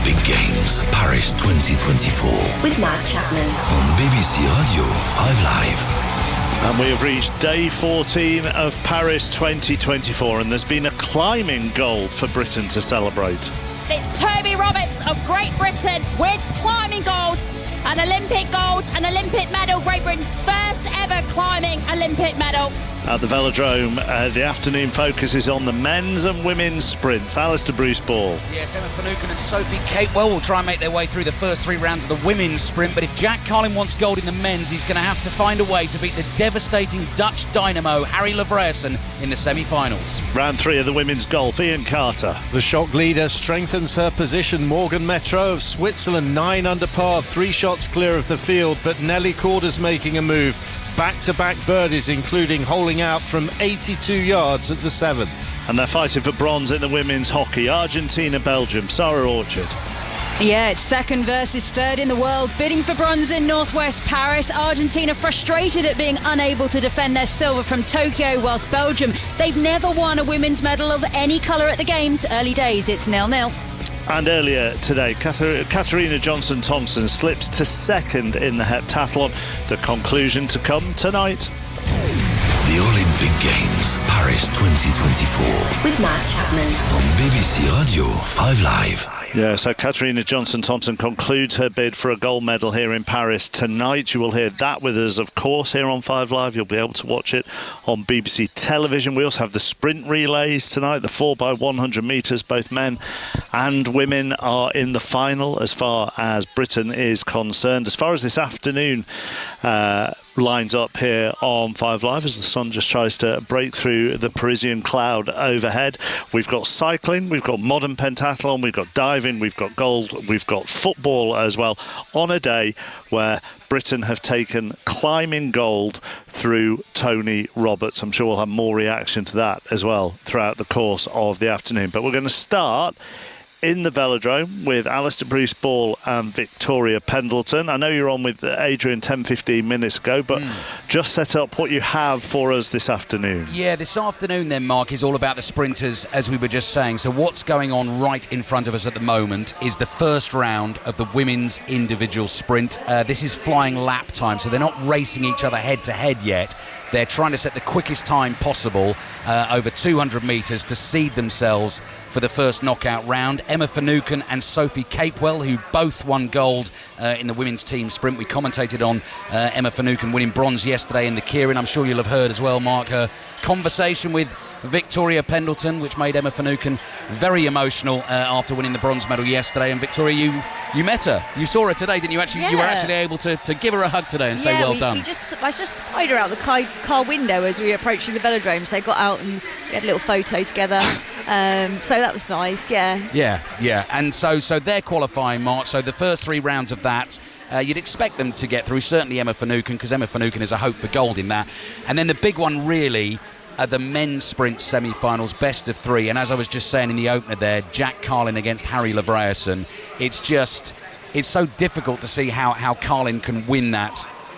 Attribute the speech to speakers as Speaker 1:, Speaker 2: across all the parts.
Speaker 1: Olympic Games, Paris 2024.
Speaker 2: With Chapman.
Speaker 1: On BBC Radio 5 Live.
Speaker 3: And we have reached day 14 of Paris 2024, and there's been a climbing gold for Britain to celebrate.
Speaker 4: It's Toby Roberts of Great Britain with climbing gold, an Olympic medal, Great Britain's first ever climbing Olympic medal.
Speaker 3: At the velodrome, the afternoon focus is on the men's and women's sprints. Alistair Bruce Ball.
Speaker 5: Yes, Emma Finucane and Sophie Capewell will try and make their way through the first 3 rounds of the women's sprint, but if Jack Carlin wants gold in the men's, he's going to have to find a way to beat the devastating Dutch dynamo Harry Livesey in the semi-finals.
Speaker 3: Round 3 of the women's golf, Ian Carter.
Speaker 6: The shock leader strengthens her position. Morgan Metro of Switzerland, 9 under par, 3 shots clear of the field, but Nelly Corder's making a move. Back-to-back birdies, including holing out from 82 yards at the 7th.
Speaker 3: And they're fighting for bronze in the women's hockey. Argentina, Belgium. Sarah Orchard.
Speaker 7: Yeah, it's second versus third in the world, bidding for bronze in northwest Paris. Argentina frustrated at being unable to defend their silver from Tokyo, whilst Belgium, they've never won a women's medal of any colour at the Games. Early days, it's 0-0.
Speaker 3: And earlier today, Katarina Johnson-Thompson slips to second in the heptathlon. The conclusion to come tonight.
Speaker 1: The Olympic Games, Paris 2024.
Speaker 2: With Chapman.
Speaker 1: On BBC Radio 5 Live.
Speaker 3: Yeah, so Katarina Johnson-Thompson concludes her bid for a gold medal here in Paris tonight. You will hear that with us, of course, here on 5 Live. You'll be able to watch it on BBC television. We also have the sprint relays tonight, the 4x100 metres. Both men and women are in the final as far as Britain is concerned. As far as this afternoon lines up here on 5 Live as the sun just tries to break through the Parisian cloud overhead. We've got cycling, we've got modern pentathlon, we've got diving, we've got gold, we've got football as well, on a day where Britain have taken climbing gold through Tony Roberts. I'm sure we'll have more reaction to that as well throughout the course of the afternoon. But we're going to start in the velodrome with Alistair Bruce Ball and Victoria Pendleton. I know you're on with Adrian 10-15 minutes ago, but just set up what you have for us this afternoon.
Speaker 5: Yeah, this afternoon then, Mark, is all about the sprinters, as we were just saying. So what's going on right in front of us at the moment is the first round of the women's individual sprint. This is flying lap time, so they're not racing each other head-to-head yet. They're trying to set the quickest time possible over 200 metres to seed themselves for the first knockout round. Emma Finucane and Sophie Capewell, who both won gold in the women's team sprint. We commentated on Emma Finucane winning bronze yesterday in the Keirin. I'm sure you'll have heard as well, Mark, her conversation with Victoria Pendleton, which made Emma Finucane very emotional after winning the bronze medal yesterday. And Victoria, you met her. You saw her today, didn't you? Actually,
Speaker 8: yeah.
Speaker 5: You were actually able to give her a hug today and say well done.
Speaker 8: I just spied her out the car window as we were approaching the velodrome. So I got out and we had a little photo together. So that was nice, yeah.
Speaker 5: Yeah. And so they're qualifying, Mark. So the first 3 rounds of that, you'd expect them to get through, certainly Emma Finucane, because Emma Finucane is a hope for gold in that. And then the big one really are the men's sprint semi-finals, best of 3. And as I was just saying in the opener there, Jack Carlin against Harry Livesey. It's so difficult to see how Carlin can win that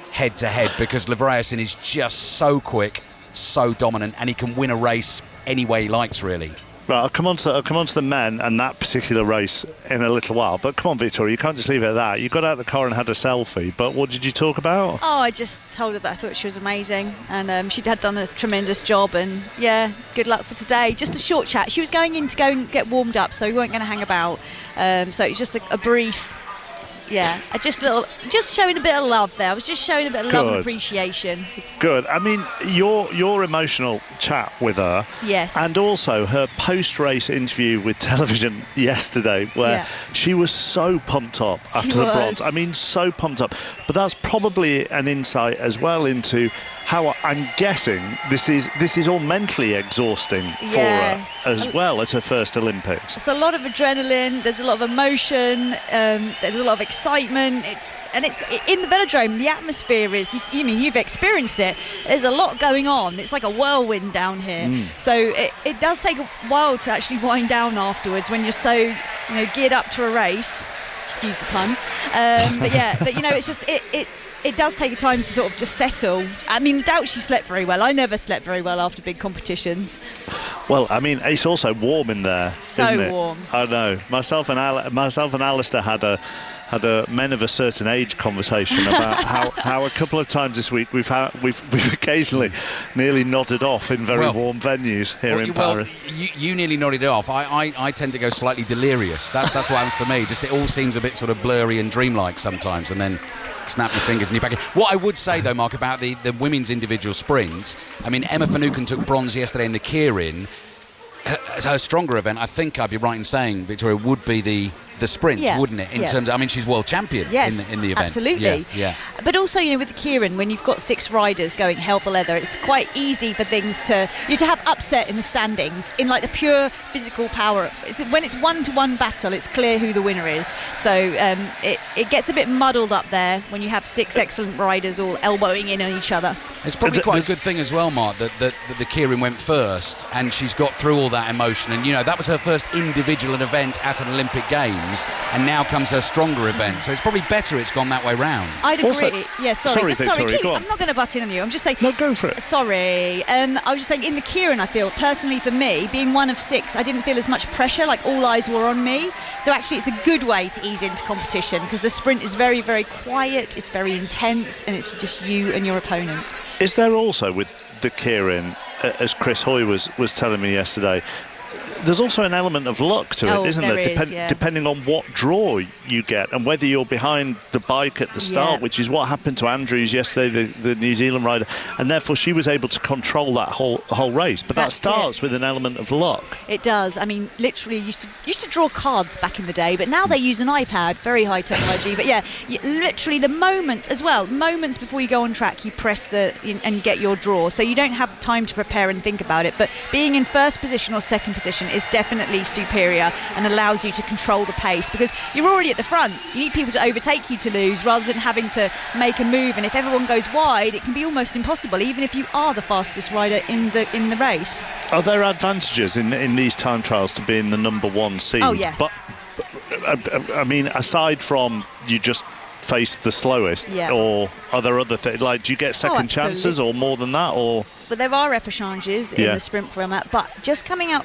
Speaker 5: head-to-head, because Livesey is just so quick, so dominant, and he can win a race any way he likes, really.
Speaker 3: Right, I'll come on to the men and that particular race in a little while. But come on, Victoria, you can't just leave it at that. You got out of the car and had a selfie. But what did you talk about?
Speaker 8: Oh, I just told her that I thought she was amazing, and she had done a tremendous job. And yeah, good luck for today. Just a short chat. She was going in to go and get warmed up, so we weren't going to hang about. So it was just a brief. Yeah, just showing a bit of love there. I was just showing a bit of love and appreciation.
Speaker 3: Good. I mean, your emotional chat with her.
Speaker 8: Yes.
Speaker 3: And also her post-race interview with television yesterday, where she was so pumped up after the bronze. I mean, so pumped up. But that's probably an insight as well into how I'm guessing this is all mentally exhausting for her as well as her first Olympics.
Speaker 8: It's a lot of adrenaline. There's a lot of emotion. There's a lot of excitement. It's in the velodrome. The atmosphere is. You've experienced it. There's a lot going on. It's like a whirlwind down here. So it does take a while to actually wind down afterwards when you're so geared up to a race. excuse the pun. But you know, it's just it does take time to sort of just settle. I mean, I doubt she slept very well. I never slept very well after big competitions.
Speaker 3: Well, I mean, it's also warm in there, isn't it?
Speaker 8: warm.
Speaker 3: I know. Myself and Alistair had a men of a certain age conversation about how a couple of times this week we've occasionally nearly nodded off in very warm venues here in Paris.
Speaker 5: You nearly nodded off. I tend to go slightly delirious. That's what happens to me. Just it all seems a bit sort of blurry and dreamlike sometimes, and then snap your fingers and you're back in. What I would say though, Mark, about the women's individual sprint, I mean, Emma Finucane took bronze yesterday in the Keirin. Her stronger event, I think I'd be right in saying, Victoria, would be the sprint, wouldn't it? In terms of, I mean, she's world champion in the event.
Speaker 8: Absolutely.
Speaker 5: Yeah.
Speaker 8: But also, you know, with the Keirin, when you've got 6 riders going hell for leather, it's quite easy for things to have upset in the standings in like the pure physical power. When it's 1-to-1 battle, it's clear who the winner is. So it gets a bit muddled up there when you have 6 excellent riders all elbowing in on each other.
Speaker 5: It's probably quite a good thing as well, Mark, that the Keirin went first and she's got through all that emotion. And, you know, that was her first individual event at an Olympic Games, and now comes her stronger event. So it's probably better it's gone that way round.
Speaker 8: I'd agree.
Speaker 3: Also,
Speaker 8: Sorry.
Speaker 3: Victoria, go on.
Speaker 8: I'm not going to butt in on you. I'm just saying.
Speaker 3: No, go for it.
Speaker 8: Sorry. I was just saying, in the Keirin, I feel, personally for me, being one of 6, I didn't feel as much pressure, like all eyes were on me. So actually it's a good way to ease into competition, because the sprint is very, very quiet, it's very intense, and it's just you and your opponent.
Speaker 3: Is there also with the Keirin, as Chris Hoy was telling me yesterday, there's also an element of luck to it, isn't there? Depending on what draw you get and whether you're behind the bike at the start, which is what happened to Andrews yesterday, the New Zealand rider, and therefore she was able to control that whole race. But that starts with an element of luck.
Speaker 8: It does. I mean, literally used to draw cards back in the day, but now they use an iPad, very high technology. But literally the moments before you go on track, you press and get your draw, so you don't have time to prepare and think about it. But being in first position or second position is definitely superior and allows you to control the pace, because you're already at the front. You need people to overtake you to lose, rather than having to make a move, and if everyone goes wide, it can be almost impossible, even if you are the fastest rider in the race.
Speaker 3: Are there advantages in these time trials to being the number 1 seed?
Speaker 8: Oh yes.
Speaker 3: But I mean, aside from you just face the slowest, or are there other things, like do you get second chances or more than that, or?
Speaker 8: But there are repechanges in the sprint format, but just coming out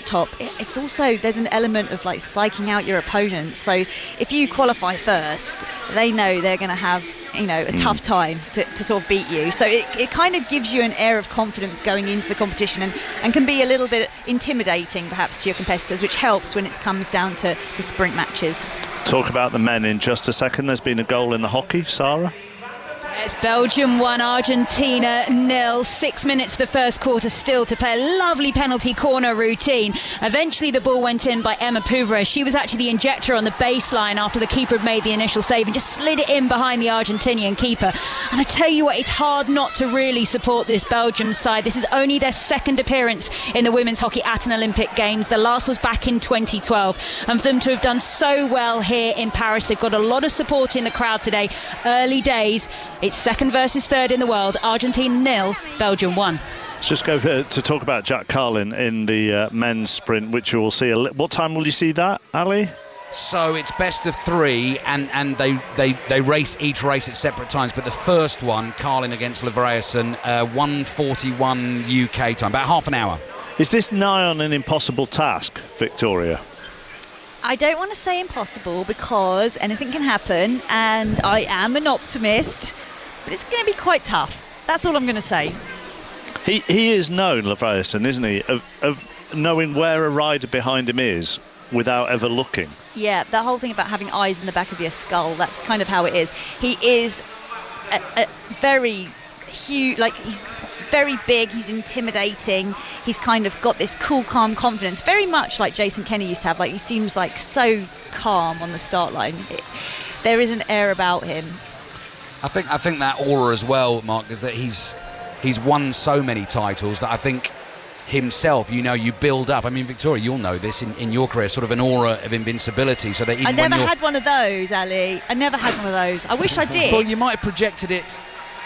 Speaker 8: top, it's also, there's an element of like psyching out your opponents. So if you qualify first, they know they're going to have, you know, a tough time to sort of beat you. So it kind of gives you an air of confidence going into the competition, and can be a little bit intimidating perhaps to your competitors, which helps when it comes down to sprint matches.
Speaker 3: Talk about the men in just a second. There's been a goal in the hockey, Sarah.
Speaker 7: It's Belgium 1, Argentina 0. 6 minutes of the first quarter still to play. A lovely penalty corner routine. Eventually the ball went in by Emma Puvera. She was actually the injector on the baseline after the keeper had made the initial save, and just slid it in behind the Argentinian keeper. And I tell you what, it's hard not to really support this Belgium side. This is only their second appearance in the women's hockey at an Olympic Games. The last was back in 2012. And for them to have done so well here in Paris, they've got a lot of support in the crowd today. Early days. It's second versus third in the world. Argentina 0, Belgium 1.
Speaker 3: Let's just go to talk about Jack Carlin in the men's sprint, which you will see. What time will you see that, Ali?
Speaker 5: So it's best of 3, and they race each race at separate times. But the first one, Carlin against Livesey, 1:41 UK time, about half an hour.
Speaker 3: Is this nigh on an impossible task, Victoria?
Speaker 8: I don't want to say impossible, because anything can happen, and I am an optimist, but it's going to be quite tough. That's all I'm going to say.
Speaker 3: He is known, Livesey, isn't he, of knowing where a rider behind him is without ever looking.
Speaker 8: Yeah, the whole thing about having eyes in the back of your skull, that's kind of how it is. He is a very huge, like, he's very big, he's intimidating, he's kind of got this cool, calm confidence, very much like Jason Kenny used to have. Like, he seems like so calm on the start line. There is an air about him.
Speaker 5: I think that aura as well, Mark, is that he's won so many titles that I think himself, you know, you build up. I mean, Victoria, you'll know this in your career, sort of an aura of invincibility, so that even
Speaker 8: I never had one of those, Ali. I never had one of those. I wish I did.
Speaker 5: Well, you might have projected it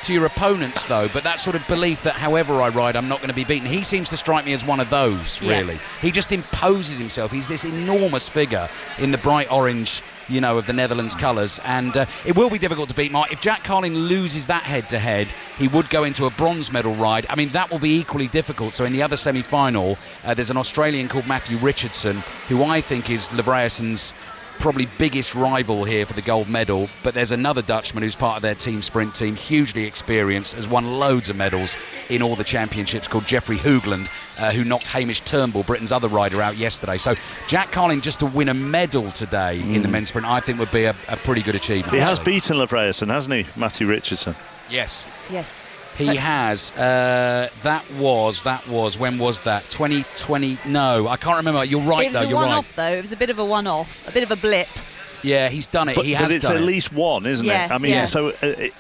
Speaker 5: to your opponents, though, but that sort of belief that however I ride, I'm not going to be beaten. He seems to strike me as one of those, really. He just imposes himself. He's this enormous figure in the bright orange of the Netherlands colours, and it will be difficult to beat, Mark. If Jack Carlin loses that head-to-head, he would go into a bronze medal ride. I mean, that will be equally difficult. So in the other semi-final, there's an Australian called Matthew Richardson, who I think is Livreyson's probably biggest rival here for the gold medal, but there's another Dutchman who's part of their team sprint team, hugely experienced, has won loads of medals in all the championships, called Jeffrey Hoogland, who knocked Hamish Turnbull, Britain's other rider, out yesterday. So Jack Carlin just to win a medal today in the men's sprint, I think would be a pretty good achievement.
Speaker 3: He has beaten Livreyson, hasn't he, Matthew Richardson?
Speaker 5: Yes.
Speaker 8: He
Speaker 5: has. That was, when was that? 2020? No, I can't remember. You're right, though.
Speaker 8: It was a one-off, though. It was a bit of a one-off, a bit of a blip.
Speaker 5: Yeah, he's done it.
Speaker 3: But it's at
Speaker 5: it.
Speaker 3: least one, isn't
Speaker 8: Yes,
Speaker 3: it? I mean,
Speaker 8: yeah.
Speaker 3: so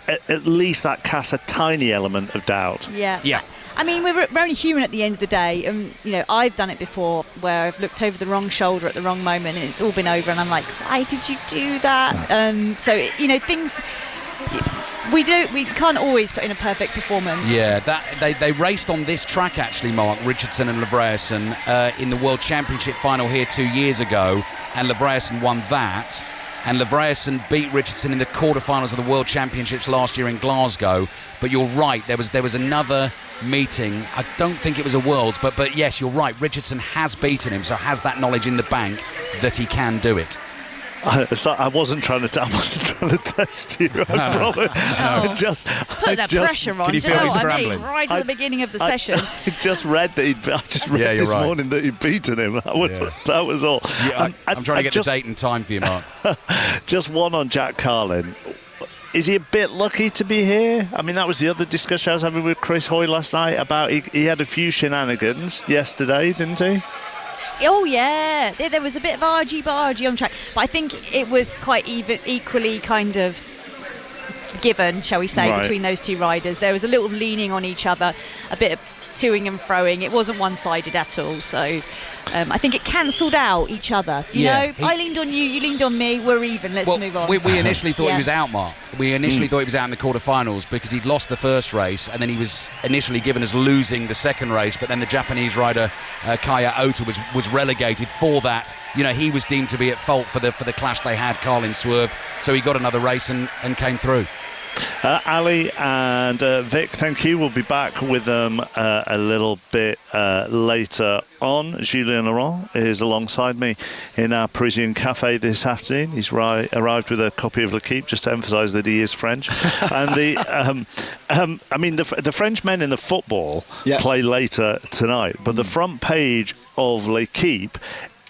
Speaker 3: at least that casts a tiny element of doubt.
Speaker 8: Yeah. I mean, we're only human at the end of the day. And, I've done it before where I've looked over the wrong shoulder at the wrong moment and it's all been over and I'm like, why did you do that? Things... We can't always put in a perfect performance.
Speaker 5: Yeah, they raced on this track actually, Mark, Richardson and Livreyson, in the World Championship final here 2 years ago, and Livreyson won that, and Livreyson beat Richardson in the quarterfinals of the World Championships last year in Glasgow. But you're right, there was another meeting. I don't think it was a Worlds, but yes, you're right. Richardson has beaten him, so has that knowledge in the bank that he can do it.
Speaker 3: I wasn't trying to test you. I promise.
Speaker 8: Put that pressure on.
Speaker 5: Can you feel me scrambling?
Speaker 8: Right at the beginning of the session.
Speaker 3: I just read this morning that he'd beaten him. That was all.
Speaker 5: Yeah, I'm trying to get the date and time for you, Mark.
Speaker 3: Just one on Jack Carlin. Is he a bit lucky to be here? I mean, that was the other discussion I was having with Chris Hoy last night about he had a few shenanigans yesterday, didn't he?
Speaker 8: Oh yeah, there was a bit of argy-bargy on track, but I think it was quite equally kind of given, shall we say, between those two riders. There was a little leaning on each other, a bit of toing and froing. It wasn't one-sided at all, so I think it cancelled out each other. I leaned on you leaned on me, we're even, let's move on.
Speaker 5: We initially thought he was out, Mark. We initially thought he was out in the quarterfinals because he'd lost the first race, and then he was initially given as losing the second race, but then the Japanese rider Kaya Ota was relegated for that. He was deemed to be at fault for the clash they had. Carlin swerved, so he got another race and came through.
Speaker 3: Ali and Vic, thank you. We'll be back with them a little bit later on. Julien Laurent is alongside me in our Parisian cafe this afternoon. He's arrived with a copy of L'Équipe, just to emphasise that he is French. And the French men in the football play later tonight, but the front page of L'Équipe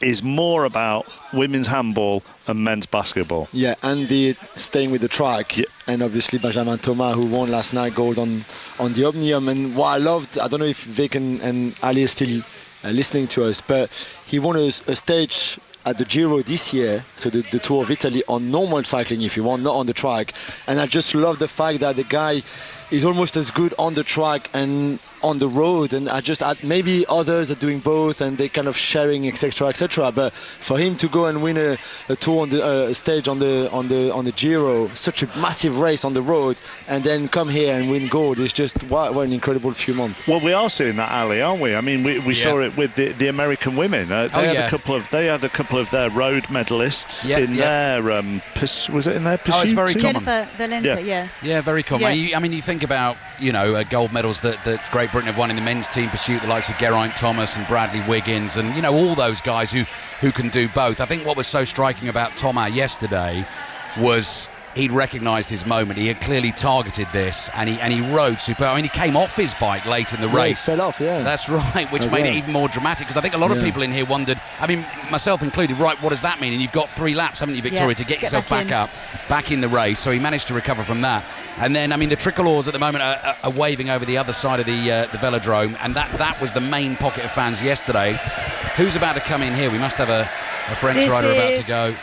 Speaker 3: is more about women's handball and men's basketball.
Speaker 9: Yeah, and staying with the track. Yeah. And obviously Benjamin Thomas, who won last night gold on the Omnium. And what I loved, I don't know if Vic and Ali are still listening to us, but he won a stage at the Giro this year, so the Tour of Italy, on normal cycling, if you want, not on the track. And I just love the fact that the guy is almost as good on the track and on the road, and maybe others are doing both and they're kind of sharing, etc. But for him to go and win a tour on the stage on the Giro, such a massive race on the road, and then come here and win gold is just what an incredible few months.
Speaker 3: Well, we are seeing that, Ali, aren't we? I mean, we saw it with the American women. They had a couple of their road medalists in their was it in their pursuit?
Speaker 5: Oh, it's very common.
Speaker 8: Jennifer Valenta,
Speaker 5: yeah, very common. Yeah. I mean, you think about gold medals that Great Britain have won in the men's team pursuit, the likes of Geraint Thomas and Bradley Wiggins, and all those guys who can do both. I think what was so striking about Thomas yesterday was he'd recognised his moment. He had clearly targeted this, and he rode super. I mean, he came off his bike late in the race.
Speaker 9: He fell off, yeah.
Speaker 5: That's right, which made it even more dramatic, because I think a lot of people in here wondered, I mean, myself included, right, what does that mean? And you've got 3 laps, haven't you, Victoria, to get yourself back in the race. So he managed to recover from that. And then, I mean, the tricolours at the moment are waving over the other side of the velodrome, and that was the main pocket of fans yesterday. Who's about to come in here? We must have a French rider about to go.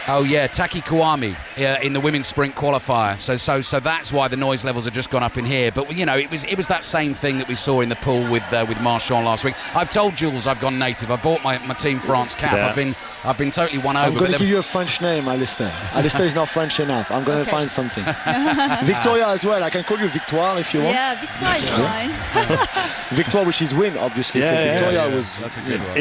Speaker 5: Oh yeah, Taki Kouame in the women's sprint qualifier. So that's why the noise levels have just gone up in here. But it was that same thing that we saw in the pool with Marchand last week. I've told Jules I've gone native. I bought my Team France cap.
Speaker 3: Yeah.
Speaker 5: I've been totally won over.
Speaker 9: I'm going to give you a French name, Alistair. Alistair is not French enough. I'm going to find something. Victoria as well. I can call you Victoire if you want.
Speaker 8: Yeah, Victoire is fine.
Speaker 9: Victoire, which is win, obviously.
Speaker 3: Yeah,
Speaker 9: so Victoria was.
Speaker 5: That's a good one.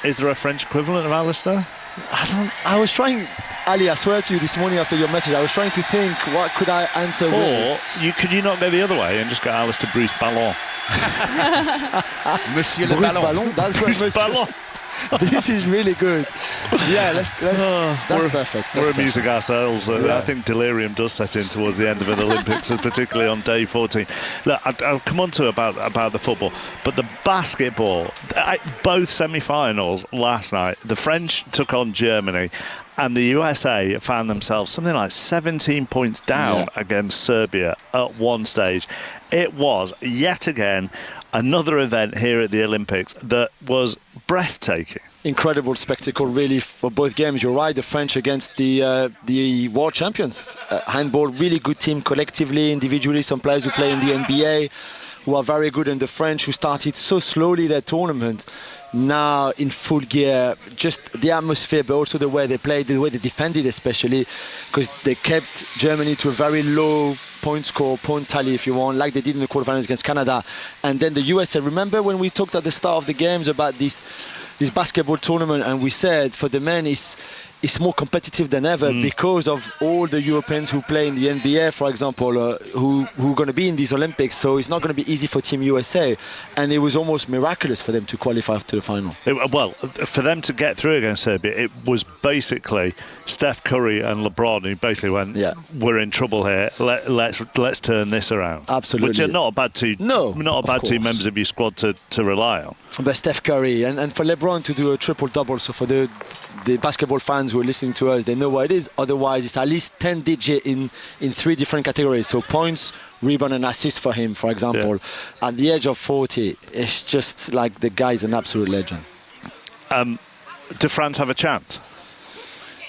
Speaker 3: Is there a French equivalent of Alistair?
Speaker 9: I was trying, Ali, I swear to you this morning after your message, I was trying to think, what could I answer with?
Speaker 3: Or could you not go the other way and just go Alistair Bruce Ballon?
Speaker 5: Monsieur le
Speaker 9: Bruce
Speaker 5: Ballon.
Speaker 9: Ballon, that's
Speaker 3: Bruce
Speaker 9: Monsieur.
Speaker 3: Ballon.
Speaker 9: This is really good. Yeah, that's perfect.
Speaker 3: We're amusing ourselves. I think delirium does set in towards the end of an Olympics, particularly on day 14. Look, I'll come on to about the football, but the basketball, both semi-finals last night, the French took on Germany, and the USA found themselves something like 17 points down against Serbia at one stage. It was, yet again, another event here at the Olympics that was breathtaking.
Speaker 9: Incredible spectacle, really, for both games. You're right, the French against the world champions. Handball, really good team collectively, individually. Some players who play in the NBA who are very good, and the French who started so slowly their tournament, now in full gear. Just the atmosphere, but also the way they played, the way they defended, especially because they kept Germany to a very low point score, point tally, if you want, like they did in the quarterfinals against Canada. And then the USA, remember when we talked at the start of the games about this basketball tournament, and we said for the men it's more competitive than ever because of all the Europeans who play in the NBA, for example, who are going to be in these Olympics. So it's not going to be easy for Team USA. And it was almost miraculous for them to qualify to the final.
Speaker 3: Well, for them to get through against Serbia, it was basically Steph Curry and LeBron who basically went, we're in trouble here. Let's turn this around.
Speaker 9: Absolutely.
Speaker 3: Which are not a bad two members of your squad to rely on.
Speaker 9: But Steph Curry and for LeBron to do a triple-double, so for the basketball fans who are listening to us, they know what it is. Otherwise, it's at least 10 digit in 3 different categories. So points, rebound and assist for him, for example. Yeah. At the age of 40, it's just like the guy's an absolute legend.
Speaker 3: Do France have a chance?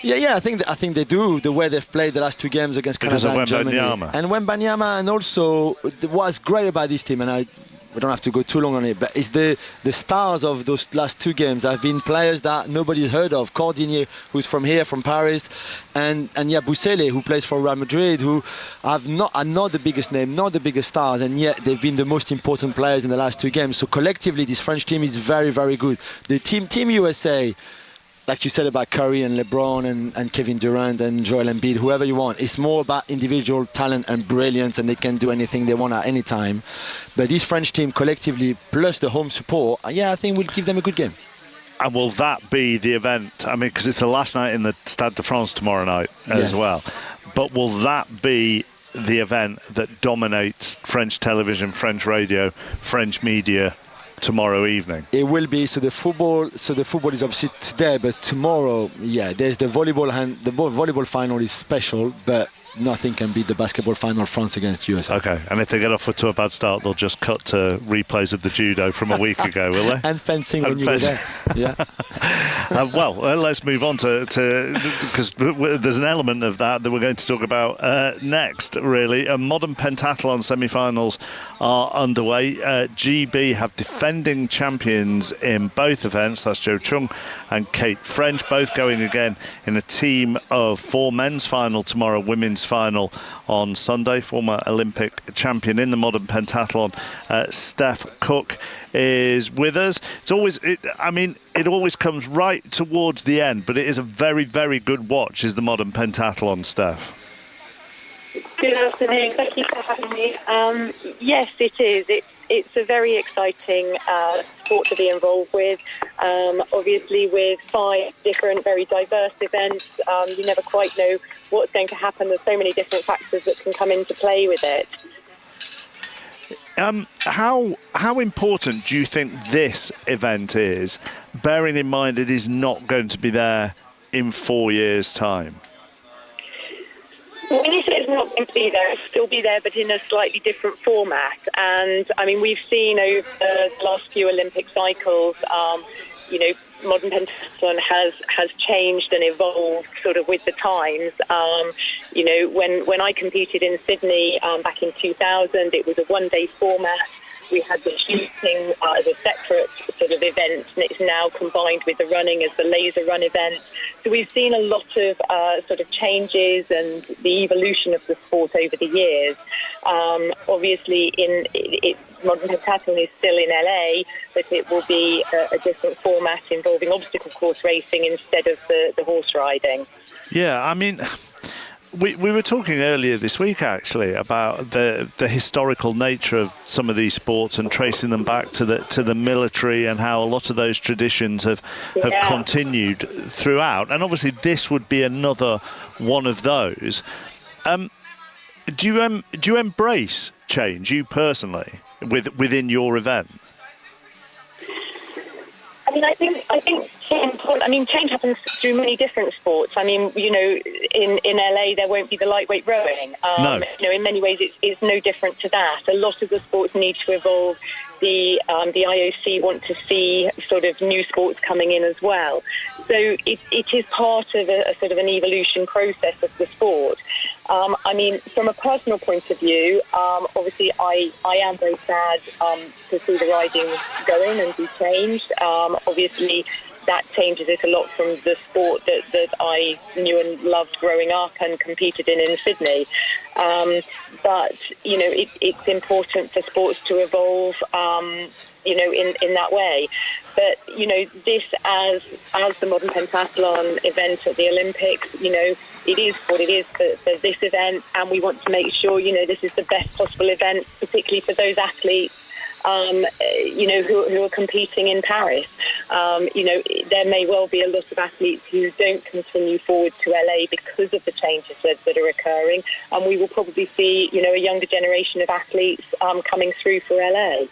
Speaker 9: Yeah, I think they do. The way they've played the last 2 games against Canada and Germany. And Wembanyama, and also what's great about this team, and we don't have to go too long on it, but it's the stars of those last 2 games have been players that nobody's heard of. Cordinier, who's from here, from Paris, and Busele, who plays for Real Madrid, who are not the biggest name, not the biggest stars, and yet they've been the most important players in the last 2 games. So collectively, this French team is very, very good. The Team USA, like you said about Curry and LeBron and Kevin Durant and Joel Embiid, whoever you want, it's more about individual talent and brilliance, and they can do anything they want at any time. But this French team collectively, plus the home support, I think will give them a good game.
Speaker 3: And will that be the event? I mean, because it's the last night in the Stade de France tomorrow night as well. But will that be the event that dominates French television, French radio, French media tomorrow evening?
Speaker 9: It will be. So the football is obviously today, but tomorrow, there's the volleyball. The volleyball final is special, but nothing can beat the basketball final, France against USA.
Speaker 3: Okay, and if they get off to a bad start, they'll just cut to replays of the judo from a week ago, will they?
Speaker 9: And fencing when you were there. Yeah.
Speaker 3: Well, let's move on to because there's an element of that we're going to talk about next, really. Modern pentathlon semi-finals are underway. GB have defending champions in both events. That's Jo Chung and Kate French, both going again in a team of 4. Men's final tomorrow, women's final on Sunday. Former Olympic champion in the modern pentathlon, Steph Cook, is with us. It always comes right towards the end, but it is a very, very good watch, is the modern pentathlon, Steph.
Speaker 10: Good afternoon. Thank you for having me. Yes, it is. It's a very exciting sport to be involved with. Obviously, with 5 different, very diverse events, you never quite know what's going to happen. There's so many different factors that can come into play with it.
Speaker 3: How important do you think this event is, bearing in mind it is not going to be there in 4 years' time?
Speaker 10: When you say it's not going to be there, it'll still be there, but in a slightly different format. And, we've seen over the last few Olympic cycles, modern pentathlon has changed and evolved sort of with the times. When I competed in Sydney back in 2000, it was a 1-day format. We had the shooting as a separate sort of event, and it's now combined with the running as the laser run event. So we've seen a lot of sort of changes and the evolution of the sport over the years. Obviously, modern pentathlon is still in LA, but it will be a different format involving obstacle course racing instead of the horse riding.
Speaker 3: Yeah, I mean, we were talking earlier this week, actually, about the historical nature of some of these sports and tracing them back to the military and how a lot of those traditions have continued throughout. And obviously this would be another one of those. Do you embrace change, you personally, within your event?
Speaker 10: I mean, I think change happens through many different sports. I mean, in LA there won't be the lightweight rowing.
Speaker 3: No.
Speaker 10: In many ways it's no different to that. A lot of the sports need to evolve. The IOC want to see sort of new sports coming in as well. So it is part of a sort of an evolution process of the sport. I mean, from a personal point of view, obviously I am very sad to see the riding go in and be changed. Obviously, that changes it a lot from the sport that I knew and loved growing up and competed in Sydney. But, it's important for sports to evolve, in that way. But, this as the modern pentathlon event at the Olympics, it is what it is for this event, and we want to make sure, this is the best possible event, particularly for those athletes who are competing in Paris. There may well be a lot of athletes who don't continue forward to LA because of the changes that are occurring, and we will probably see, a younger generation of athletes coming through for LA.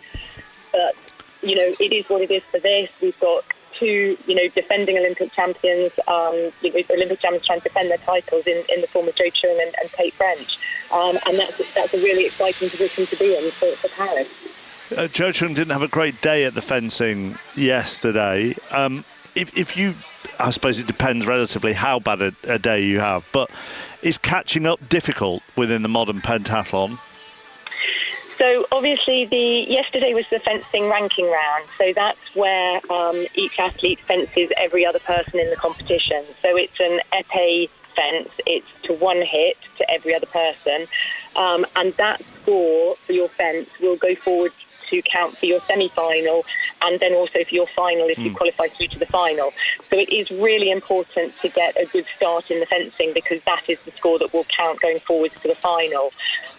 Speaker 10: But, it is what it is for this. We've got two, defending Olympic champions, Olympic champions trying to defend their titles in the form of Jo Chung and Kate French. And that's a really exciting position to be in for Paris.
Speaker 3: Jo Chung didn't have a great day at the fencing yesterday. If you, I suppose it depends relatively how bad a day you have, but is catching up difficult within the modern pentathlon?
Speaker 10: So obviously yesterday was the fencing ranking round. So that's where each athlete fences every other person in the competition. So it's an épée fence. It's to one hit to every other person. And that score for your fence will go forward to count for your semi-final and then also for your final if you qualify through to the final. So it is really important to get a good start in the fencing because that is the score that will count going forward to the final.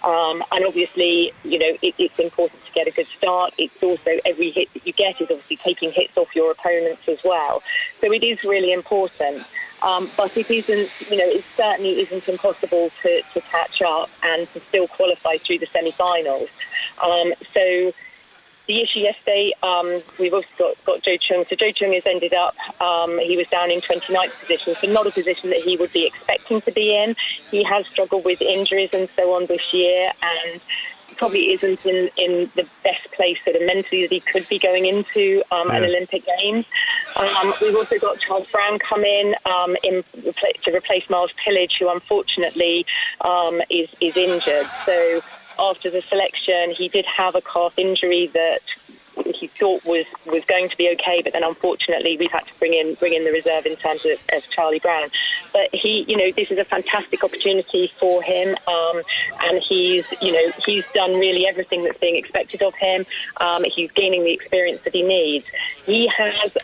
Speaker 10: And obviously, it's important to get a good start. It's also every hit that you get is obviously taking hits off your opponents as well. So it is really important. But it isn't, it certainly isn't impossible to catch up and to still qualify through the semi-finals. So the issue yesterday, we've also got Jo Chung. So Jo Chung has ended up, he was down in 29th position, so not a position that he would be expecting to be in. He has struggled with injuries and so on this year and probably isn't in the best place sort of mentally that he could be going into an Olympic Games. We've also got Charles Brown come in to replace Miles Pillage, who unfortunately is injured. So after the selection, he did have a calf injury that he thought was going to be okay, but then unfortunately we've had to bring in the reserve in terms of Charlie Brown. But he, this is a fantastic opportunity for him, and he's done really everything that's being expected of him. He's gaining the experience that he needs. He has,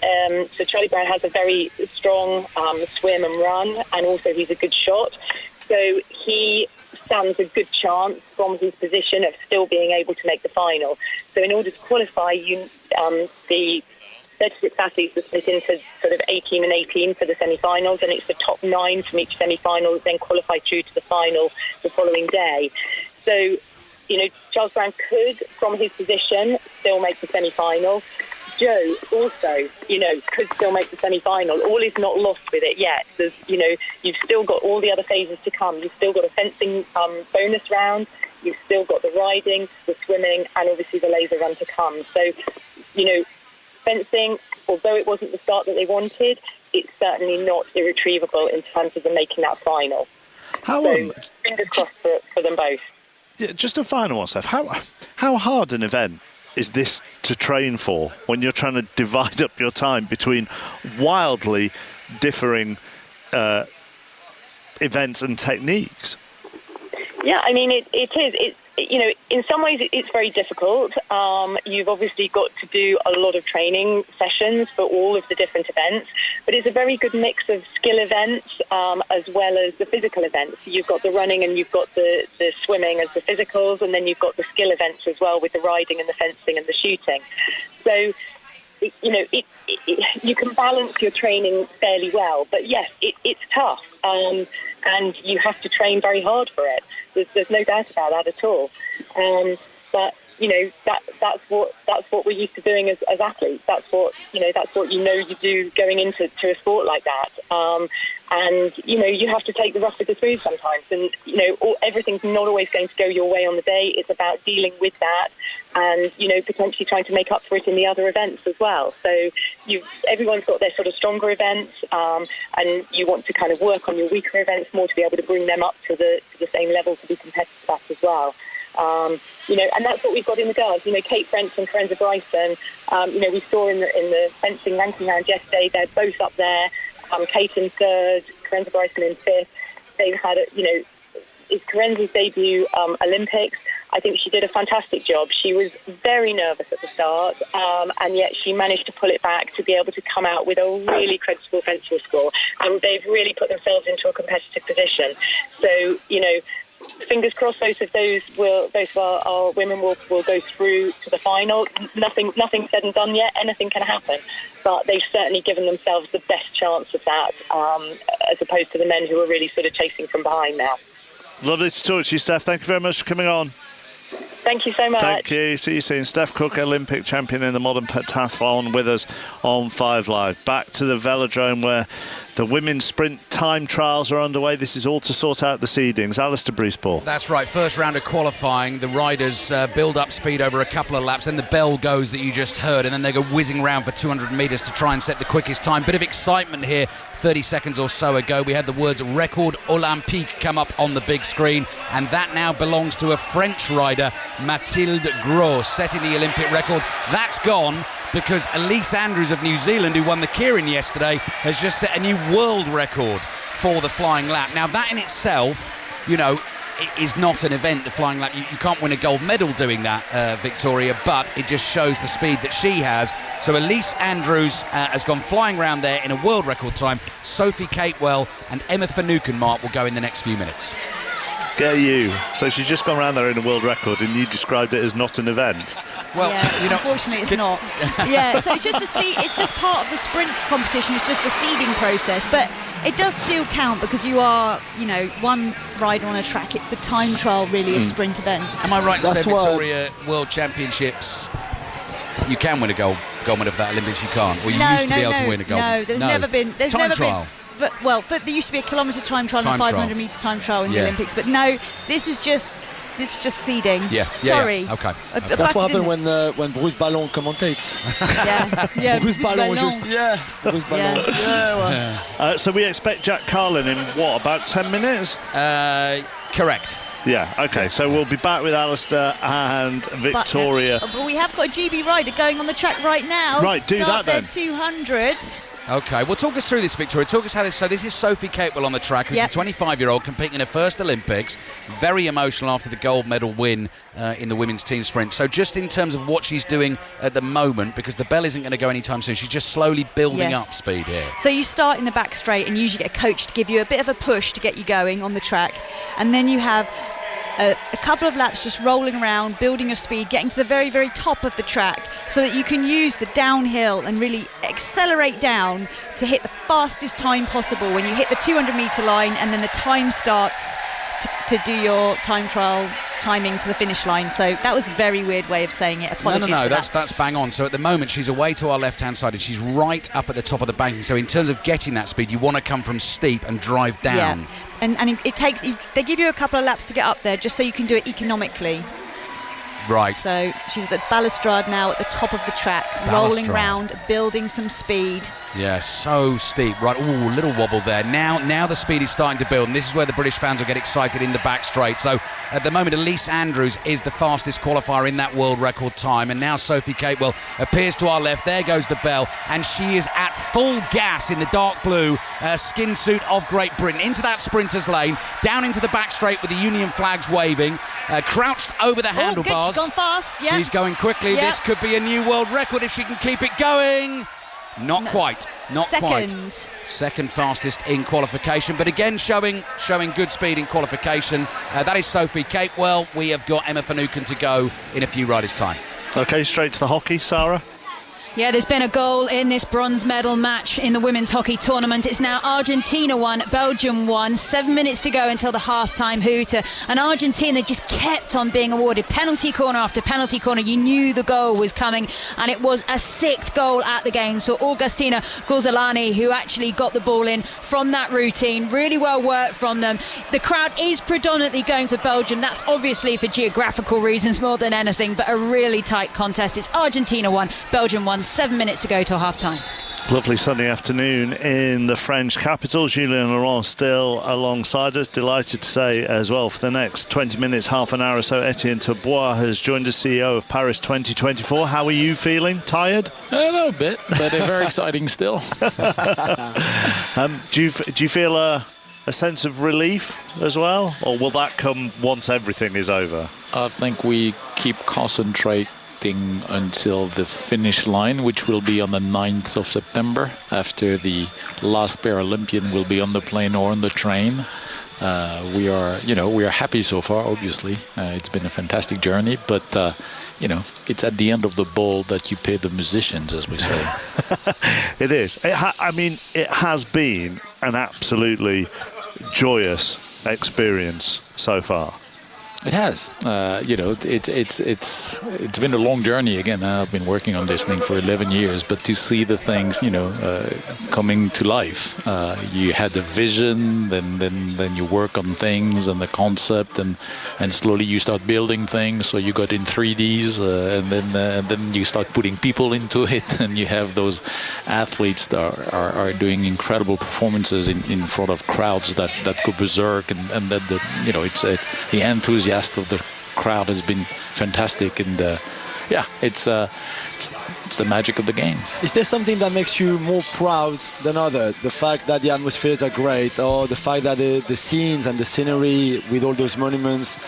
Speaker 10: so Charlie Brown has a very strong swim and run, and also he's a good shot. So he stands a good chance from his position of still being able to make the final. So in order to qualify, the 36 athletes are split into sort of 18 and 18 for the semi-finals, and it's the top 9 from each semi-final that then qualify through to the final the following day. So, Charles Brown could, from his position, still make the semi-final. Jo also, could still make the semi-final. All is not lost with it yet. There's, you've still got all the other phases to come. You've still got a fencing bonus round. You've still got the riding, the swimming, and obviously the laser run to come. So, fencing, although it wasn't the start that they wanted, it's certainly not irretrievable in terms of them making that final. Fingers crossed for them both.
Speaker 3: Yeah, just a final one, Steph. How hard an event is this to train for when you're trying to divide up your time between wildly differing events and techniques?
Speaker 10: Yeah, I mean, it is. in some ways it's very difficult. You've obviously got to do a lot of training sessions for all of the different events, but it's a very good mix of skill events as well as the physical events. You've got the running and you've got the swimming as the physicals, and then you've got the skill events as well with the riding and the fencing and the shooting. So, you can balance your training fairly well, but yes, it's tough, and you have to train very hard for it. There's no doubt about that at all. But that's what we're used to doing as athletes. That's what you do going into a sport like that. And you have to take the rough with the smooth sometimes. And everything's not always going to go your way on the day. It's about dealing with that, and potentially trying to make up for it in the other events as well. So everyone's got their sort of stronger events, and you want to kind of work on your weaker events more to be able to bring them up to the same level to be competitive at as well. And that's what we've got in the girls. Kate French and Karenza Bryson. We saw in the fencing ranking round yesterday, they're both up there. Kate in third, Karenza Bryson in fifth. They've had it's Karenza's debut Olympics. I think she did a fantastic job. She was very nervous at the start, and yet she managed to pull it back to be able to come out with a really credible fencing score. And they've really put themselves into a competitive position. So, fingers crossed both of our women will go through to the final. Nothing said and done yet. Anything can happen. But they've certainly given themselves the best chance of that, as opposed to the men who are really sort of chasing from behind now.
Speaker 3: Lovely to talk to you, Steph. Thank you very much for coming on.
Speaker 10: Thank you so much.
Speaker 3: Thank you. See you soon. Steph Cook, Olympic champion in the modern pentathlon, with us on 5 Live. Back to the velodrome where the women's sprint time trials are underway. This is all to sort out the seedings. Alistair Bruce-Paul.
Speaker 5: That's right. First round of qualifying. The riders build up speed over a couple of laps. Then the bell goes that you just heard, and then they go whizzing round for 200 metres to try and set the quickest time. Bit of excitement here. 30 seconds or so ago, we had the words record olympique come up on the big screen, and that now belongs to a French rider, Mathilde Gros, setting the Olympic record. That's gone because Elise Andrews of New Zealand, who won the Keirin yesterday, has just set a new world record for the flying lap. Now, that in itself, it is not an event, the flying lap. You can't win a gold medal doing that, Victoria, but it just shows the speed that she has. So Elise Andrews has gone flying around there in a world record time. Sophie Catewell and Emma Finucane-Mark will go in the next few minutes.
Speaker 3: Get you. So she's just gone around there in a world record, and you described it as not an event.
Speaker 8: Well, unfortunately it's not. Yeah, so it's just part of the sprint competition. It's just the seeding process, but it does still count because you are, one rider on a track. It's the time trial, really, of sprint events.
Speaker 5: Am I right to say, Victoria, World Championships, you can win a gold medal for that Olympics? You can't. Or you used to be able to win a gold.
Speaker 8: No, there's never been. There's
Speaker 5: time
Speaker 8: never
Speaker 5: trial.
Speaker 8: Been. But there used to be a kilometre time trial and a 500 metre time trial in the Olympics. But no, this is just seeding. Sorry.
Speaker 5: Yeah. Okay.
Speaker 9: That's what happened when Bruce Ballon commentates.
Speaker 8: yeah.
Speaker 9: Bruce Ballon Bruce Ballon.
Speaker 3: So we expect Jack Carlin in about 10 minutes?
Speaker 5: Correct.
Speaker 3: Yeah, okay, so we'll be back with Alistair and Victoria.
Speaker 8: But we have got a GB rider going on the track right now.
Speaker 3: Right, do that then.
Speaker 8: 200.
Speaker 5: Okay, well, talk us through this, Victoria. Talk us how this. So this is Sophie Catewell on the track, who's a 25-year-old competing in her first Olympics. Very emotional after the gold medal win in the women's team sprint. So just in terms of what she's doing at the moment, because the bell isn't going to go anytime soon, she's just slowly building up speed here.
Speaker 8: So you start in the back straight and usually get a coach to give you a bit of a push to get you going on the track, and then you have a couple of laps just rolling around, building your speed, getting to the very, very top of the track so that you can use the downhill and really accelerate down to hit the fastest time possible when you hit the 200 metre line, and then the time starts to do your time trial timing to the finish line. So that was a very weird way of saying it. Apologies.
Speaker 5: No, that's bang on. So at the moment she's away to our left-hand side and she's right up at the top of the banking. So in terms of getting that speed, you want to come from steep and drive down.
Speaker 8: Yeah. And it takes, they give you a couple of laps to get up there just so you can do it economically.
Speaker 5: Right.
Speaker 8: So she's at the balustrade now at the top of the track, rolling round, building some speed.
Speaker 5: Yeah, so steep. Right, ooh, little wobble there. Now the speed is starting to build, and this is where the British fans will get excited in the back straight. So at the moment, Elise Andrews is the fastest qualifier in that world record time, and now Sophie Capewell appears to our left. There goes the bell, and she is at full gas in the dark blue skin suit of Great Britain. Into that sprinters lane, down into the back straight with the Union flags waving, crouched over the handlebars.
Speaker 8: Good. She's gone fast. Yeah.
Speaker 5: She's going quickly.
Speaker 8: Yeah.
Speaker 5: This could be a new world record if she can keep it going. Not quite. Second fastest in qualification, but again showing good speed in qualification. That is Sophie Capewell. We have got Emma Finucane to go in a few riders' time.
Speaker 3: Okay, straight to the hockey, Sarah.
Speaker 7: Yeah, there's been a goal in this bronze medal match in the women's hockey tournament. It's now Argentina 1, Belgium 1. 7 minutes to go until the half-time hooter. And Argentina just kept on being awarded penalty corner after penalty corner. You knew the goal was coming, and it was a sixth goal at the game. So Augustina Gorzolani, who actually got the ball in from that routine, really well worked from them. The crowd is predominantly going for Belgium. That's obviously for geographical reasons more than anything, but a really tight contest. It's Argentina 1, Belgium 1. 7 minutes to go till half-time.
Speaker 3: Lovely sunny afternoon in the French capital. Julien Laurent still alongside us. Delighted to say as well, for the next 20 minutes, half an hour or so, Etienne Taubois has joined as CEO of Paris 2024. How are you feeling? Tired?
Speaker 11: A little bit, but very exciting still.
Speaker 3: Do you feel a sense of relief as well? Or will that come once everything is over?
Speaker 11: I think we keep concentrating until the finish line, which will be on the 9th of September, after the last Paralympian will be on the plane or on the train. We are happy so far, obviously. It's been a fantastic journey, but it's at the end of the ball that you pay the musicians, as we say.
Speaker 3: It is. It has been an absolutely joyous experience so far.
Speaker 11: It has. It's been a long journey. Again, I've been working on this thing for 11 years, but to see the things, coming to life. You had the vision, then you work on things and the concept, and slowly you start building things. So you got in 3Ds, and then you start putting people into it, and you have those athletes that are doing incredible performances in front of crowds that go berserk, and that it's the enthusiasm of the crowd has been fantastic, and it's the magic of the games.
Speaker 9: Is there something that makes you more proud than other? The fact that the atmospheres are great, or the fact that the scenes and the scenery with all those monuments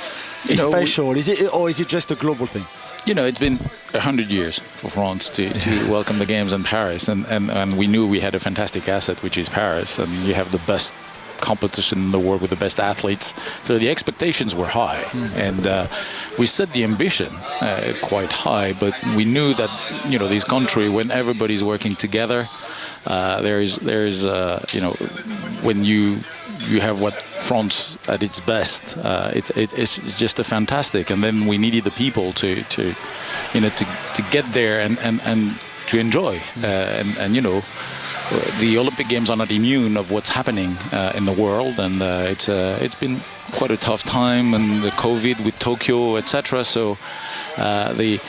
Speaker 9: is special? Is it just a global thing?
Speaker 11: It's been 100 years for France to welcome the games in Paris, and we knew we had a fantastic asset, which is Paris, and you have the best competition in the world with the best athletes, so the expectations were high, and we set the ambition quite high, but we knew that this country, when everybody's working together, there's when you have what France at its best, it's just a fantastic, and then we needed the people to get there and to enjoy, the Olympic Games are not immune of what's happening in the world, and it's been quite a tough time, and the COVID with Tokyo, etc. So the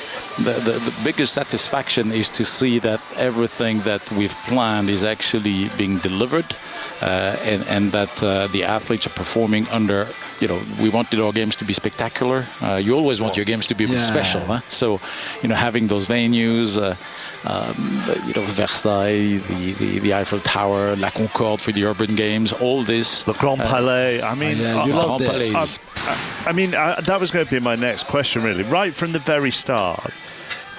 Speaker 11: biggest satisfaction is to see that everything that we've planned is actually being delivered, and that the athletes are performing under. We wanted our games to be spectacular. You always want your games to be special, huh? So, having those venues, Versailles, the Eiffel Tower, La Concorde for the urban games, all this.
Speaker 3: The Grand Palais.
Speaker 11: You loved it.
Speaker 3: That was going to be my next question, really. Right from the very start,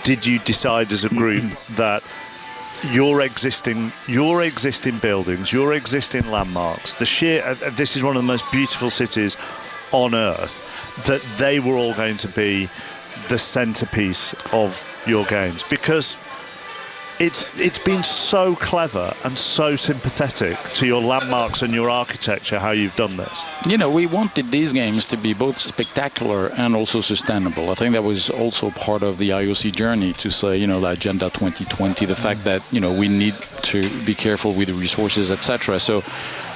Speaker 3: did you decide as a group that your existing buildings, your existing landmarks, this is one of the most beautiful cities on earth, that they were all going to be the centerpiece of your games? Because it's been so clever and so sympathetic to your landmarks and your architecture, how you've done this.
Speaker 11: We wanted these games to be both spectacular and also sustainable. I think that was also part of the IOC journey to say, the Agenda 2020, the fact that, we need to be careful with the resources, etc. So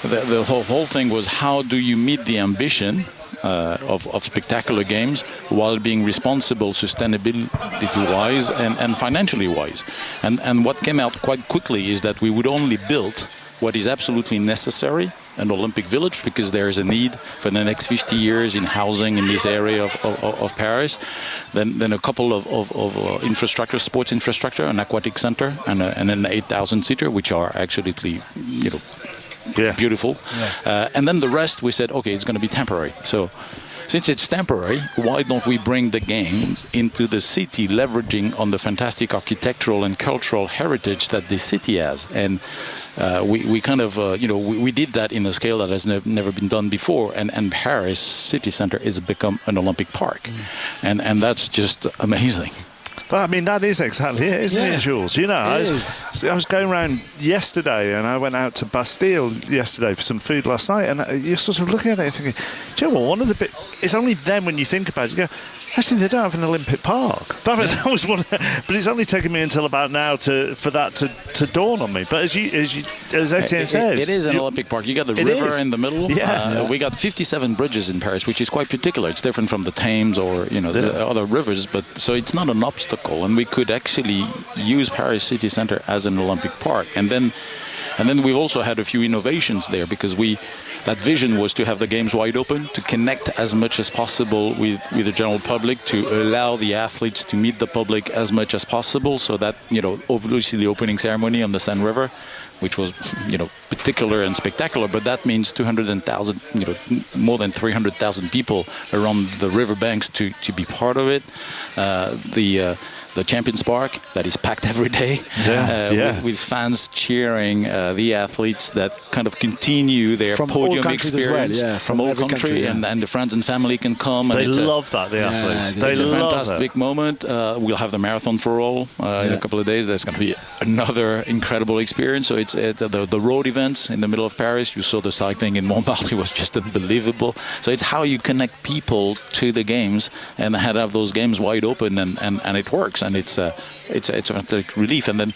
Speaker 11: the whole thing was, how do you meet the ambition of spectacular games while being responsible sustainability-wise and financially-wise. And what came out quite quickly is that we would only build what is absolutely necessary, an Olympic village, because there is a need for the next 50 years in housing in this area of Paris. Then a couple of infrastructure, sports infrastructure, an aquatic center, and an 8,000-seater, which are absolutely, beautiful. Yeah. And then the rest, we said, okay, it's going to be temporary. So since it's temporary, why don't we bring the games into the city, leveraging on the fantastic architectural and cultural heritage that the city has? And we kind of, we did that in a scale that has never been done before. And Paris city centre has become an Olympic park. And that's just amazing.
Speaker 3: But I mean, that is exactly it, isn't it, Jules? You know, I was going around yesterday, and I went out to Bastille yesterday for some food last night, and you're sort of looking at it and thinking, do you know what, one of the it's only then when you think about it, you go, actually, they don't have an Olympic park. That was one, but it's only taken me until about now for that to dawn on me. But as Etienne says,
Speaker 11: it is an Olympic park. You got the river in the middle. We got 57 bridges in Paris, which is quite particular. It's different from the Thames or the other rivers, but so it's not an obstacle. And we could actually use Paris city centre as an Olympic park. And then we've also had a few innovations there, because that vision was to have the games wide open, to connect as much as possible with the general public, to allow the athletes to meet the public as much as possible, so that, obviously the opening ceremony on the Seine River, which was, particular and spectacular, but that means 200,000, more than 300,000 people around the riverbanks to be part of it. The Champions Park, that is packed every day, with fans cheering the athletes that kind of continue their podium experience from all country, and the friends and family can come.
Speaker 3: They love that, the athletes.
Speaker 11: It's a fantastic moment. We'll have the marathon for all in a couple of days. There's going to be another incredible experience. So it's the road events in the middle of Paris. You saw the cycling in Montmartre. It was just unbelievable. So it's how you connect people to the games and have those games wide open, and it works. And it's a fantastic relief. And then,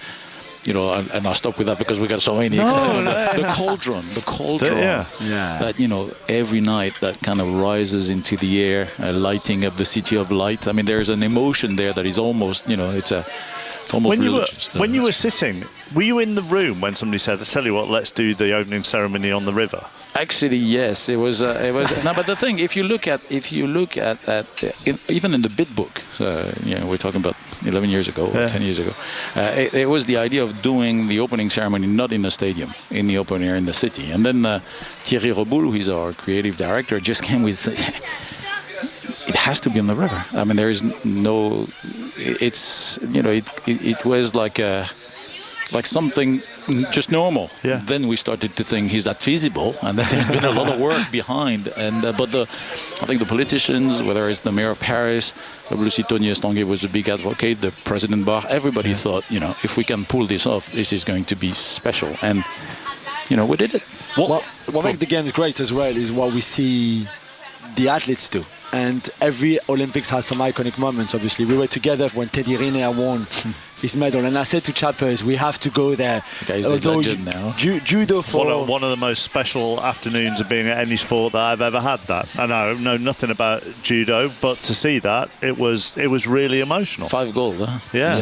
Speaker 11: and I'll stop with that because we got so many examples. The cauldron, that, every night that kind of rises into the air, lighting up the city of light. I mean, there's an emotion there that is almost, it's almost religious.
Speaker 3: When you were sitting, were you in the room when somebody said, "Tell you what, let's do the opening ceremony on the river"?
Speaker 11: Actually, yes, it was. No, but the thing, if you look at even in the bid book, we're talking about 11 years ago, or 10 years ago, it was the idea of doing the opening ceremony not in the stadium, in the open air in the city. And then Thierry Roboul, who is our creative director, just came with, it has to be on the river. I mean, there is no. It's it was like something just normal. Yeah. Then we started to think, is that feasible? And then there's been a lot of work behind. And but I think the politicians, whether it's the mayor of Paris, Lucie Tony-Estanguet was a big advocate, the President Bach, everybody thought, if we can pull this off, this is going to be special. And we did it.
Speaker 9: What makes the games great as well is what we see the athletes do. And every Olympics has some iconic moments, obviously. We were together when Teddy Riner won his medal. And I said to Chappers, we have to go there.
Speaker 11: Okay, he's the legend now.
Speaker 9: Judo for...
Speaker 3: One of the most special afternoons of being at any sport that I've ever had that. And I know nothing about judo, but to see that, it was really emotional.
Speaker 11: 5 gold, huh?
Speaker 3: Yeah.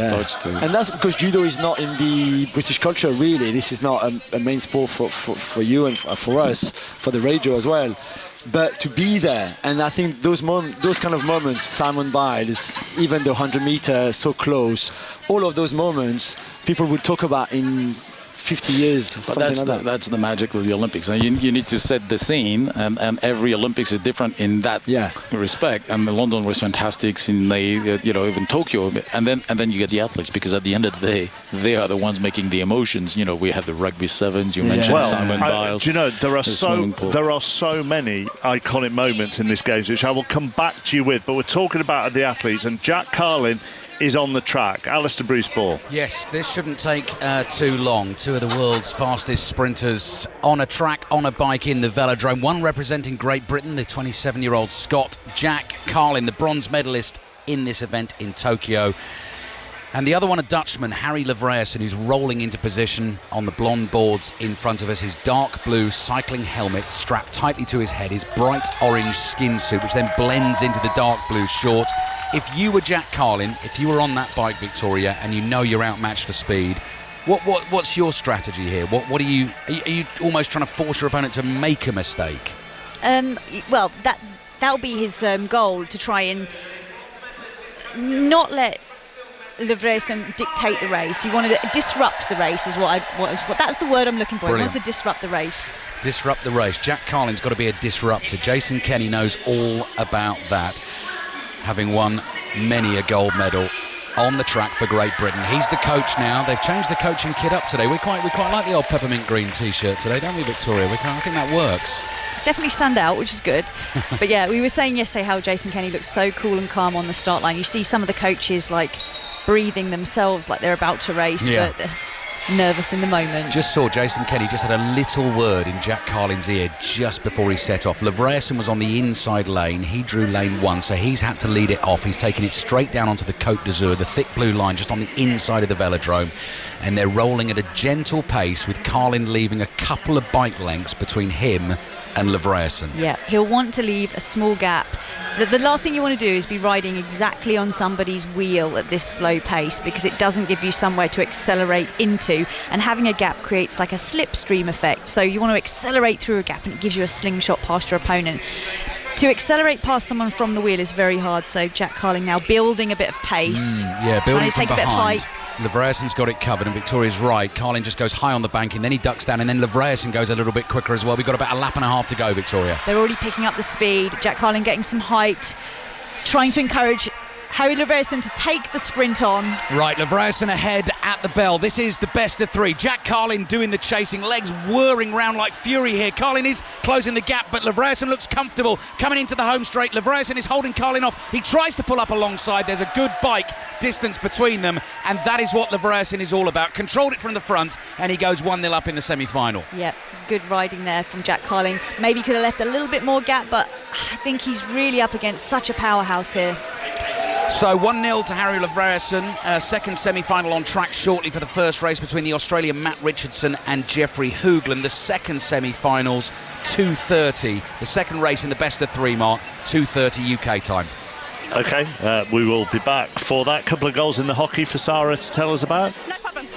Speaker 9: And that's because judo is not in the British culture, really. This is not a main sport for you and for us, for the radio as well. But to be there, and I think those kind of moments, Simon Biles, even the 100 meter so close, all of those moments, people would talk about in 50 years.
Speaker 11: But that's the magic of the Olympics. And you need to set the scene, and every Olympics is different in that respect. And London was fantastic, even Tokyo, and then you get the athletes, because at the end of the day, they are the ones making the emotions. We had the rugby sevens. You mentioned Simon Biles.
Speaker 3: There are so many iconic moments in this games, which I will come back to you with. But we're talking about the athletes, and Jack Carlin is on the track. Alistair Bruce Ball.
Speaker 5: Yes, this shouldn't take too long. 2 of the world's fastest sprinters on a track, on a bike in the velodrome. One representing Great Britain, the 27-year-old Scot, Jack Carlin, the bronze medalist in this event in Tokyo. And the other one, a Dutchman, Harry Livreasen, who's rolling into position on the blonde boards in front of us. His dark blue cycling helmet strapped tightly to his head, his bright orange skin suit, which then blends into the dark blue shorts. If you were Jack Carlin, if you were on that bike, Victoria, and you know you're outmatched for speed, what's your strategy here? What are you almost trying to force your opponent to make a mistake?
Speaker 8: Well, that'll be his goal, to try and not let Livreasen dictate the race. He wanted to disrupt the race, is that's the word I'm looking for.
Speaker 5: Brilliant.
Speaker 8: He wants to disrupt the race.
Speaker 5: Disrupt the race. Jack Carlin's got to be a disruptor. Jason Kenny knows all about that, having won many a gold medal on the track for Great Britain. He's the coach now. They've changed the coaching kit up today. We quite like the old peppermint green t-shirt today, don't we, Victoria? I think that works.
Speaker 8: Definitely stand out, which is good. But yeah, we were saying yesterday how Jason Kenny looks so cool and calm on the start line. You see some of the coaches like breathing themselves like they're about to race, but they're nervous in the moment.
Speaker 5: Just saw Jason Kenny just had a little word in Jack Carlin's ear just before he set off. Livreasen was on the inside lane. He drew lane 1, so he's had to lead it off. He's taken it straight down onto the Côte d'Azur, the thick blue line just on the inside of the velodrome. And they're rolling at a gentle pace, with Carlin leaving a couple of bike lengths between him and Livreasen.
Speaker 8: Yeah, he'll want to leave a small gap. The last thing you want to do is be riding exactly on somebody's wheel at this slow pace, because it doesn't give you somewhere to accelerate into, and having a gap creates like a slipstream effect. So you want to accelerate through a gap and it gives you a slingshot past your opponent. To accelerate past someone from the wheel is very hard, so Jack Carlin now building a bit of pace.
Speaker 5: Building
Speaker 8: from
Speaker 5: behind.
Speaker 8: a bit of height.
Speaker 5: Livreasen's got it covered, and Victoria's right. Carlin just goes high on the bank, and then he ducks down, and then Livreasen goes a little bit quicker as well. We've got about a lap and a half to go, Victoria.
Speaker 8: They're already picking up the speed. Jack Carlin getting some height, trying to encourage Harry Livreasen to take the sprint on.
Speaker 5: Right, Livreasen ahead at the bell. This is the best of 3. Jack Carlin doing the chasing, legs whirring round like fury here. Carlin is closing the gap, but Livreasen looks comfortable coming into the home straight. Livreasen is holding Carlin off. He tries to pull up alongside. There's a good bike distance between them, and that is what Livreasen is all about. Controlled it from the front, and he goes 1-0 up in the semi-final.
Speaker 8: Yeah, good riding there from Jack Carlin. Maybe could have left a little bit more gap, but I think he's really up against such a powerhouse here.
Speaker 5: So 1-0 to Harry Livreasen. Second semi-final on track shortly for the first race between the Australian Matt Richardson and Jeffrey Hoogland. The second semi-finals, 2:30. The second race in the best of 3 mark, 2:30 UK time.
Speaker 3: OK, we will be back for that. Couple of goals in the hockey for Sarah to tell us about.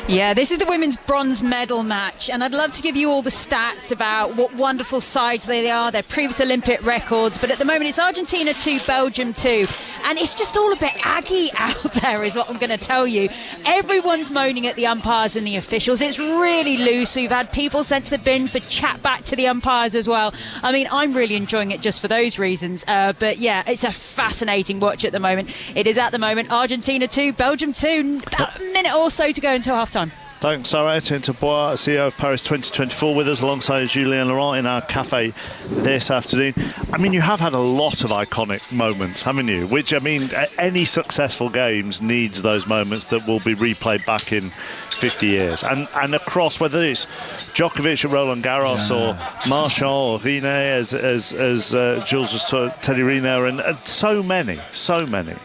Speaker 7: Yeah, this is the women's bronze medal match, and I'd love to give you all the stats about what wonderful sides they are, their previous Olympic records, but at the moment it's Argentina 2, Belgium 2, and it's just all a bit aggy out there is what I'm going to tell you. Everyone's moaning at the umpires and the officials. It's really loose. We've had people sent to the bin for chat back to the umpires as well. I mean, I'm really enjoying it just for those reasons, but yeah, it's a fascinating watch at the moment. It is at the moment Argentina 2, Belgium 2, about a minute or so to go until half-time.
Speaker 3: Thanks, Sarah. Etienne Tabois, CEO of Paris 2024, with us alongside Julien Laurent in our cafe this afternoon. I mean, you have had a lot of iconic moments, haven't you? Which, I mean, any successful games needs those moments that will be replayed back in 50 years. And across, whether it's Djokovic or Roland Garros or Marchand or Rene, as Jules was talking, Teddy Riner, and so many.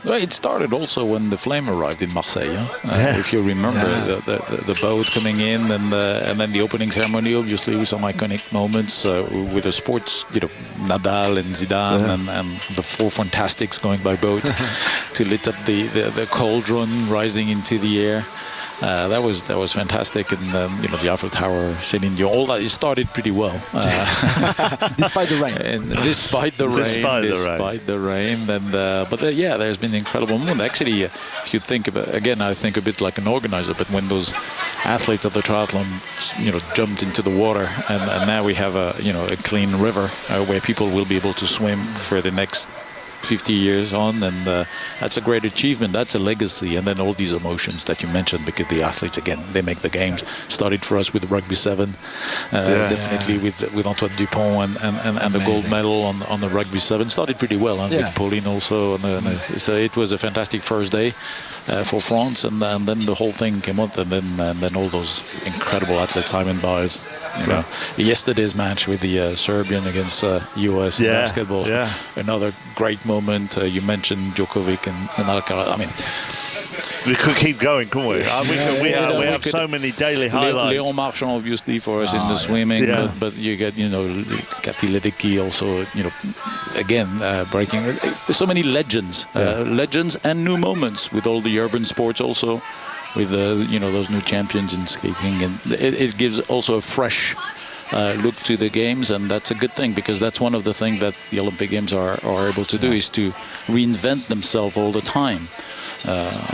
Speaker 11: Well, it started also when the Flame arrived in Marseille. If you remember the boat coming in, and then the opening ceremony, obviously with some iconic moments with the sports, Nadal and Zidane and the 4 Fantastics going by boat to lit up the cauldron rising into the air. That was fantastic, and the Eiffel Tower, Céline Dion, all that. It started pretty well,
Speaker 9: despite the rain.
Speaker 11: Despite the rain, but there's been incredible moment. Actually, if you think about, again, I think a bit like an organizer, but when those athletes of the triathlon, jumped into the water, and now we have a clean river where people will be able to swim for the next 50 years on, and that's a great achievement. That's a legacy. And then all these emotions that you mentioned, because the athletes, again, they make the games. Started for us with Rugby 7, definitely with Antoine Dupont and the gold medal on the Rugby 7. Started pretty well, with Pauline also. So it was a fantastic first day for France, and then the whole thing came up, and then all those incredible athletes, Simon Biles. Yesterday's match with the Serbian against US in basketball, another great moment. You mentioned Djokovic and Alcaraz. I mean,
Speaker 3: We could keep going, couldn't we? We have so many daily highlights.
Speaker 11: Léon Marchand, obviously, for us in the swimming, but you get, Cathy Ledecky also, again, breaking. There's so many legends, legends and new moments with all the urban sports also, with those new champions in skating, and it gives also a fresh look to the games, and that's a good thing, because that's one of the things that the Olympic Games are able to do, is to reinvent themselves all the time.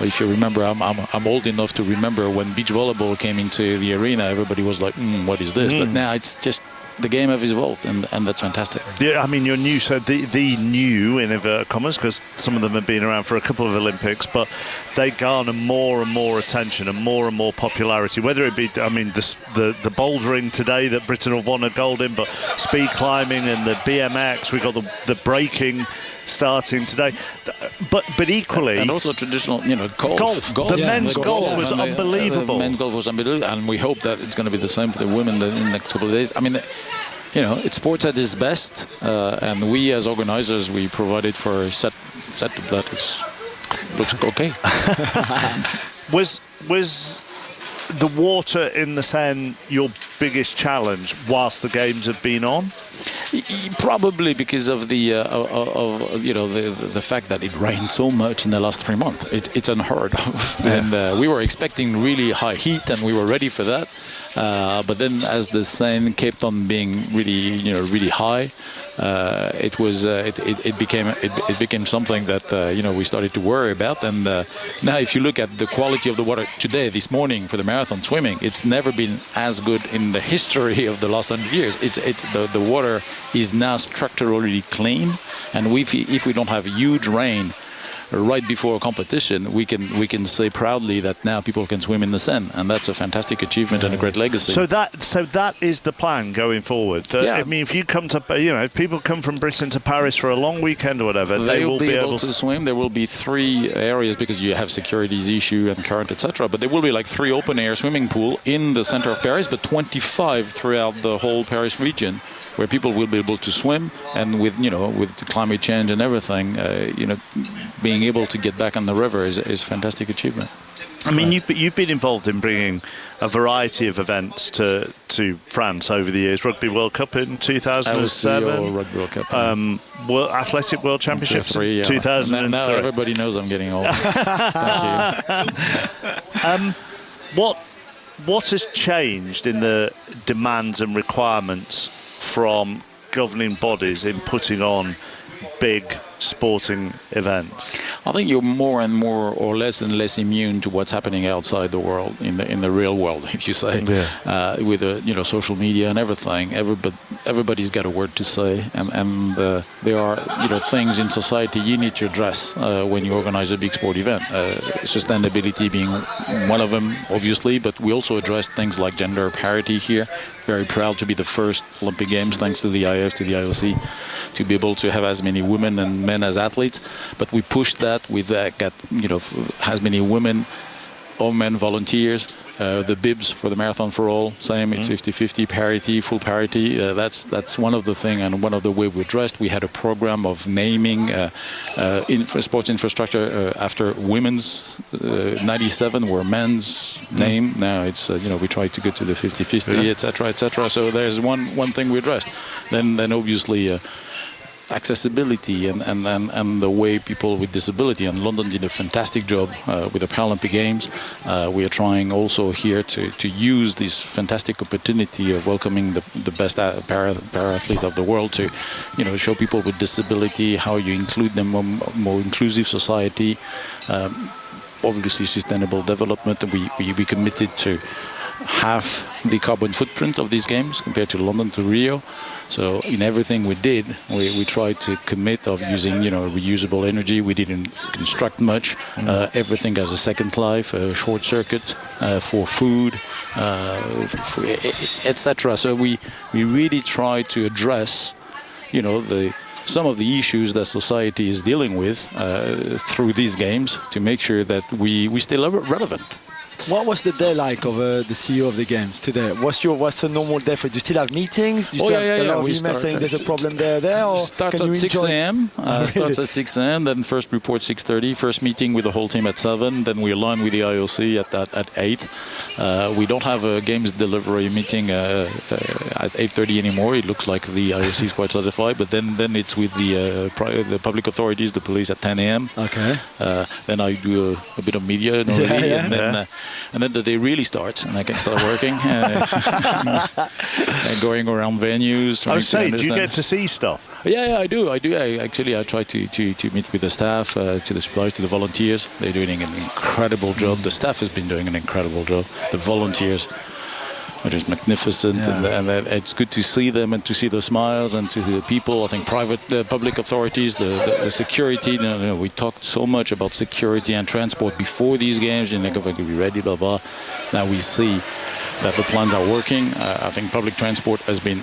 Speaker 11: If you remember, I'm old enough to remember when beach volleyball came into the arena, everybody was like, what is this? But now it's just the game has evolved, and that's fantastic.
Speaker 3: Yeah, I mean, you're new, so the new, in inverted commas, because some of them have been around for a couple of Olympics, but they garner more and more attention and more popularity, whether it be, I mean, the bouldering today that Britain have won a gold in, but speed climbing and the BMX, we've got the breaking starting today, but equally,
Speaker 11: and also traditional, golf.
Speaker 3: The men's golf was unbelievable.
Speaker 11: Men's golf was unbelievable, and we hope that it's going to be the same for the women in the next couple of days. I mean, it's sports at its best, and we as organizers, we provided for a set that looks okay.
Speaker 3: Was the water in the Seine your biggest challenge whilst the games have been on?
Speaker 11: Probably because of the fact that it rained so much in the last 3 months. It's unheard of, and we were expecting really high heat, and we were ready for that. But then, as the Seine kept on being really high, it became something that we started to worry about. And now, if you look at the quality of the water today, this morning for the marathon swimming, it's never been as good in the history of the last 100 years. The water is now structurally clean, and if we don't have huge rain right before a competition, we can say proudly that now people can swim in the Seine, and that's a fantastic achievement and a great legacy.
Speaker 3: So that is the plan going forward. I mean, if you come to, if people come from Britain to Paris for a long weekend or whatever, they will be able to
Speaker 11: swim. There will be 3 areas, because you have securities issue and current, etc. But there will be like 3 open air swimming pool in the center of Paris, but 25 throughout the whole Paris region, where people will be able to swim, and with climate change and everything, being able to get back on the river is a fantastic achievement.
Speaker 3: I mean, you've been involved in bringing a variety of events to France over the years. Rugby World Cup in 2007.
Speaker 11: Rugby World Cup.
Speaker 3: Athletic World Championships in 2003.
Speaker 11: Now everybody knows I'm getting old. Thank you.
Speaker 3: What has changed in the demands and requirements from governing bodies in putting on big sporting events?
Speaker 11: I think you're more and more, or less and less, immune to what's happening outside the world, in the real world, if you say, with social media and everything. Everybody's got a word to say, and there are things in society you need to address when you organize a big sport event. Sustainability being one of them, obviously, but we also address things like gender parity here. Very proud to be the first Olympic Games, thanks to the IF, to the IOC, to be able to have as many women and men as athletes. But we pushed that with as many women or men volunteers. The bibs for the Marathon for All, same, it's 50-50 parity, full parity. That's one of the things, and one of the way we addressed. We had a program of naming sports infrastructure after women's. 97 were men's name. Now it's we try to go to the 50-50, etc. So there's one thing we addressed. Then obviously. Accessibility and the way people with disability, and London did a fantastic job with the Paralympic Games. We are trying also here to use this fantastic opportunity of welcoming the best para-athlete of the world to show people with disability how you include them in more inclusive society. Obviously sustainable development. We committed to half the carbon footprint of these games compared to London to Rio. So in everything we did, we tried to commit of using reusable energy. We didn't construct much. Everything has a second life, a short circuit for food, etc. So we really try to address some of the issues that society is dealing with through these games, to make sure that we stay relevant.
Speaker 9: What was the day like of the CEO of the Games today? What's a normal day for you? Do you still have meetings? Do you still have a lot of emails saying there's a problem there? Or
Speaker 11: starts at 6 a.m. Starts at 6 a.m. Then first report 6:30. First meeting with the whole team at 7. Then we align with the IOC at 8. We don't have a Games delivery meeting at 8:30 anymore. It looks like the IOC is quite satisfied. But then it's with the public authorities, the police at 10 a.m.
Speaker 9: Okay.
Speaker 11: Then I do a bit of media normally, and then the day really starts, and I can start working, and going around venues.
Speaker 3: I was saying, do you get to see stuff?
Speaker 11: Yeah, I do. I actually try to meet with the staff, to the suppliers, to the volunteers. They're doing an incredible job. The staff has been doing an incredible job. The volunteers are just magnificent, and it's good to see them and to see the smiles and to see the people. I think public authorities, the security. We talked so much about security and transport before these games. You think if I could be ready, blah blah. Now we see that the plans are working. I think public transport has been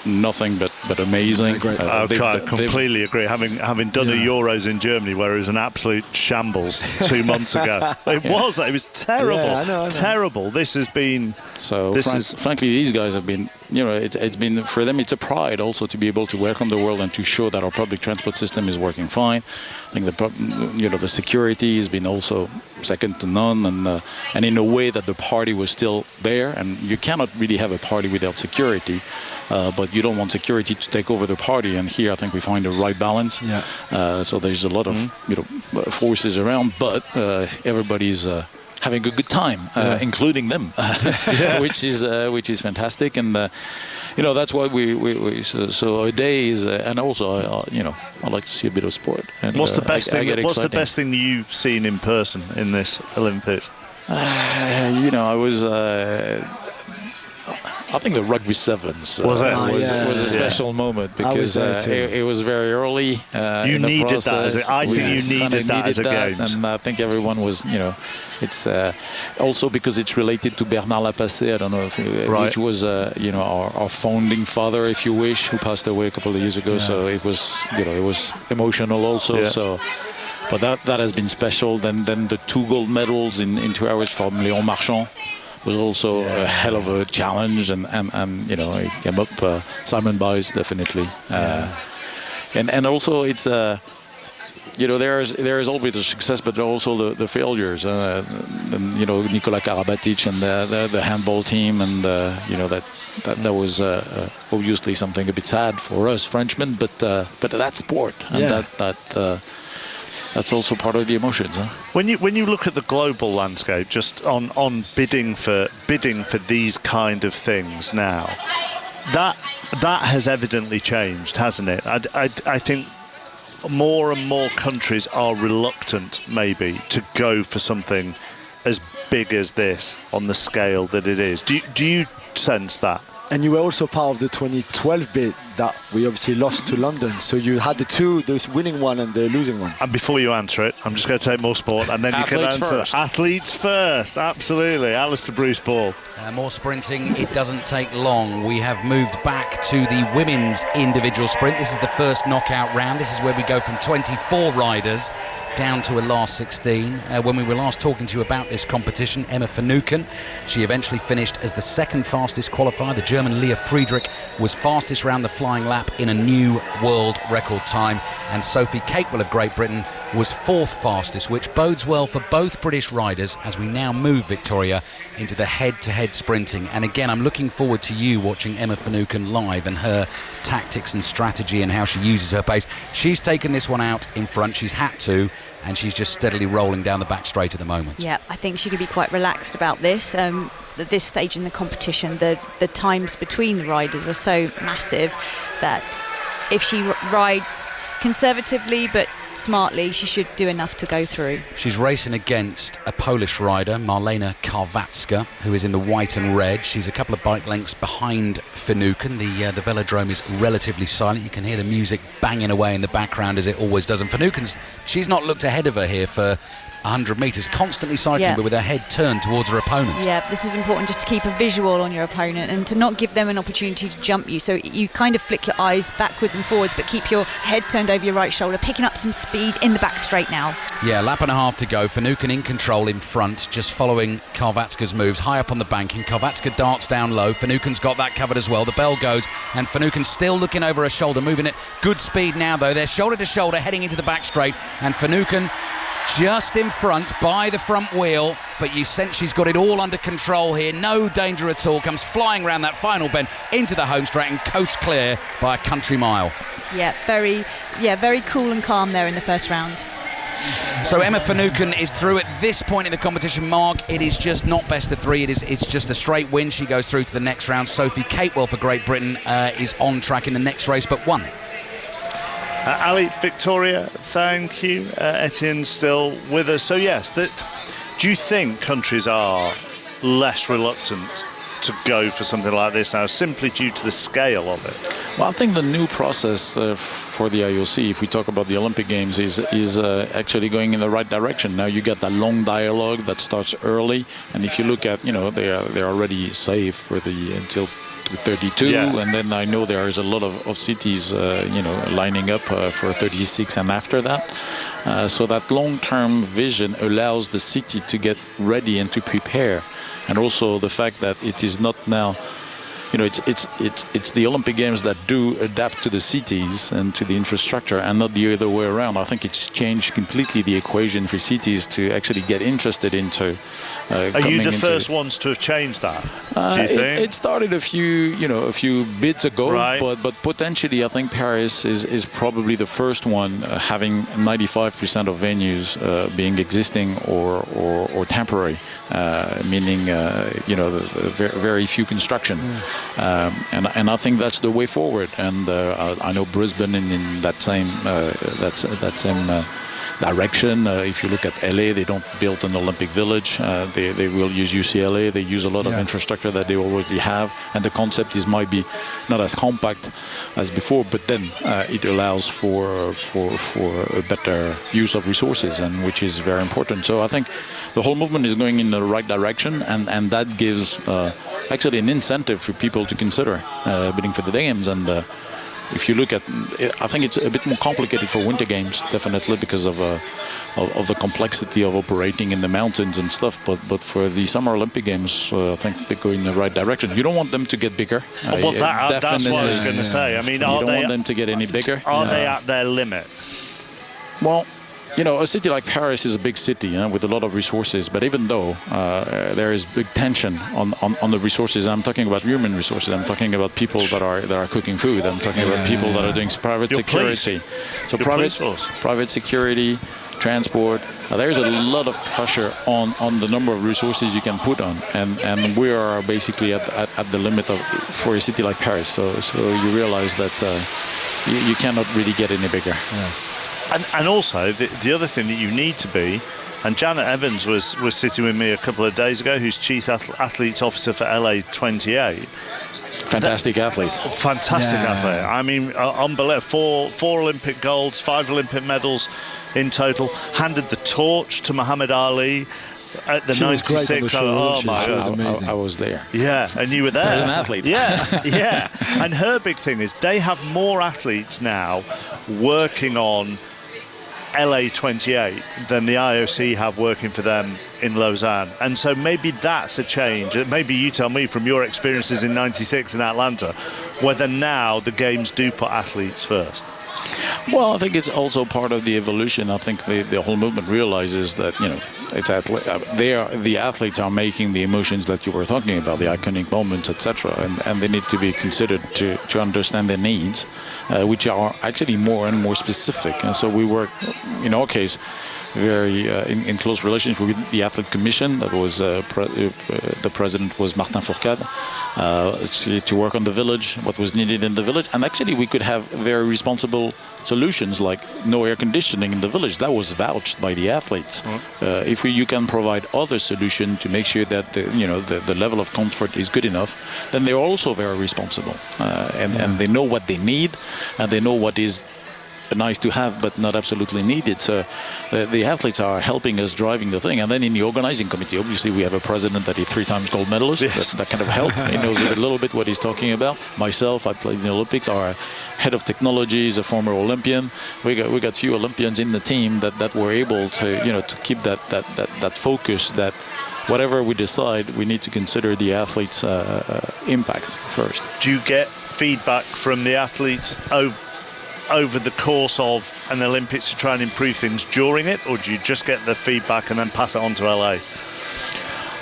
Speaker 11: nothing but amazing.
Speaker 3: I completely agree. Having done the Euros in Germany, where it was an absolute shambles 2 months ago, it was terrible.
Speaker 9: I know.
Speaker 3: Terrible. This has been
Speaker 11: frankly, these guys have been. It's been for them. It's a pride also to be able to welcome the world and to show that our public transport system is working fine. I think the security has been also second to none, and in a way that the party was still there, and you cannot really have a party without security. But you don't want security to take over the party, and here I think we find the right balance. So there's a lot of forces around, but everybody's having a good time, including them, which is fantastic. And that's why we so a day is, and also I like to see a bit of sport. And
Speaker 3: what's the best thing? What's the best thing you've seen in person in this Olympics?
Speaker 11: I was. I think the rugby sevens was a special moment because it was very early.
Speaker 3: You needed that. I think you needed that as a game,
Speaker 11: and I think everyone was. It's also because it's related to Bernard Lapassé. I don't know which was our founding father, if you wish, who passed away a couple of years ago. So it was it was emotional also. So. But that has been special. Then the 2 gold medals in 2 hours from Léon Marchand was also a hell of a challenge, and he came up. Simon Biles definitely, and also it's there is always the success, but also the failures. Nicolas Karabatic and the handball team, and that was obviously something a bit sad for us Frenchmen, but that's sport, and that's also part of the emotions.
Speaker 3: When you look at the global landscape, just on bidding for these kind of things now, that has evidently changed, hasn't it? I think more and more countries are reluctant, maybe, to go for something as big as this on the scale that it is. Do you sense that?
Speaker 9: And you were also part of the 2012 bid that we obviously lost to London. So you had the winning one and the losing one.
Speaker 3: And before you answer it, I'm just going to take more sport, and then you can answer.
Speaker 11: First.
Speaker 3: Athletes first, absolutely. Alistair Bruce Ball.
Speaker 5: More sprinting, it doesn't take long. We have moved back to the women's individual sprint. This is the first knockout round. This is where we go from 24 riders down to a last 16. When we were last talking to you about this competition, Emma Finucane, she eventually finished as the second fastest qualifier. The German Leah Friedrich was fastest round the flying lap in a new world record time, and Sophie Capewell of Great Britain was fourth fastest, which bodes well for both British riders as we now move, Victoria, into the head-to-head sprinting. And again, I'm looking forward to you watching Emma Finucane live and her tactics and strategy and how she uses her pace. She's taken this one out in front, she's had to, and she's just steadily rolling down the back straight at the moment.
Speaker 8: Yeah, I think she can be quite relaxed about this. At this stage in the competition, the times between the riders are so massive that if she rides conservatively but smartly, she should do enough to go through.
Speaker 5: She's racing against a Polish rider, Marlena Karwacka, who is in the white and red. She's a couple of bike lengths behind Finucane. The velodrome is relatively silent. You can hear the music banging away in the background as it always does. And Finucane's, she's not looked ahead of her here for 100 metres, constantly cycling, but with her head turned towards her opponent.
Speaker 8: Yeah, this is important, just to keep a visual on your opponent and to not give them an opportunity to jump you. So you kind of flick your eyes backwards and forwards, but keep your head turned over your right shoulder, picking up some speed in the back straight now.
Speaker 5: Yeah, lap and a half to go. Finucane in control in front, just following Karvatska's moves, high up on the banking. Karvatska darts down low. Finucane's got that covered as well. The bell goes, and Finucane still looking over her shoulder, moving at good speed now, though. They're shoulder to shoulder, heading into the back straight, and Finucane just in front by the front wheel, but you sense she's got it all under control here. No danger at all. Comes flying around that final bend into the home straight and coast clear by a country mile.
Speaker 8: Yeah, very cool and calm there in the first round.
Speaker 5: So Emma Finucane is through at this point in the competition, Mark. It is just not best of three. It's just a straight win. She goes through to the next round. Sophie Capewell for Great Britain is on track in the next race, but won.
Speaker 3: Ali, Victoria, thank you. Etienne's still with us. So yes, do you think countries are less reluctant to go for something like this now, simply due to the scale of it?
Speaker 11: Well, I think the new process for the IOC, if we talk about the Olympic Games, is actually going in the right direction. Now you get that long dialogue that starts early, and if you look at, they're already safe for the until 32, and then I know there is a lot of cities, lining up for 36 and after that. So that long-term vision allows the city to get ready and to prepare, and also the fact that it is not now. It's the Olympic Games that do adapt to the cities and to the infrastructure, and not the other way around. I think it's changed completely the equation for cities to actually get interested into.
Speaker 3: Are you the first ones to have changed that? Do you think
Speaker 11: it started a few bids ago,
Speaker 3: right.
Speaker 11: but potentially I think Paris is probably the first one having 95% of venues being existing or temporary, meaning very few construction. And I think that's the way forward. And I know Brisbane in that same direction. If you look at LA, they don't build an Olympic village. They will use UCLA. They use a lot of infrastructure that they already have, and the concept might be not as compact as before, but then it allows for a better use of resources, and which is very important. So I think the whole movement is going in the right direction, and that gives actually an incentive for people to consider bidding for the games. And if you look at it, I think it's a bit more complicated for winter games, definitely, because of the complexity of operating in the mountains and stuff. But for the Summer Olympic Games, I think they go in the right direction. You don't want them to get bigger.
Speaker 3: Well, that's what I was going to say. I mean,
Speaker 11: you don't want them to get any bigger.
Speaker 3: Are they at their limit?
Speaker 11: Well, a city like Paris is a big city with a lot of resources, but even though there is big tension on the resources, I'm talking about human resources, I'm talking about people that are cooking food, I'm talking about people that are doing private security. So private security, transport, there's a lot of pressure on the number of resources you can put on, and we are basically at the limit for a city like Paris. So you realize that you cannot really get any bigger.
Speaker 3: And also, the other thing that you need to be, and Janet Evans was sitting with me a couple of days ago, who's Chief Athletes Officer for LA 28.
Speaker 11: Fantastic athlete.
Speaker 3: Fantastic athlete. I mean, unbelievable. Four Olympic golds, 5 Olympic medals in total. Handed the torch to Muhammad Ali at the 96. Oh my God.
Speaker 11: I was there.
Speaker 3: Yeah, and you were there.
Speaker 11: As an athlete.
Speaker 3: Yeah. And her big thing is they have more athletes now working on LA 28 than the IOC have working for them in Lausanne. And so maybe that's a change. Maybe you tell me from your experiences in 96 in Atlanta, whether now the games do put athletes first.
Speaker 11: Well, I think it's also part of the evolution. I think the whole movement realizes that, it's the athletes are making the emotions that you were talking about, the iconic moments, etc., and they need to be considered to understand their needs, which are actually more and more specific. And so we work, in our case, very in close relationship with the Athlete Commission. That was the president was Martin Fourcade, to work on the village, what was needed in the village, and actually we could have very responsible solutions like no air conditioning in the village. That was vouched by the athletes. If you can provide other solutions to make sure that the level of comfort is good enough, then they're also very responsible, and they know what they need, and they know what is nice to have, but not absolutely needed. So the athletes are helping us driving the thing. And then in the organizing committee, obviously we have a president that is 3 times gold medalist.
Speaker 3: Yes.
Speaker 11: That kind of help. He knows a little bit what he's talking about. Myself, I played in the Olympics. Our head of technology is a former Olympian. We got few Olympians in the team that were able to keep that focus, that whatever we decide, we need to consider the athletes' impact first.
Speaker 3: Do you get feedback from the athletes over the course of an Olympics to try and improve things during it, or do you just get the feedback and then pass it on to LA?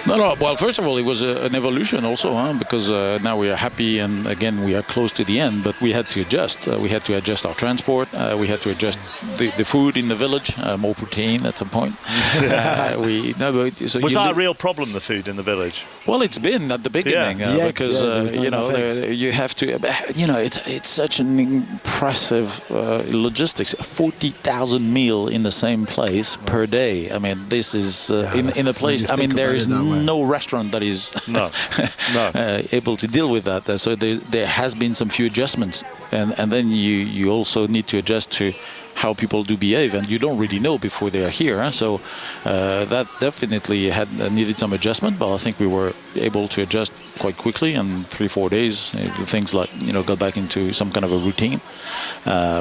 Speaker 11: No. Well, first of all, it was an evolution also, because now we are happy, and again we are close to the end. But we had to adjust. We had to adjust our transport. We had to adjust the food in the village. More protein at some point.
Speaker 3: Was that a real problem? The food in the village?
Speaker 11: Well, it's been at the beginning because you have to. It's such an impressive logistics. 40,000 meal in the same place per day. I mean, this is in a place. I mean, there is no restaurant that is able to deal with that. So there has been some few adjustments, and then you also need to adjust to how people do behave, and you don't really know before they are here. So that definitely had needed some adjustment, but I think we were able to adjust quite quickly. And 3-4 days, things like got back into some kind of a routine.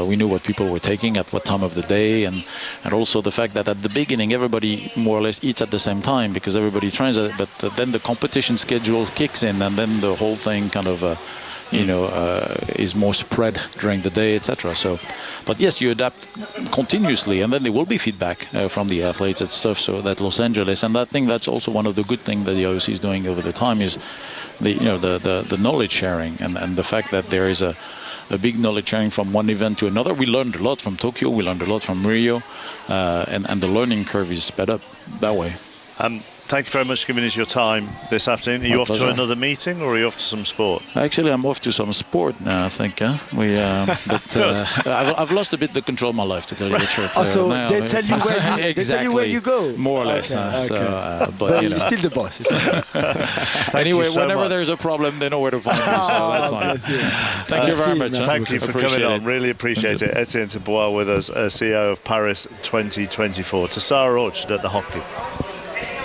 Speaker 11: We knew what people were taking at what time of the day, and also the fact that at the beginning everybody more or less eats at the same time because everybody trains it. But then the competition schedule kicks in, and then the whole thing kind of is more spread during the day, etc. So, but yes, you adapt continuously, and then there will be feedback from the athletes and stuff. So that Los Angeles, and I think that's also one of the good things that the IOC is doing over the time is the knowledge sharing, and the fact that there is a big knowledge sharing from one event to another. We learned a lot from Tokyo, we learned a lot from Rio, and the learning curve is sped up that way.
Speaker 3: Thank you very much for giving us your time this afternoon. Are you off to another meeting, or are you off to some sport?
Speaker 11: Actually, I'm off to some sport now, I think. I've lost a bit the control of my life, to tell you the truth.
Speaker 9: So they tell you where you go?
Speaker 11: More or less.
Speaker 9: But you're still the boss.
Speaker 11: Anyway, whenever there's a problem, they know where to find me, so that's fine. Thank you very much.
Speaker 3: Thank you for coming on. Really appreciate it. Etienne Tebois with us, CEO of Paris 2024. To Sarah Orchard at the hockey.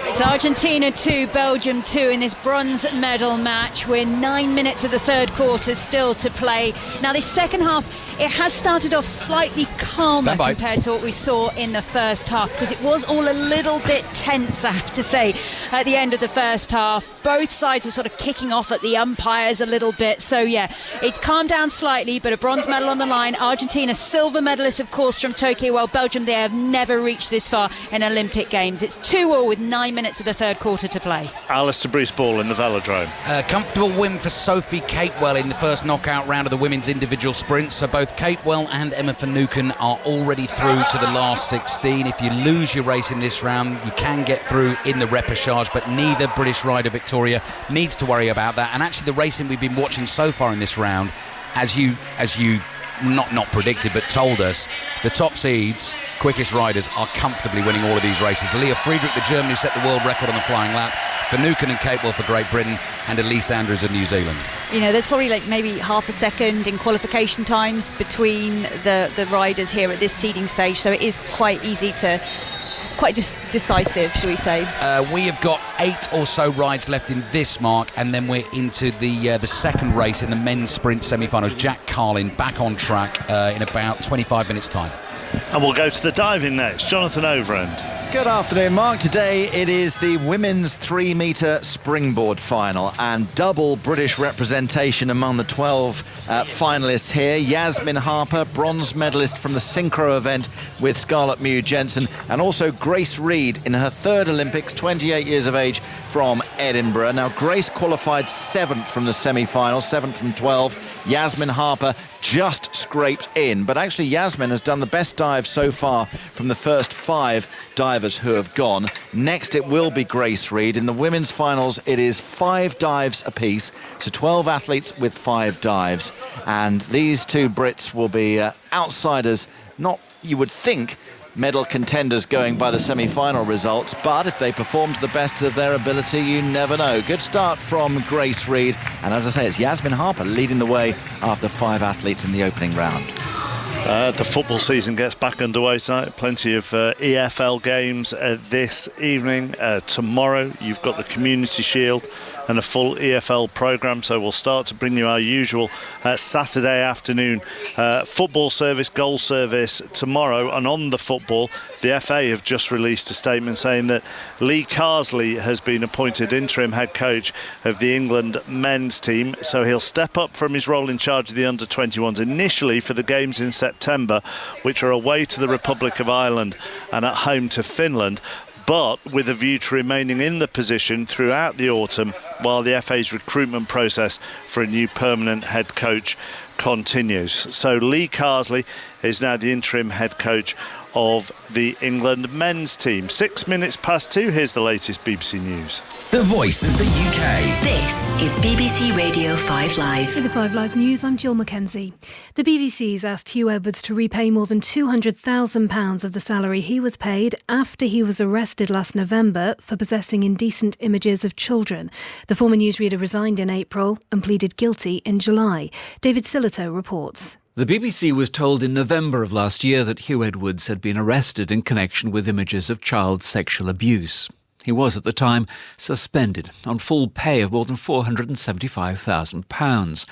Speaker 7: It's Argentina 2, Belgium 2 in this bronze medal match. We're 9 minutes of the third quarter still to play. Now, this second half, it has started off slightly calmer compared to what we saw in the first half, because it was all a little bit tense, I have to say, at the end of the first half. Both sides were sort of kicking off at the umpires a little bit. So, yeah, it's calmed down slightly, but a bronze medal on the line. Argentina, silver medalist, of course, from Tokyo, while Belgium, they have never reached this far in Olympic Games. It's 2-2 with 9 minutes of the third quarter to play.
Speaker 3: Alistair Breece-Ball in the velodrome.
Speaker 5: Comfortable win for Sophie Capewell in the first knockout round of the women's individual sprint. So both Capewell and Emma Finucane are already through to the last 16. If you lose your race in this round, you can get through in the repechage, but neither British rider Victoria needs to worry about that. And actually the racing we've been watching so far in this round, as you not predicted but told us, the top seeds, quickest riders, are comfortably winning all of these races. Leah Friedrich, the German who set the world record on the flying lap, Finucane and Capewell for Great Britain, and Elise Andrews of New Zealand.
Speaker 8: There's probably maybe half a second in qualification times between the riders here at this seeding stage, so it is quite easy to decisive, shall we say.
Speaker 5: We have got 8 or so rides left in this mark, and then we're into the second race in the men's sprint semi-finals. Jack Carlin back on track in about 25 minutes' time.
Speaker 3: And we'll go to the diving next. Jonathan Overend.
Speaker 12: Good afternoon, Mark. Today it is the women's 3-metre springboard final, and double British representation among the 12 finalists here. Yasmin Harper, bronze medalist from the synchro event with Scarlett Mew Jensen, and also Grace Reed in her third Olympics, 28 years of age, from Edinburgh. Now, Grace qualified 7th from the semi-final, 7th from 12. Yasmin Harper just scraped in, but actually Yasmin has done the best dive so far from the first 5 divers who have gone. Next it will be Grace Reed. In the women's finals it is 5 dives apiece, so 12 athletes with 5 dives, and these 2 Brits will be outsiders, not, you would think, medal contenders going by the semi-final results, but if they perform to the best of their ability, you never know. Good start from Grace Reed, and as I say, it's Yasmin Harper leading the way after 5 athletes in the opening round.
Speaker 3: The football season gets back underway tonight. Plenty of EFL games this evening. Tomorrow you've got the Community Shield and a full EFL programme, so we'll start to bring you our usual Saturday afternoon football service, goal service tomorrow. And on the football, the FA have just released a statement saying that Lee Carsley has been appointed interim head coach of the England men's team, so he'll step up from his role in charge of the under-21s initially for the games in September, which are away to the Republic of Ireland and at home to Finland, but with a view to remaining in the position throughout the autumn while the FA's recruitment process for a new permanent head coach continues. So Lee Carsley is now the interim head coach of the England men's team. 6 minutes past 2, here's the latest BBC News.
Speaker 13: The voice of the UK.
Speaker 2: This is BBC Radio 5 Live.
Speaker 14: With the 5 Live News, I'm Jill Mackenzie. The BBC's asked Hugh Edwards to repay more than £200,000 of the salary he was paid after he was arrested last November for possessing indecent images of children. The former newsreader resigned in April and pleaded guilty in July. David Sillito reports.
Speaker 15: The BBC was told in November of last year that Hugh Edwards had been arrested in connection with images of child sexual abuse. He was at the time suspended on full pay of more than £475,000.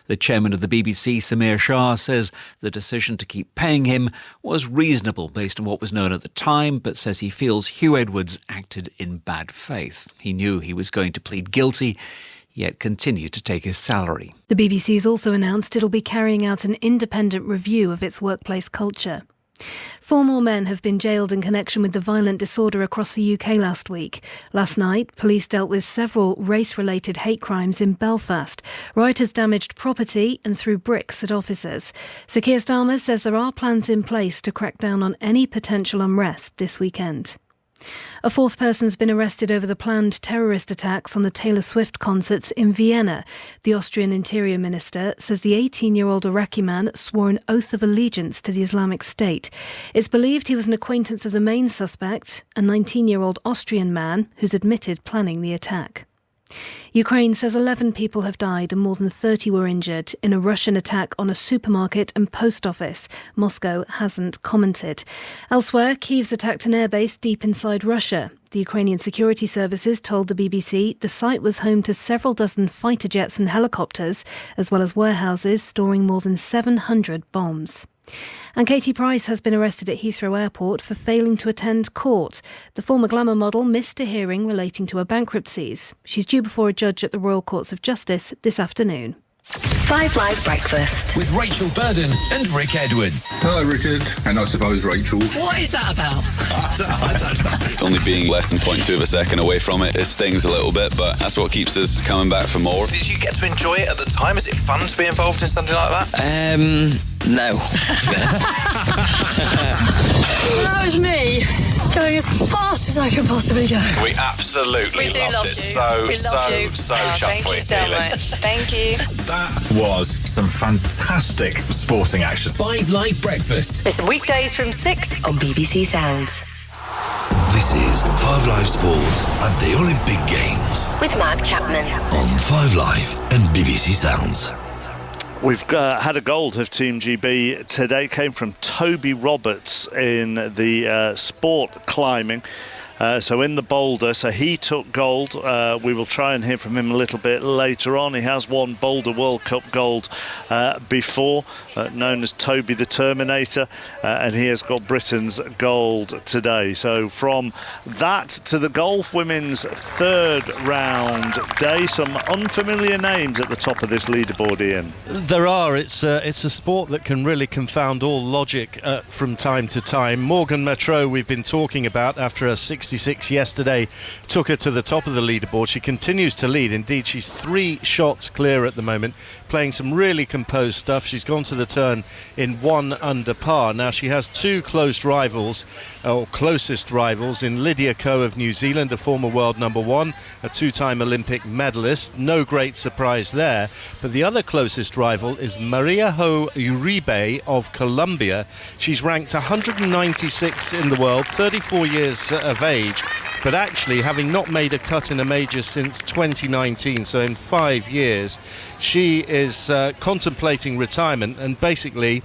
Speaker 15: The chairman of the BBC, Samir Shah, says the decision to keep paying him was reasonable based on what was known at the time, but says he feels Hugh Edwards acted in bad faith. He knew he was going to plead guilty, yet continued to take his salary.
Speaker 14: The BBC's also announced it'll be carrying out an independent review of its workplace culture. 4 more men have been jailed in connection with the violent disorder across the UK last week. Last night, police dealt with several race-related hate crimes in Belfast. Rioters damaged property and threw bricks at officers. Sir Keir Starmer says there are plans in place to crack down on any potential unrest this weekend. A 4th person's been arrested over the planned terrorist attacks on the Taylor Swift concerts in Vienna. The Austrian Interior Minister says the 18-year-old Iraqi man swore an oath of allegiance to the Islamic State. It's believed he was an acquaintance of the main suspect, a 19-year-old Austrian man who's admitted planning the attack. Ukraine says 11 people have died and more than 30 were injured in a Russian attack on a supermarket and post office. Moscow hasn't commented. Elsewhere, Kyiv's attacked an airbase deep inside Russia. The Ukrainian security services told the BBC the site was home to several dozen fighter jets and helicopters, as well as warehouses storing more than 700 bombs. And Katie Price has been arrested at Heathrow Airport for failing to attend court. The former glamour model missed a hearing relating to her bankruptcies. She's due before a judge at the Royal Courts of Justice this afternoon.
Speaker 2: 5 Live Breakfast.
Speaker 13: With Rachel Burden and Rick Edwards.
Speaker 16: Hello, Richard, and I suppose Rachel.
Speaker 2: What is that about?
Speaker 16: I don't know.
Speaker 17: Only being less than 0.2 of a second away from it stings a little bit, but that's what keeps us coming back for more.
Speaker 13: Did you get to enjoy it at the time? Is it fun to be involved in something like that?
Speaker 18: No.
Speaker 19: That was me going as fast as I could possibly go.
Speaker 13: We absolutely loved it. So chuffed for you.
Speaker 19: Thank you so much. Thank you.
Speaker 20: That was some fantastic sporting action.
Speaker 13: 5 Live Breakfast.
Speaker 19: Listen weekdays from 6
Speaker 2: on BBC Sounds.
Speaker 1: This is 5 Live Sport at the Olympic Games
Speaker 2: With Mark Chapman.
Speaker 1: on 5 Live and BBC Sounds.
Speaker 3: We've had a gold of Team GB today. Came from Toby Roberts in the sport climbing. So in the boulder, so he took gold. We will try and hear from him a little bit later on. He has won Boulder World Cup gold before, known as Toby the Terminator, and he has got Britain's gold today. So from that to the golf women's 3rd round day, some unfamiliar names at the top of this leaderboard, Ian.
Speaker 6: There are. It's a sport that can really confound all logic from time to time. Morgan Metro, we've been talking about, after a 66 yesterday, took her to the top of the leaderboard. She continues to lead. Indeed, she's 3 shots clear at the moment, playing some really composed stuff. She's gone to the turn in 1 under par. Now she has 2 close rivals, or closest rivals, in Lydia Ko of New Zealand, a former world number 1, a 2-time Olympic medalist. No great surprise there. But the other closest rival is Maria Ho Uribe of Colombia. She's ranked 196 in the world, 34 years of age, but actually having not made a cut in a major since 2019, so in 5 years. She is contemplating retirement, and basically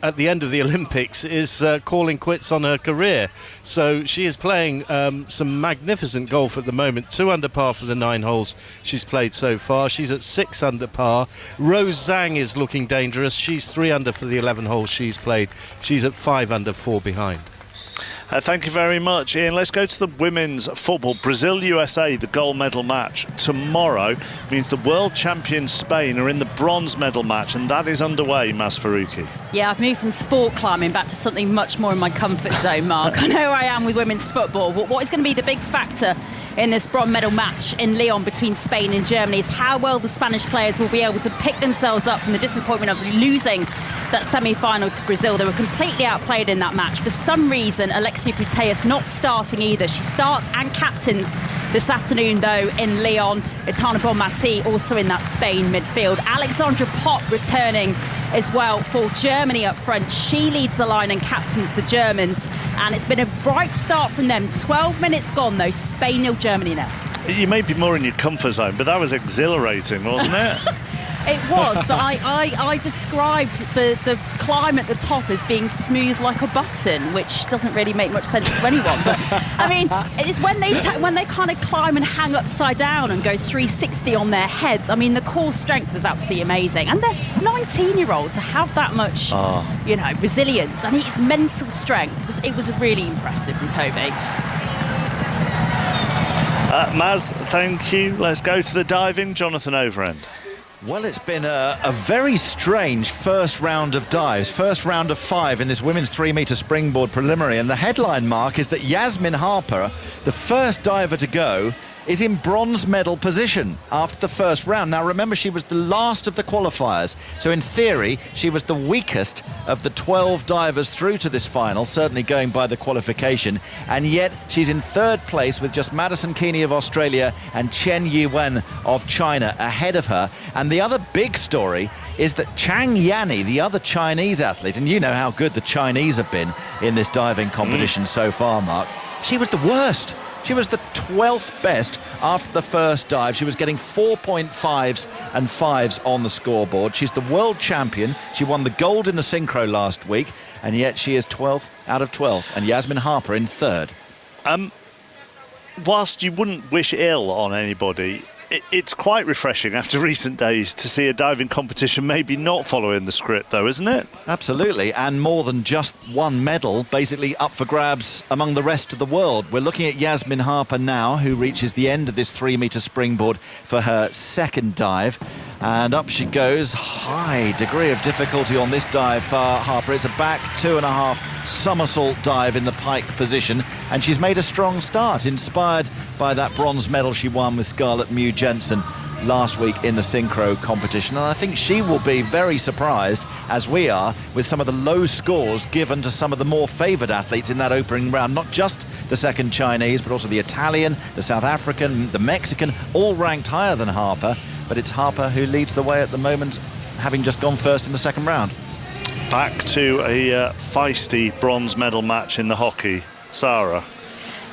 Speaker 6: at the end of the Olympics is calling quits on her career. So she is playing some magnificent golf at the moment. 2 under par for the 9 holes she's played so far. She's at 6 under par. Rose Zhang is looking dangerous. She's 3 under for the 11 holes she's played. She's at 5 under, 4 behind.
Speaker 3: Thank you very much, Ian. Let's go to the women's football. Brazil-USA, the gold medal match tomorrow means the world champions Spain are in the bronze medal match, and that is underway, Maz Faruqi.
Speaker 4: Yeah, I've moved from sport climbing back to something much more in my comfort zone, Mark. I know where I am with women's football. But what is going to be the big factor in this bronze medal match in Lyon between Spain and Germany is how well the Spanish players will be able to pick themselves up from the disappointment of losing that semi-final to Brazil. They were completely outplayed in that match. For some reason, Alexia Putellas not starting either. She starts and captains this afternoon, though, in Lyon. Etana Bonmatí also in that Spain midfield. Alexandra Pott returning as well for Germany up front. She leads the line and captains the Germans. And it's been a bright start from them. 12 minutes gone, though. Spain 0, Germany now.
Speaker 3: You may be more in your comfort zone, but that was exhilarating, wasn't it?
Speaker 4: It was, but I described the climb at the top as being smooth like a button, which doesn't really make much sense to anyone. But I mean, it's when they kind of climb and hang upside down and go 360 on their heads. I mean, the core strength was absolutely amazing, and they're 19-year-old to have that much, resilience and mental strength. It was really impressive from Toby.
Speaker 3: Maz, thank you. Let's go to the diving. Jonathan Overend.
Speaker 12: Well, it's been a very strange first round of dives, first round of 5 in this women's 3-metre springboard preliminary. And the headline, Mark, is that Yasmin Harper, the first diver to go, is in bronze medal position after the first round. Now, remember, she was the last of the qualifiers. So, in theory, she was the weakest of the 12 divers through to this final, certainly going by the qualification. And yet, she's in 3rd place with just Madison Keeney of Australia and Chen Yiwen of China ahead of her. And the other big story is that Chang Yanni, the other Chinese athlete, and you know how good the Chinese have been in this diving competition so far, Mark, she was the worst. She was the 12th best after the first dive. She was getting 4.5s and 5s on the scoreboard. She's the world champion. She won the gold in the synchro last week, and yet she is 12th out of 12, and Yasmin Harper in 3rd.
Speaker 3: Whilst you wouldn't wish ill on anybody, it's quite refreshing after recent days to see a diving competition maybe not following the script, though, isn't it?
Speaker 12: Absolutely, and more than just one medal basically up for grabs among the rest of the world. We're looking at Yasmin Harper now, who reaches the end of this 3-metre springboard for her 2nd dive. And up she goes. High degree of difficulty on this dive for Harper. It's a back 2.5 somersault dive in the pike position, and she's made a strong start, inspired by that bronze medal she won with Scarlett Mew Jensen last week in the synchro competition. And I think she will be very surprised, as we are, with some of the low scores given to some of the more favoured athletes in that opening round. Not just the 2nd Chinese, but also the Italian, the South African, the Mexican, all ranked higher than Harper. But it's Harper who leads the way at the moment, having just gone first in the 2nd round.
Speaker 3: Back to a feisty bronze medal match in the hockey. Sarah.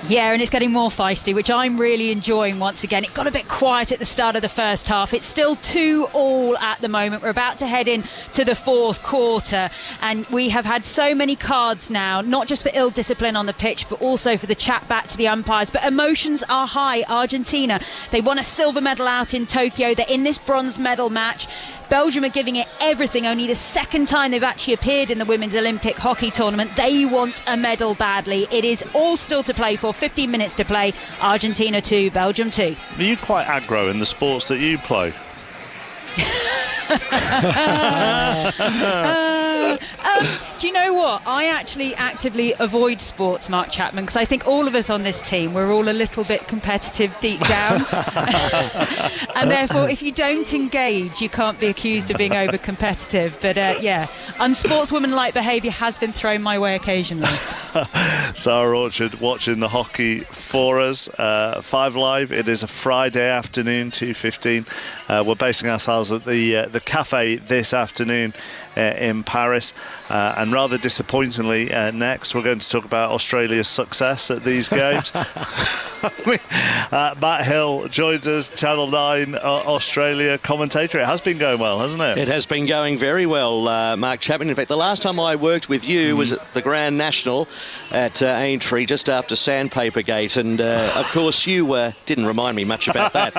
Speaker 7: Yeah, and it's getting more feisty, which I'm really enjoying once again. It got a bit quiet at the start of the first half. It's still 2-2 at the moment. We're about to head in to the 4th quarter, and we have had so many cards now, not just for ill discipline on the pitch, but also for the chat back to the umpires. But emotions are high. Argentina, they won a silver medal out in Tokyo. They're in this bronze medal match. Belgium are giving it everything, only the 2nd time they've actually appeared in the Women's Olympic Hockey Tournament. They want a medal badly. It is all still to play for, 15 minutes to play. Argentina 2, Belgium 2.
Speaker 3: Are you quite aggro in the sports that you play?
Speaker 7: Do you know what? I actually actively avoid sports, Mark Chapman, because I think all of us on this team, we're all a little bit competitive deep down. And therefore, if you don't engage, you can't be accused of being over-competitive. But yeah, unsportswomanlike behaviour has been thrown my way occasionally.
Speaker 3: Sarah Orchard watching the hockey for us. 5 Live, it is a Friday afternoon, 2:15. We're basing ourselves at the cafe this afternoon in Paris. And rather disappointingly, next we're going to talk about Australia's success at these games. Matt Hill joins us, Channel 9 Australia commentator. It has been going well, hasn't it?
Speaker 18: It has been going very well, Mark Chapman. In fact, the last time I worked with you was at the Grand National at Aintree, just after Sandpaper Gate, and of course you didn't remind me much about that.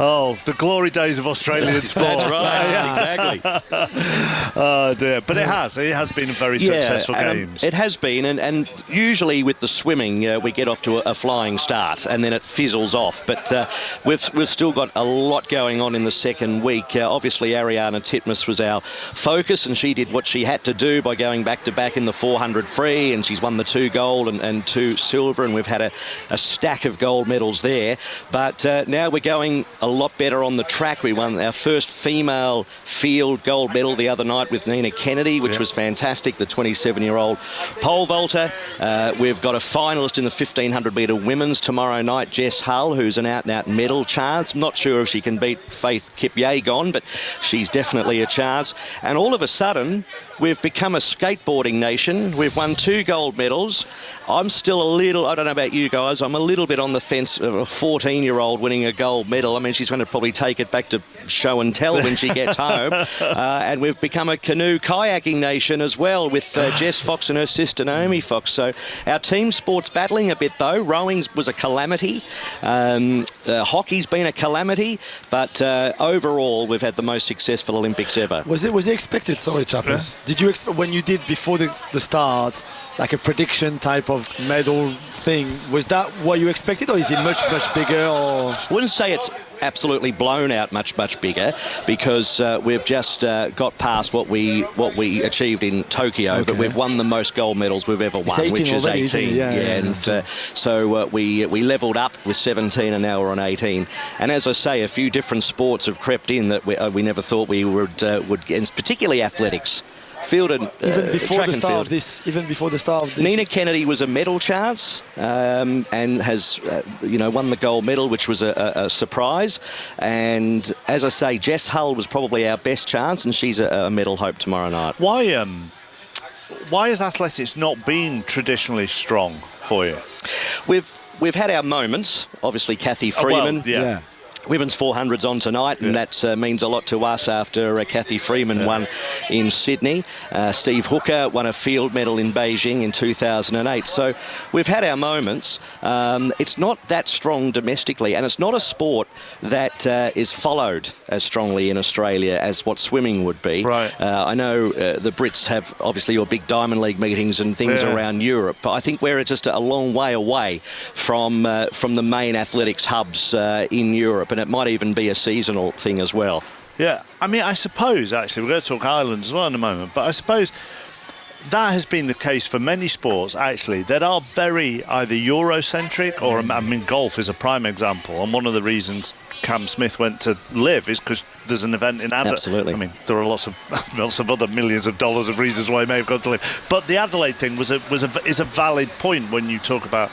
Speaker 3: Oh, the glory days of Australian sport.
Speaker 18: That's right, exactly.
Speaker 3: Oh dear, but it has been a very successful games.
Speaker 18: It has been, and usually with the swimming we get off to a flying start and then it fizzles off, but we've still got a lot going on in the second week. Obviously Ariana Titmus was our focus, and she did what she had to do by going back to back in the 400 free, and she's won the 2 gold and 2 silver, and we've had a stack of gold medals there. But now we're going a lot better on the track. We won our first female field gold medal the other night with Nina Kennedy, which was fantastic, the 27-year-old pole vaulter. We've got a finalist in the 1500 metre women's tomorrow night, Jess Hull, who's an out-and-out medal chance. I'm not sure if she can beat Faith Kipyegon, but she's definitely a chance. And all of a sudden, we've become a skateboarding nation. We've won 2 gold medals. I'm still a little, I don't know about you guys, I'm a little bit on the fence of a 14-year-old winning a gold medal. I mean, she's going to probably take it back to show and tell when she gets home. And we've become a canoe kayaking nation as well, with Jess Fox and her sister Naomi Fox. So our team sport's battling a bit, though. Rowing was a calamity. Hockey's been a calamity. But overall, we've had the most successful Olympics ever.
Speaker 9: Was it expected? Sorry, Chapman. Did you expect, when you did before the start, like a prediction type of medal thing, was that what you expected, or is it much bigger? Or
Speaker 18: I wouldn't say it's absolutely blown out much bigger, because we've just got past what we achieved in Tokyo, but we've won the most gold medals we've ever won, which is
Speaker 9: already,
Speaker 18: 18. So we levelled up with 17, and now we're on 18. And as I say, a few different sports have crept in that we never thought we would get, and particularly athletics. Fielded
Speaker 9: even before the start of this.
Speaker 18: Nina Kennedy was a medal chance, and has won the gold medal, which was a surprise. And as I say, Jess Hull was probably our best chance, and she's a medal hope tomorrow night.
Speaker 3: Why has athletics not been traditionally strong for you?
Speaker 18: We've had our moments. Obviously, Kathy Freeman. Women's 400's on tonight, and that means a lot to us after Kathy Freeman won in Sydney. Steve Hooker won a field medal in Beijing in 2008. So we've had our moments. It's not that strong domestically, and it's not a sport that is followed as strongly in Australia as what swimming would be.
Speaker 3: Right.
Speaker 18: I know the Brits have obviously your big Diamond League meetings and things around Europe, but I think we're just a long way away from the main athletics hubs in Europe. And it might even be a seasonal thing as well.
Speaker 3: Yeah, I mean, I suppose, actually, we're going to talk Ireland as well in a moment, but I suppose that has been the case for many sports, actually, that are very either Eurocentric or, I mean, golf is a prime example, and one of the reasons Cam Smith went to live is because there's an event in Adelaide.
Speaker 18: Absolutely.
Speaker 3: I mean, there are lots of other millions of dollars of reasons why he may have gone to live, but the Adelaide thing is a valid point when you talk about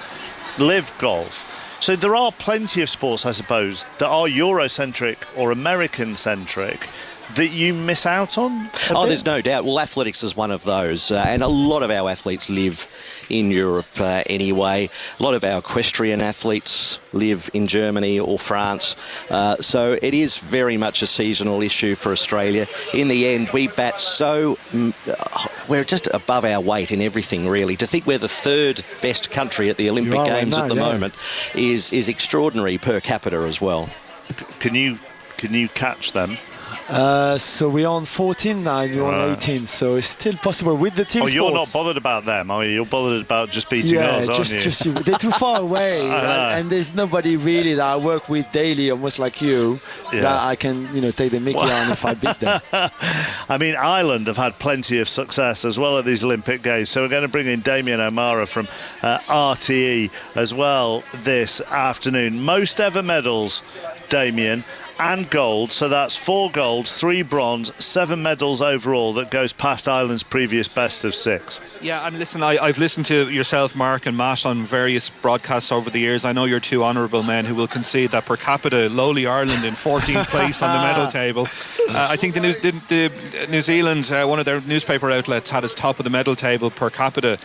Speaker 3: live golf. So there are plenty of sports, I suppose, that are Eurocentric or American-centric that you miss out on?
Speaker 18: There's no doubt. Well, athletics is one of those. And a lot of our athletes live in Europe anyway. A lot of our equestrian athletes live in Germany or France. So it is very much a seasonal issue for Australia. In the end, we bat we're just above our weight in everything, really. To think we're the 3rd best country at the Olympic Games at the moment is extraordinary per capita as well.
Speaker 3: Can you catch them?
Speaker 9: So we're on 14 now, you're on 18, so it's still possible with the team sports.
Speaker 3: You're not bothered about them, are you? You're bothered about just beating us, aren't you?
Speaker 9: They're too far away, right? And there's nobody really that I work with daily, almost like you, that I can, take the mickey on if I beat them.
Speaker 3: I mean, Ireland have had plenty of success as well at these Olympic Games, so we're going to bring in Damien O'Mara from RTE as well this afternoon. Most ever medals, Damien, and gold, so that's 4 golds, 3 bronze, 7 medals overall. That goes past Ireland's previous best of 6.
Speaker 21: Yeah, and listen, I've listened to yourself, Mark, and Matt on various broadcasts over the years. I know you're 2 honourable men who will concede that per capita, lowly Ireland in 14th place on the medal table. I think the New Zealand, one of their newspaper outlets, had us top of the medal table per capita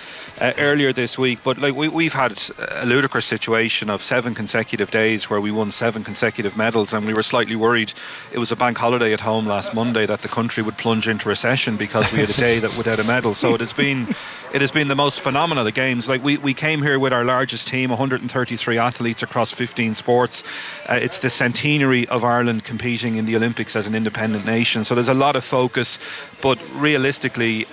Speaker 21: earlier this week. But like we've had a ludicrous situation of 7 consecutive days where we won 7 consecutive medals, and we were slightly worried it was a bank holiday at home last Monday that the country would plunge into recession because we had a day that without a medal. So it has been the most phenomenal of games. Like we came here with our largest team, 133 athletes across 15 sports. It's the centenary of Ireland competing in the Olympics as an independent nation. So there's a lot of focus, but realistically,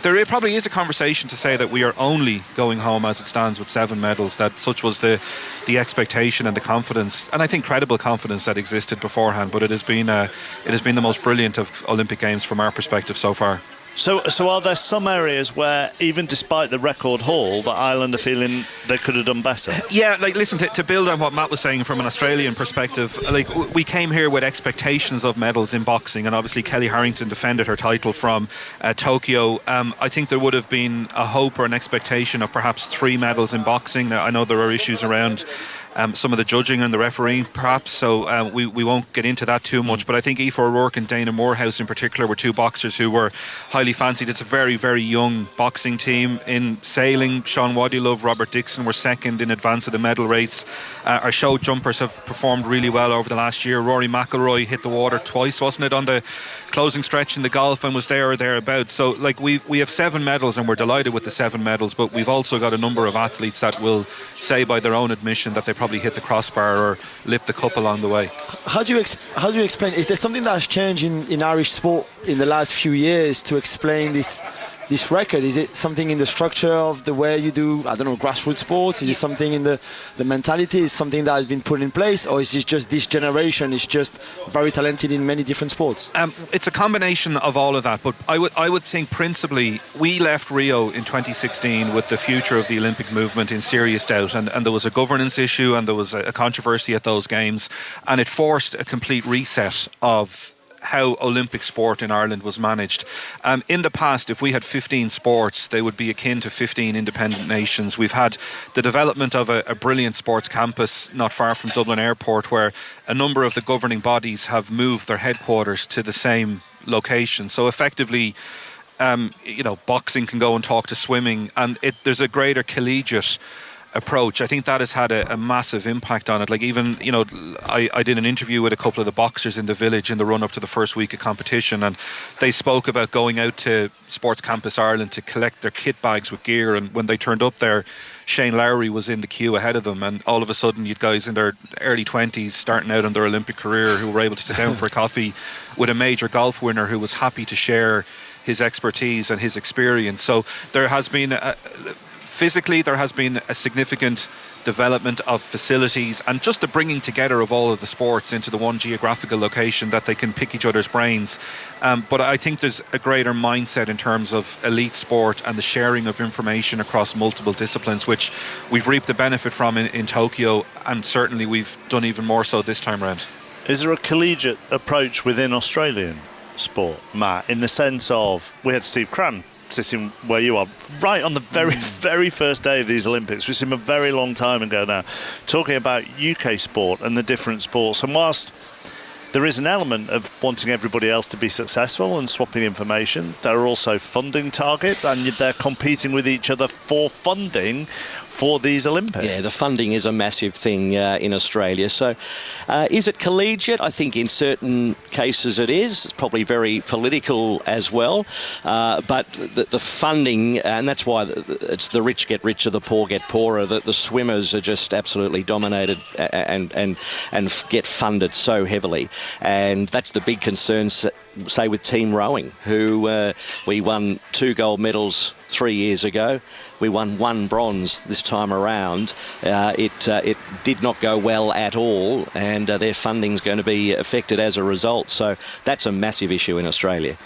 Speaker 21: there probably is a conversation to say that we are only going home as it stands with 7 medals, that such was the expectation and the confidence, and I think credible confidence that existed beforehand. But it has been the most brilliant of Olympic Games from our perspective so far.
Speaker 3: So are there some areas where, even despite the record haul, that Ireland are feeling they could have done better?
Speaker 21: Yeah, like listen, to build on what Matt was saying from an Australian perspective, like we came here with expectations of medals in boxing, and obviously Kelly Harrington defended her title from Tokyo. I think there would have been a hope or an expectation of perhaps 3 medals in boxing. Now, I know there are issues around some of the judging and the refereeing perhaps, so we won't get into that too much, but I think Aoife O'Rourke and Dana Morehouse in particular were 2 boxers who were highly fancied. It's a very, very young boxing team. In sailing, Sean Wadilove, Robert Dixon were second in advance of the medal race. Our show jumpers have performed really well over the last year. Rory McIlroy hit the water twice, wasn't it, on the closing stretch in the golf, and was there or thereabouts. So like we have 7 medals, and we're delighted with the 7 medals, but we've also got a number of athletes that will say by their own admission that they probably hit the crossbar or lip the cup along the way.
Speaker 9: How do you explain, is there something that has changed in Irish sport in the last few years to explain this record? Is it something in the structure of the way you do, I don't know, grassroots sports? Is it something in the mentality? Is something that has been put in place, or is it just this generation is just very talented in many different sports?
Speaker 21: It's a combination of all of that, but I would think principally we left Rio in 2016 with the future of the Olympic movement in serious doubt, and there was a governance issue and there was a controversy at those games, and it forced a complete reset of how Olympic sport in Ireland was managed. In the past, if we had 15 sports, they would be akin to 15 independent nations. We've had the development of a brilliant sports campus not far from Dublin Airport, where a number of the governing bodies have moved their headquarters to the same location. So effectively, boxing can go and talk to swimming, and there's a greater collegiate approach. I think that has had a massive impact on it. Like even, I did an interview with a couple of the boxers in the village in the run up to the first week of competition, and they spoke about going out to Sports Campus Ireland to collect their kit bags with gear, and when they turned up there, Shane Lowry was in the queue ahead of them, and all of a sudden you'd guys in their early 20s starting out on their Olympic career who were able to sit down for a coffee with a major golf winner who was happy to share his expertise and his experience. So there has been physically, there has been a significant development of facilities and just the bringing together of all of the sports into the one geographical location that they can pick each other's brains. But I think there's a greater mindset in terms of elite sport and the sharing of information across multiple disciplines, which we've reaped the benefit from in Tokyo, and certainly we've done even more so this time around.
Speaker 3: Is there a collegiate approach within Australian sport, Matt, in the sense of, we had Steve Cram sitting where you are right on the very first day of these Olympics, which seemed a very long time ago now, talking about UK sport and the different sports, and whilst there is an element of wanting everybody else to be successful and swapping information, there are also funding targets, and they're competing with each other for funding for these Olympics.
Speaker 18: Yeah, the funding is a massive thing in Australia. So is it collegiate? I think in certain cases it is. It's probably very political as well. But the funding, and that's why it's the rich get richer, the poor get poorer. The swimmers are just absolutely dominated and get funded so heavily. And that's the big concern, say, with team rowing, who we won 2 gold medals 3 years ago. We won 1 bronze this time around. It did not go well at all, and their funding's going to be affected as a result. So that's a massive issue in Australia.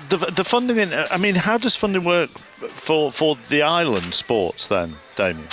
Speaker 3: The funding, how does funding work for the island sports then, Damien?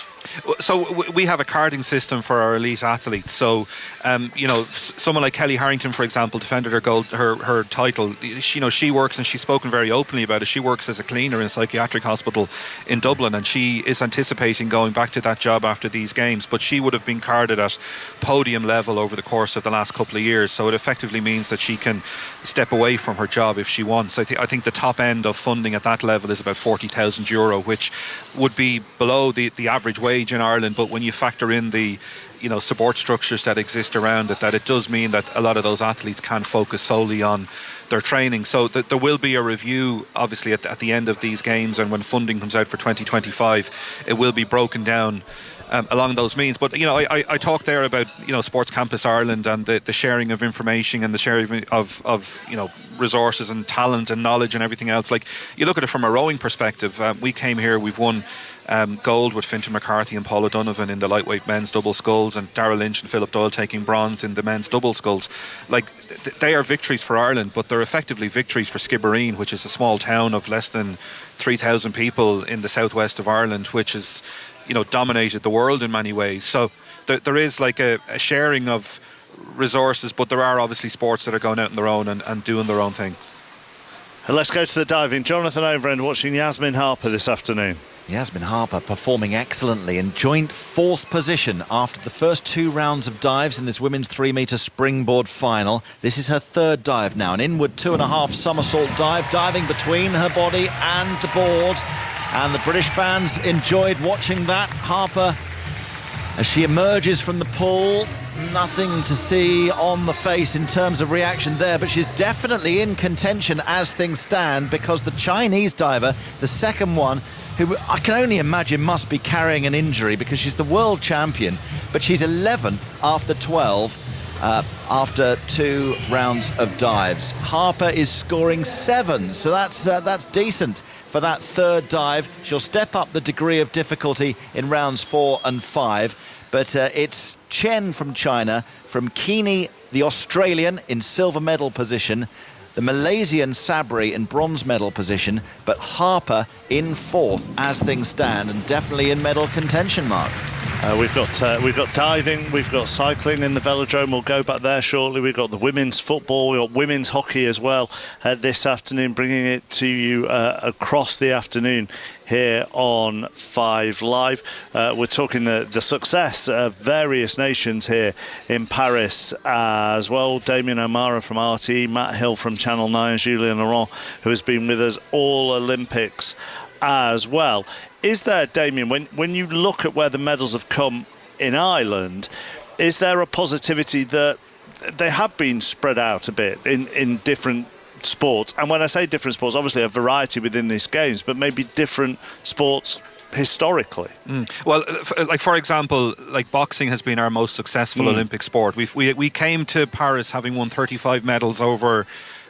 Speaker 21: So we have a carding system for our elite athletes. So, someone like Kelly Harrington, for example, defended her title. She works, and she's spoken very openly about it. She works as a cleaner in a psychiatric hospital in Dublin, and she is anticipating going back to that job after these games. But she would have been carded at podium level over the course of the last couple of years. So it effectively means that she can step away from her job if she wants. I think the top end of funding at that level is about €40,000, which would be below the average wage in Ireland, but when you factor in the support structures that exist around it, that it does mean that a lot of those athletes can focus solely on their training. So there will be a review obviously at the end of these games, and when funding comes out for 2025 it will be broken down along those means. But I talked there about Sports Campus Ireland and the sharing of information and the sharing of resources and talent and knowledge and everything else. Like, you look at it from a rowing perspective, we came here, we've won gold with Fintan McCarthy and Paul O'Donovan in the lightweight men's double sculls, and Darragh Lynch and Philip Doyle taking bronze in the men's double sculls. Like, they are victories for Ireland, but they're effectively victories for Skibbereen, which is a small town of less than 3,000 people in the southwest of Ireland, which is dominated the world in many ways. So there is like a sharing of resources, but there are obviously sports that are going out on their own and doing their own thing.
Speaker 3: Let's go to the diving. Jonathan Overend watching Yasmin Harper this afternoon.
Speaker 12: Yasmin Harper performing excellently in joint 4th position after the first 2 rounds of dives in this women's 3-metre springboard final. This is her 3rd dive now, an inward 2.5 somersault dive, diving between her body and the board. And the British fans enjoyed watching that. Harper, as she emerges from the pool, nothing to see on the face in terms of reaction there, but she's definitely in contention as things stand, because the Chinese diver, the second one, who I can only imagine must be carrying an injury because she's the world champion, but she's 11th after 12 after 2 rounds of dives. Harper is scoring 7, so that's decent for that 3rd dive. She'll step up the degree of difficulty in rounds 4 and 5, but it's Chen from China, from Keeney, the Australian, in silver medal position, the Malaysian Sabri in bronze medal position, but Harper in 4th as things stand, and definitely in medal contention, Mark.
Speaker 3: We've got diving, we've got cycling in the velodrome. We'll go back there shortly. We've got the women's football, we've got women's hockey as well this afternoon, bringing it to you across the afternoon here on 5 Live. We're talking the success of various nations here in Paris as well. Damien O'Mara from RTE, Matt Hill from Channel 9, Julien Laurent, who has been with us all Olympics as well. Is there, Damien, when you look at where the medals have come in Ireland, is there a positivity that they have been spread out a bit in different sports? And when I say different sports, obviously a variety within these games, but maybe different sports historically.
Speaker 21: Well, like for example, like boxing has been our most successful Olympic sport. We came to Paris having won 35 medals over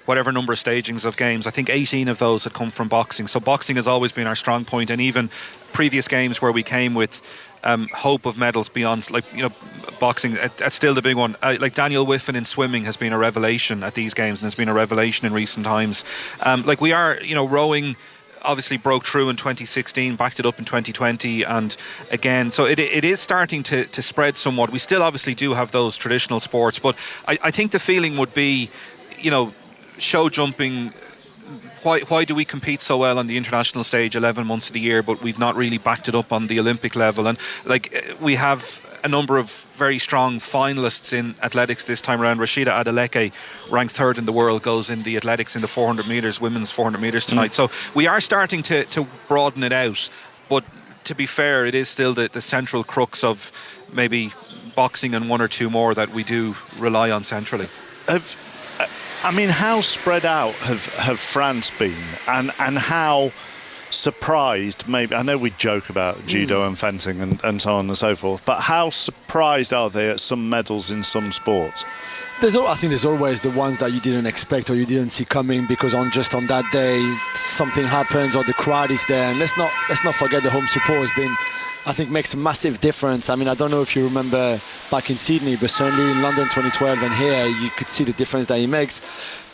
Speaker 21: whatever number of stagings of games. I think 18 of those had come from boxing. So boxing has always been our strong point, and even previous games where we came with hope of medals beyond, boxing, that's still the big one. Like Daniel Whiffen in swimming has been a revelation at these games, and has been a revelation in recent times. We are, rowing obviously broke through in 2016, backed it up in 2020, and again, so it is starting to spread somewhat. We still obviously do have those traditional sports, but I think the feeling would be, show jumping, why do we compete so well on the international stage 11 months of the year, but we've not really backed it up on the Olympic level? And we have a number of very strong finalists in athletics this time around. Rashida Adeleke, ranked 3rd in the world, goes in the athletics in the 400 metres, women's 400 metres tonight. So we are starting to broaden it out, but to be fair, it is still the central crux of maybe boxing and 1 or 2 more that we do rely on centrally.
Speaker 3: How spread out have France been, and how surprised, maybe, I know we joke about judo and fencing and so on and so forth, but how surprised are they at some medals in some sports?
Speaker 9: I think there's always the ones that you didn't expect or you didn't see coming, because on that day something happens or the crowd is there. And let's not forget the home support has been, I think, makes a massive difference. I don't know if you remember back in Sydney, but certainly in London 2012 and here, you could see the difference that he makes.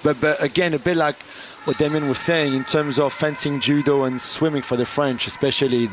Speaker 9: But again, a bit like what Damien was saying in terms of fencing, judo, and swimming for the French, especially.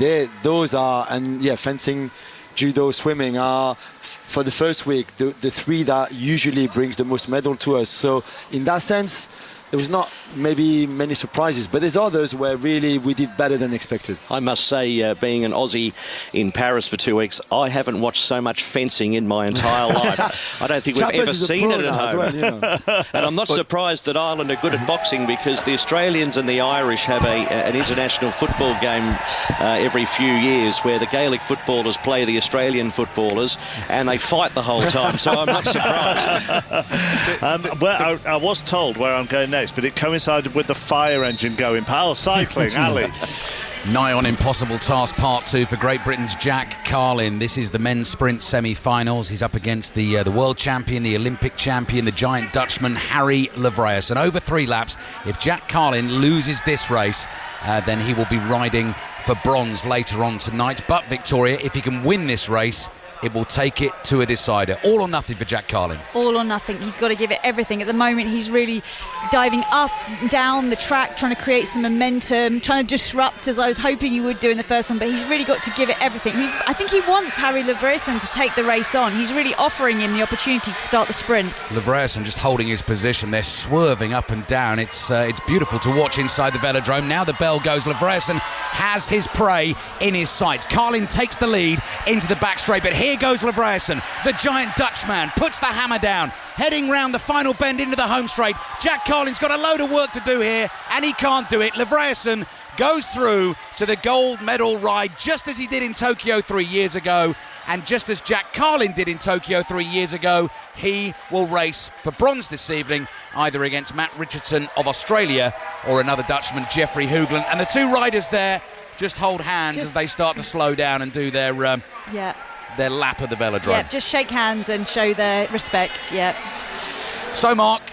Speaker 9: Fencing, judo, swimming are, for the first week, the three that usually brings the most medal to us. So in that sense, there was not maybe many surprises, but there's others where really we did better than expected.
Speaker 18: I must say, being an Aussie in Paris for 2 weeks, I haven't watched so much fencing in my entire life. I don't think we've ever seen it at home.
Speaker 9: Well, you know.
Speaker 18: And I'm not surprised that Ireland are good at boxing, because the Australians and the Irish have an international football game every few years where the Gaelic footballers play the Australian footballers and they fight the whole time, so I'm not surprised.
Speaker 3: I was told where I'm going next, but it coincided with the fire engine going. Power cycling, Ali.
Speaker 5: Nigh on impossible task part 2 for Great Britain's Jack Carlin. This is the men's sprint semi-finals. He's up against the world champion, the Olympic champion, the giant Dutchman Harry Livreus. And over 3 laps, if Jack Carlin loses this race, then he will be riding for bronze later on tonight. But Victoria, if he can win this race, it will take it to a decider. All or nothing for Jack Carlin.
Speaker 8: All or nothing. He's got to give it everything. At the moment, he's really diving up and down the track, trying to create some momentum, trying to disrupt, as I was hoping he would do in the first one, but he's really got to give it everything. I think he wants Harry Livreus to take the race on. He's really offering him the opportunity to start the sprint.
Speaker 5: Livreus just holding his position. They're swerving up and down. It's beautiful to watch inside the velodrome. Now the bell goes. Livreus has his prey in his sights. Carlin takes the lead into the back straight, but here goes Livreus, the giant Dutchman, puts the hammer down, heading round the final bend into the home straight. Jack Carlin's got a load of work to do here, and he can't do it. Livreus goes through to the gold medal ride, just as he did in Tokyo 3 years ago, and just as Jack Carlin did in Tokyo 3 years ago, he will race for bronze this evening, either against Matt Richardson of Australia or another Dutchman, Jeffrey Hoogland. And the 2 riders there just hold hands as they start to slow down and do their lap of the velodrome.
Speaker 8: Yeah, just shake hands and show their respect. Yeah.
Speaker 5: So, Mark,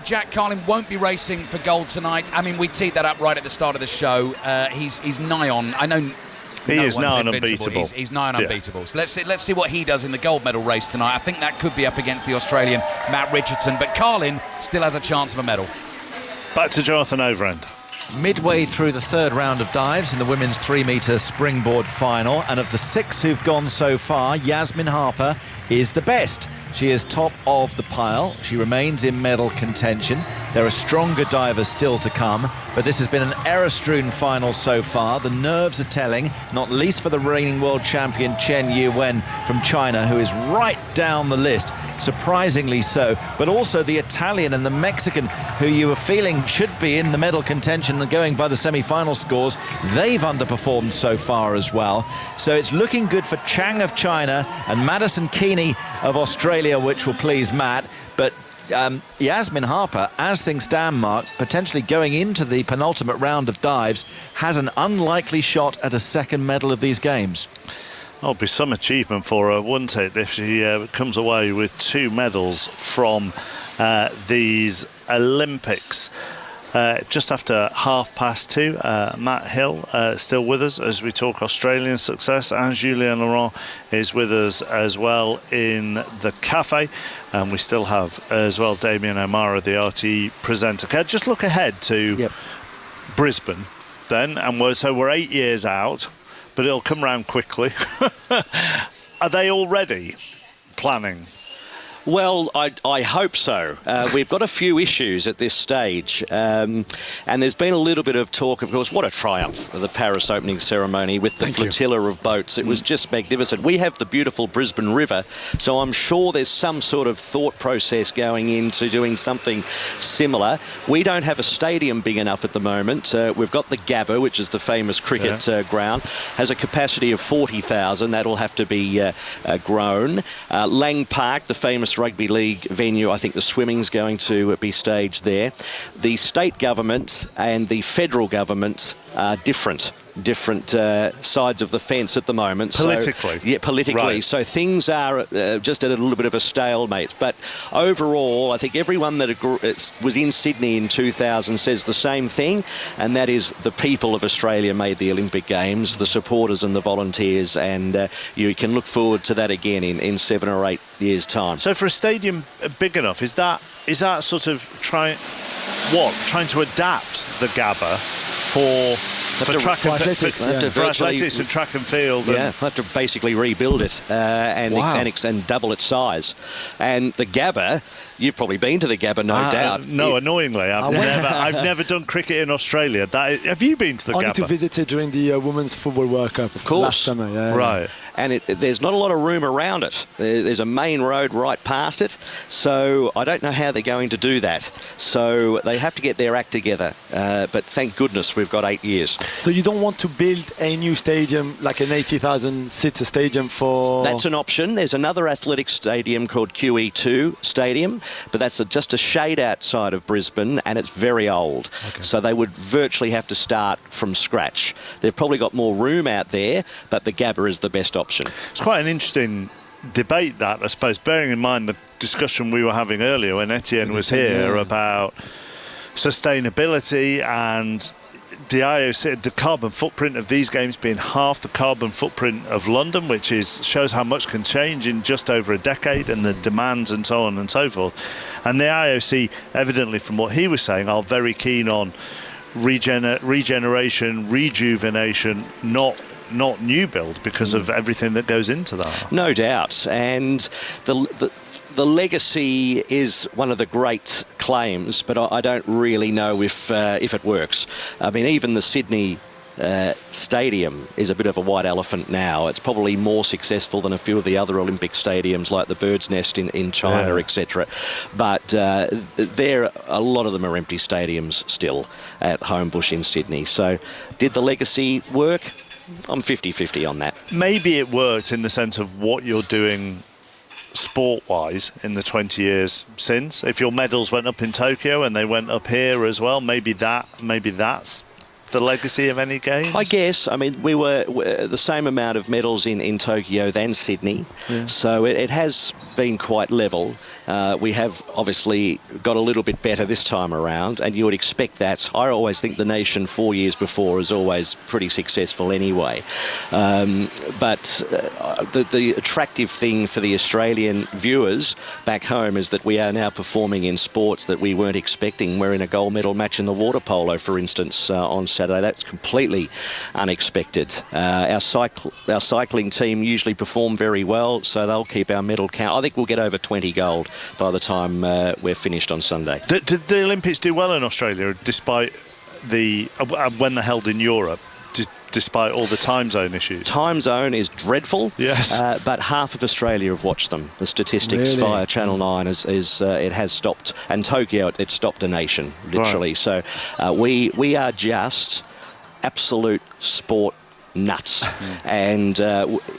Speaker 5: Jack Carlin won't be racing for gold tonight. I mean, we teed that up right at the start of the show. He's nigh on. I know
Speaker 3: he is nigh on unbeatable.
Speaker 5: He's nigh on unbeatable. So let's see what he does in the gold medal race tonight. I think that could be up against the Australian Matt Richardson, but Carlin still has a chance of a medal.
Speaker 3: Back to Jonathan Overend.
Speaker 12: Midway through the third round of dives in the women's 3-metre springboard final, and of the 6 who've gone so far, Yasmin Harper is the best. She is top of the pile. She remains in medal contention. There are stronger divers still to come, but this has been an error-strewn final so far. The nerves are telling, not least for the reigning world champion Chen Yuwen from China, who is right down the list, surprisingly so, but also the Italian and the Mexican, who you were feeling should be in the medal contention and going by the semi-final scores. They've underperformed so far as well. So it's looking good for Chang of China and Madison Keeney of Australia, which will please Matt. But Yasmin Harper, as things stand, Mark, potentially going into the penultimate round of dives, has an unlikely shot at a second medal of these games.
Speaker 3: Oh, it'd be some achievement for her, wouldn't it, if she comes away with 2 medals from these Olympics. Just after 2:30, Matt Hill still with us as we talk Australian success, and Julien Laurent is with us as well in the cafe, and we still have as well Damien O'Mara, the RTE presenter. Okay, just look ahead to Brisbane then, and we're 8 years out, but it'll come round quickly. Are they already planning?
Speaker 18: Well, I hope so. We've got a few issues at this stage, and there's been a little bit of talk, of course. What a triumph of the Paris opening ceremony with the flotilla of boats. It was just magnificent. We have the beautiful Brisbane River, so I'm sure there's some sort of thought process going into doing something similar. We don't have a stadium big enough at the moment. We've got the Gabba, which is the famous cricket ground, has a capacity of 40,000. That'll have to be grown. Lang Park, the famous rugby league venue, I think the swimming's going to be staged there. The state government and the federal government are different sides of the fence at the moment.
Speaker 3: Politically?
Speaker 18: Politically. Right. So things are just at a little bit of a stalemate. But overall, I think everyone that was in Sydney in 2000 says the same thing, and that is the people of Australia made the Olympic Games, the supporters and the volunteers, and you can look forward to that again in 7 or 8 years' time.
Speaker 3: So for a stadium big enough, is that sort of trying to adapt the GABA for athletics and track and field.
Speaker 18: Yeah, have to basically rebuild it and double its size. And the GABA, you've probably been to the GABA, no doubt.
Speaker 3: No, annoyingly, I've never done cricket in Australia. Have you been to the GABA?
Speaker 9: Only to visit it during the Women's Football World Cup
Speaker 18: of course.
Speaker 9: Last summer. Yeah,
Speaker 3: right.
Speaker 18: And there's not a lot of room around it. There's a main road right past it, so I don't know how they're going to do that. So they have to get their act together. But thank goodness we've got 8 years.
Speaker 9: So you don't want to build a new stadium, like an 80,000 seater stadium for...
Speaker 18: That's an option. There's another athletic stadium called QE2 Stadium, but that's just a shade outside of Brisbane, and it's very old. Okay. So they would virtually have to start from scratch. They've probably got more room out there, but the GABA is the best option.
Speaker 3: It's quite an interesting debate, that, I suppose, bearing in mind the discussion we were having earlier when Etienne was here about sustainability and the IOC, the carbon footprint of these games being half the carbon footprint of London, which shows how much can change in just over a decade, and the demands and so on and so forth. And the IOC, evidently from what he was saying, are very keen on regeneration, rejuvenation, not new build, because of everything that goes into that.
Speaker 18: No doubt. And the legacy is one of the great claims, but I don't really know if it works. I mean, even the Sydney stadium is a bit of a white elephant now. It's probably more successful than a few of the other Olympic stadiums, like the Bird's Nest in China, etc. But a lot of them are empty stadiums still at Homebush in Sydney. So did the legacy work? I'm 50-50 on that.
Speaker 3: Maybe it worked in the sense of what you're doing sport-wise in the 20 years since. If your medals went up in Tokyo and they went up here as well, maybe that's the legacy of any games?
Speaker 18: I guess. I mean, we were the same amount of medals in Tokyo than Sydney, so it has been quite level. We have obviously got a little bit better this time around, and you would expect that. I always think the nation 4 years before is always pretty successful anyway. But the attractive thing for the Australian viewers back home is that we are now performing in sports that we weren't expecting. We're in a gold medal match in the water polo, for instance, on Saturday. That's completely unexpected. Our cycling team usually perform very well, so they'll keep our medal count. I think we'll get over 20 gold by the time we're finished on Sunday.
Speaker 3: Did the Olympics do well in Australia, despite when they're held in Europe? Despite all the time zone issues?
Speaker 18: Time zone is dreadful,
Speaker 3: yes.
Speaker 18: But half of Australia have watched them. The statistics via Channel 9 is it has stopped, and Tokyo it stopped a nation, literally. Right. So we are just absolute sport nuts. And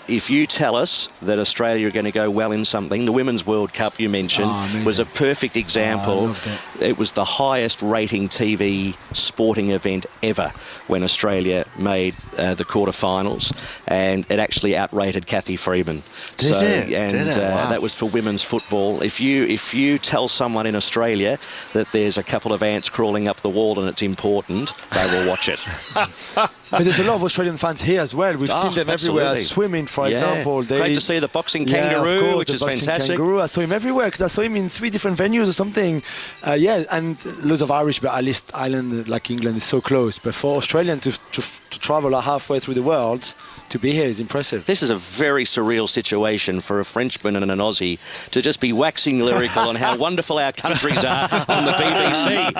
Speaker 18: if you tell us that Australia are going to go well in something, the Women's World Cup you mentioned was a perfect example. It was the highest rating TV sporting event ever when Australia made the quarterfinals, and it actually outrated Kathy Freeman. That was for women's football. If you tell someone in Australia that there's a couple of ants crawling up the wall and it's important, they will watch it.
Speaker 9: But there's a lot of Australian fans here as well. We've seen them everywhere. Swimming, for example.
Speaker 18: Great to see the boxing kangaroo, which is fantastic.
Speaker 9: Kangaroo. I saw him everywhere because I saw him in 3 different venues or something. And loads of Irish, but at least Ireland, like England, is so close. But for Australians to travel halfway through the world to be here is impressive.
Speaker 18: This is a very surreal situation for a Frenchman and an Aussie to just be waxing lyrical on how wonderful our countries are on the BBC.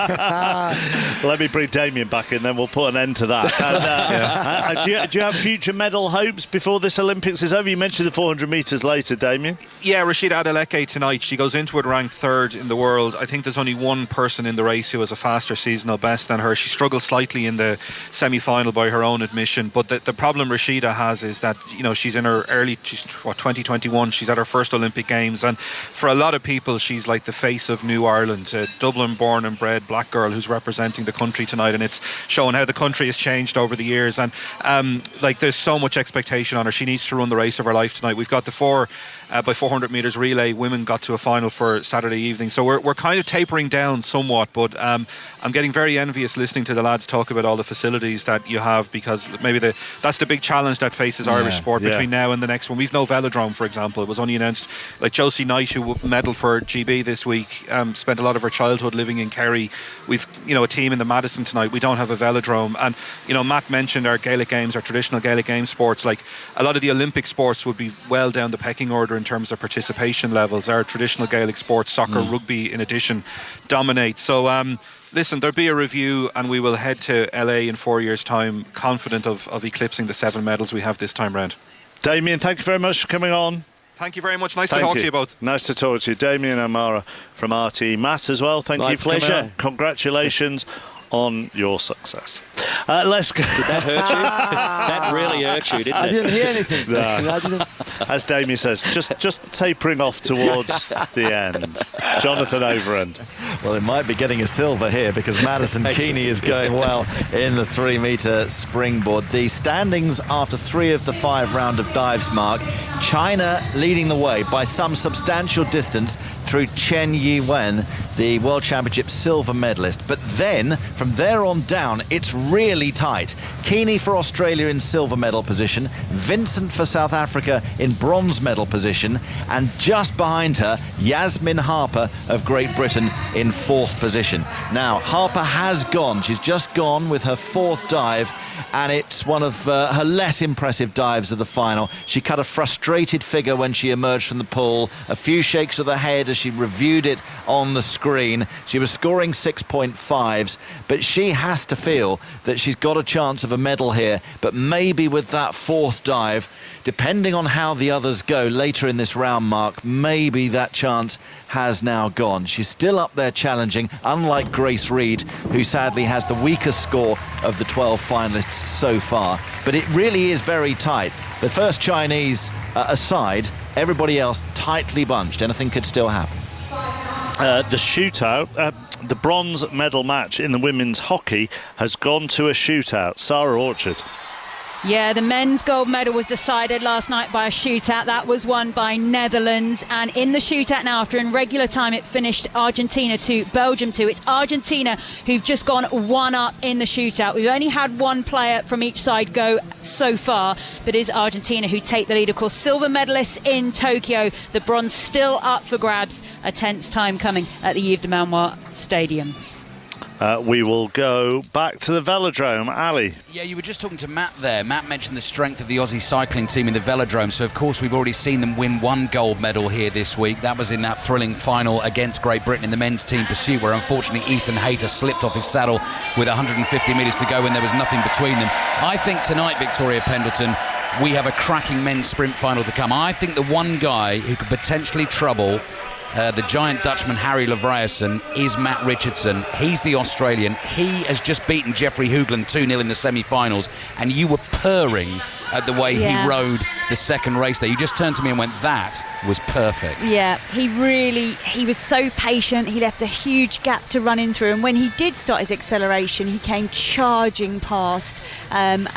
Speaker 3: Let me bring Damien back in, then we'll put an end to that. Do you have future medal hopes before this Olympics is over? You mentioned the 400 metres later, Damien.
Speaker 21: Yeah, Rashida Adeleke tonight. She goes into it ranked 3rd in the world. I think there's only one person in the race who has a faster seasonal best than her. She struggled slightly in the semi-final by her own admission, but the problem Rashida has is that, you know, she's in her 2021. She's at her first Olympic Games, and for a lot of people she's like the face of New Ireland, a Dublin born and bred black girl who's representing the country tonight, and it's showing how the country has changed over the years. And there's so much expectation on her. She needs to run the race of her life tonight. We've got the 4 by 400 metres relay. Women got to a final for Saturday evening, so we're kind of tapering down somewhat, but I'm getting very envious listening to the lads talk about all the facilities that you have, because maybe that's the big challenge that that faces Irish sport between now and the next one. We've no velodrome, for example. It was only announced, like Josie Knight, who medalled for GB this week, spent a lot of her childhood living in Kerry. We've, a team in the Madison tonight. We don't have a velodrome. And, Matt mentioned our Gaelic Games, our traditional Gaelic Games sports. Like, a lot of the Olympic sports would be well down the pecking order in terms of participation levels. Our traditional Gaelic sports, soccer, rugby in addition, dominate. So, listen, there'll be a review and we will head to LA in 4 years' time, confident of eclipsing the 7 medals we have this time round.
Speaker 3: Damien, thank you very much for coming on.
Speaker 21: Thank you very much. Nice to talk to you both.
Speaker 3: Nice to talk to you. Damien O'Mara from RT. Matt as well, thank you for coming on. Congratulations on your success. Let's go.
Speaker 18: Did that hurt you? That really hurt you, didn't it?
Speaker 9: I didn't hear anything.
Speaker 3: No. As Damien says, just tapering off towards the end. Jonathan Overend.
Speaker 12: Well, it might be getting a silver here because Madison Keeney is going well in the 3-metre springboard. The standings after 3 of the 5 round of dives, Mark. China leading the way by some substantial distance through Chen Yiwen, the World Championship silver medalist. But then, from there on down, it's really tight. Keeney for Australia in silver medal position, Vincent for South Africa in bronze medal position, and just behind her, Yasmin Harper of Great Britain in 4th position. Now, Harper has gone. She's just gone with her 4th dive, and it's one of her less impressive dives of the final. She cut a frustrated figure when she emerged from the pool, a few shakes of the head as she reviewed it on the screen. She was scoring 6.5s, but she has to feel that she's got a chance of a medal here. But maybe with that 4th dive, depending on how the others go later in this round, Mark, maybe that chance has now gone. She's still up there challenging, unlike Grace Reed, who sadly has the weakest score of the 12 finalists so far. But it really is very tight. The first Chinese aside, everybody else tightly bunched. Anything could still happen.
Speaker 3: The shootout, the bronze medal match in the women's hockey has gone to a shootout. Sarah Orchard.
Speaker 7: Yeah, the men's gold medal was decided last night by a shootout. That was won by Netherlands. And in the shootout now, after in regular time, it finished Argentina 2, Belgium 2. It's Argentina who've just gone 1 up in the shootout. We've only had 1 player from each side go so far, but it is Argentina who take the lead. Of course, silver medalists in Tokyo. The bronze still up for grabs. A tense time coming at the Yves de Manoir Stadium.
Speaker 3: We will go back to the velodrome. Ali.
Speaker 5: Yeah, you were just talking to Matt there. Matt mentioned the strength of the Aussie cycling team in the velodrome. So, of course, we've already seen them win 1 gold medal here this week. That was in that thrilling final against Great Britain in the men's team pursuit, where unfortunately Ethan Hayter slipped off his saddle with 150 metres to go when there was nothing between them. I think tonight, Victoria Pendleton, we have a cracking men's sprint final to come. I think the one guy who could potentially trouble the giant Dutchman Harry Livraessen is Matt Richardson. He's the Australian. He has just beaten Jeffrey Hoogland 2-0 in the semi-finals, and you were purring at the way he rode the second race there. You just turned to me and went, that was perfect.
Speaker 8: Yeah, he was so patient. He left a huge gap to run in through, and when he did start his acceleration, he came charging past, and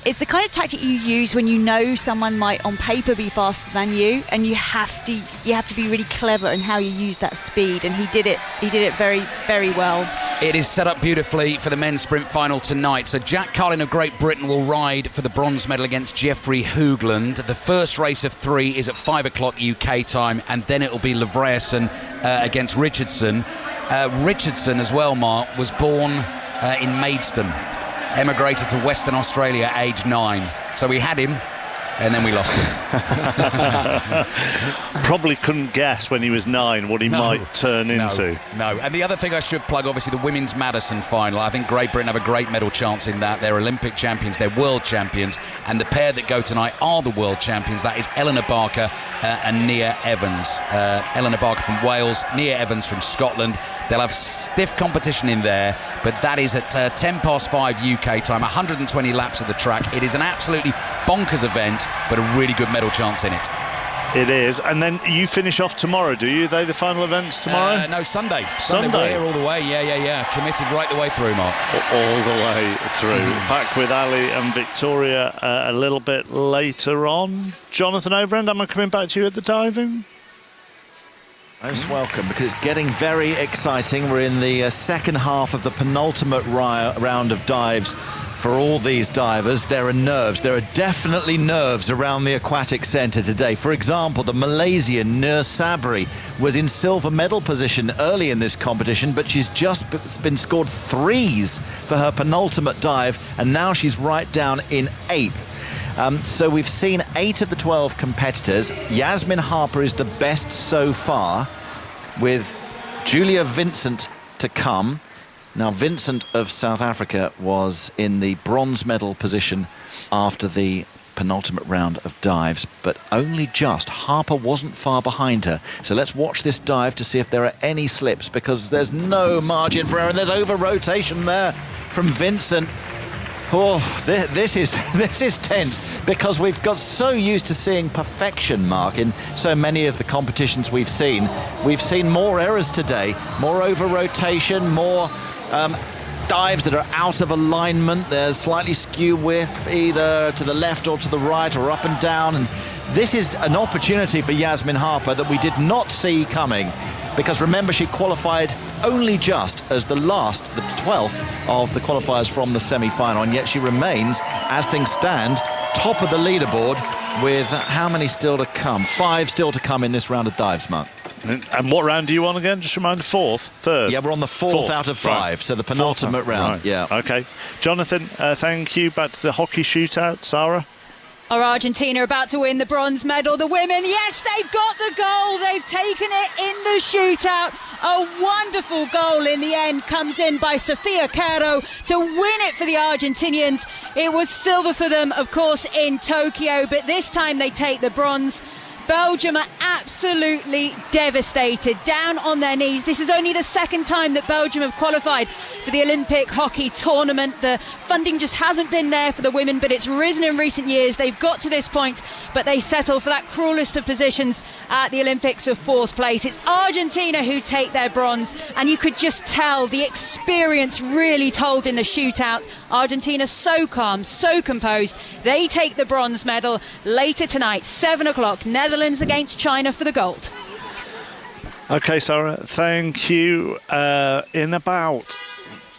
Speaker 8: it's the kind of tactic you use when you know someone might on paper be faster than you, and you have to be really clever in how you use that speed, and he did it very, very well.
Speaker 5: It is set up beautifully for the men's sprint final tonight. So Jack Carlin of Great Britain will ride for the bronze medal against Jeffrey Hoogland. The first race of 3 is at 5 o'clock UK time, and then it will be Livraessen against Richardson. Richardson as well, Mark, was born in Maidstone. Emigrated to Western Australia aged 9. So we had him, and then we lost him.
Speaker 3: Probably couldn't guess when he was 9 what he might turn into.
Speaker 5: No, and the other thing I should plug, obviously, the women's Madison final. I think Great Britain have a great medal chance in that. They're Olympic champions, they're world champions, and the pair that go tonight are the world champions. That is Eleanor Barker and Nia Evans. Eleanor Barker from Wales, Nia Evans from Scotland. They'll have stiff competition in there, but that is at 5 UK time, 120 laps of the track. It is an absolutely bonkers event, but a really good medal chance in it.
Speaker 3: It is. And then you finish off tomorrow, do you? Are they the final events tomorrow?
Speaker 5: No, Sunday. We're here all the way. Yeah. Committed right the way through, Mark.
Speaker 3: All the way through. Back with Ali and Victoria a little bit later on. Jonathan Overend, am I coming back to you at the diving?
Speaker 12: Most welcome, because it's getting very exciting. We're in the second half of the penultimate round of dives for all these divers. There are nerves. There are definitely nerves around the aquatic centre today. For example, the Malaysian Nur Sabri was in silver medal position early in this competition, but she's just been scored threes for her penultimate dive, and now she's right down in 8th. So we've seen 8 of the 12 competitors. Yasmin Harper is the best so far, with Julia Vincent to come. Now, Vincent of South Africa was in the bronze medal position after the penultimate round of dives, but only just. Harper wasn't far behind her. So let's watch this dive to see if there are any slips, because there's no margin for error, and there's over-rotation there from Vincent. Oh, this is tense, because we've got so used to seeing perfection, Mark, in so many of the competitions we've seen. We've seen more errors today, more over-rotation, more dives that are out of alignment. They're slightly skew with either to the left or to the right or up and down. And this is an opportunity for Yasmin Harper that we did not see coming, because remember, she qualified only just as the 12th of the qualifiers from the semi-final, and yet she remains, as things stand, top of the leaderboard with how many still to come? 5 still to come in this round of dives, Mark.
Speaker 3: And what round are you on again? Just remind me, 4th? 3rd?
Speaker 12: Yeah, we're on the fourth out of 5, right. So the penultimate round.
Speaker 3: Right.
Speaker 12: Yeah.
Speaker 3: Okay. Jonathan, thank you. Back to the hockey shootout. Sarah?
Speaker 7: Are Argentina about to win the bronze medal? The women, yes, they've got the goal. They've taken it in the shootout. A wonderful goal in the end comes in by Sofia Caro to win it for the Argentinians. It was silver for them, of course, in Tokyo, but this time they take the bronze. Belgium are absolutely devastated, down on their knees. This is only the second time that Belgium have qualified for the Olympic hockey tournament. The funding just hasn't been there for the women, but it's risen in recent years. They've got to this point, but they settle for that cruelest of positions at the Olympics of 4th place. It's Argentina who take their bronze, and you could just tell the experience really told in the shootout. Argentina so calm, so composed. They take the bronze medal later tonight, 7 o'clock, Netherlands against China for the gold.
Speaker 3: Okay, Sarah, thank you. In about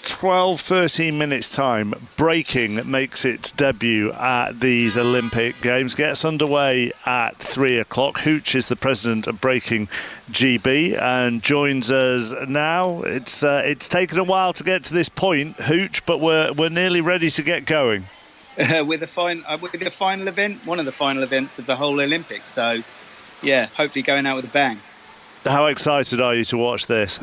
Speaker 3: 12-13 minutes time, breaking makes its debut at these Olympic Games, gets underway at 3 o'clock. Hooch is the president of Breaking GB and joins us now. It's taken a while to get to this point, Hooch, but we're nearly ready to get going.
Speaker 10: With the final event, one of the final events of the whole Olympics. So, yeah, hopefully going out with a bang.
Speaker 3: How excited are you to watch this?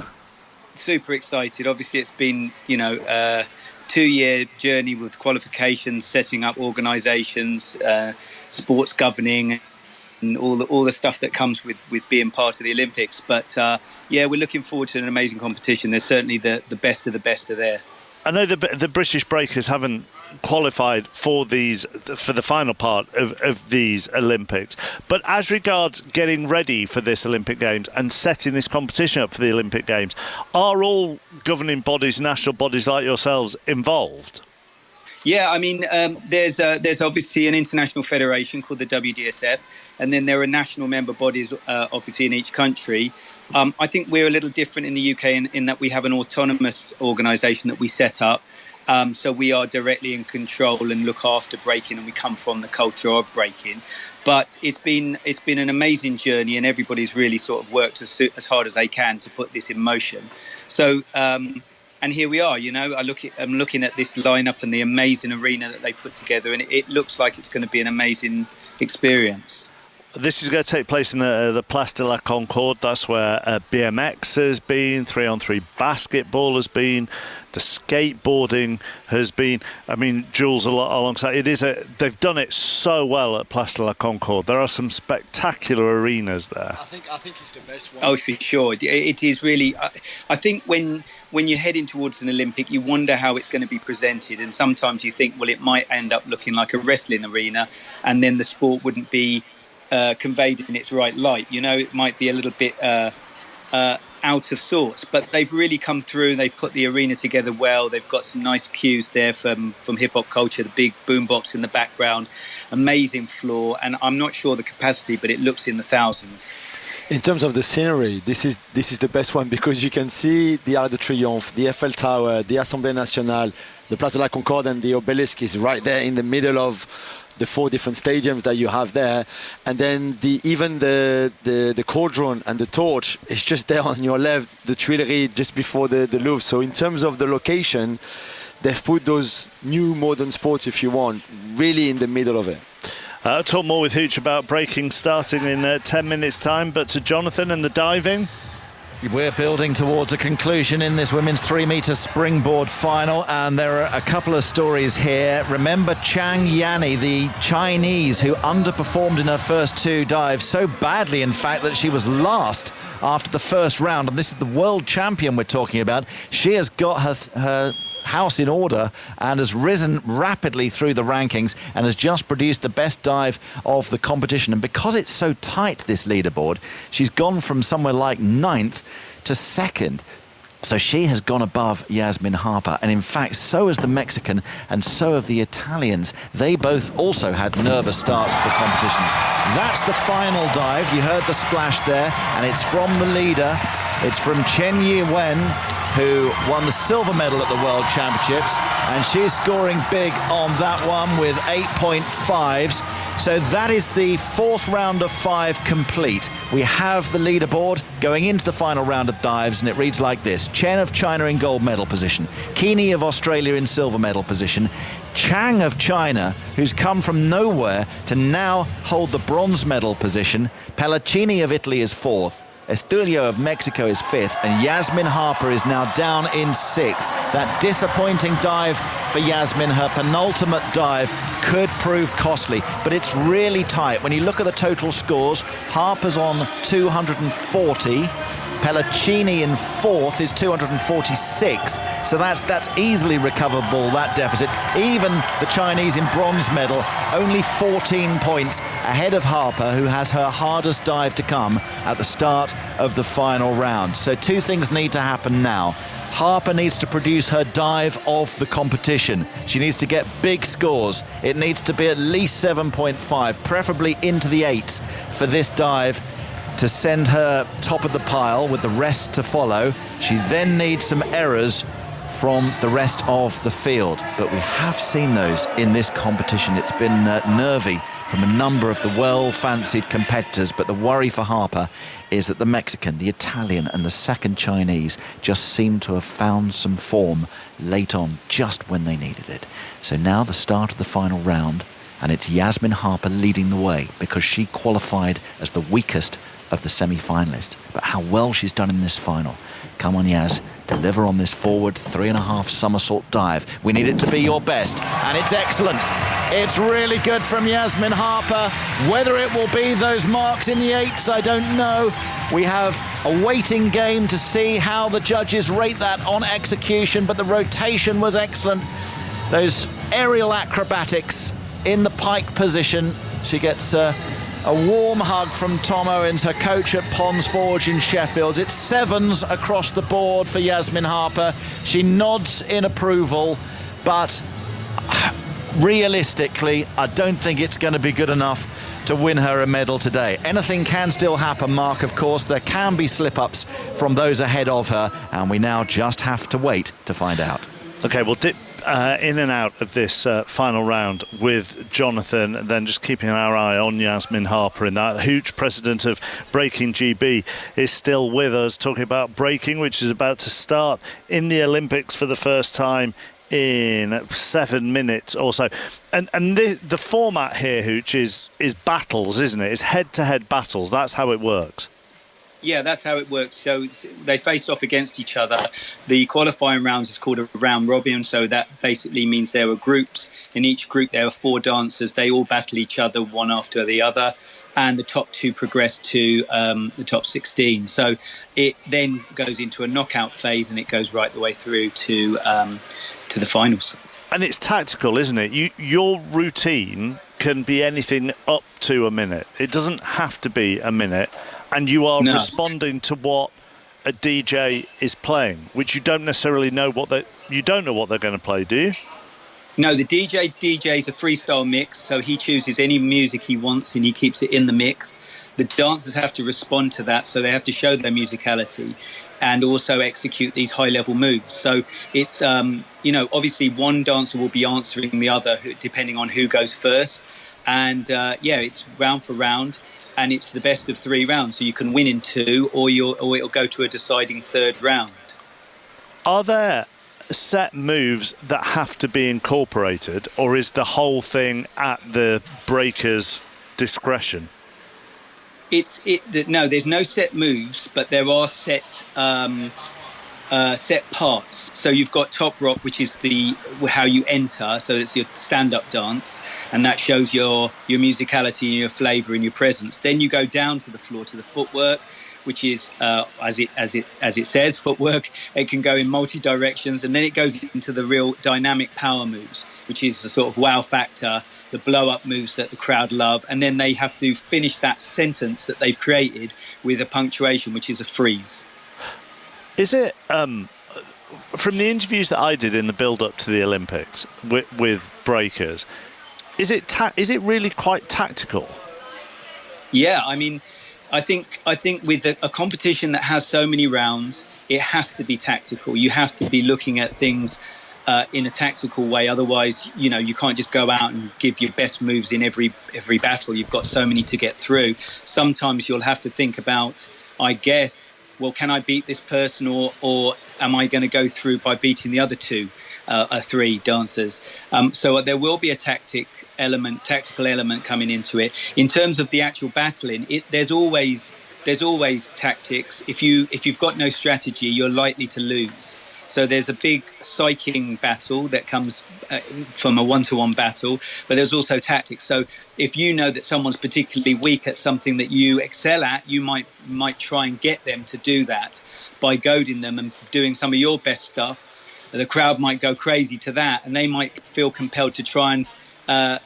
Speaker 10: Super excited. Obviously, it's been, a 2-year journey with qualifications, setting up organisations, sports governing, and all the stuff that comes with being part of the Olympics. But, we're looking forward to an amazing competition. There's certainly the best of the best are there.
Speaker 3: I know the British breakers haven't qualified for the final part of these Olympics, but as regards getting ready for this Olympic Games and setting this competition up for the Olympic Games, are all governing bodies, national bodies like yourselves involved?
Speaker 10: Yeah, I mean, there's obviously an international federation called the WDSF, and then there are national member bodies, obviously, in each country. I think we're a little different in the UK in that we have an autonomous organisation that we set up. So we are directly in control and look after breaking, and we come from the culture of breaking. But it's been an amazing journey, and everybody's really sort of worked as hard as they can to put this in motion. So, and here we are. I'm looking at this lineup and the amazing arena that they put together, and it looks like it's going to be an amazing experience.
Speaker 3: This is going to take place in the Place de la Concorde. That's where BMX has been, 3-on-3 basketball has been, the skateboarding has been. I mean, Jules alongside. They've done it so well at Place de la Concorde. There are some spectacular arenas there.
Speaker 10: I think it's the best one. Oh, for sure. It is really. I think when you're heading towards an Olympic, you wonder how it's going to be presented, and sometimes you think, well, it might end up looking like a wrestling arena, and then the sport wouldn't be conveyed in its right light. It might be a little bit out of sorts, but they've really come through. They put the arena together well. They've got some nice cues there from hip hop culture, the big boombox in the background, amazing floor, and I'm not sure the capacity, but it looks in the thousands.
Speaker 9: In terms of the scenery, this is the best one because you can see the Arc de Triomphe, the Eiffel Tower, the Assemblée Nationale, the Place de la Concorde, and the obelisk is right there in the middle of the 4 different stadiums that you have there. And then even the cauldron and the torch is just there on your left, the Tuileries just before the Louvre. So in terms of the location, they've put those new modern sports, if you want, really in the middle of it.
Speaker 3: I'll talk more with Hooch about breaking starting in 10 minutes' time, but to Jonathan and the diving.
Speaker 12: We're building towards a conclusion in this women's 3-metre springboard final, and there are a couple of stories here. Remember Chang Yanni, the Chinese who underperformed in her first 2 dives so badly, in fact, that she was last after the first round, and this is the world champion we're talking about. She has got her house in order and has risen rapidly through the rankings and has just produced the best dive of the competition. And because it's so tight, this leaderboard, she's gone from somewhere like 9th to 2nd. So she has gone above Yasmin Harper, and in fact so has the Mexican and so have the Italians. They both also had nervous starts to the competitions. That's the final dive. You heard the splash there, and it's from the leader. It's from Chen Yi-wen, who won the silver medal at the World Championships, and she's scoring big on that one with 8.5s. So that is the 4th round of 5 complete. We have the leaderboard going into the final round of dives, and it reads like this. Chen of China in gold medal position, Keeney of Australia in silver medal position, Chang of China, who's come from nowhere to now hold the bronze medal position, Pellicini of Italy is 4th, Estilio of Mexico is 5th, and Yasmin Harper is now down in 6th. That disappointing dive for Yasmin, her penultimate dive, could prove costly, but it's really tight. When you look at the total scores, Harper's on 240. Pellicini in 4th is 246, so that's easily recoverable, that deficit. Even the Chinese in bronze medal, only 14 points ahead of Harper, who has her hardest dive to come at the start of the final round. So 2 things need to happen now. Harper needs to produce her dive of the competition. She needs to get big scores. It needs to be at least 7.5, preferably into the 8s for this dive to send her top of the pile with the rest to follow. She then needs some errors from the rest of the field, but we have seen those in this competition. It's been nervy from a number of the well-fancied competitors, but the worry for Harper is that the Mexican, the Italian and the second Chinese just seem to have found some form late on, just when they needed it. So now the start of the final round, and it's Yasmin Harper leading the way because she qualified as the weakest of the semi-finalists. But how well she's done in this final. Come on, Yaz, deliver on this forward 3.5 somersault dive. We need it to be your best, and it's excellent. It's really good from Yasmin Harper. Whether it will be those marks in the 8s, I don't know. We have a waiting game to see how the judges rate that on execution, but the rotation was excellent. Those aerial acrobatics in the pike position. She gets a warm hug from Tom Owens, her coach at Ponds Forge in Sheffield. It's 7s across the board for Yasmin Harper. She nods in approval, but realistically, I don't think it's going to be good enough to win her a medal today. Anything can still happen, Mark, of course. There can be slip-ups from those ahead of her, and we now just have to wait to find out.
Speaker 3: OK, we'll dip in and out of this final round with Jonathan, and then just keeping our eye on Yasmin Harper in that. Hooch, president of Breaking GB, is still with us, talking about breaking, which is about to start in the Olympics for the first time in 7 minutes or so. And the format here, Hooch, is battles, isn't it? It's head-to-head battles. That's how it works.
Speaker 10: Yeah, that's how it works. So they face off against each other. The qualifying rounds is called a round robin. So that basically means there are groups. In each group, there are 4 dancers. They all battle each other one after the other. And the top 2 progress to the top 16. So it then goes into a knockout phase, and it goes right the way through to the finals.
Speaker 3: And it's tactical, isn't it? Your routine can be anything up to a minute. It doesn't have to be a minute. And you are responding to what a DJ is playing, which you don't necessarily know what they're going to play, do you?
Speaker 10: No, the DJ's a freestyle mix, so he chooses any music he wants and he keeps it in the mix. the dancers have to respond to that, so they have to show their musicality and also execute these high-level moves. So it's, obviously one dancer will be answering the other depending on who goes first. And, it's round for round, and it's the best of 3 rounds. So you can win in 2, or it'll go to a deciding 3rd round.
Speaker 3: Are there set moves that have to be incorporated, or is the whole thing at the breaker's discretion?
Speaker 10: No, there's no set moves, but there are set parts. So you've got top rock, which is how you enter. So it's your stand-up dance, and that shows your musicality and your flavour and your presence. Then you go down to the floor to the footwork, which is as it says, footwork. It can go in multi directions, and then it goes into the real dynamic power moves, which is the sort of wow factor, the blow-up moves that the crowd love, and then they have to finish that sentence that they've created with a punctuation, which is a freeze.
Speaker 3: Is it, from the interviews that I did in the build-up to the Olympics with breakers, is it really quite tactical?
Speaker 10: Yeah, I mean, I think with a competition that has so many rounds, it has to be tactical. You have to be looking at things in a tactical way. Otherwise, you can't just go out and give your best moves in every battle. You've got so many to get through. Sometimes you'll have to think about, I guess, well, can I beat this person, or am I going to go through by beating the other 3 dancers? So there will be a tactical element coming into it. In terms of the actual battling, there's always tactics. If you've got no strategy, you're likely to lose. So there's a big psyching battle that comes from a one-to-one battle, but there's also tactics. So if you know that someone's particularly weak at something that you excel at, you might try and get them to do that by goading them and doing some of your best stuff. The crowd might go crazy to that, and they might feel compelled to try and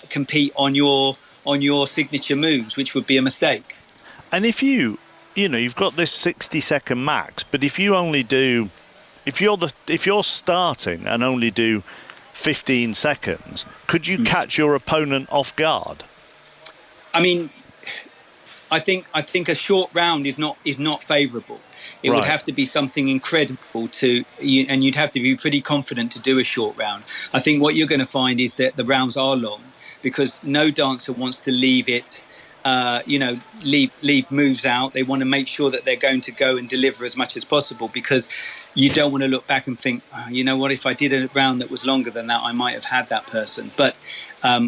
Speaker 10: compete on your signature moves, which would be a mistake.
Speaker 3: And if you've got this 60-second max, but if you're starting and only do 15 seconds, could you catch your opponent off guard?
Speaker 10: I mean, I think a short round is not favourable. It would have to be something incredible and you'd have to be pretty confident to do a short round. I think what you're going to find is that the rounds are long, because no dancer wants to leave it. Leave moves out. They want to make sure that they're going to go and deliver as much as possible, because you don't want to look back and think, what, if I did a round that was longer than that, I might have had that person. But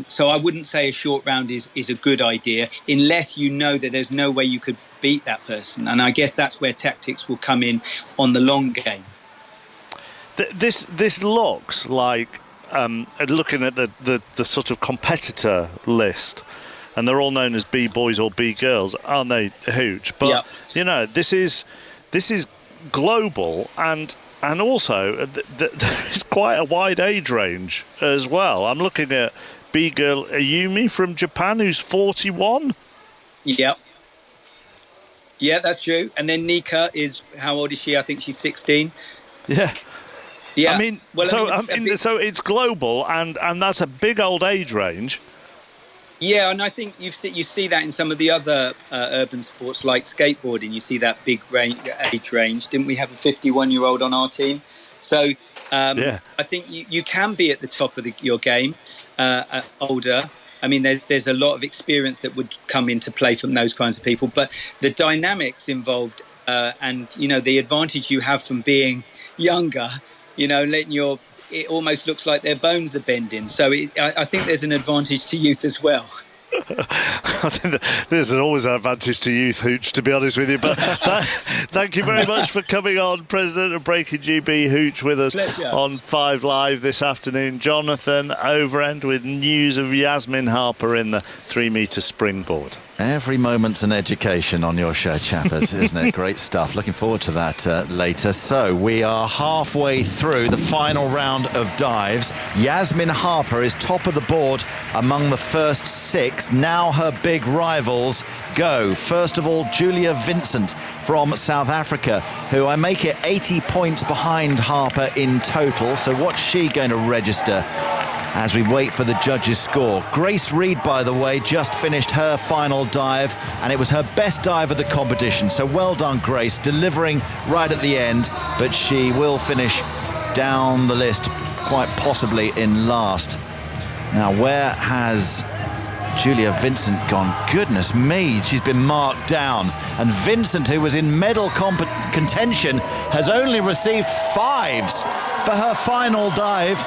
Speaker 10: so I wouldn't say a short round is a good idea, unless you know that there's no way you could beat that person. And I guess that's where tactics will come in on the long game.
Speaker 3: This looks like, looking at the sort of competitor list, and they're all known as B-boys or B-girls, aren't they, Hooch? But, this is global, and also there's quite a wide age range as well. I'm looking at B-girl Ayumi from Japan, who's 41.
Speaker 10: Yep. Yeah, that's true. And then Nika how old is she? I think she's 16.
Speaker 3: Yeah.
Speaker 10: Yeah.
Speaker 3: So it's global, and that's a big old age range.
Speaker 10: Yeah, and I think you see that in some of the other urban sports like skateboarding. You see that big age range. Didn't we have a 51-year-old on our team? So I think you can be at the top of your game older. I mean, there's a lot of experience that would come into play from those kinds of people. But the dynamics involved and, the advantage you have from being younger, it almost looks like their bones are bending. So I think there's an advantage to youth as well.
Speaker 3: I think there's always an advantage to youth, Hooch, to be honest with you. But thank you very much for coming on, President of Breaking GB, Hooch, with us on 5 Live this afternoon. Jonathan Overend with news of Yasmin Harper in the 3-metre springboard.
Speaker 12: Every moment's an education on your show, Chappers, isn't it? Great stuff. Looking forward to that later. So we are halfway through the final round of dives. Yasmin Harper is top of the board among the first 6. Now her big rivals go. First of all, Julia Vincent from South Africa, who I make it 80 points behind Harper in total. So what's she going to register as we wait for the judges' score. Grace Reed, by the way, just finished her final dive, and it was her best dive of the competition. So well done, Grace, delivering right at the end, but she will finish down the list, quite possibly in last. Now, where has Julia Vincent gone? Goodness me, she's been marked down. And Vincent, who was in medal contention, has only received 5s for her final dive.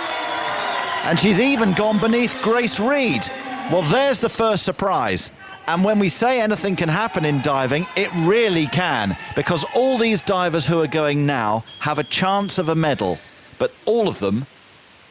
Speaker 12: And she's even gone beneath Grace Reed. Well, there's the first surprise. And when we say anything can happen in diving, it really can. Because all these divers who are going now have a chance of a medal. But all of them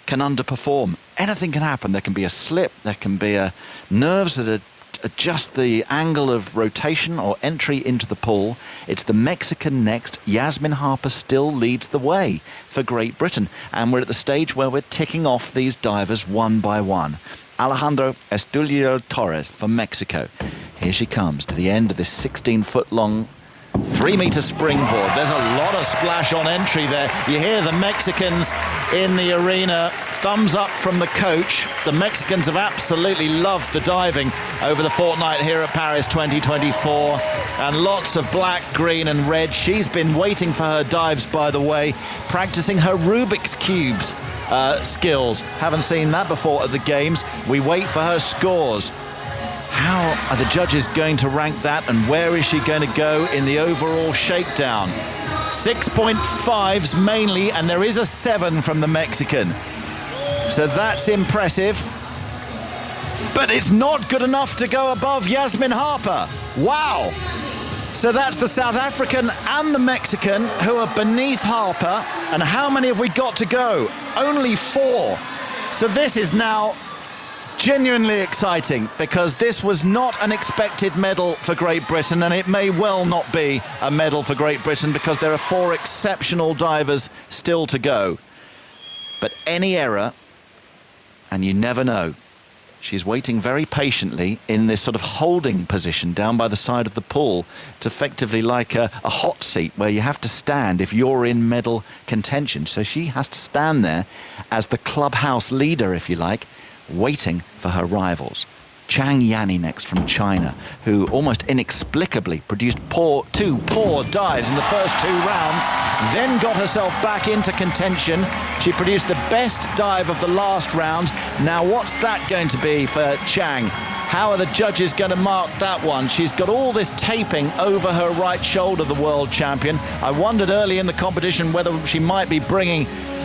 Speaker 12: can underperform. Anything can happen. There can be a slip, there can be nerves that adjust the angle of rotation or entry into the pool. It's the Mexican next. Yasmin Harper still leads the way for Great Britain. And we're at the stage where we're ticking off these divers one by one. Alejandro Estudillo Torres from Mexico. Here she comes to the end of this 16-foot-long 3-meter springboard. There's a lot of splash on entry there. You hear the Mexicans in the arena. Thumbs up from the coach. The Mexicans have absolutely loved the diving over the fortnight here at Paris 2024. And lots of black, green and red. She's been waiting for her dives, by the way, practicing her Rubik's Cubes skills. Haven't seen that before at the games. We wait for her scores. How are the judges going to rank that, and where is she going to go in the overall shakedown? 6.5s mainly, and there is a 7 from the Mexican. So that's impressive. But it's not good enough to go above Yasmin Harper. Wow! So that's the South African and the Mexican who are beneath Harper. And how many have we got to go? Only 4. So this is now genuinely exciting, because this was not an expected medal for Great Britain, and it may well not be a medal for Great Britain because there are 4 exceptional divers still to go. But any error, and you never know. She's waiting very patiently in this sort of holding position down by the side of the pool. It's effectively like a hot seat where you have to stand if you're in medal contention. So she has to stand there as the clubhouse leader, if you like, waiting for her rivals. Chang Yanni next from China, who almost inexplicably produced two poor dives in the first 2 rounds, then got herself back into contention. She produced the best dive of the last round. Now what's that going to be for Chang? How are the judges going to mark that one? She's got all this taping over her right shoulder, the world champion. I wondered early in the competition whether she might be bringing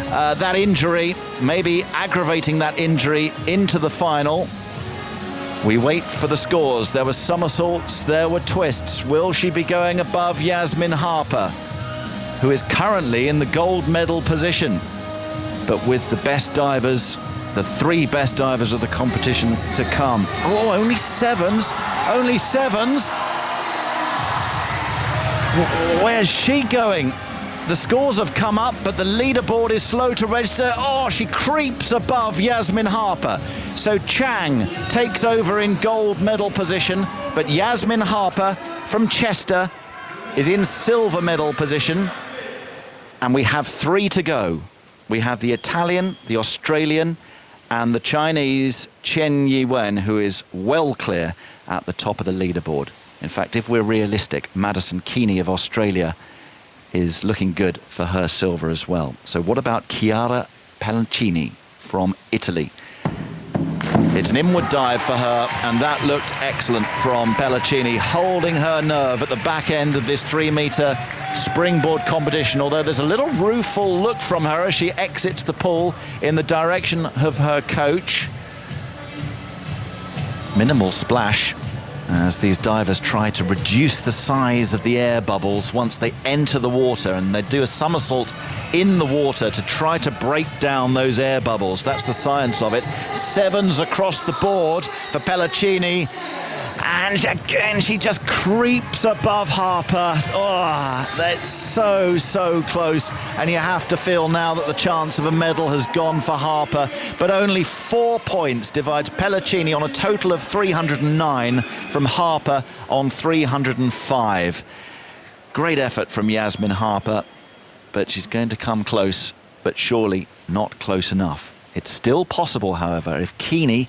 Speaker 12: that injury, maybe aggravating that injury into the final. We wait for the scores. There were somersaults, there were twists. Will she be going above Yasmin Harper, who is currently in the gold medal position? But with the best divers, the 3 best divers of the competition to come. Oh, only 7s. Only 7s. Where's she going? The scores have come up, but the leaderboard is slow to register. Oh, she creeps above Yasmin Harper. So Chang takes over in gold medal position, but Yasmin Harper from Chester is in silver medal position. And we have 3 to go. We have the Italian, the Australian, and the Chinese Chen Yiwen, who is well clear at the top of the leaderboard. In fact, if we're realistic, Madison Keeney of Australia is looking good for her silver as well. So what about Chiara Palacini from Italy? It's an inward dive for her, and that looked excellent from Palacini, holding her nerve at the back end of this 3-meter springboard competition, although there's a little rueful look from her as she exits the pool in the direction of her coach. Minimal splash as these divers try to reduce the size of the air bubbles once they enter the water, and they do a somersault in the water to try to break down those air bubbles. That's the science of it. 7s across the board for Palacini. And again, she just creeps above Harper. Oh, that's so close. And you have to feel now that the chance of a medal has gone for Harper. But only 4 points divides Palacini on a total of 309 from Harper on 305. Great effort from Yasmin Harper, but she's going to come close, but surely not close enough. It's still possible, however, if Keeney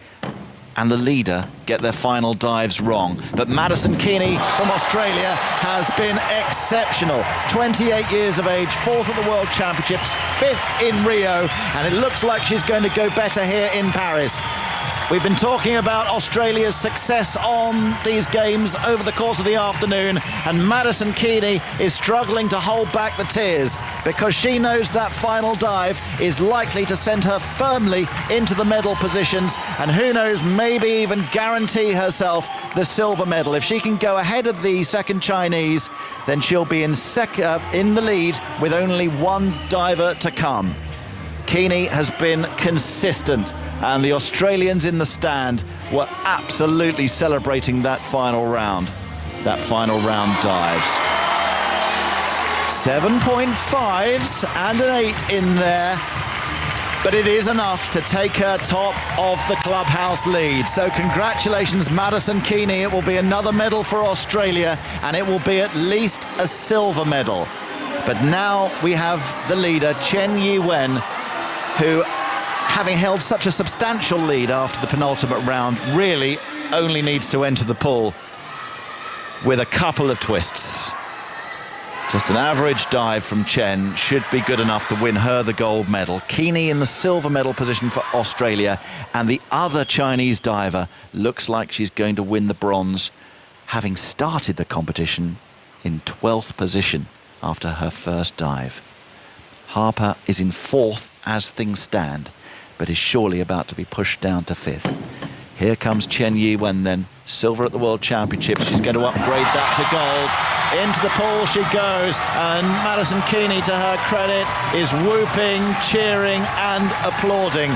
Speaker 12: and the leader get their final dives wrong. But Madison Keeney from Australia has been exceptional. 28 years of age, 4th at the World Championships, 5th in Rio, and it looks like she's going to go better here in Paris. We've been talking about Australia's success on these games over the course of the afternoon, and Madison Keeney is struggling to hold back the tears because she knows that final dive is likely to send her firmly into the medal positions, and who knows, maybe even guarantee herself the silver medal. If she can go ahead of the second Chinese, then she'll be in the lead with only one diver to come. Keeney has been consistent, and the Australians in the stand were absolutely celebrating that final round. That final round dives. 7.5s and an 8 in there, but it is enough to take her top of the clubhouse lead. So congratulations, Madison Keeney. It will be another medal for Australia, and it will be at least a silver medal. But now we have the leader, Chen Yi-wen, who, having held such a substantial lead after the penultimate round, really only needs to enter the pool with a couple of twists. Just an average dive from Chen should be good enough to win her the gold medal. Keeney in the silver medal position for Australia, and the other Chinese diver looks like she's going to win the bronze, having started the competition in 12th position after her first dive. Harper is in 4th as things stand, but is surely about to be pushed down to 5th. Here comes Chen Yi-wen then, silver at the World Championships. She's going to upgrade that to gold. Into the pool she goes, and Madison Keeney, to her credit, is whooping, cheering and applauding.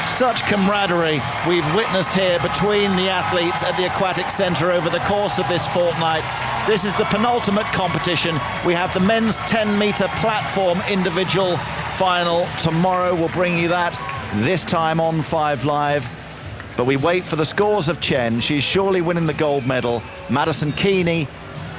Speaker 12: Such camaraderie we've witnessed here between the athletes at the Aquatic Centre over the course of this fortnight. This is the penultimate competition. We have the men's 10-metre platform individual final. Tomorrow we'll bring you that, this time on 5 Live. But we wait for the scores of Chen. She's surely winning the gold medal. Madison Keeney,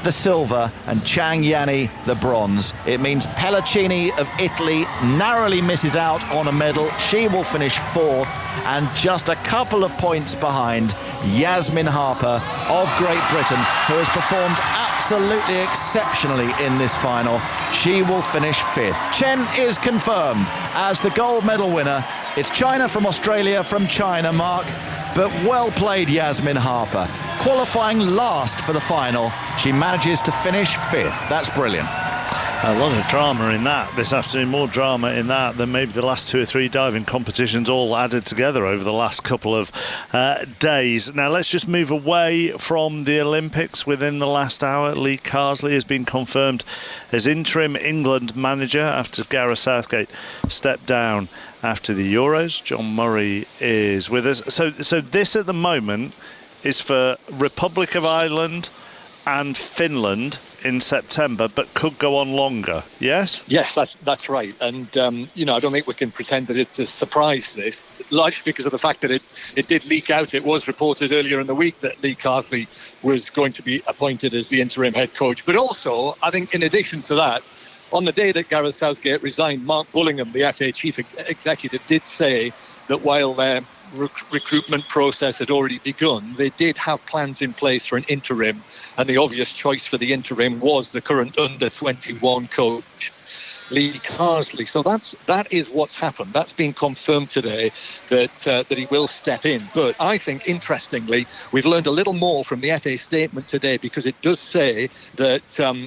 Speaker 12: the silver, and Chang Yani, the bronze. It means Pellicini of Italy narrowly misses out on a medal. She will finish 4th, and just a couple of points behind Yasmin Harper of Great Britain, who has performed absolutely exceptionally in this final. She will finish 5th. Chen is confirmed as the gold medal winner. It's China from Australia from China, Mark. But well played, Yasmin Harper. Qualifying last for the final, she manages to finish 5th. That's brilliant.
Speaker 3: A lot of drama in that this afternoon, more drama in that than maybe the last 2 or 3 diving competitions all added together over the last couple of days. Now let's just move away from the Olympics. Within the last hour, Lee Carsley has been confirmed as interim England manager after Gareth Southgate stepped down after the Euros. John Murray is with us. So this at the moment is for Republic of Ireland and Finland in September, but could go on longer. Yes?
Speaker 11: Yes, that's right. And, I don't think we can pretend that it's a surprise, this, largely because of the fact that it did leak out. It was reported earlier in the week that Lee Carsley was going to be appointed as the interim head coach. But also, I think in addition to that, on the day that Gareth Southgate resigned, Mark Bullingham, the FA chief executive, did say that while recruitment process had already begun, they did have plans in place for an interim, and the obvious choice for the interim was the current under-21 coach, Lee Carsley. So that is what's happened. That's been confirmed today that he will step in. But I think, interestingly, we've learned a little more from the FA statement today, because it does say that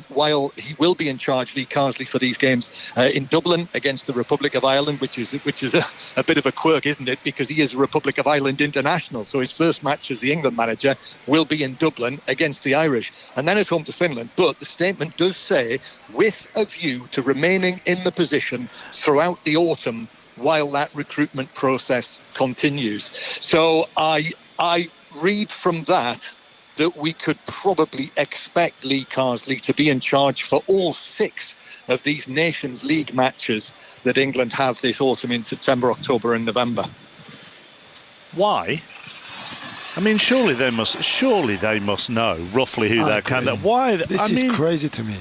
Speaker 11: while he will be in charge, Lee Carsley, for these games in Dublin against the Republic of Ireland, which is a bit of a quirk, isn't it? Because he is a Republic of Ireland international. So his first match as the England manager will be in Dublin against the Irish, and then at home to Finland. But the statement does say, with a view to remaining in the position throughout the autumn while that recruitment process continues. So I read from that we could probably expect Lee Carsley to be in charge for all 6 of these Nations League matches that England have this autumn in September, October and November.
Speaker 3: Why? I mean, surely they must know roughly who their candidate. Why?
Speaker 9: This is crazy to me.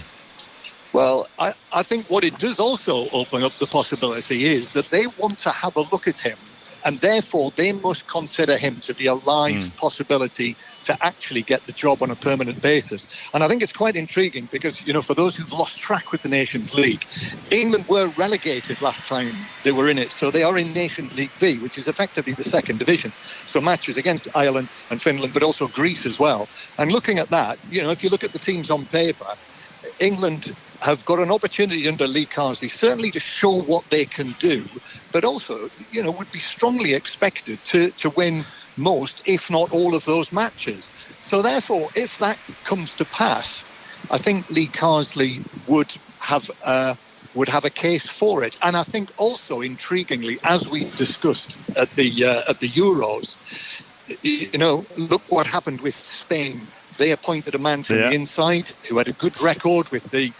Speaker 11: Well, I think what it does also open up the possibility is that they want to have a look at him and therefore they must consider him to be a live possibility to actually get the job on a permanent basis. And I think it's quite intriguing because, you know, for those who've lost track with the Nations League, England were relegated last time they were in it. So they are in Nations League B, which is effectively the second division. So matches against Ireland and Finland, but also Greece as well. And looking at that, you know, if you look at the teams on paper, England have got an opportunity under Lee Carsley, certainly to show what they can do, but also, you know, would be strongly expected to win most, if not all of those matches. So therefore, if that comes to pass, I think Lee Carsley would have a case for it. And I think also, intriguingly, as we discussed at the Euros, you know, look what happened with Spain. They appointed a man from the inside who had a good record with the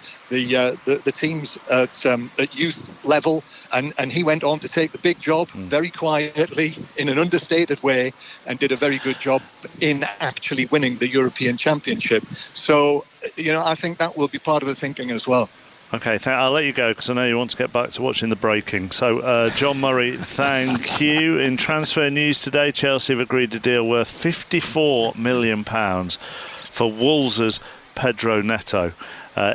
Speaker 11: teams at youth level, and he went on to take the big job very quietly in an understated way, and did a very good job in actually winning the European Championship. So, you know, I think that will be part of the thinking as well.
Speaker 3: Okay, I'll let you go because I know you want to get back to watching the breaking. So, John Murray, thank you. In transfer news today, Chelsea have agreed a deal worth £54 million for Wolves' Pedro Neto.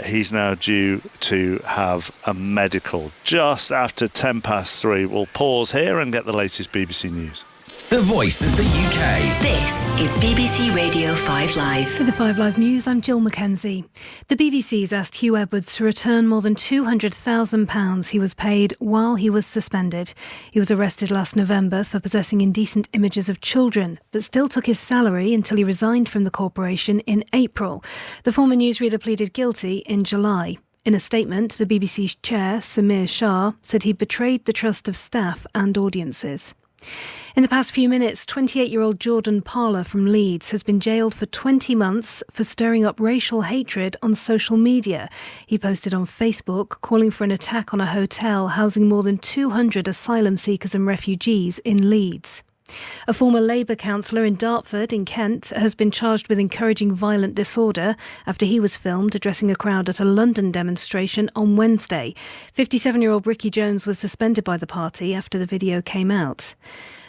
Speaker 3: He's now due to have a medical just after 3:10. We'll pause here and get the latest BBC News.
Speaker 1: The voice of the UK.
Speaker 2: This is BBC Radio 5 Live.
Speaker 14: For the 5 Live News, I'm Jill Mackenzie. The BBC's asked Hugh Edwards to return more than £200,000 he was paid while he was suspended. He was arrested last November for possessing indecent images of children, but still took his salary until he resigned from the corporation in April. The former newsreader pleaded guilty in July. In a statement, the BBC's chair, Samir Shah, said he betrayed the trust of staff and audiences. In the past few minutes, 28-year-old Jordan Parler from Leeds has been jailed for 20 months for stirring up racial hatred on social media. He posted on Facebook calling for an attack on a hotel housing more than 200 asylum seekers and refugees in Leeds. A former Labour councillor in Dartford in Kent has been charged with encouraging violent disorder after he was filmed addressing a crowd at a London demonstration on Wednesday. 57-year-old Ricky Jones was suspended by the party after the video came out.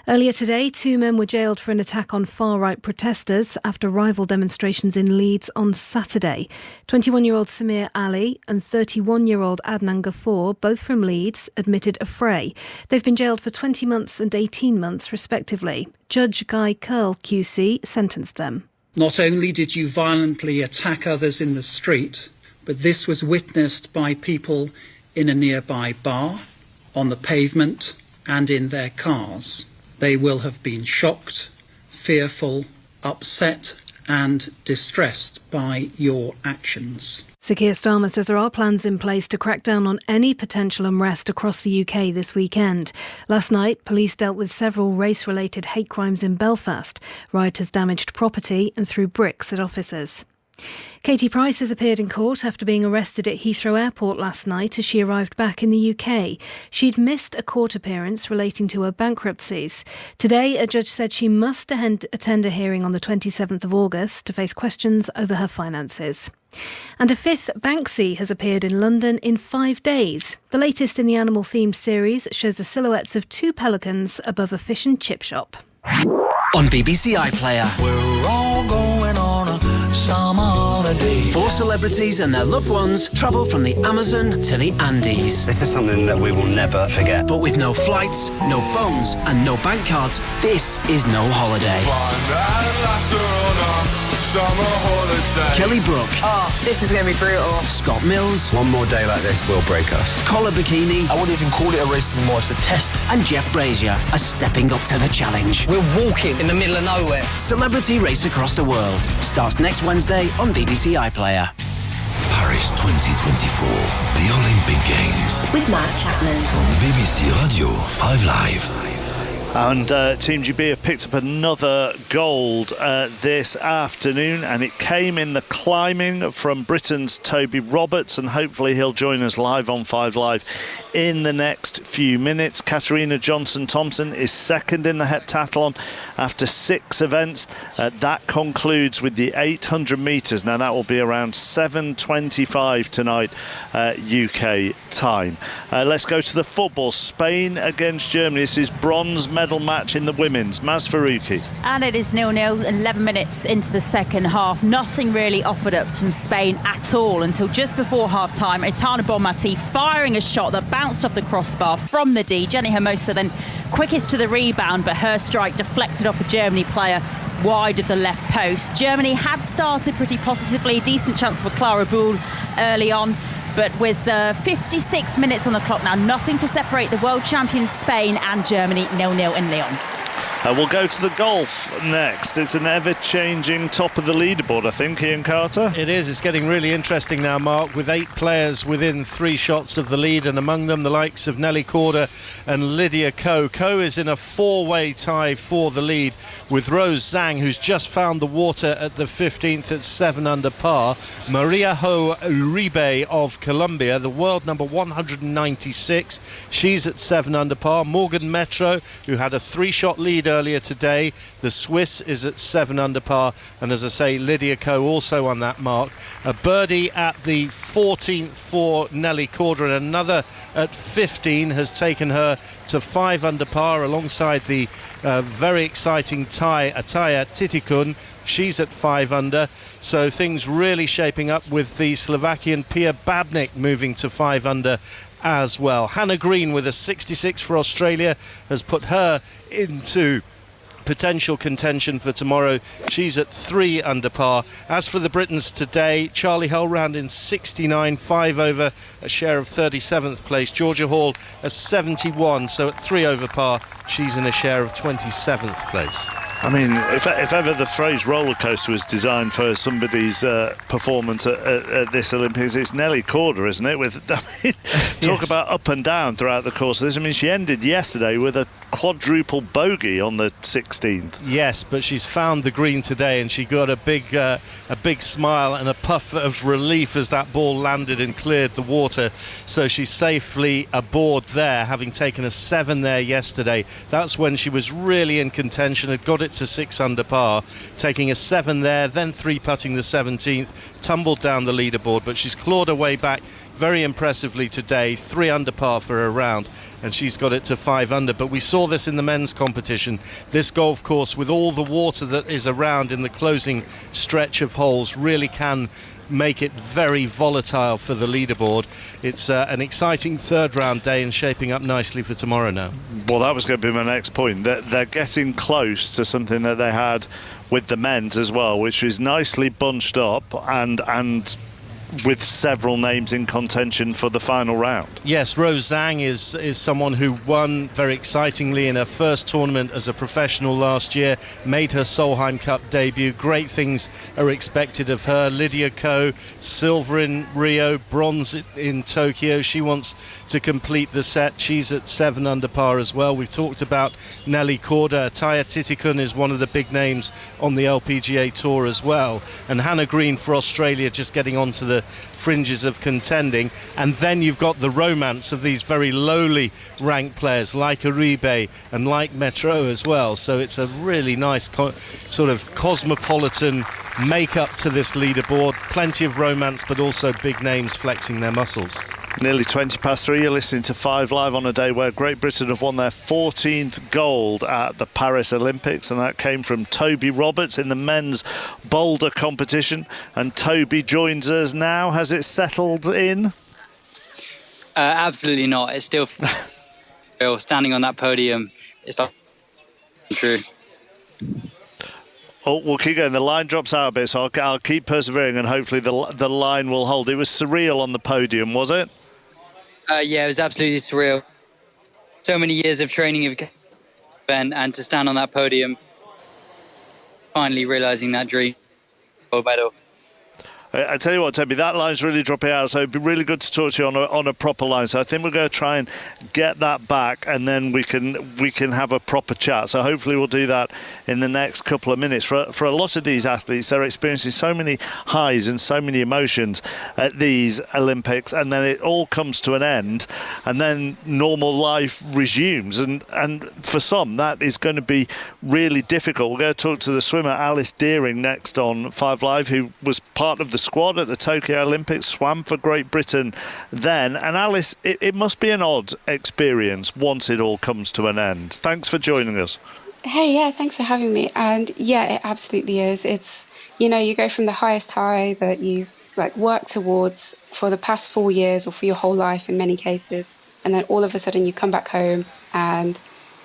Speaker 14: Earlier today, 2 men were jailed for an attack on far-right protesters after rival demonstrations in Leeds on Saturday. 21-year-old Samir Ali and 31-year-old Adnan Ghafoor, both from Leeds, admitted a fray. They've been jailed for 20 months and 18 months, respectively. Judge Guy Curl, QC, sentenced them.
Speaker 15: Not only did you violently attack others in the street, but this was witnessed by people in a nearby bar, on the pavement, and in their cars. They will have been shocked, fearful, upset and distressed by your actions.
Speaker 14: Sir Keir Starmer says there are plans in place to crack down on any potential unrest across the UK this weekend. Last night, police dealt with several race-related hate crimes in Belfast. Rioters damaged property and threw bricks at officers. Katie Price has appeared in court after being arrested at Heathrow Airport last night as she arrived back in the UK. She'd missed a court appearance relating to her bankruptcies. Today, a judge said she must attend a hearing on the 27th of August to face questions over her finances. And a 5th Banksy has appeared in London in 5 days. The latest in the animal-themed series shows the silhouettes of 2 pelicans above a fish and chip shop.
Speaker 22: On BBC iPlayer.
Speaker 1: We're all going on a summer holiday.
Speaker 22: 4 celebrities and their loved ones travel from the Amazon to the Andes.
Speaker 23: This is something that we will never forget.
Speaker 22: But with no flights, no phones and no bank cards, this is no holiday. Kelly Brook.
Speaker 24: Oh, this is going to be brutal.
Speaker 22: Scott Mills.
Speaker 23: One more day like this will break us.
Speaker 22: Collar Bikini.
Speaker 23: I wouldn't even call it a race anymore, it's a test.
Speaker 22: And Jeff Brazier are stepping up to the challenge.
Speaker 24: We're walking in the middle of nowhere.
Speaker 22: Celebrity Race Across the World starts next Wednesday on BBC iPlayer.
Speaker 1: Paris 2024, the Olympic Games.
Speaker 2: With Matt Chapman.
Speaker 1: On BBC Radio 5 Live.
Speaker 3: And Team GB have picked up another gold this afternoon, and it came in the climbing from Britain's Toby Roberts, and hopefully he'll join us live on 5 Live in the next few minutes. Katarina Johnson-Thompson is second in the heptathlon after 6 events. That concludes with the 800 metres. Now that will be around 7:25 tonight UK time. Let's go to the football. Spain against Germany. This is bronze medal medal match in the women's. Maz Faruqi.
Speaker 4: And it is 0-0, 11 minutes into the second half. Nothing really offered up from Spain at all until just before half-time. Aitana Bonmati firing a shot that bounced off the crossbar from the D. Jenny Hermoso then quickest to the rebound, but her strike deflected off a Germany player wide of the left post. Germany had started pretty positively, decent chance for Clara Buhl early on, but with 56 minutes on the clock now, nothing to separate the world champions Spain and Germany, 0-0 in Lyon.
Speaker 3: We'll go to the golf next. It's an ever-changing top of the leaderboard, I think, Ian Carter.
Speaker 6: It is. It's getting really interesting now, Mark, with 8 players within 3 shots of the lead, and among them the likes of Nelly Korda and Lydia Ko. Ko is in a 4-way tie for the lead with Rose Zhang, who's just found the water at the 15th at 7 under par. Maria Jo Uribe of Colombia, the world number 196, she's at 7 under par. Morgan Metro, who had a 3-shot lead earlier today, the Swiss, is at 7 under par, and as I say, Lydia Ko also on that mark. A birdie at the 14th for Nelly Korda, and another at 15 has taken her to 5 under par alongside the very exciting Ataya Titikun. She's at 5 under, so things really shaping up with the Slovakian Pia Babnik moving to 5 under as well. Hannah Green with a 66 for Australia has put her into potential contention for tomorrow. She's at 3 under par. As for the Britons today, Charlie Hull in 69, 5 over, a share of 37th place. Georgia Hall a 71, so at 3 over par, she's in a share of 27th place.
Speaker 3: I mean, if ever the phrase roller coaster was designed for somebody's performance at this Olympics, it's Nelly Korda, isn't it? Talk about up and down throughout the course of this. I mean, she ended yesterday with a quadruple bogey on the 16th.
Speaker 6: Yes, but she's found the green today, and she got a big smile and a puff of relief as that ball landed and cleared the water. So she's safely aboard there, having taken a 7 there yesterday. That's when she was really in contention, had got it to 6 under par, taking a 7 there, then 3-putting the 17th, tumbled down the leaderboard, but she's clawed her way back very impressively today, 3 under par for her round, and she's got it to 5 under. But we saw this in the men's competition. This golf course, with all the water that is around in the closing stretch of holes, really can make it very volatile for the leaderboard. It's an exciting third round day and shaping up nicely for tomorrow now.
Speaker 3: Well, that was going to be my next point. They're getting close to something that they had with the men's as well, which is nicely bunched up and with several names in contention for the final round.
Speaker 6: Yes, Rose Zhang is someone who won very excitingly in her first tournament as a professional last year, made her Solheim Cup debut. Great things are expected of her. Lydia Ko, silver in Rio, bronze in Tokyo. She wants to complete the set. She's at 7 under par as well. We've talked about Nelly Korda. Ataya Titikun is one of the big names on the LPGA Tour as well. And Hannah Green for Australia just getting onto the fringes of contending. And then you've got the romance of these very lowly ranked players like Uribe and like Metro as well. So it's a really nice sort of cosmopolitan make-up to this leaderboard. Plenty of romance, but also big names flexing their muscles.
Speaker 3: Nearly 20 past 3, you're listening to 5 Live on a day where Great Britain have won their 14th gold at the Paris Olympics, and that came from Toby Roberts in the men's boulder competition. And Toby joins us now. Has it settled in?
Speaker 13: Absolutely not. It's still standing on that podium. It's not true.
Speaker 3: Oh, we'll keep going. The line drops out a bit, so I'll keep persevering, and hopefully the line will hold. It was surreal on the podium, was it?
Speaker 13: Yeah, it was absolutely surreal. So many years of training and to stand on that podium, finally realising that dream. Gold medal.
Speaker 3: I tell you what, Toby, that line's really dropping out, so it'd be really good to talk to you on a proper line. So I think we're going to try and get that back, and then we can have a proper chat. So hopefully we'll do that in the next couple of minutes. For a lot of these athletes, they're experiencing so many highs and so many emotions at these Olympics, and then it all comes to an end, and then normal life resumes. And for some, that is going to be really difficult. We're going to talk to the swimmer Alice Deering next on 5 Live, who was part of the squad at the Tokyo Olympics, swam for Great Britain then. And Alice, it must be an odd experience once it all comes to an end. Thanks for joining us.
Speaker 16: Hey, yeah, thanks for having me. And yeah, it absolutely is. It's, you go from the highest high that you've worked towards for the past 4 years or for your whole life in many cases. And then all of a sudden you come back home and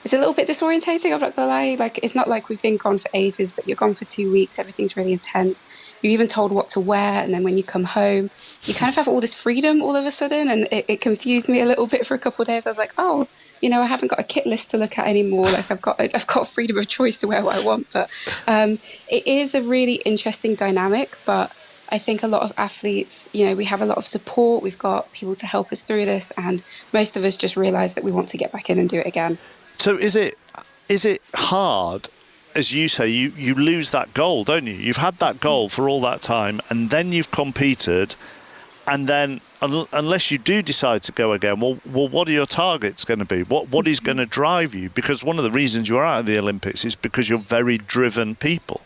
Speaker 16: it's a little bit disorientating, I'm not gonna lie. It's not like we've been gone for ages, but you're gone for 2 weeks. Everything's really intense. You're even told what to wear. And then when you come home, you kind of have all this freedom all of a sudden. And it confused me a little bit for a couple of days. I was like, oh, I haven't got a kit list to look at anymore. I've got freedom of choice to wear what I want. But it is a really interesting dynamic. But I think a lot of athletes, we have a lot of support. We've got people to help us through this. And most of us just realise that we want to get back in and do it again.
Speaker 3: So is it hard, as you say, you lose that goal, don't you? You've had that goal for all that time, and then you've competed, and then unless you do decide to go again, well, what are your targets going to be? What is going to drive you? Because one of the reasons you're out of the Olympics is because you're very driven people.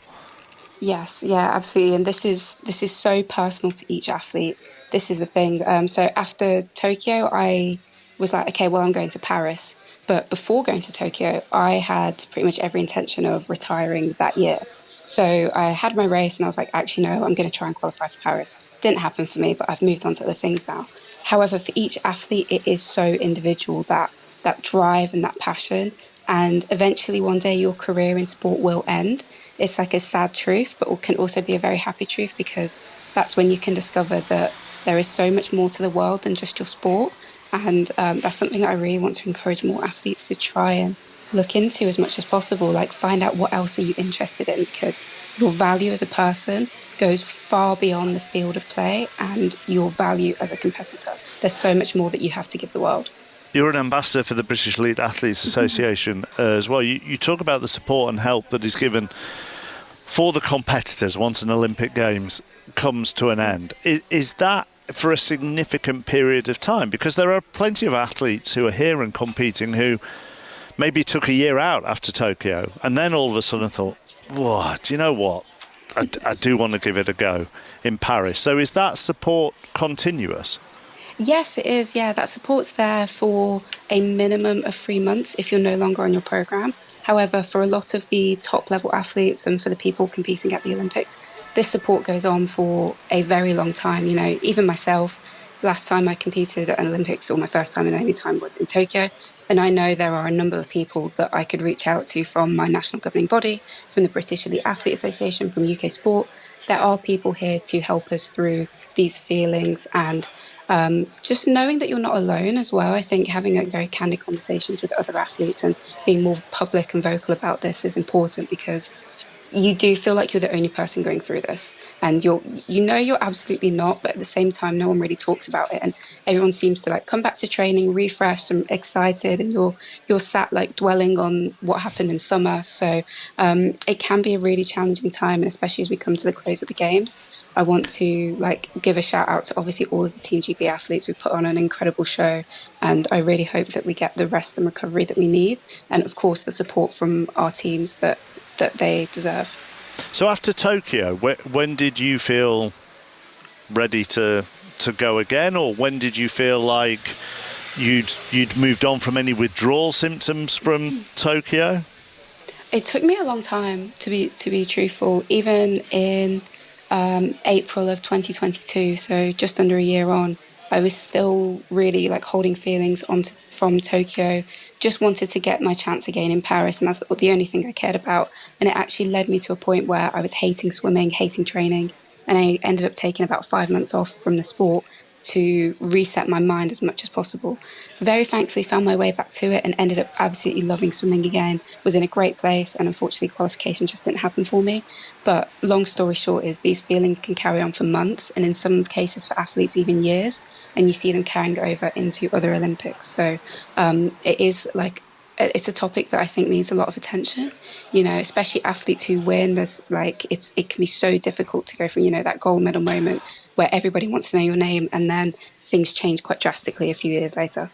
Speaker 16: Yes, yeah, absolutely. And this is so personal to each athlete. This is the thing. So after Tokyo, I was like, okay, well, I'm going to Paris. But before going to Tokyo, I had pretty much every intention of retiring that year. So I had my race and I was like, actually, no, I'm going to try and qualify for Paris. Didn't happen for me, but I've moved on to other things now. However, for each athlete, it is so individual, that drive and that passion. And eventually one day your career in sport will end. It's like a sad truth, but it can also be a very happy truth, because that's when you can discover that there is so much more to the world than just your sport. And that's something that I really want to encourage more athletes to try and look into as much as possible. Find out what else are you interested in, because your value as a person goes far beyond the field of play and your value as a competitor. There's so much more that you have to give the world.
Speaker 3: You're an ambassador for the British Elite Athletes Association as well. You talk about the support and help that is given for the competitors once an Olympic Games comes to an end. Is that for a significant period of time? Because there are plenty of athletes who are here and competing who maybe took a year out after Tokyo and then all of a sudden thought, whoa, do you know what? I do want to give it a go in Paris. So is that support continuous?
Speaker 16: Yes, it is. Yeah, that support's there for a minimum of 3 months if you're no longer on your programme. However, for a lot of the top level athletes and for the people competing at the Olympics, this support goes on for a very long time. Even myself, last time I competed at an Olympics, or my first time and only time, was in Tokyo. And I know there are a number of people that I could reach out to from my national governing body, from the British Elite Athlete Association, from UK Sport. There are people here to help us through these feelings, and just knowing that you're not alone as well. I think having very candid conversations with other athletes and being more public and vocal about this is important, because you do feel like you're the only person going through this, and you're absolutely not, but at the same time no one really talks about it, and everyone seems to come back to training refreshed and excited, and you're sat dwelling on what happened in summer. So it can be a really challenging time, and especially as we come to the close of the games, I want to give a shout out to obviously all of the Team GB athletes. We put on an incredible show, and I really hope that we get the rest and recovery that we need, and of course the support from our teams that they deserve.
Speaker 3: So after Tokyo, when did you feel ready to go again, or when did you feel like you'd moved on from any withdrawal symptoms from Tokyo?
Speaker 16: It took me a long time, to be truthful. Even in April of 2022, so just under a year on, I was still really holding feelings from Tokyo. Just wanted to get my chance again in Paris, and that's the only thing I cared about. And it actually led me to a point where I was hating swimming, hating training, and I ended up taking about 5 months off from the sport to reset my mind as much as possible. Very thankfully found my way back to it and ended up absolutely loving swimming again, was in a great place, and unfortunately qualification just didn't happen for me. But long story short is these feelings can carry on for months, and in some cases for athletes even years, and you see them carrying over into other Olympics. So it is it's a topic that I think needs a lot of attention, especially athletes who win. It can be so difficult to go from, that gold medal moment where everybody wants to know your name, and then things change quite drastically a few years later.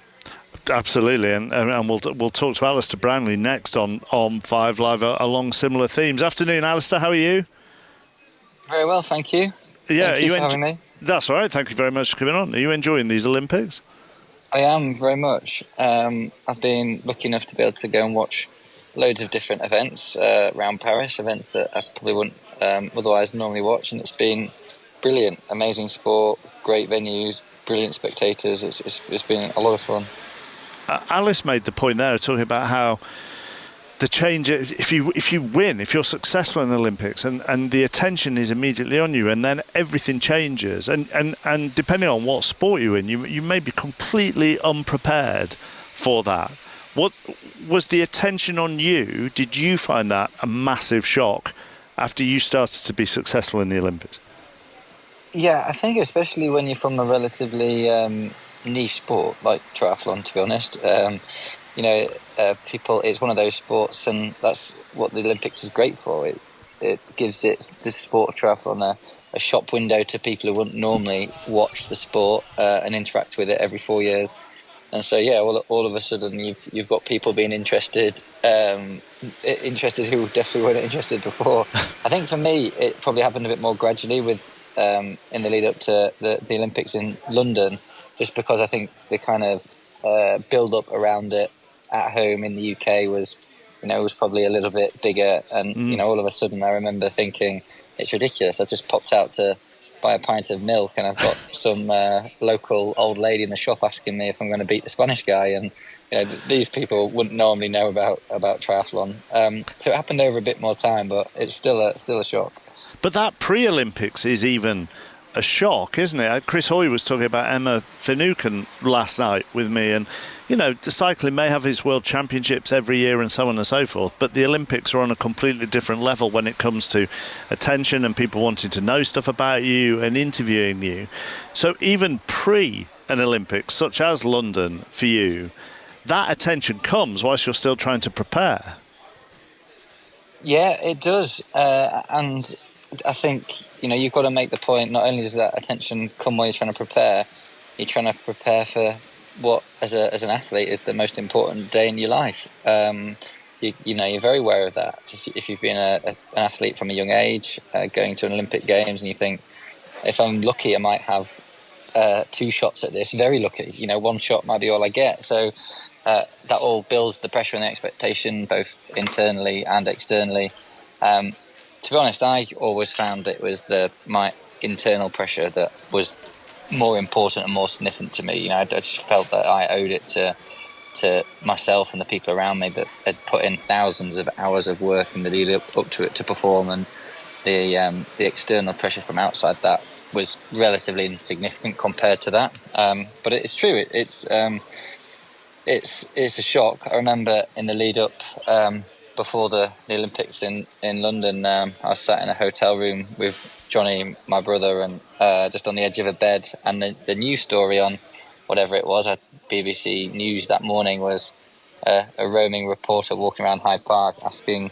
Speaker 3: Absolutely, and we'll talk to Alistair Brownlee next on 5 Live along similar themes. Afternoon, Alistair, how are you?
Speaker 17: Very well, thank you.
Speaker 3: Yeah,
Speaker 17: Thank you for having me.
Speaker 3: That's all right. Thank you very much for coming on. Are you enjoying these Olympics?
Speaker 17: I am very much. I've been lucky enough to be able to go and watch loads of different events around Paris, events that I probably wouldn't otherwise normally watch, and it's been brilliant, amazing sport, great venues, brilliant spectators. It's been a lot of fun.
Speaker 3: Alice made the point there, talking about how the change, if you win, if you're successful in the Olympics, and the attention is immediately on you, and then everything changes, and depending on what sport you're in, you may be completely unprepared for that. What was the attention on you? Did you find that a massive shock after you started to be successful in the Olympics?
Speaker 17: Yeah, I think especially when you're from a relatively niche sport like triathlon, to be honest. People, it's one of those sports, and that's what the Olympics is great for. It gives the sport of triathlon a shop window to people who wouldn't normally watch the sport and interact with it every 4 years. And so, yeah, all of a sudden you've got people being interested who definitely weren't interested before. I think for me, it probably happened a bit more gradually with in the lead up to the Olympics in London, just because I think the kind of build up around it at home in the UK was probably a little bit bigger, and all of a sudden I remember thinking, it's ridiculous. I've just popped out to buy a pint of milk and I've got some local old lady in the shop asking me if I'm going to beat the Spanish guy, and these people wouldn't normally know about triathlon. So it happened over a bit more time, but it's still a shock.
Speaker 3: But that pre-Olympics is even a shock, isn't it? Chris Hoy was talking about Emma Finucane last night with me, and the cycling may have its world championships every year and so on and so forth, but the Olympics are on a completely different level when it comes to attention and people wanting to know stuff about you and interviewing you. So even pre an Olympics, such as London for you, that attention comes whilst you're still trying to prepare.
Speaker 17: Yeah, it does, and I think you've got to make the point. Not only does that attention come while you're trying to prepare, you're trying to prepare for what, as an athlete, is the most important day in your life. You're very aware of that. If you've been an athlete from a young age, going to an Olympic Games, and you think, if I'm lucky, I might have 2 shots at this. Very lucky, one shot might be all I get. So that all builds the pressure and the expectation, both internally and externally. To be honest, I always found it was my internal pressure that was more important and more significant to me. I just felt that I owed it to myself and the people around me that had put in thousands of hours of work in the lead up to it to perform, and the external pressure from outside that was relatively insignificant compared to that. But it's true. It's a shock. I remember in the lead up. Before the Olympics in London, I was sat in a hotel room with Johnny, my brother, and just on the edge of a bed, and the news story on whatever it was at BBC News that morning was a roaming reporter walking around Hyde Park asking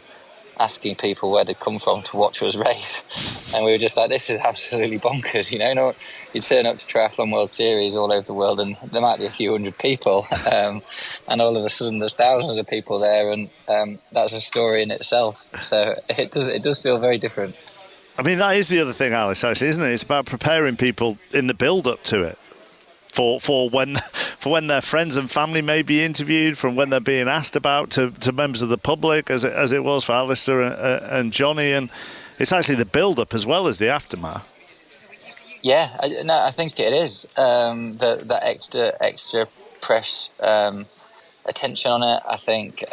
Speaker 17: people where they'd come from to watch us race, and we were just like, this is absolutely bonkers. You turn up to Triathlon World Series all over the world, and there might be a few hundred people, and all of a sudden there's thousands of people there, and that's a story in itself. So it does feel very different.
Speaker 3: I mean, that is the other thing, Alice, actually, isn't it? It's about preparing people in the build-up to it. For when their friends and family may be interviewed, from when they're being asked about to members of the public, as it was for Alistair and Johnny, and it's actually the build-up as well as the aftermath.
Speaker 17: Yeah, I think it is that extra press attention on it. I think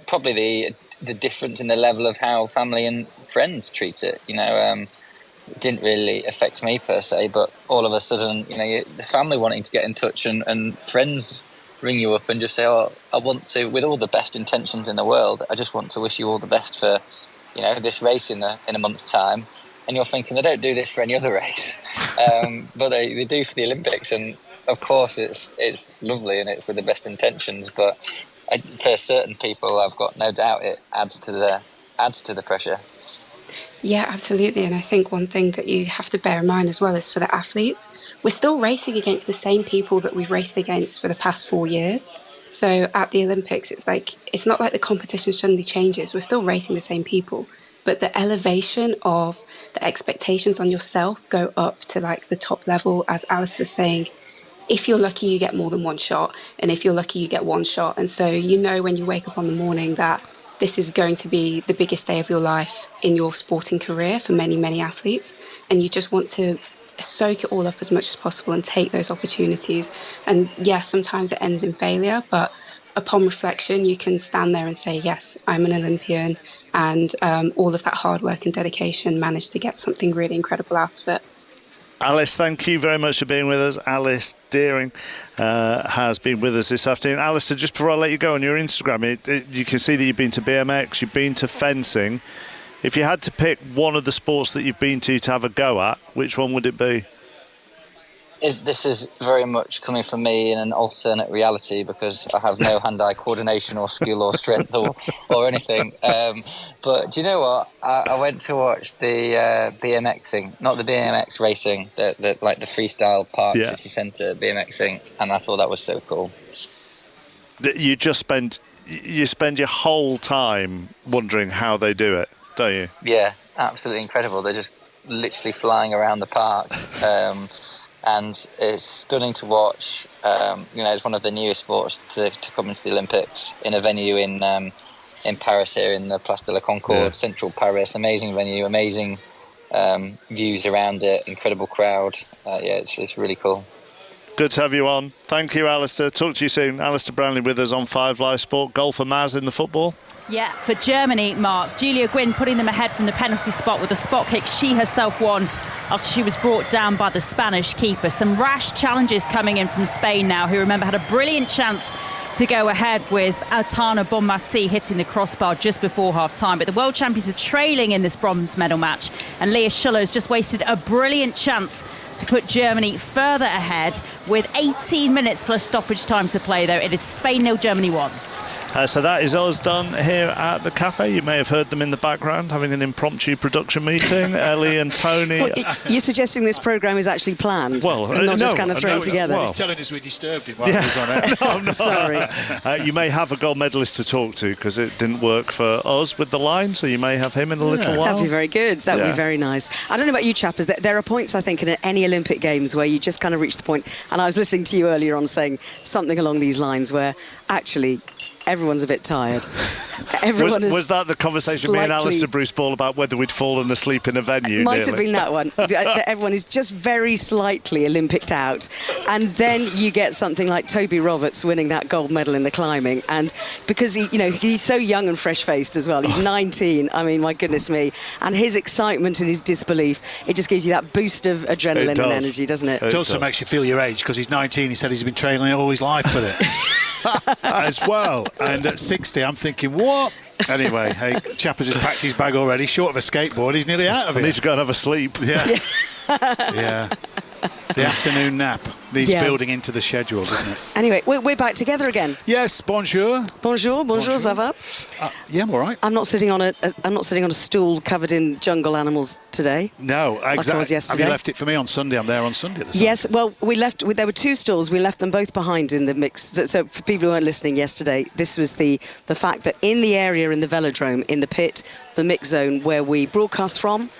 Speaker 17: probably the difference in the level of how family and friends treat it. It didn't really affect me per se, but all of a sudden, the family wanting to get in touch and friends ring you up and just say, oh, I want to, with all the best intentions in the world, I just want to wish you all the best for, this race in a month's time. And you're thinking, they don't do this for any other race, but they do for the Olympics. And of course, it's lovely and it's with the best intentions, but for certain people, I've got no doubt it adds to the pressure.
Speaker 16: Yeah, absolutely. And I think one thing that you have to bear in mind as well is for the athletes, we're still racing against the same people that we've raced against for the past 4 years. So at the Olympics, it's not like the competition suddenly changes. We're still racing the same people. but the elevation of the expectations on yourself go up to like the top level. As Alistair's saying, if you're lucky, you get more than one shot. And if you're lucky, you get one shot. And so you know when you wake up on the morning that this is going to be the biggest day of your life in your sporting career for many, many athletes. And you just want to soak it all up as much as possible and take those opportunities. And yes, sometimes it ends in failure, but upon reflection, you can stand there and say, yes, I'm an Olympian. And all of that hard work and dedication managed to get something really incredible out of it.
Speaker 3: Alice, thank you very much for being with us. Alice Deering has been with us this afternoon. Alistair, just before I let you go, on your Instagram, you can see that you've been to BMX, you've been to fencing. If you had to pick one of the sports that you've been to have a go at, which one would it be?
Speaker 17: This is very much coming from me in an alternate reality because I have no hand-eye coordination or skill or strength or anything. But do you know what? I went to watch the BMXing, not the BMX racing, the like the freestyle park city centre BMXing, and I thought that was so cool.
Speaker 3: You spend your whole time wondering how they do it, don't you?
Speaker 17: Yeah, absolutely incredible. They're just literally flying around the park. And it's stunning to watch. It's one of the newest sports to come into the Olympics in a venue in Paris here in the Place de la Concorde, central Paris. Amazing venue, amazing views around it, incredible crowd. It's really cool.
Speaker 3: Good to have you on. Thank you, Alistair. Talk to you soon. Alistair Brownlee with us on 5 Live Sport. Goal for Maz in the football.
Speaker 4: Yeah, for Germany, Mark. Julia Gwynn putting them ahead from the penalty spot with a spot kick she herself won after she was brought down by the Spanish keeper. Some rash challenges coming in from Spain now, who, remember, had a brilliant chance to go ahead with Altana Bonmatí hitting the crossbar just before half-time. But the world champions are trailing in this bronze medal match, and Leah Schuller has just wasted a brilliant chance to put Germany further ahead with 18 minutes plus stoppage time to play, though. It is Spain 0, Germany 1.
Speaker 3: So that is us done here at the cafe. You may have heard them in the background having an impromptu production meeting. Ellie and Tony.
Speaker 18: Well, you're suggesting this programme is actually planned? Well, and not just kind of thrown together.
Speaker 19: He's telling us we disturbed him while he was on air.
Speaker 3: No, no.
Speaker 18: Sorry.
Speaker 3: You may have a gold medalist to talk to because it didn't work for us with the line, so you may have him in a little while.
Speaker 18: That'd be very good. That would be very nice. I don't know about you, chappers. There are points, I think, in any Olympic Games where you just kind of reach the point, and I was listening to you earlier on saying something along these lines where actually everyone's a bit tired.
Speaker 3: Was that the conversation me and Alistair Bruce Ball about whether we'd fallen asleep in a venue?
Speaker 18: Might have been that one. Everyone is just very slightly Olympicked out. And then you get something like Toby Roberts winning that gold medal in the climbing. And because he's so young and fresh-faced as well. He's 19. I mean, my goodness me. And his excitement and his disbelief, it just gives you that boost of adrenaline and energy, doesn't it?
Speaker 19: It also makes you feel your age because he's 19. He said he's been training all his life for it. As well. And at 60, I'm thinking, what? Anyway, hey, Chappers has packed his bag already. Short of a skateboard, he's nearly out of it.
Speaker 3: I need to go and have a sleep.
Speaker 19: Yeah. Yeah. The afternoon nap needs building into the schedule, doesn't it?
Speaker 18: Anyway, we're back together again.
Speaker 19: Yes, bonjour.
Speaker 18: Bonjour, ça va?
Speaker 19: Yeah, I'm all right.
Speaker 18: I'm not sitting on a stool covered in jungle animals today.
Speaker 19: No, exactly.
Speaker 18: Like I was yesterday.
Speaker 19: Have you left it for me on Sunday? I'm there on Sunday.
Speaker 18: Yes, well, there were 2 stalls. We left them both behind in the mix. So for people who weren't listening yesterday, this was the fact that in the area in the velodrome, in the pit, the mix zone where we broadcast from.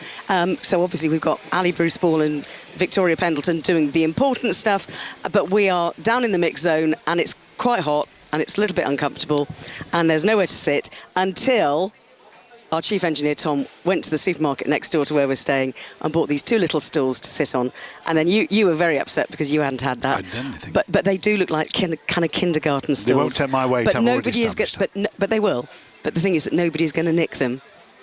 Speaker 18: So obviously we've got Ali Bruce Ball and Victoria Pendleton doing the important stuff, but we are down in the mix zone and it's quite hot and it's a little bit uncomfortable and there's nowhere to sit until our chief engineer Tom went to the supermarket next door to where we're staying and bought these 2 little stools to sit on. And then you were very upset because you hadn't had that.
Speaker 19: I didn't think.
Speaker 18: But they do look like kind of kindergarten stools.
Speaker 19: They won't take my weight.
Speaker 18: But nobody is but they will. But the thing is that nobody's going to nick them.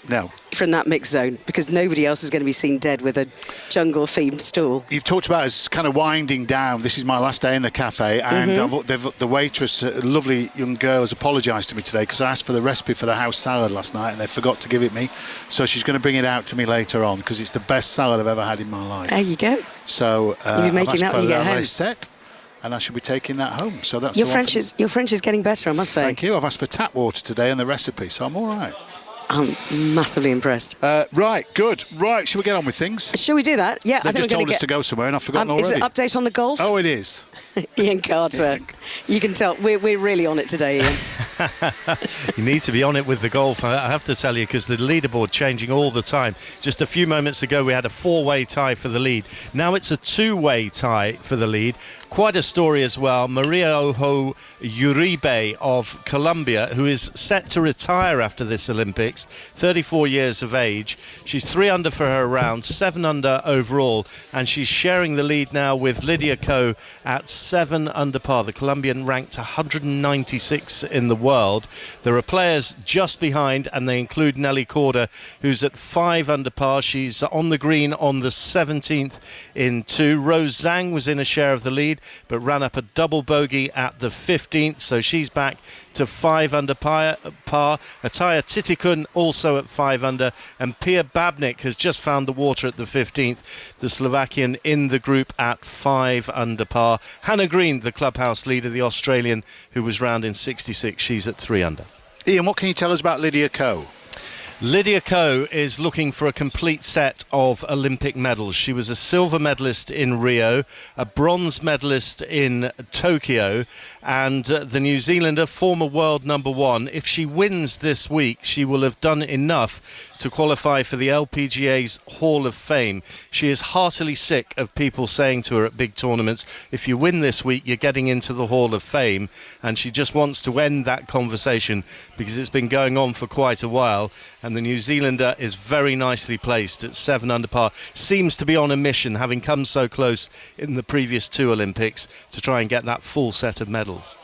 Speaker 19: No.
Speaker 18: From that mix zone, because nobody else is going to be seen dead with a jungle-themed stool.
Speaker 19: You've talked about us kind of winding down. This is my last day in the cafe, and the waitress, a lovely young girl, has apologised to me today because I asked for the recipe for the house salad last night and they forgot to give it me. So she's going to bring it out to me later on because it's the best salad I've ever had in my life.
Speaker 18: There you go.
Speaker 19: So
Speaker 18: you'll be making that when you get home.
Speaker 19: Set, and I should be taking that home. So that's
Speaker 18: your French is getting better, I must say.
Speaker 19: Thank you. I've asked for tap water today and the recipe, so I'm all right.
Speaker 18: I'm massively impressed.
Speaker 19: Right, good. Right, shall we get on with things?
Speaker 18: Shall we do that? Yeah,
Speaker 19: They've
Speaker 18: I think
Speaker 19: just told us to go somewhere and I've forgotten already.
Speaker 18: Is it update on the golf?
Speaker 19: Oh, it is.
Speaker 18: Ian Carter. You can tell we're really on it today, Ian.
Speaker 6: You need to be on it with the golf, I have to tell you, because the leaderboard changing all the time. Just a few moments ago, we had a 4-way tie for the lead. Now it's a 2-way tie for the lead. Quite a story as well. Maria Ojo Uribe of Colombia, who is set to retire after this Olympics, 34 years of age. She's 3 under for her round, 7 under overall, and she's sharing the lead now with Lydia Ko at 7 under par. The Colombian ranked 196 in the world. There are players just behind, and they include Nelly Korda, who's at 5 under par. She's on the green on the 17th in 2. Rose Zhang was in a share of the lead, but ran up a double bogey at the 15th, so she's back to 5 under par. Ataya Titikun also at 5 under, and Pia Babnik has just found the water at the 15th, the Slovakian in the group at 5 under par. Hannah Green, the clubhouse leader, the Australian, who was round in 66, she's at 3 under.
Speaker 19: Ian, what can you tell us about Lydia Ko?
Speaker 6: Lydia Ko is looking for a complete set of Olympic medals. She was a silver medalist in Rio, a bronze medalist in Tokyo, and the New Zealander, former world number 1. If she wins this week, she will have done enough to qualify for the LPGA's Hall of Fame. She is heartily sick of people saying to her at big tournaments, if you win this week, you're getting into the Hall of Fame, and she just wants to end that conversation because it's been going on for quite a while, and the New Zealander is very nicely placed at 7 under par. Seems to be on a mission, having come so close in the previous 2 Olympics, to try and get that full set of medals.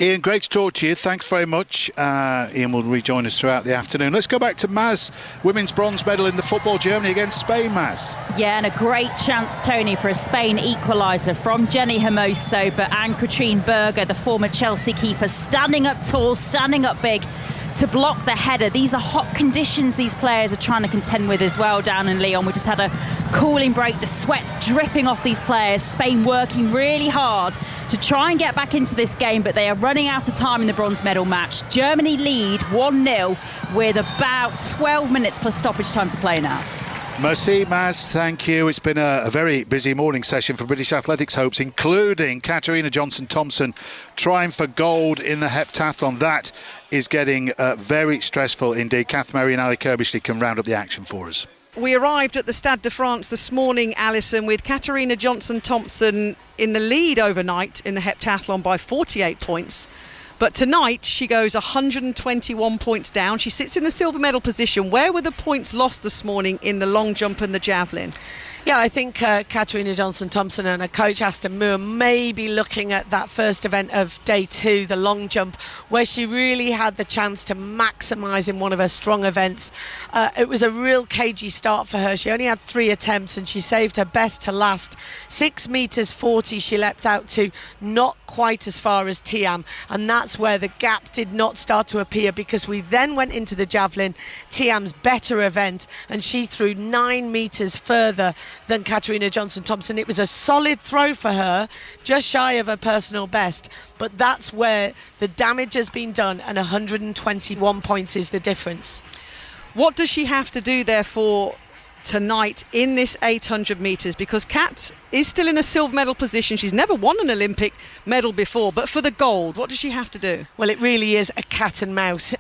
Speaker 19: Ian, great to talk to you. Thanks very much. Ian will rejoin us throughout the afternoon. Let's go back to Maz, women's bronze medal in the football, Germany against Spain, Maz.
Speaker 4: Yeah, and a great chance, Tony, for a Spain equaliser from Jenny Hermoso, but Anne-Katrine Berger, the former Chelsea keeper, standing up tall, standing up big to block the header. These are hot conditions these players are trying to contend with as well down in Lyon. We just had a cooling break, the sweat's dripping off these players. Spain working really hard to try and get back into this game, but they are running out of time in the bronze medal match. Germany lead 1-0 with about 12 minutes plus stoppage time to play now.
Speaker 19: Merci, Maz, thank you. It's been a very busy morning session for British athletics hopes, including Katarina Johnson-Thompson trying for gold in the heptathlon. That is getting very stressful indeed. Kath Mary and Ali Kirbishley can round up the action for us.
Speaker 5: We arrived at the Stade de France this morning, Alison, with Katarina Johnson-Thompson in the lead overnight in the heptathlon by 48 points. But tonight, she goes 121 points down. She sits in the silver medal position. Where were the points lost this morning in the long jump and the javelin?
Speaker 8: Yeah, I think Katarina Johnson-Thompson and her coach Aston Moore may be looking at that first event of day 2, the long jump, where she really had the chance to maximise in one of her strong events. It was a real cagey start for her. She only had 3 attempts and she saved her best to last. 6 metres 40 she leapt out to, not quite as far as Thiam, and that's where the gap did not start to appear, because we then went into the javelin, Thiam's better event, and she threw 9 metres further than Katarina Johnson-Thompson. It was a solid throw for her, just shy of her personal best, but that's where the damage has been done, and 121 points is the difference.
Speaker 5: What does she have to do, therefore, tonight in this 800 metres? Because Kat is still in a silver medal position. She's never won an Olympic medal before, but for the gold, what does she have to do?
Speaker 8: Well, it really is a cat and mouse,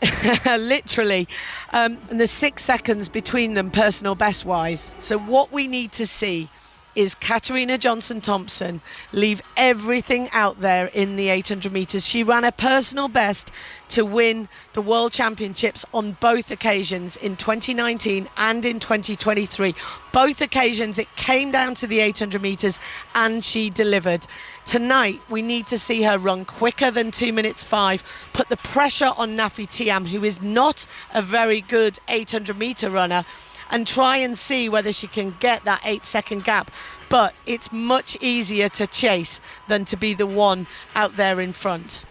Speaker 8: literally. And there's 6 seconds between them, personal best wise. So what we need to see is Katarina Johnson-Thompson leave everything out there in the 800 metres. She ran a personal best to win the World Championships on both occasions, in 2019 and in 2023. Both occasions it came down to the 800 metres and she delivered. Tonight we need to see her run quicker than 2 minutes 5, put the pressure on Nafi Thiam, who is not a very good 800 metre runner, and try and see whether she can get that 8-second gap. But it's much easier to chase than to be the one out there in front.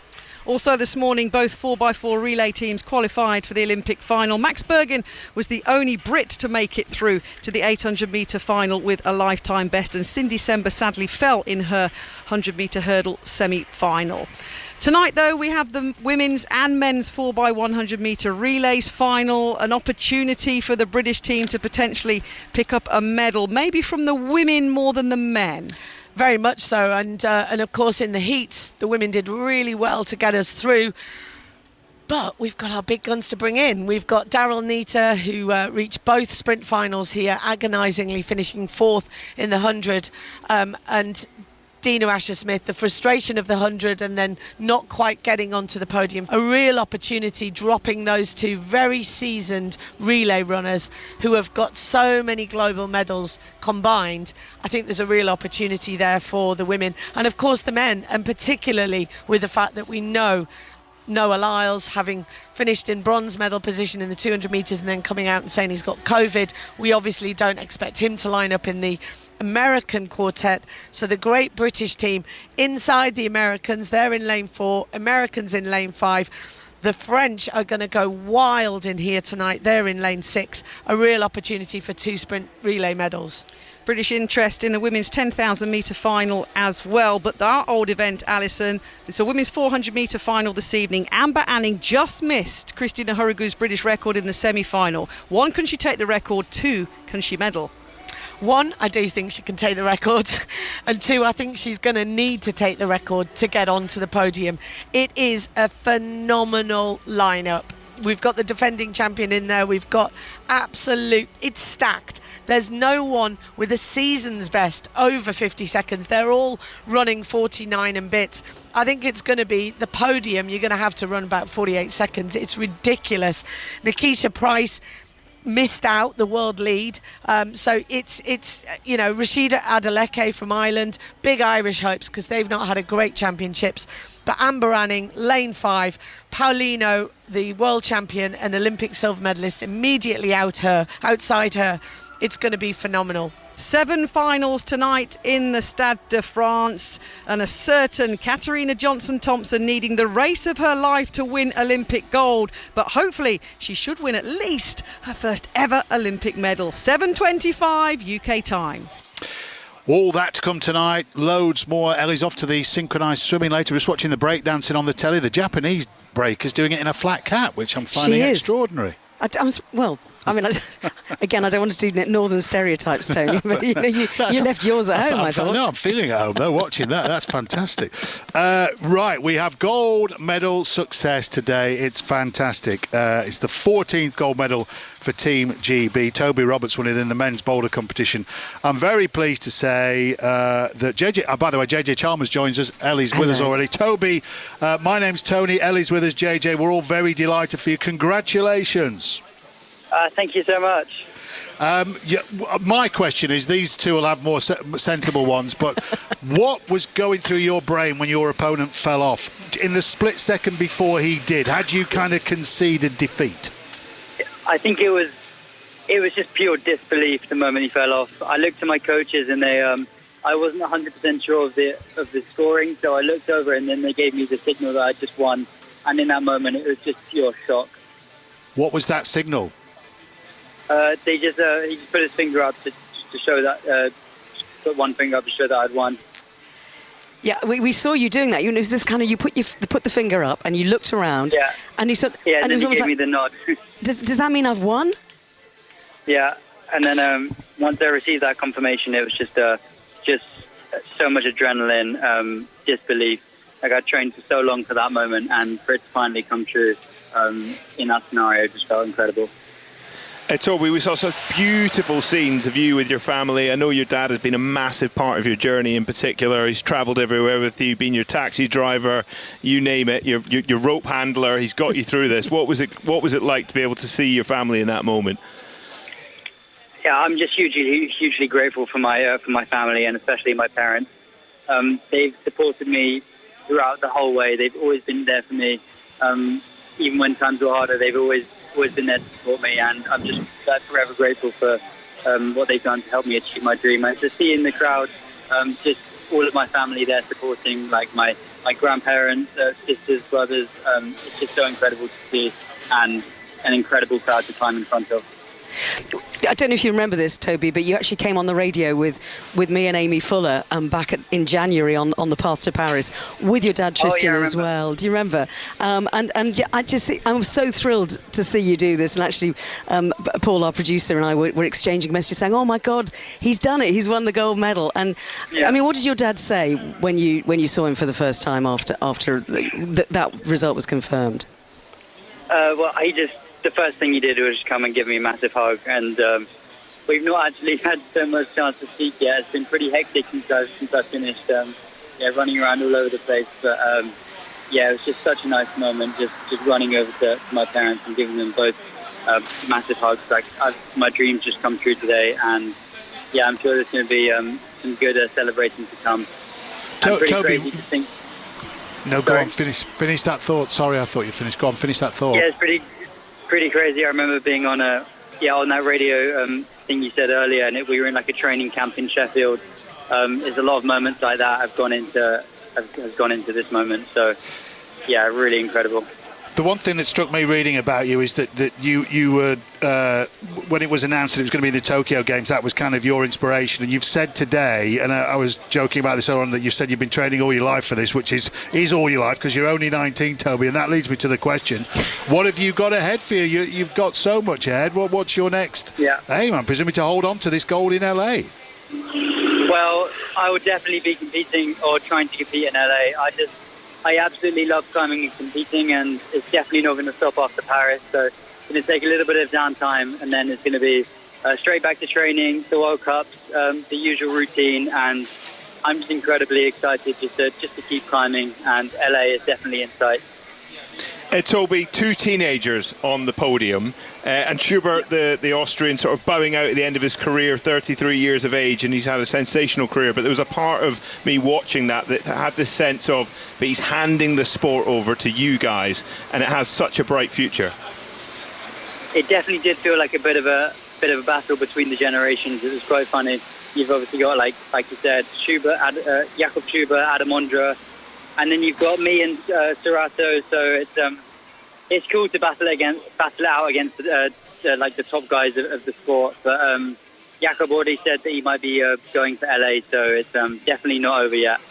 Speaker 5: Also this morning, both 4x4 relay teams qualified for the Olympic final. Max Bergin was the only Brit to make it through to the 800 metre final with a lifetime best, and Cindy Sember sadly fell in her 100 metre hurdle semi-final. Tonight, though, we have the women's and men's 4x100 metre relays final, an opportunity for the British team to potentially pick up a medal, maybe from the women more than the men.
Speaker 8: Very much so, and of course in the heats the women did really well to get us through. But we've got our big guns to bring in. We've got Daryl Neater, who reached both sprint finals here, agonisingly finishing 4th in the 100, and Dina Asher-Smith, the frustration of the 100 and then not quite getting onto the podium. A real opportunity, dropping those two very seasoned relay runners who have got so many global medals combined. I think there's a real opportunity there for the women and of course the men, and particularly with the fact that we know Noah Lyles, having finished in bronze medal position in the 200 metres and then coming out and saying he's got COVID, we obviously don't expect him to line up in the American quartet. So the great British team inside the Americans, they're in lane 4, Americans in lane 5. The French are going to go wild in here tonight. They're in lane 6. A real opportunity for 2 sprint relay medals.
Speaker 5: British interest in the women's 10,000 metre final as well. But our old event, Alison, it's a women's 400 metre final this evening. Amber Anning just missed Christina Hurigu's British record in the semi-final. 1, can she take the record? 2, can she medal?
Speaker 8: 1, I do think she can take the record. And 2, I think she's going to need to take the record to get onto the podium. It is a phenomenal lineup. We've got the defending champion in there. We've got it's stacked. There's no one with a season's best over 50 seconds. They're all running 49 and bits. I think it's going to be the podium. You're going to have to run about 48 seconds. It's ridiculous. Nikisha Price missed out the world lead, so it's Rashida Adeleke from Ireland, big Irish hopes because they've not had a great championships. But Amber Anning, lane 5, Paulino, the world champion and Olympic silver medalist, immediately outside her. It's going to be phenomenal.
Speaker 5: 7 finals tonight in the Stade de France, and a certain Katarina Johnson-Thompson needing the race of her life to win Olympic gold, but hopefully she should win at least her first ever Olympic medal. 7:25 UK time.
Speaker 19: All that to come tonight, loads more. Ellie's off to the synchronised swimming later. Just watching the breakdancing on the telly. The Japanese breaker's doing it in a flat cap, which I'm finding extraordinary.
Speaker 18: I don't want to do northern stereotypes, Tony, but you left yours at home, I thought.
Speaker 19: No, I'm feeling at home, though, watching that. That's fantastic. Right, we have gold medal success today. It's fantastic. It's the 14th gold medal for Team GB. Toby Roberts won it in the men's boulder competition. I'm very pleased to say that JJ Chalmers joins us. Ellie's with us already. Toby, my name's Tony. Ellie's with us. JJ, we're all very delighted for you. Congratulations.
Speaker 7: Thank you so much.
Speaker 19: My question is, these two will have more sensible ones, but what was going through your brain when your opponent fell off? In the split second before he did, had you kind of conceded defeat?
Speaker 7: I think it was just pure disbelief the moment he fell off. I looked at my coaches and they, I wasn't 100% sure of the scoring, so I looked over and then they gave me the signal that I just won. And in that moment, it was just pure shock.
Speaker 19: What was that signal?
Speaker 7: He just put his finger up to show that, put one finger up to show that I'd won.
Speaker 18: Yeah, we saw you doing that. It was this kind of, you put the finger up and you looked around.
Speaker 7: Yeah.
Speaker 18: And you said,
Speaker 7: yeah, and then he gave me the nod.
Speaker 18: Does that mean I've won?
Speaker 7: Yeah, and then once I received that confirmation, it was just so much adrenaline, disbelief. Like I trained for so long for that moment, and for it to finally come true in that scenario, just felt incredible.
Speaker 10: Toby, we saw such beautiful scenes of you with your family. I know your dad has been a massive part of your journey in particular. He's travelled everywhere with you, been your taxi driver, you name it, your rope handler. He's got you through this. What was it like to be able to see your family in that moment?
Speaker 7: Yeah, I'm just hugely grateful for my family, and especially my parents. They've supported me throughout the whole way. They've always been there for me. Even when times were harder, they've always been there to support me, and I'm just forever grateful for what they've done to help me achieve my dream. And to see in the crowd just all of my family there supporting, like my grandparents, sisters, brothers, it's just so incredible to see, and an incredible crowd to climb in front of.
Speaker 18: I don't know if you remember this, Toby, but you actually came on the radio with me and Amy Fuller back in January on the path to Paris with your dad Tristan as well. Do you remember? And I'm so thrilled to see you do this. And actually, Paul, our producer, and I were exchanging messages saying, "Oh my God, he's done it! He's won the gold medal!" And I mean, what did your dad say when you saw him for the first time after that result was confirmed?
Speaker 7: Well, the first thing he did was just come and give me a massive hug, and we've not actually had so much chance to speak yet. It's been pretty hectic since I finished, running around all over the place. But it was just such a nice moment, just running over to my parents and giving them both massive hugs. Like my dreams just come true today, and I'm sure there's going to be some good celebrations to come. And pretty
Speaker 19: Toby,
Speaker 7: crazy to think.
Speaker 19: No, go on, finish that thought. Sorry, I thought you'd finished. Go on, finish that thought.
Speaker 7: Yeah, it's pretty crazy. I remember being on that radio thing you said earlier, and we were in like a training camp in Sheffield. There's a lot of moments like that have gone into this moment. So, yeah, really incredible.
Speaker 19: The one thing that struck me reading about you is that you were, when it was announced that it was going to be the Tokyo Games, that was kind of your inspiration. And you've said today, and I was joking about this earlier on, that you've said you've been training all your life for this, which is all your life, because you're only 19, Toby. And that leads me to the question, what have you got ahead for you? You've got so much ahead. What's your next aim? I'm presuming to hold on to this gold in LA.
Speaker 7: Well, I would definitely be competing or trying to compete in LA. I absolutely love climbing and competing, and it's definitely not going to stop after Paris. So it's going to take a little bit of downtime, and then it's going to be straight back to training, the World Cups, the usual routine, and I'm just incredibly excited just to keep climbing, and LA is definitely in sight.
Speaker 10: Toby, two teenagers on the podium, and Schubert, the Austrian, sort of bowing out at the end of his career, 33 years of age, and he's had a sensational career. But there was a part of me watching that had this sense of that he's handing the sport over to you guys, and it has such a bright future.
Speaker 7: It definitely did feel like a bit of a battle between the generations. It was quite funny. You've obviously got, like you said, Schubert, Jakob Schubert, Adam Ondra, and then you've got me and Serato. So it's cool to battle out against like the top guys of the sport. But Jakob already said that he might be going to LA, so it's definitely not over yet.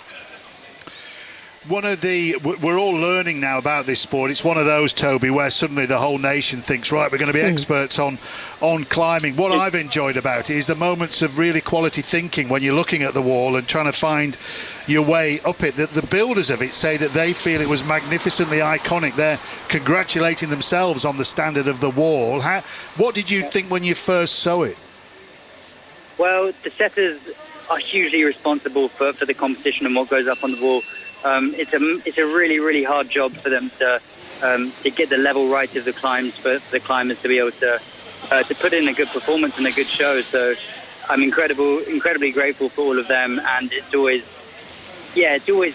Speaker 19: We're all learning now about this sport. It's one of those, Toby, where suddenly the whole nation thinks, right, we're going to be experts on climbing. What I've enjoyed about it is the moments of really quality thinking when you're looking at the wall and trying to find your way up it. The builders of it say that they feel it was magnificently iconic. They're congratulating themselves on the standard of the wall. What did you think when you first saw it?
Speaker 7: Well, the setters are hugely responsible for the competition and what goes up on the wall. It's a really, really hard job for them to get the level right of the climbs, for the climbers to be able to put in a good performance and a good show. So I'm incredibly grateful for all of them, and it's always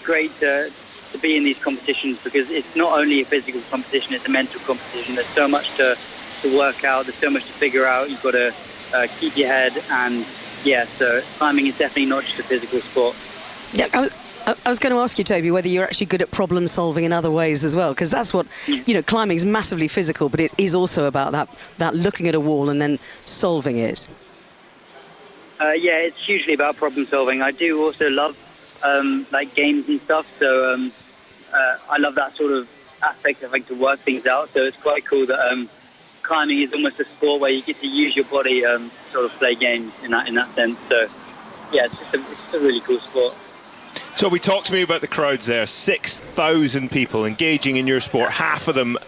Speaker 7: great to be in these competitions, because it's not only a physical competition, it's a mental competition. There's so much to work out, there's so much to figure out. You've got to keep your head, and so climbing is definitely not just a physical sport.
Speaker 18: Yeah, I was going to ask you, Toby, whether you're actually good at problem solving in other ways as well, because that's what, climbing is massively physical, but it is also about that looking at a wall and then solving it.
Speaker 7: It's hugely about problem solving. I do also love like games and stuff, so I love that sort of aspect of having to work things out. So it's quite cool that climbing is almost a sport where you get to use your body sort of play games in that sense. So it's just a really cool sport.
Speaker 10: So talk to me about the crowds there. 6,000 people engaging in your sport, half of them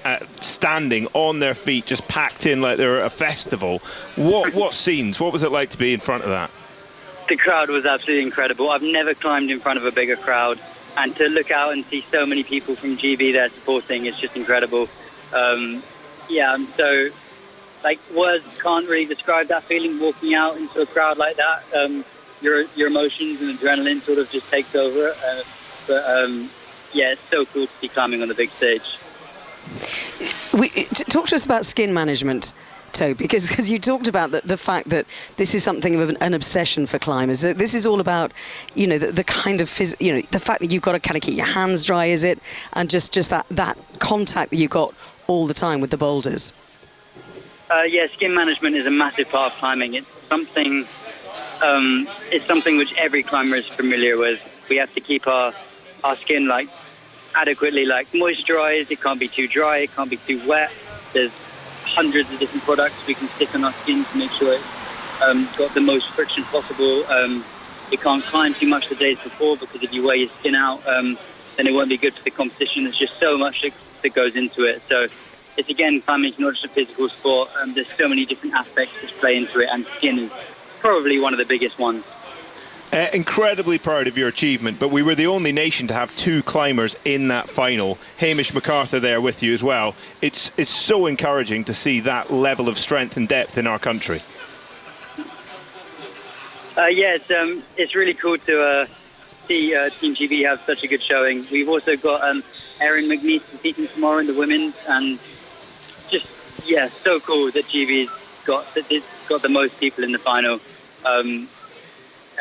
Speaker 10: standing on their feet, just packed in like they're at a festival. What scenes? What was it like to be in front of that?
Speaker 7: The crowd was absolutely incredible. I've never climbed in front of a bigger crowd, and to look out and see so many people from GB there supporting is just incredible. So words can't really describe that feeling, walking out into a crowd like that. Your emotions and adrenaline sort of just takes over. It's so cool to be climbing on the big stage.
Speaker 18: Talk to us about skin management, Toby, because you talked about the fact that this is something of an obsession for climbers. This is all about, the kind of, the fact that you've got to kind of keep your hands dry, is it? And just that contact that you've got all the time with the boulders.
Speaker 7: Skin management is a massive part of climbing. It's something which every climber is familiar with. We have to keep our skin adequately moisturized. It can't be too dry, it can't be too wet. There's hundreds of different products we can stick on our skin to make sure it's got the most friction possible. You can't climb too much the days before, because if you wear your skin out, then it won't be good for the competition. There's just so much that goes into it. So again, climbing is not just a physical sport. There's so many different aspects that play into it, and skin is probably one of the biggest ones.
Speaker 10: Incredibly proud of your achievement, but we were the only nation to have 2 climbers in that final. Hamish MacArthur there with you as well. It's so encouraging to see that level of strength and depth in our country.
Speaker 7: It's really cool to see Team GB have such a good showing. We've also got Erin McNeese competing tomorrow in the women's, and just so cool that GB's got the most people in the final.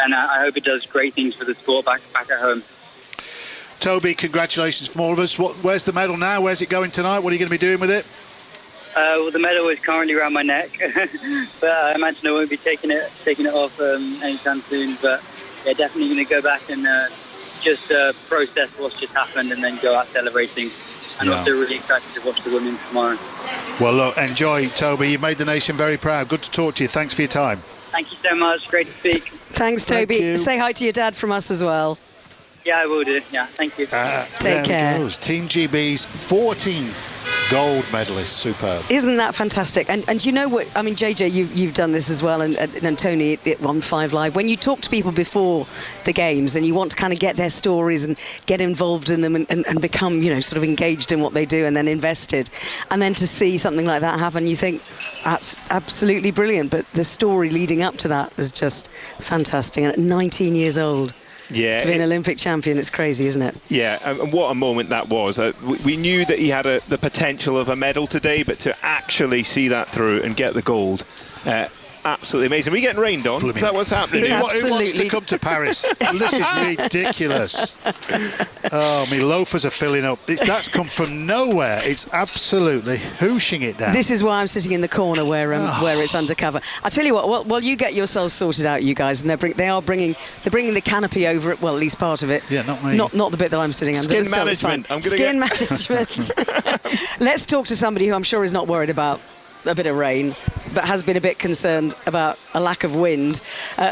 Speaker 7: And I hope it does great things for the sport back at home.
Speaker 19: Toby, congratulations from all of us. Where's the medal now? Where's it going tonight? What are you going to be doing with it?
Speaker 7: Well, the medal is currently around my neck, but I imagine I won't be taking it off anytime soon. But yeah, definitely going to go back and just process what's just happened and then go out celebrating. And also really excited to watch the women tomorrow.
Speaker 19: Well, look, enjoy, Toby. You've made the nation very proud. Good to talk to you. Thanks for your time.
Speaker 7: Thank you so much. Great to speak.
Speaker 18: Thanks, Toby. Say hi to your dad from us as well.
Speaker 7: Yeah, I will do. Yeah, thank you.
Speaker 18: Take care.
Speaker 19: Team GB's 14th gold medalist. Superb.
Speaker 18: Isn't that fantastic? And you know what? I mean, JJ, you've done this as well, and Tony on 5 Live. When you talk to people before the games and you want to kind of get their stories and get involved in them and become, sort of engaged in what they do and then invested, and then to see something like that happen, you think that's absolutely brilliant. But the story leading up to that was just fantastic. And at 19 years old.
Speaker 10: Yeah,
Speaker 18: to be an Olympic champion, it's crazy, isn't it?
Speaker 10: Yeah, and what a moment that was. We knew that he had the potential of a medal today, but to actually see that through and get the gold, absolutely amazing. Are we getting rained on? Is that what's happening?
Speaker 19: Who wants to come to Paris? This is ridiculous. Oh, my loafers are filling up. That's come from nowhere. It's absolutely hooshing it down.
Speaker 18: This is why I'm sitting in the corner where it's undercover. I tell you what, well, you get yourselves sorted out, you guys, and they're bringing the canopy over it. Well, at least part of it.
Speaker 19: Yeah, not me.
Speaker 18: Not the bit that I'm sitting under.
Speaker 10: Skin management.
Speaker 18: Management. Let's talk to somebody who I'm sure is not worried about a bit of rain, but has been a bit concerned about a lack of wind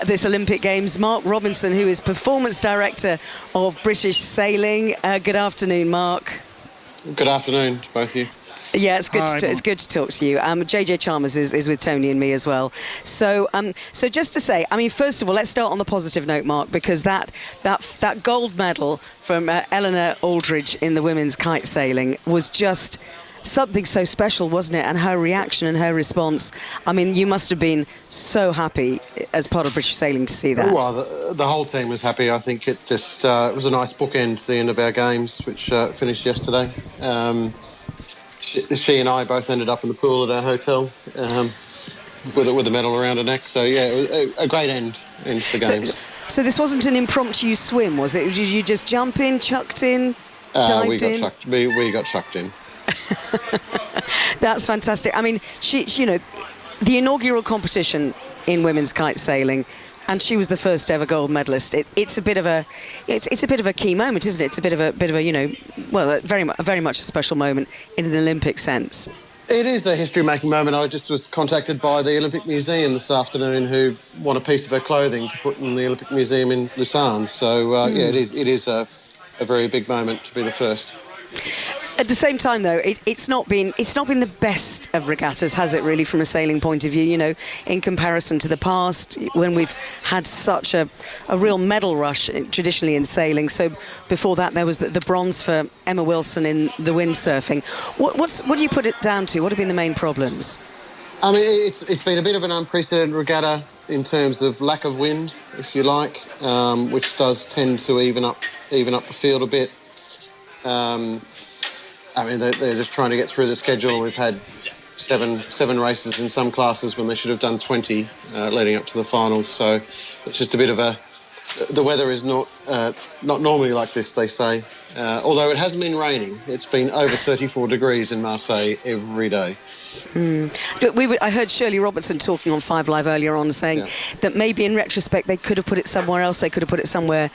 Speaker 18: this Olympic Games. Mark Robinson, who is Performance Director of British Sailing. Good afternoon, Mark.
Speaker 9: Good afternoon to both of you.
Speaker 18: Yeah, it's good to talk to you. JJ Chalmers is with Tony and me as well. So just to say, I mean, first of all, let's start on the positive note, Mark, because that gold medal from Eleanor Oldroyd in the women's kite sailing was just something so special, wasn't it? And her reaction and her response. I mean, you must have been so happy as part of British Sailing to see that.
Speaker 9: Well, the whole team was happy. I think it just it was a nice bookend to the end of our games, which finished yesterday. She and I both ended up in the pool at our hotel with a medal around her neck. So, yeah, it was a great end to the games.
Speaker 18: So this wasn't an impromptu swim, was it? Did you just jump in, chucked in, dived in?
Speaker 9: We got chucked in.
Speaker 18: That's fantastic. I mean, she the inaugural competition in women's kite sailing, and she was the first ever gold medalist. It's a bit of a key moment, isn't it? It's a bit of a very much a special moment in an Olympic sense.
Speaker 9: It is a history-making moment. I just was contacted by the Olympic Museum this afternoon, who want a piece of her clothing to put in the Olympic Museum in Lausanne. So yeah, it is a very big moment to be the first.
Speaker 18: At the same time, though, it's not been the best of regattas, has it, really, from a sailing point of view, in comparison to the past, when we've had such a real medal rush traditionally in sailing. So before that, there was the bronze for Emma Wilson in the windsurfing. What do you put it down to? What have been the main problems?
Speaker 9: I mean, it's been a bit of an unprecedented regatta in terms of lack of wind, if you like, which does tend to even up the field a bit. I mean, they're just trying to get through the schedule. We've had seven races in some classes when they should have done 20 leading up to the finals. So it's just a bit of the weather is not normally like this, they say. Although it hasn't been raining. It's been over 34 degrees in Marseille every day.
Speaker 18: I heard Shirley Robertson talking on 5 Live earlier on, saying that maybe in retrospect they could have put it somewhere else. They could have put it somewhere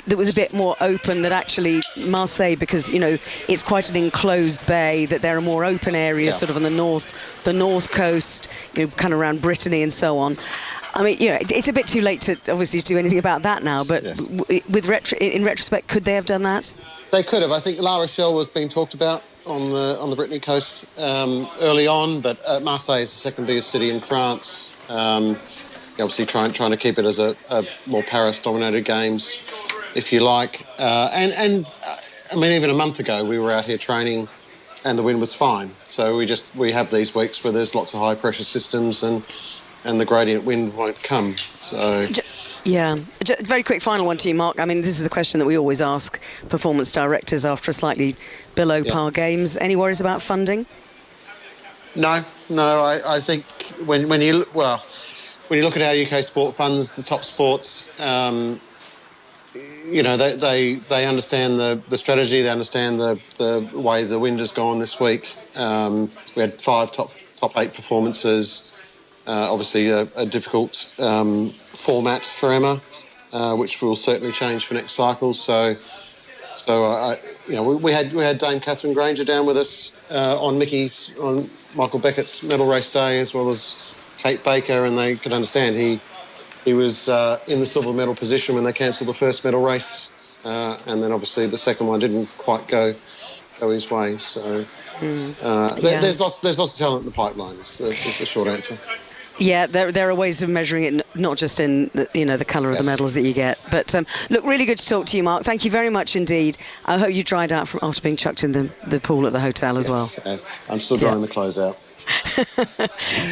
Speaker 18: that was a bit more open, that actually Marseille, because it's quite an enclosed bay, that there are more open areas sort of on the north coast, kind of around Brittany and so on. I mean, it's a bit too late to obviously do anything about that now, but in retrospect, could they have done that?
Speaker 9: They could have. I think La Rochelle was being talked about on the Brittany coast early on, but Marseille is the second biggest city in France. Obviously trying to keep it as a more Paris-dominated games, if you like. And I mean, even a month ago, we were out here training and the wind was fine. So we have these weeks where there's lots of high-pressure systems and the gradient wind won't come. So...
Speaker 18: Yeah. Very quick final one to you, Mark. I mean, this is the question that we always ask performance directors after a slightly below par games. Any worries about funding?
Speaker 9: No. I think when you look at how UK sport funds the top sports, they understand the strategy. They understand the way the wind has gone this week. We had 5 top 8 performances. Obviously, a difficult format for Emma, which will certainly change for next cycle. So we had Dame Catherine Granger down with us on Michael Beckett's medal race day, as well as Kate Baker, and they could understand he was in the silver medal position when they cancelled the first medal race, and then obviously the second one didn't quite go his way. So there's lots of talent in the pipeline. Is the short answer.
Speaker 18: Yeah, there are ways of measuring it, not just in the colour of the medals that you get. But look, really good to talk to you, Mark. Thank you very much indeed. I hope you dried out after being chucked in the pool at the hotel as well.
Speaker 9: I'm still drying the clothes out.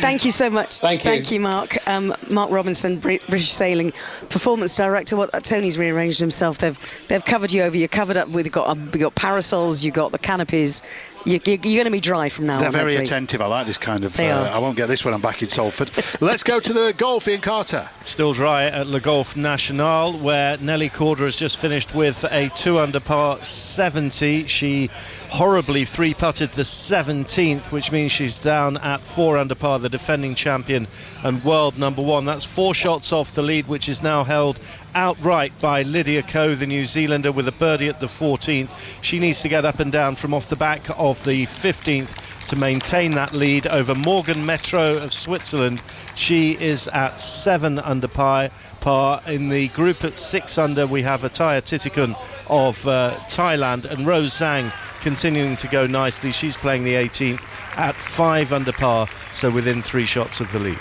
Speaker 18: Thank you so much.
Speaker 9: Thank
Speaker 18: you, Mark. Mark Robinson, British Sailing Performance Director. Tony's rearranged himself. They've covered you over. You're covered up with. You've got parasols. You've got the canopies. You're going to be dry from now on.
Speaker 19: They're very
Speaker 18: hopefully.
Speaker 19: attentive. I like this kind of...
Speaker 18: They are.
Speaker 19: I won't get this when I'm back in Salford. Let's go to the golf, Ian Carter.
Speaker 6: Still dry at Le Golf National, where Nelly Corder has just finished with a 2 under par 70. She horribly 3-putted the 17th, which means she's down at 4 under par, the defending champion and world number 1. That's 4 shots off the lead, which is now held outright by Lydia Ko, the New Zealander, with a birdie at the 14th. She needs to get up and down from off the back of the 15th to maintain that lead over Morgan Metro of Switzerland. She is at 7 under par. In the group at 6 under, we have Ataya Titikun of Thailand, and Rose Zhang continuing to go nicely. She's playing the 18th at 5 under par, so within 3 shots of the lead.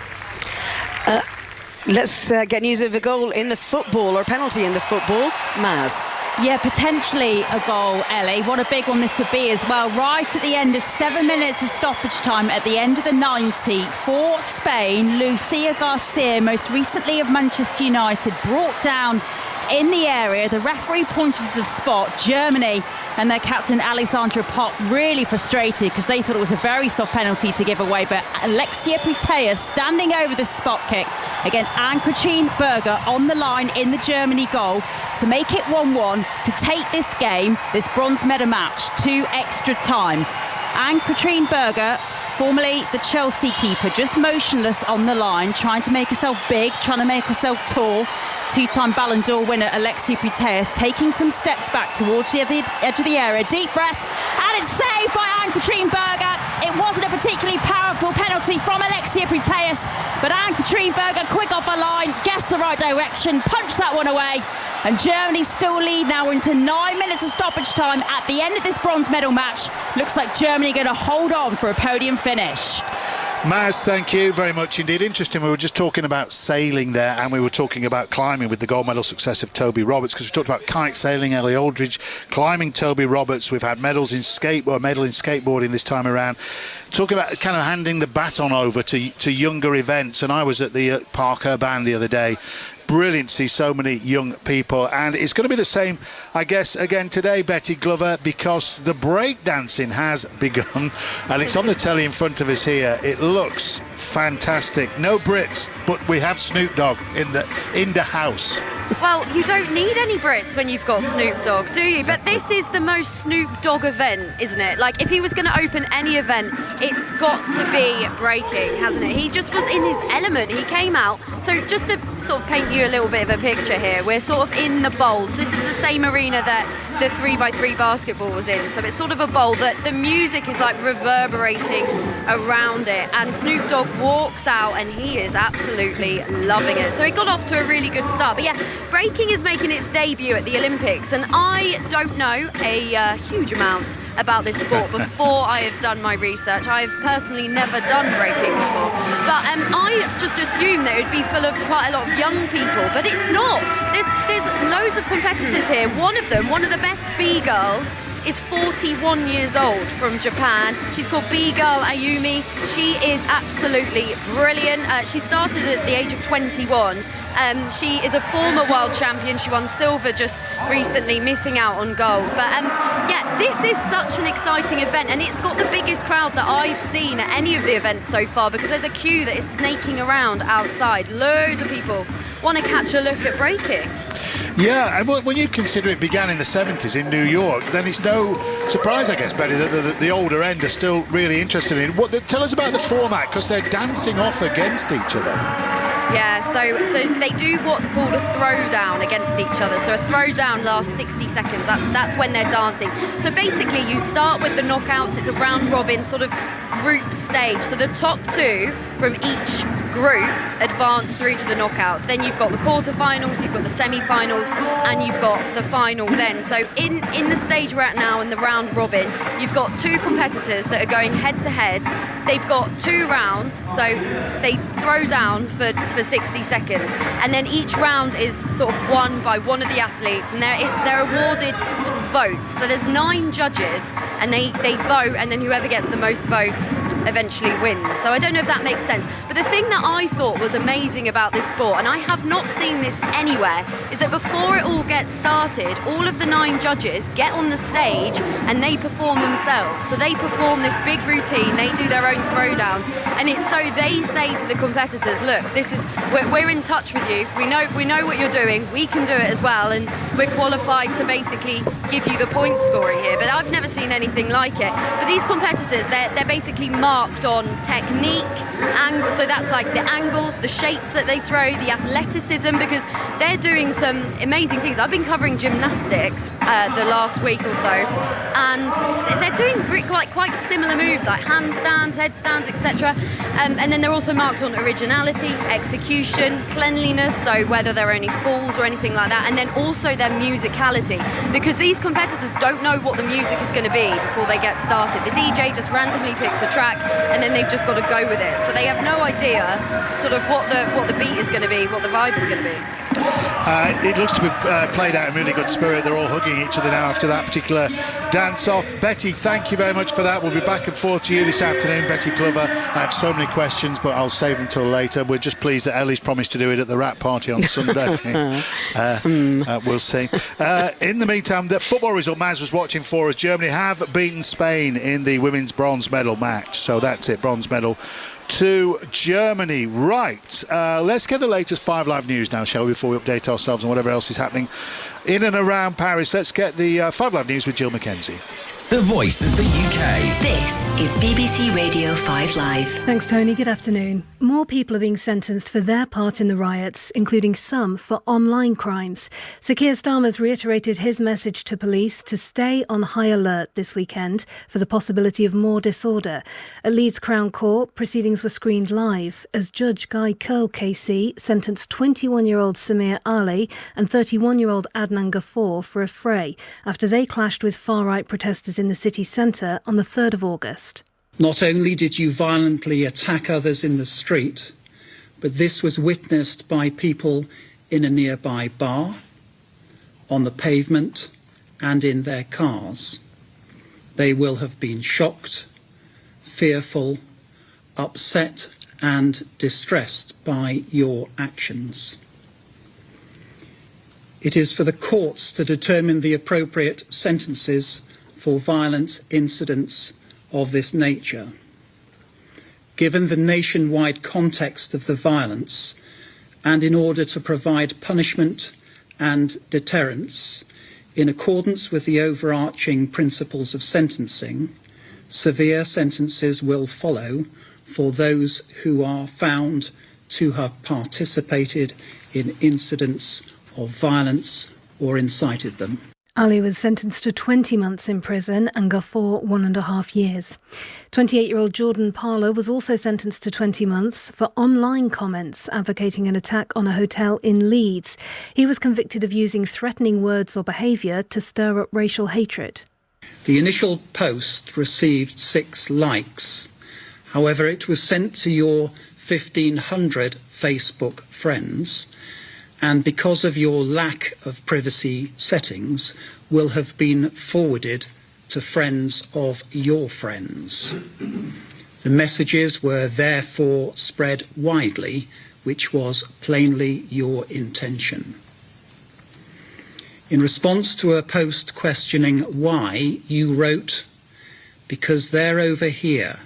Speaker 18: Let's get news of a goal in the football, or a penalty in the football. Maz.
Speaker 4: Yeah, potentially a goal, Ellie. What a big one this would be as well. Right at the end of 7 minutes of stoppage time, at the end of the 90, for Spain, Lucia Garcia, most recently of Manchester United, brought down in the area. The referee pointed to the spot. Germany and their captain Alexandra Popp really frustrated because they thought it was a very soft penalty to give away, but Alexia Putellas standing over the spot kick against Ann-Katrine Berger on the line in the Germany goal to make it 1-1, to take this game, this bronze medal match, to extra time. Ann-Katrine Berger, formerly the Chelsea keeper, just motionless on the line, trying to make herself big, trying to make herself tall. 2-time Ballon d'Or winner Alexia Putellas taking some steps back towards the edge of the area. Deep breath, and it's saved by Ann-Katrine Berger. It wasn't a particularly powerful penalty from Alexia Putellas, but Ann-Katrine Berger, quick off her line, guessed the right direction, punched that one away, and Germany still lead now. We're into 9 minutes of stoppage time at the end of this bronze medal match. Looks like Germany going to hold on for a podium finish.
Speaker 19: Maz, thank you very much indeed. Interesting, we were just talking about sailing there, and we were talking about climbing with the gold medal success of Toby Roberts, because we talked about kite sailing, Ellie Oldroyd, climbing Toby Roberts. We've had medals in medal in skateboarding this time around. Talking about kind of handing the baton over to younger events, and I was at the Park Urban the other day. Brilliant to see so many young people, and it's going to be the same, I guess, again today, Betty Glover, because the breakdancing has begun, and it's on the telly in front of us here. It looks fantastic. No Brits, but we have Snoop Dogg in the house.
Speaker 11: Well, you don't need any Brits when you've got Snoop Dogg, do you? But this is the most Snoop Dogg event, isn't it? Like, if he was going to open any event, it's got to be breaking, hasn't it? He just was in his element. He came out. So just to sort of paint you a little bit of a picture here, we're sort of in the bowls. This is the same arena that the 3x3 basketball was in. So it's sort of a bowl that the music is like reverberating around it. And Snoop Dogg walks out and he is absolutely loving it. So he got off to a really good start. But yeah, breaking is making its debut at the Olympics, and I don't know a huge amount about this sport before I have done my research. I've personally never done breaking before, but I just assumed that it would be full of quite a lot of young people, but it's not. There's loads of competitors here. One of the best B girls, is 41 years old from Japan. She's called B-Girl Ayumi. She is absolutely brilliant. She started at the age of 21. She is a former world champion. She won silver just recently, missing out on gold. But yeah, this is such an exciting event, and it's got the biggest crowd that I've seen at any of the events so far, because there's a queue that is snaking around outside. Loads of people want to catch a look at breaking.
Speaker 19: Yeah, and when you consider it began in the 70s in New York, then it's no surprise, I guess, Betty, that the older end are still really interested in it. Tell us about the format, because they're dancing off against each other.
Speaker 11: Yeah, so they do what's called a throwdown against each other. So a throwdown lasts 60 seconds. That's when they're dancing. So basically, you start with the knockouts. It's a round robin sort of group stage. So the top two from each group advance through to the knockouts. Then you've got the quarterfinals, you've got the semi-finals, and you've got the final then. So in the stage we're at now, in the round robin, you've got two competitors that are going head to head. They've got 2 rounds, so they throw down for 60 seconds, and then each round is sort of won by one of the athletes, and they're awarded sort of votes. So there's 9 judges, and they vote, and then whoever gets the most votes eventually wins. So I don't know if that makes sense, but the thing that I thought was amazing about this sport, and I have not seen this anywhere, is that before it all gets started, all of the 9 judges get on the stage and they perform themselves. So they perform this big routine, they do their own throwdowns, and it's so they say to the competitors, look, we're in touch with you, we know what you're doing, we can do it as well, and we're qualified to basically give you the point scoring here. But I've never seen anything like it. But these competitors, they're basically marked on technique, angle, so that's like the angles, the shapes that they throw, the athleticism, because they're doing some amazing things. I've been covering gymnastics the last week or so, and they're doing quite similar moves like handstands, headstands, etc. And then they're also marked on originality, execution, cleanliness, so whether there are any falls or anything like that, and then also their musicality, because these competitors don't know what the music is going to be before they get started. The DJ just randomly picks a track, and then they've just got to go with it. So they have no idea sort of what the beat is going to be, what the vibe is going to be.
Speaker 19: It looks to be played out in really good spirit. They're all hugging each other now after that particular dance-off. Betty, thank you very much for that. We'll be back and forth to you this afternoon, Betty Glover. I have so many questions, but I'll save them till later. We're just pleased that Ellie's promised to do it at the wrap party on Sunday. We'll see. In the meantime, the football result Maz was watching for us. Germany have beaten Spain in the women's bronze medal match. So that's it, bronze medal to Germany. Right, let's get the latest 5 Live news now, shall we, before we update ourselves on whatever else is happening in and around Paris. Let's get the 5 Live news with Jill Mackenzie.
Speaker 1: The voice of the UK.
Speaker 2: This is BBC Radio 5 Live.
Speaker 14: Thanks, Tony. Good afternoon. More people are being sentenced for their part in the riots, including some for online crimes. Sir Keir Starmer's reiterated his message to police to stay on high alert this weekend for the possibility of more disorder. At Leeds Crown Court, proceedings were screened live as Judge Guy Curl KC sentenced 21-year-old Samir Ali and 31-year-old Adnan Ghaffar for a fray after they clashed with far-right protesters in the city centre on the 3rd of August.
Speaker 12: Not only did you violently attack others in the street, but this was witnessed by people in a nearby bar, on the pavement, and in their cars. They will have been shocked, fearful, upset, and distressed by your actions. It is for the courts to determine the appropriate sentences for violent incidents of this nature. Given the nationwide context of the violence, and in order to provide punishment and deterrence, in accordance with the overarching principles of sentencing, severe sentences will follow for those who are found to have participated in incidents of violence or incited them.
Speaker 14: Ali was sentenced to 20 months in prison and Ghaffur 1.5 years. 28-year-old Jordan Parler was also sentenced to 20 months for online comments advocating an attack on a hotel in Leeds. He was convicted of using threatening words or behaviour to stir up racial hatred.
Speaker 12: The initial post received 6 likes. However, it was sent to your 1,500 Facebook friends, and because of your lack of privacy settings, will have been forwarded to friends of your friends. The messages were therefore spread widely, which was plainly your intention. In response to a post questioning why, you wrote, "Because they're over here,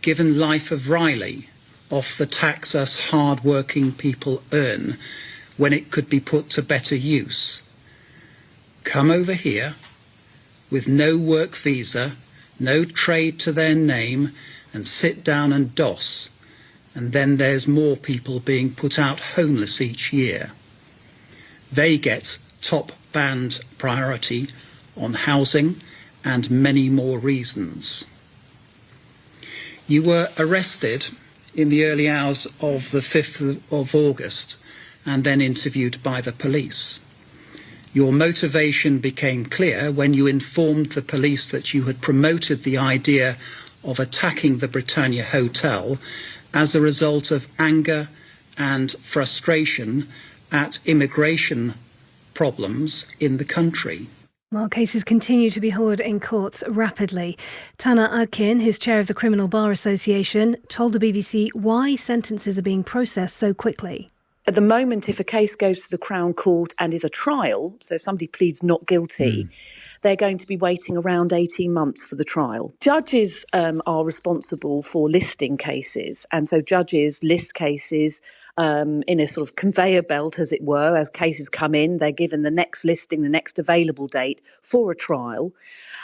Speaker 12: given life of Riley, off the tax us hard-working people earn when it could be put to better use. Come over here with no work visa, no trade to their name, and sit down and doss, and then there's more people being put out homeless each year. They get top band priority on housing and many more reasons." You were arrested in the early hours of the 5th of August and then interviewed by the police. Your motivation became clear when you informed the police that you had promoted the idea of attacking the Britannia Hotel as a result of anger and frustration at immigration problems in the country.
Speaker 14: While cases continue to be heard in courts rapidly, Tana Akin, who's chair of the Criminal Bar Association, told the BBC why sentences are being processed so quickly.
Speaker 15: At the moment, if a case goes to the Crown Court and is a trial, so if somebody pleads not guilty, they're going to be waiting around 18 months for the trial. Judges are responsible for listing cases, and so judges list cases in a sort of conveyor belt, as it were. As cases come in, they're given the next listing, the next available date for a trial,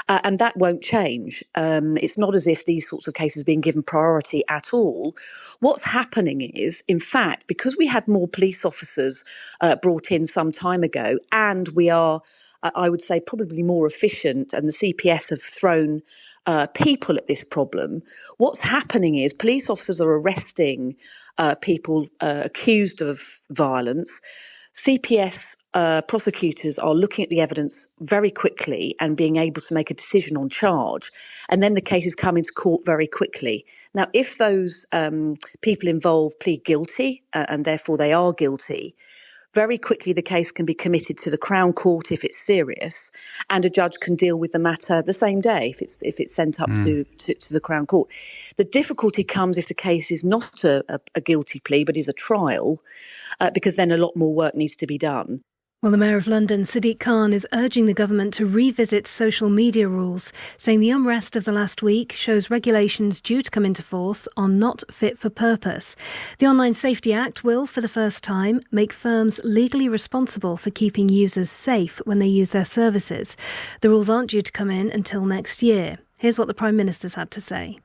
Speaker 15: and that won't change. It's not as if these sorts of cases are being given priority at all. What's happening is, in fact, because we had more police officers brought in some time ago, and we are, I would say, probably more efficient, and the CPS have thrown people at this problem. What's happening is police officers are arresting people accused of violence. CPS prosecutors are looking at the evidence very quickly and being able to make a decision on charge, and then the cases come into court very quickly. Now, if those people involved plead guilty, and therefore they are guilty, very quickly the case can be committed to the Crown Court if it's serious, and a judge can deal with the matter the same day if it's sent up to the Crown Court. The difficulty comes if the case is not a guilty plea but is a trial, because then a lot more work needs to be done.
Speaker 14: Well, the Mayor of London, Sadiq Khan, is urging the government to revisit social media rules, saying the unrest of the last week shows regulations due to come into force are not fit for purpose. The Online Safety Act will, for the first time, make firms legally responsible for keeping users safe when they use their services. The rules aren't due to come in until next year. Here's what the Prime Minister's had to say.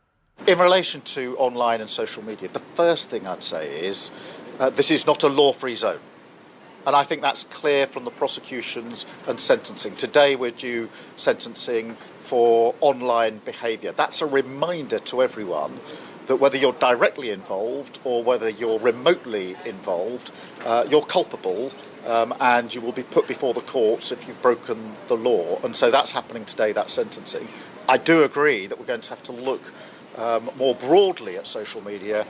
Speaker 20: In relation to online and social media, the first thing I'd say is this is not a law-free zone. And I think that's clear from the prosecutions and sentencing. Today we're due sentencing for online behaviour. That's a reminder to everyone that whether you're directly involved or whether you're remotely involved, you're culpable and you will be put before the courts if you've broken the law. And so that's happening today, that sentencing. I do agree that we're going to have to look more broadly at social media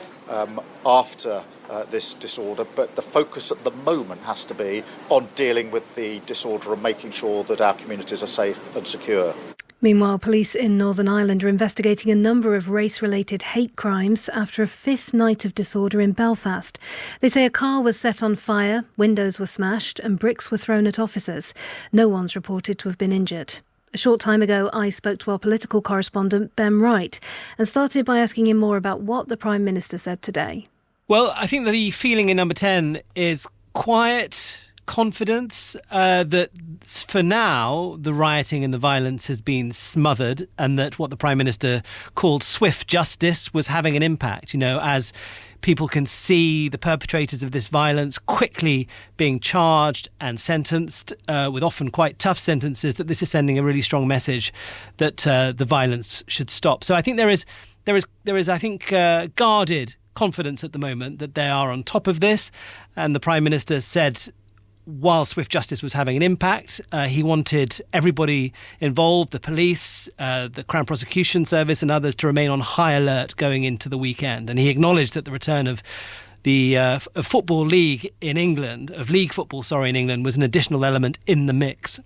Speaker 20: after this disorder, but the focus at the moment has to be on dealing with the disorder and making sure that our communities are safe and secure.
Speaker 14: Meanwhile, police in Northern Ireland are investigating a number of race-related hate crimes after a 5th night of disorder in Belfast. They say a car was set on fire, windows were smashed and bricks were thrown at officers. No one's reported to have been injured. A short time ago, I spoke to our political correspondent, Ben Wright, and started by asking him more about what the Prime Minister said today.
Speaker 21: Well, I think the feeling in Number 10 is quiet confidence that for now the rioting and the violence has been smothered, and that what the Prime Minister called swift justice was having an impact. You know, as people can see the perpetrators of this violence quickly being charged and sentenced with often quite tough sentences, that this is sending a really strong message that the violence should stop. So I think there is I think guarded confidence at the moment that they are on top of this. And the Prime Minister said, while swift justice was having an impact, he wanted everybody involved, the police, the Crown Prosecution Service and others, to remain on high alert going into the weekend. And he acknowledged that the return of the Football League in England, of league football, in England, was an additional element in the mix.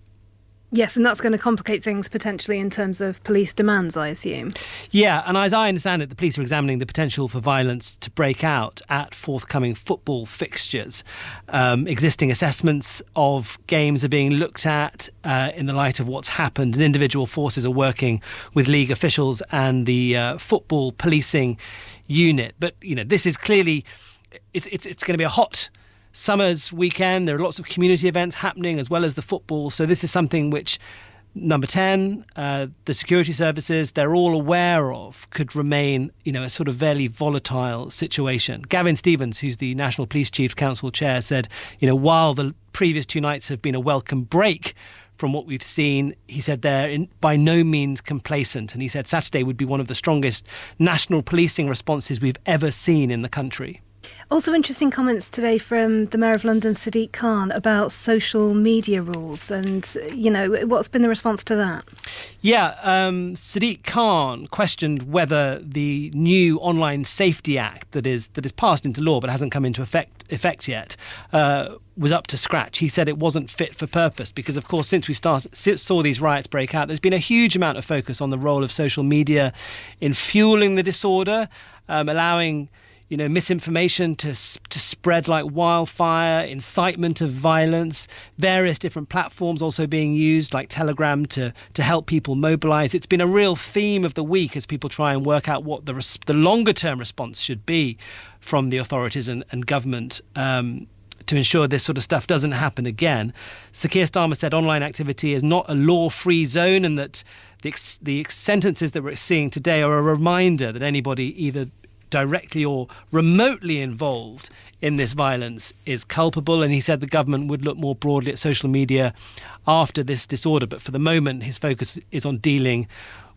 Speaker 14: Yes, and that's going to complicate things potentially in terms of police demands, I assume.
Speaker 21: Yeah, and as I understand it, the police are examining the potential for violence to break out at forthcoming football fixtures. Existing assessments of games are being looked at in the light of what's happened, and individual forces are working with league officials and the football policing unit. But, this is clearly, it's going to be a hot summer's weekend. There are lots of community events happening as well as the football. So this is something which Number 10, the security services, they're all aware of, could remain, a sort of very volatile situation. Gavin Stevens, who's the National Police Chiefs Council chair, said, while the previous 2 nights have been a welcome break from what we've seen, he said they're by no means complacent. And he said Saturday would be one of the strongest national policing responses we've ever seen in the country.
Speaker 14: Also interesting comments today from the Mayor of London, Sadiq Khan, about social media rules and, what's been the response to that?
Speaker 21: Yeah, Sadiq Khan questioned whether the new Online Safety Act that is passed into law but hasn't come into effect yet was up to scratch. He said it wasn't fit for purpose because, of course, since we saw these riots break out, there's been a huge amount of focus on the role of social media in fueling the disorder, allowing misinformation to spread like wildfire, incitement of violence, various different platforms also being used like Telegram to help people mobilise. It's been a real theme of the week as people try and work out what the longer term response should be from the authorities and government to ensure this sort of stuff doesn't happen again. Sir Keir Starmer said online activity is not a law-free zone and that the sentences that we're seeing today are a reminder that anybody either directly or remotely involved in this violence is culpable, and he said the government would look more broadly at social media after this disorder, but for the moment his focus is on dealing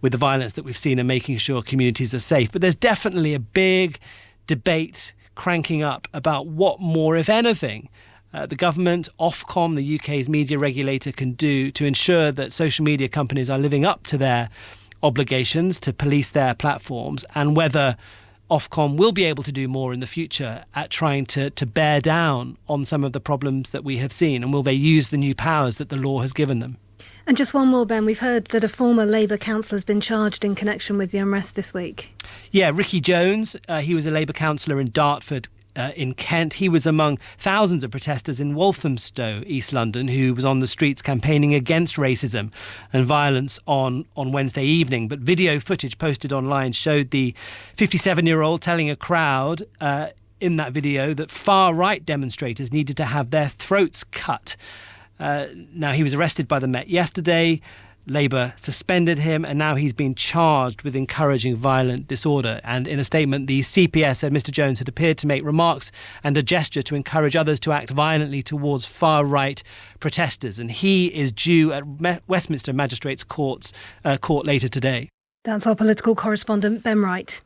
Speaker 21: with the violence that we've seen and making sure communities are safe. But there's definitely a big debate cranking up about what more, if anything, the government, Ofcom, the UK's media regulator, can do to ensure that social media companies are living up to their obligations to police their platforms, and whether Ofcom will be able to do more in the future at trying to bear down on some of the problems that we have seen, and will they use the new powers that the law has given them?
Speaker 14: And just one more, Ben, we've heard that a former Labour councillor has been charged in connection with the unrest this week. Yeah,
Speaker 21: Ricky Jones, he was a Labour councillor in Dartford, in Kent. He was among thousands of protesters in Walthamstow, East London, who was on the streets campaigning against racism and violence on Wednesday evening. But video footage posted online showed the 57-year-old telling a crowd in that video that far-right demonstrators needed to have their throats cut. Now, he was arrested by the Met yesterday. Labour suspended him, and now he's been charged with encouraging violent disorder. And in a statement, the CPS said Mr Jones had appeared to make remarks and a gesture to encourage others to act violently towards far-right protesters. And he is due at Westminster Magistrates Court later today.
Speaker 14: That's our political correspondent, Ben Wright.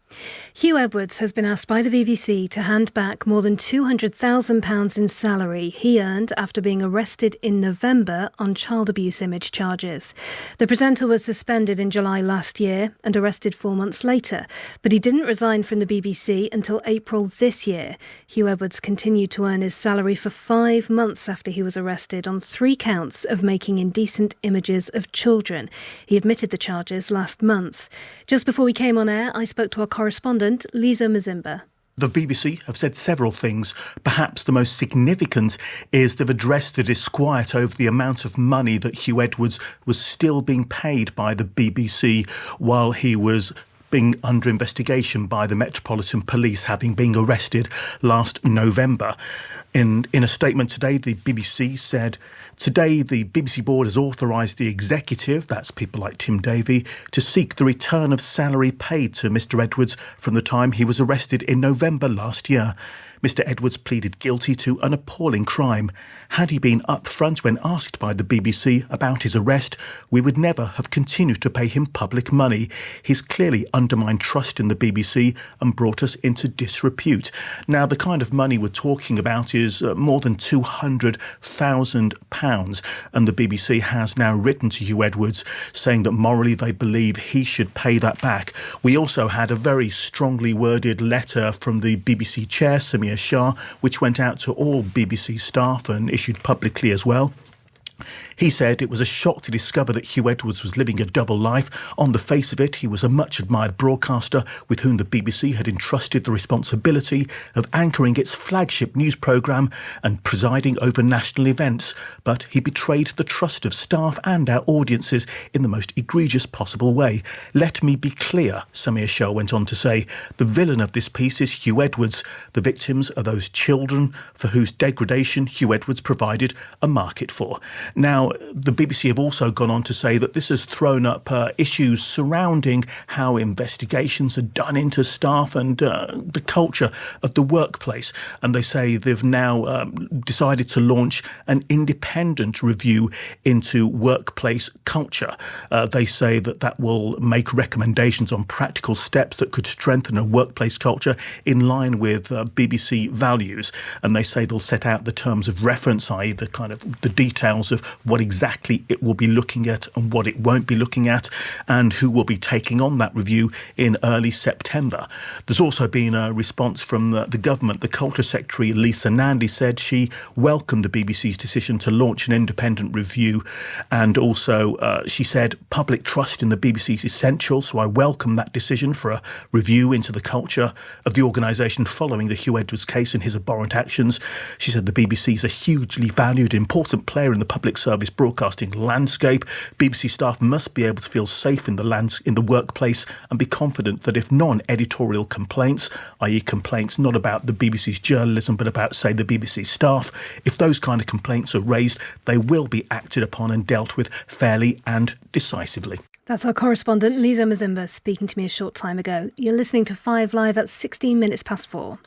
Speaker 14: Hugh Edwards has been asked by the BBC to hand back more than £200,000 in salary he earned after being arrested in November on child abuse image charges. The presenter was suspended in July last year and arrested 4 months later, but he didn't resign from the BBC until April this year. Hugh Edwards continued to earn his salary for 5 months after he was arrested on 3 counts of making indecent images of children. He admitted the charges last month. Just before we came on air, I spoke to our correspondent, Lisa Mazimba.
Speaker 13: The BBC have said several things. Perhaps the most significant is they've addressed the disquiet over the amount of money that Hugh Edwards was still being paid by the BBC while he was being under investigation by the Metropolitan Police, having been arrested last November. In a statement today, the BBC said, today the BBC board has authorised the executive, that's people like Tim Davie, to seek the return of salary paid to Mr Edwards from the time he was arrested in November last year. Mr Edwards pleaded guilty to an appalling crime. Had he been upfront when asked by the BBC about his arrest, we would never have continued to pay him public money. He's clearly undermined trust in the BBC and brought us into disrepute. Now, the kind of money we're talking about is more than £200,000, and the BBC has now written to Hugh Edwards saying that morally they believe he should pay that back. We also had a very strongly worded letter from the BBC chair, Samir Shah, which went out to all BBC staff and issued publicly as well. He said it was a shock to discover that Hugh Edwards was living a double life. On the face of it, he was a much-admired broadcaster with whom the BBC had entrusted the responsibility of anchoring its flagship news programme and presiding over national events. But he betrayed the trust of staff and our audiences in the most egregious possible way. Let me be clear, Samir Shah went on to say, the villain of this piece is Hugh Edwards. The victims are those children for whose degradation Hugh Edwards provided a market for. Now, the BBC have also gone on to say that this has thrown up issues surrounding how investigations are done into staff and the culture of the workplace. And they say they've now decided to launch an independent review into workplace culture. They say that will make recommendations on practical steps that could strengthen a workplace culture in line with BBC values. And they say they'll set out the terms of reference, i.e. the details of what exactly it will be looking at and what it won't be looking at, and who will be taking on that review in early September. There's also been a response from the government. The Culture Secretary, Lisa Nandy, said she welcomed the BBC's decision to launch an independent review, and also she said public trust in the BBC is essential, so I welcome that decision for a review into the culture of the organisation following the Hugh Edwards case and his abhorrent actions. She said the BBC is a hugely valued, important player in the public service broadcasting landscape. BBC staff must be able to feel safe in the workplace and be confident that if non-editorial complaints, i.e. complaints not about the BBC's journalism but about, say, the BBC staff, if those kind of complaints are raised, they will be acted upon and dealt with fairly and decisively.
Speaker 14: That's our correspondent Lisa Mazimba speaking to me a short time ago. You're listening to 5 Live at 16 minutes past 4.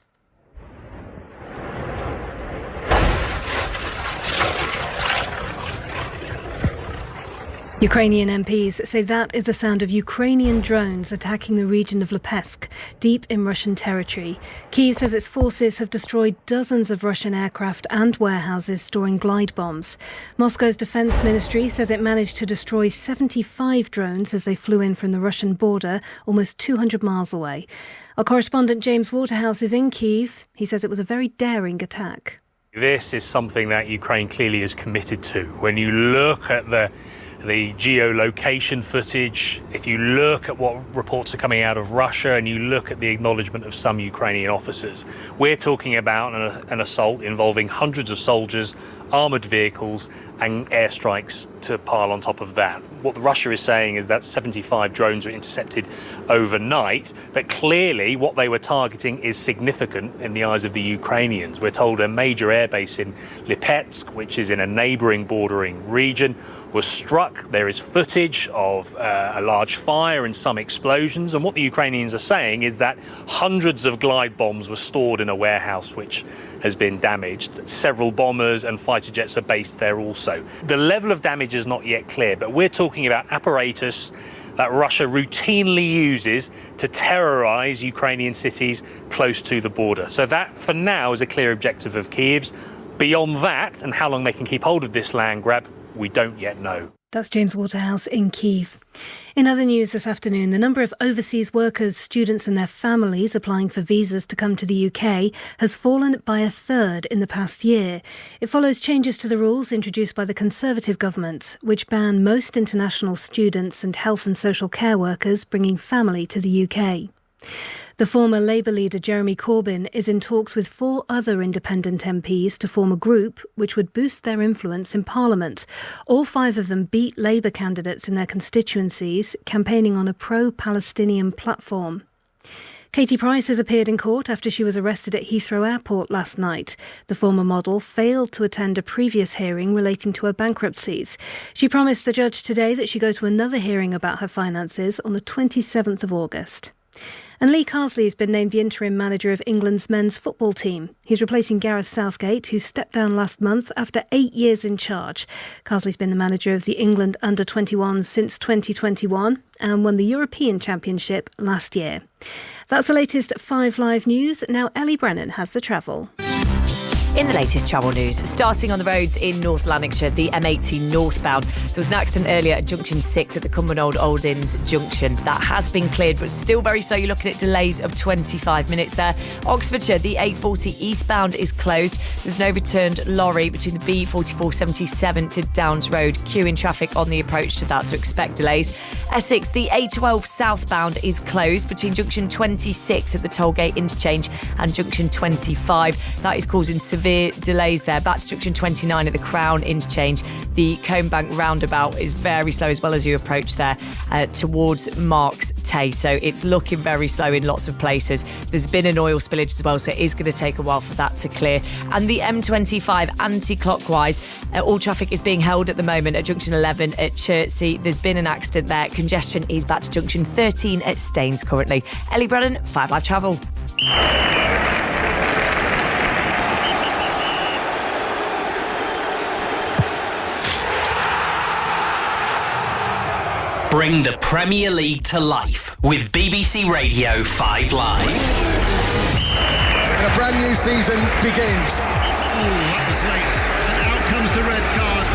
Speaker 14: Ukrainian MPs say that is the sound of Ukrainian drones attacking the region of Lipetsk, deep in Russian territory. Kyiv says its forces have destroyed dozens of Russian aircraft and warehouses storing glide bombs. Moscow's defence ministry says it managed to destroy 75 drones as they flew in from the Russian border, almost 200 miles away. Our correspondent James Waterhouse is in Kyiv. He says it was a very daring attack.
Speaker 16: This is something that Ukraine clearly is committed to. When you look at the geolocation footage, if you look at what reports are coming out of Russia and you look at the acknowledgement of some Ukrainian officers, we're talking about an assault involving hundreds of soldiers, armoured vehicles and airstrikes to pile on top of that. What Russia is saying is that 75 drones were intercepted overnight, but clearly what they were targeting is significant in the eyes of the Ukrainians. We're told a major airbase in Lipetsk, which is in a neighbouring bordering region, was struck. There is footage of a large fire and some explosions, and what the Ukrainians are saying is that hundreds of glide bombs were stored in a warehouse which has been damaged. Several bombers and fighter jets are based there also. The level of damage is not yet clear, but we're talking about apparatus that Russia routinely uses to terrorise Ukrainian cities close to the border. So that, for now, is a clear objective of Kyiv's. Beyond that, and how long they can keep hold of this land grab, we don't yet know.
Speaker 14: That's James Waterhouse in Kyiv. In other news this afternoon, the number of overseas workers, students and their families applying for visas to come to the UK has fallen by a third in the past year. It follows changes to the rules introduced by the Conservative government, which ban most international students and health and social care workers bringing family to the UK. The former Labour leader Jeremy Corbyn is in talks with 4 other independent MPs to form a group which would boost their influence in Parliament. All 5 of them beat Labour candidates in their constituencies, campaigning on a pro-Palestinian platform. Katie Price has appeared in court after she was arrested at Heathrow Airport last night. The former model failed to attend a previous hearing relating to her bankruptcies. She promised the judge today that she'd go to another hearing about her finances on the 27th of August. And Lee Carsley has been named the interim manager of England's men's football team. He's replacing Gareth Southgate, who stepped down last month after 8 years in charge. Carsley's been the manager of the England under-21s since 2021 and won the European Championship last year. That's the latest 5 Live news. Now Ellie Brennan has the travel.
Speaker 17: In the latest travel news, starting on the roads in North Lanarkshire, the M80 northbound. There was an accident earlier at Junction 6 at the Cumbernauld Old Inns Junction. That has been cleared, but still very slow. You're looking at delays of 25 minutes there. Oxfordshire, the A40 eastbound is closed. There's an overturned lorry between the B4477 to Downs Road. Queuing traffic on the approach to that, so expect delays. Essex, the A12 southbound is closed between Junction 26 at the Tollgate interchange and Junction 25. That is causing severe delays there. Back to Junction 29 at the Crown interchange. The Coombank roundabout is very slow as well as you approach there towards Marks Tay. So it's looking very slow in lots of places. There's been an oil spillage as well, so it is going to take a while for that to clear. And the M25 anti-clockwise, all traffic is being held at the moment at Junction 11 at Chertsey. There's been an accident there. Congestion is back to Junction 13 at Staines currently. Ellie Brennan, 5 Live Travel.
Speaker 22: Bring the Premier League to life with BBC Radio 5 Live.
Speaker 23: And a brand new season begins.
Speaker 24: Oh, that was late. And out comes the red card.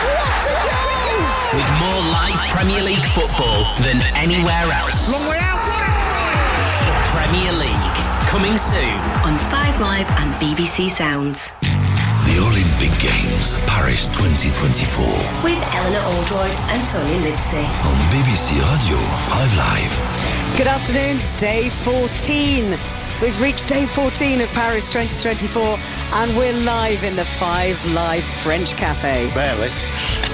Speaker 22: What a goal! With more live Premier League football than anywhere else.
Speaker 24: Long way out.
Speaker 22: The Premier League, coming soon.
Speaker 2: On 5 Live and BBC Sounds.
Speaker 1: The Olympic Games, Paris 2024.
Speaker 2: With Eleanor Oldroyd and Tony Livesey.
Speaker 1: On BBC Radio 5 Live.
Speaker 18: Good afternoon, day 14. We've reached day 14 of Paris 2024 and we're live in the 5 Live French Cafe.
Speaker 19: Barely.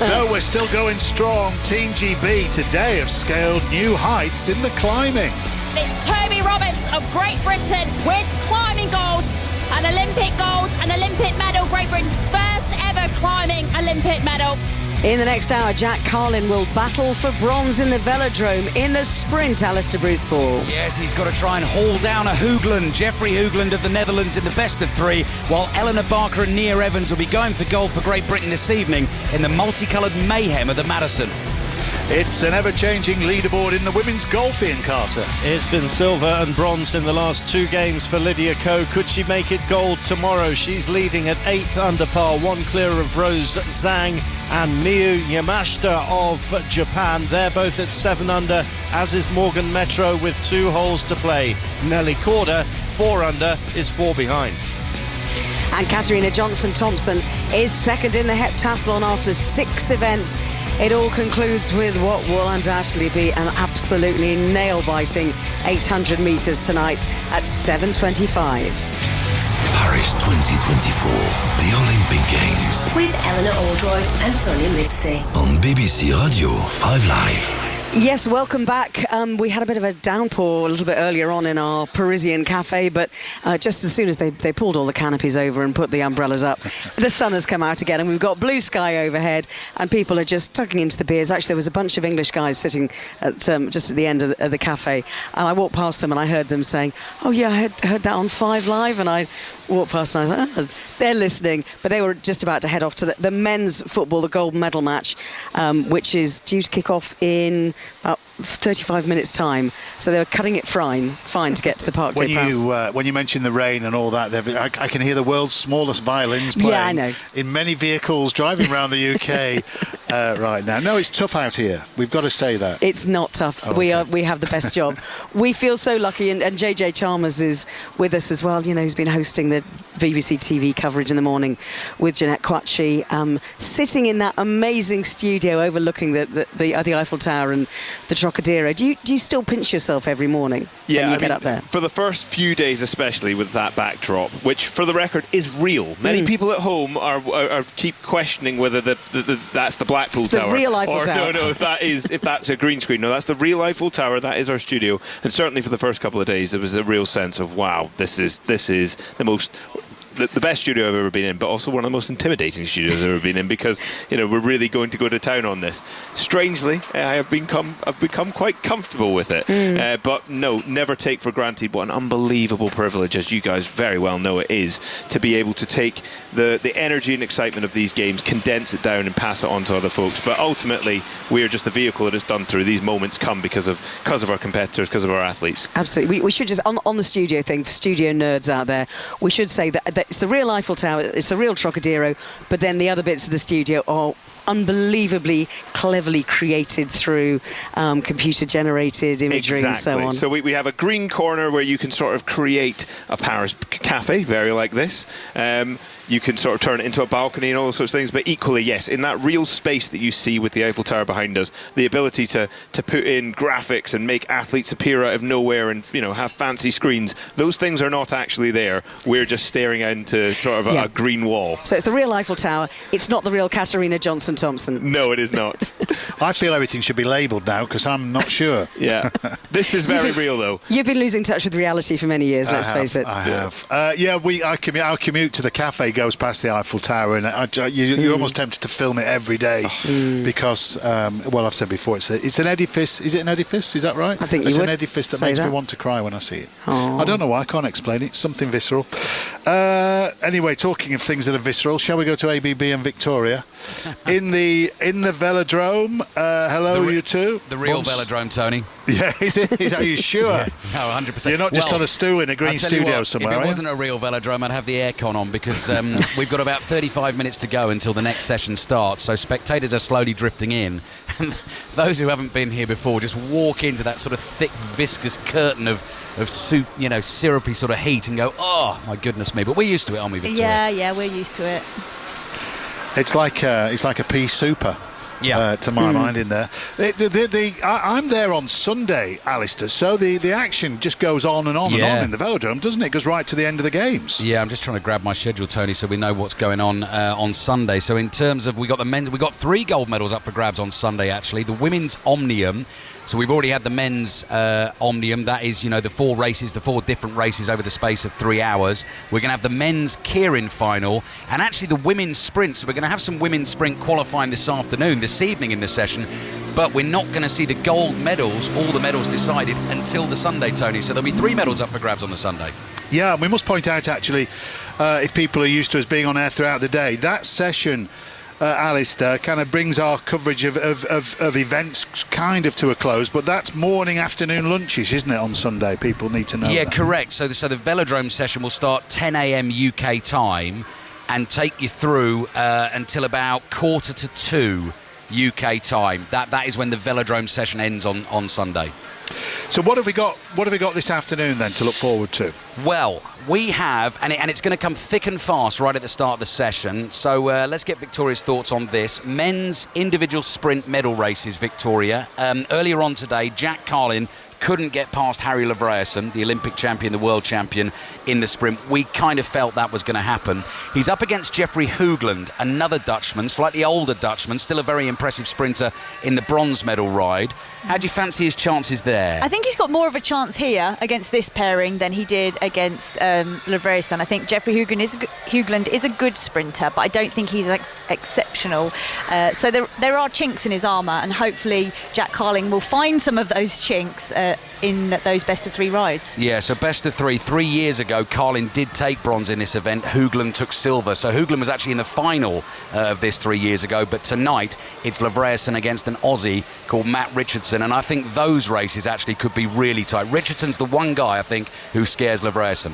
Speaker 19: No, we're still going strong. Team GB today have scaled new heights in the climbing.
Speaker 4: It's Toby Roberts of Great Britain with climbing gold. An Olympic gold, an Olympic medal, Great Britain's first ever climbing Olympic medal.
Speaker 18: In the next hour, Jack Carlin will battle for bronze in the velodrome. In the sprint, Alistair Bruce-Ball.
Speaker 25: Yes, he's got to try and haul down a Hoogland, Jeffrey Hoogland of the Netherlands in the best of 3, while Eleanor Barker and Nia Evans will be going for gold for Great Britain this evening in the multicoloured mayhem of the Madison.
Speaker 19: It's an ever-changing leaderboard in the women's golf, Ian Carter.
Speaker 6: It's been silver and bronze in the last 2 games for Lydia Ko. Could she make it gold tomorrow? She's leading at 8 under par, 1 clear of Rose Zhang and Miyu Yamashita of Japan. They're both at 7 under, as is Morgan Metro with 2 holes to play. Nelly Korda, 4 under, is 4 behind.
Speaker 18: And Katarina Johnson-Thompson is second in the heptathlon after 6 events. It all concludes with what will undoubtedly be an absolutely nail-biting 800 metres tonight at 7:25.
Speaker 1: Paris 2024, the Olympic Games.
Speaker 2: With Eleanor Oldroyd and Tony Livesey.
Speaker 1: On BBC Radio 5 Live.
Speaker 18: Yes, welcome back. We had a bit of a downpour a little bit earlier on in our Parisian cafe, but just as soon as they pulled all the canopies over and put the umbrellas up, the sun has come out again and we've got blue sky overhead and people are just tucking into the beers. Actually, there was a bunch of English guys sitting at just at the end of the cafe, and I walked past them and I heard them saying, "Oh yeah, I heard that on 5 Live," and I walked past and I thought, they're listening, but they were just about to head off to the men's football, the gold medal match, which is due to kick off in about 35 minutes time. So they were cutting it fine to get to the Parc des Princes.
Speaker 19: When you mention the rain and all that, I can hear the world's smallest violins playing in many vehicles driving around the UK. right now. No, it's tough out here. We've got to say that.
Speaker 18: It's not tough.
Speaker 19: Okay.
Speaker 18: We have the best job. We feel so lucky, and JJ Chalmers is with us as well. You know, he's been hosting the BBC TV coverage in the morning with Jeanette Quatchy, sitting in that amazing studio overlooking the Eiffel Tower and the Trocadero. Do you still pinch yourself every morning when you get up there?
Speaker 3: For the first few days, especially with that backdrop, which for the record is real. Many people at home are keep questioning whether that's the Blackpool
Speaker 18: it's
Speaker 3: Tower.
Speaker 18: The real Eiffel Tower.
Speaker 3: No, if that's a green screen. No, that's the real Eiffel Tower. That is our studio. And certainly for the first couple of days, there was a real sense of, wow, this is the most... The best studio I've ever been in, but also one of the most intimidating studios I've ever been in, because we're really going to go to town on this. Strangely, I've become quite comfortable with it. But no, never take for granted what an unbelievable privilege, as you guys very well know it is, to be able to take the energy and excitement of these games, condense it down and pass it on to other folks. But ultimately, we are just a vehicle that is done through. These moments come because of our competitors, because of our athletes.
Speaker 18: Absolutely. We should just, on the studio thing, for studio nerds out there, we should say that it's the real Eiffel Tower, it's the real Trocadero, but then the other bits of the studio are unbelievably cleverly created through computer-generated imagery and so on.
Speaker 3: So we have a green corner where you can sort of create a Paris cafe, very like this. You can sort of turn it into a balcony and all those sorts of things, but equally, yes, in that real space that you see with the Eiffel Tower behind us, the ability to put in graphics and make athletes appear out of nowhere and have fancy screens, those things are not actually there. We're just staring into sort of a green wall.
Speaker 18: So it's the real Eiffel Tower. It's not the real Katarina Johnson-Thompson.
Speaker 3: No, it is not.
Speaker 19: I feel everything should be labelled now because I'm not sure.
Speaker 3: Yeah. This is very real, though.
Speaker 18: You've been losing touch with reality for many years, let's face it.
Speaker 19: I have. Our commute to the cafe goes past the Eiffel Tower, and you're almost tempted to film it every day because, I've said before, it's an edifice. Is it an edifice? Is that right?
Speaker 18: I think
Speaker 19: it's an edifice that makes me want to cry when I see it. I don't know why. I can't explain it. It's something visceral. Anyway, talking of things that are visceral, shall we go to ABB and Victoria in the velodrome? Hello, you two.
Speaker 25: The real velodrome, Tony.
Speaker 19: Yeah, are you sure?
Speaker 25: Yeah, no, 100%.
Speaker 19: You're not just on a stool in a green studio somewhere.
Speaker 25: If it wasn't a real velodrome, I'd have the aircon on because we've got about 35 minutes to go until the next session starts. So spectators are slowly drifting in, and those who haven't been here before just walk into that sort of thick, viscous curtain of soup, syrupy sort of heat, and go, oh my goodness me! But we're used to it, aren't we, Victoria?
Speaker 4: Yeah, we're used to it.
Speaker 19: It's like a pea super. To my mind in there. I'm there on Sunday, Alistair, so the action just goes on and on and on in the velodrome, doesn't it? It goes right to the end of the games.
Speaker 25: Yeah, I'm just trying to grab my schedule, Tony, so we know what's going on Sunday. So in terms of, we got 3 gold medals up for grabs on Sunday, actually. The women's Omnium. So we've already had the men's Omnium. That is, the 4 different races over the space of 3 hours. We're going to have the men's Keirin final and actually the women's sprint. So we're going to have some women's sprint qualifying this evening in the session. But we're not going to see the gold medals, all the medals decided, until the Sunday, Tony. So there'll be 3 medals up for grabs on the Sunday.
Speaker 19: Yeah, we must point out, actually, if people are used to us being on air throughout the day, that session... Alistair, kind of brings our coverage of events kind of to a close, but that's morning, afternoon lunches, isn't it, on Sunday? People need to know that.
Speaker 25: Correct. So the velodrome session will start 10 a.m. UK time and take you through until about 1:45 UK time. That is when the velodrome session ends on Sunday.
Speaker 19: So what have we got this afternoon then to look forward to?
Speaker 25: Well, we have, and it's going to come thick and fast right at the start of the session. So let's get Victoria's thoughts on this. Men's individual sprint medal races, Victoria. Earlier on today, Jack Carlin couldn't get past Harry Livreason, the Olympic champion, the world champion in the sprint. We kind of felt that was going to happen. He's up against Jeffrey Hoogland, another Dutchman, slightly older Dutchman, still a very impressive sprinter in the bronze medal ride. How do you fancy his chances there?
Speaker 4: I think he's got more of a chance here against this pairing than he did against Livreason. I think Jeffrey Hoogland is a good sprinter, but I don't think he's exceptional. So there are chinks in his armour, and hopefully Jack Carling will find some of those chinks in those best of 3 rides.
Speaker 25: Yeah, so best of 3. 3 years ago, Carlin did take bronze in this event. Hoogland took silver. So Hoogland was actually in the final of this 3 years ago. But tonight, it's Livreason against an Aussie called Matt Richardson. And I think those races actually could be really tight. Richardson's the one guy, I think, who scares Livreason.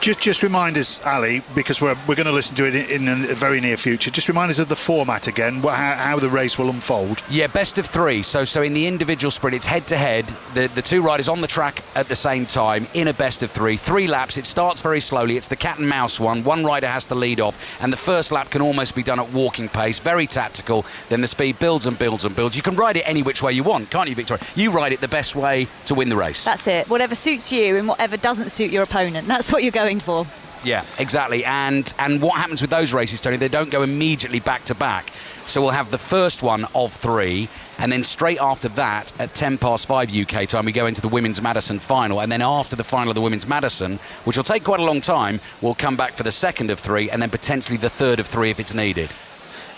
Speaker 19: Just remind us, Ali, because we're going to listen to it in the very near future. Just remind us of the format again, how the race will unfold.
Speaker 25: Yeah, best of three. So in the individual sprint, it's head-to-head. The two riders on the track at the same time in a best of three. 3 laps. It starts very slowly. It's the cat and mouse one. One rider has to lead off, and the first lap can almost be done at walking pace. Very tactical. Then the speed builds and builds and builds. You can ride it any which way you want, can't you, Victoria? You ride it the best way to win the race.
Speaker 4: That's it. Whatever suits you and whatever doesn't suit your opponent. That's what you're going for.
Speaker 25: Yeah, exactly. And what happens with those races, Tony, they don't go immediately back to back. So we'll have the first one of 3, and then straight after that, at 5:10 UK time, we go into the Women's Madison final. And then after the final of the Women's Madison, which will take quite a long time, we'll come back for the second of 3, and then potentially the third of 3 if it's needed.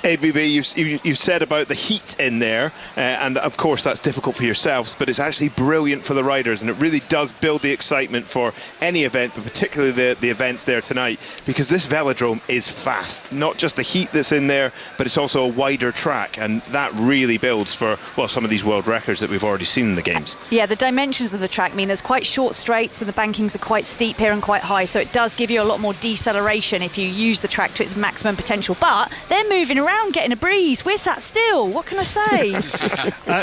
Speaker 3: ABB, you've said about the heat in there, and of course that's difficult for yourselves, but it's actually brilliant for the riders, and it really does build the excitement for any event, but particularly the events there tonight, because this velodrome is fast. Not just the heat that's in there, but it's also a wider track, and that really builds for, well, some of these world records that we've already seen in the games.
Speaker 4: Yeah, the dimensions of the track mean there's quite short straights, and the bankings are quite steep here and quite high, so it does give you a lot more deceleration if you use the track to its maximum potential. But they're moving around, getting a breeze. We're sat still. What can I say?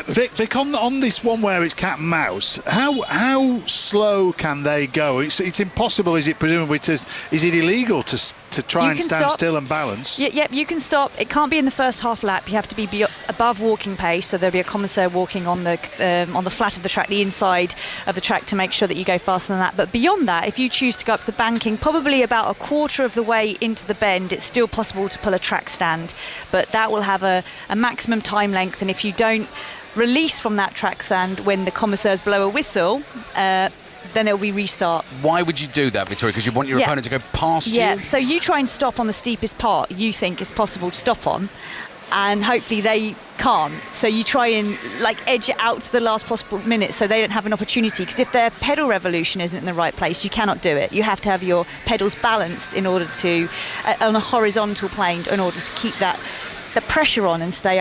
Speaker 19: Vic, on this one where it's cat and mouse, how slow can they go? It's impossible, is it? Presumably, is it illegal to try and stand still and balance?
Speaker 4: Yep, you can stop. It can't be in the first half lap. You have to be above walking pace. So there'll be a commissaire walking on the flat of the track, the inside of the track, to make sure that you go faster than that. But beyond that, if you choose to go up the banking, probably about a quarter of the way into the bend, it's still possible to pull a track stand. But that will have a maximum time length, and if you don't release from that track stand when the commissaires blow a whistle, then it'll be restart.
Speaker 25: Why would you do that, Victoria? Because you want your opponent to go past you?
Speaker 4: Yeah, so you try and stop on the steepest part you think is possible to stop on, and hopefully they can't. So you try and edge it out to the last possible minute so they don't have an opportunity, because if their pedal revolution isn't in the right place, you cannot do it. You have to have your pedals balanced in order to, on a horizontal plane, in order to keep the pressure on and stay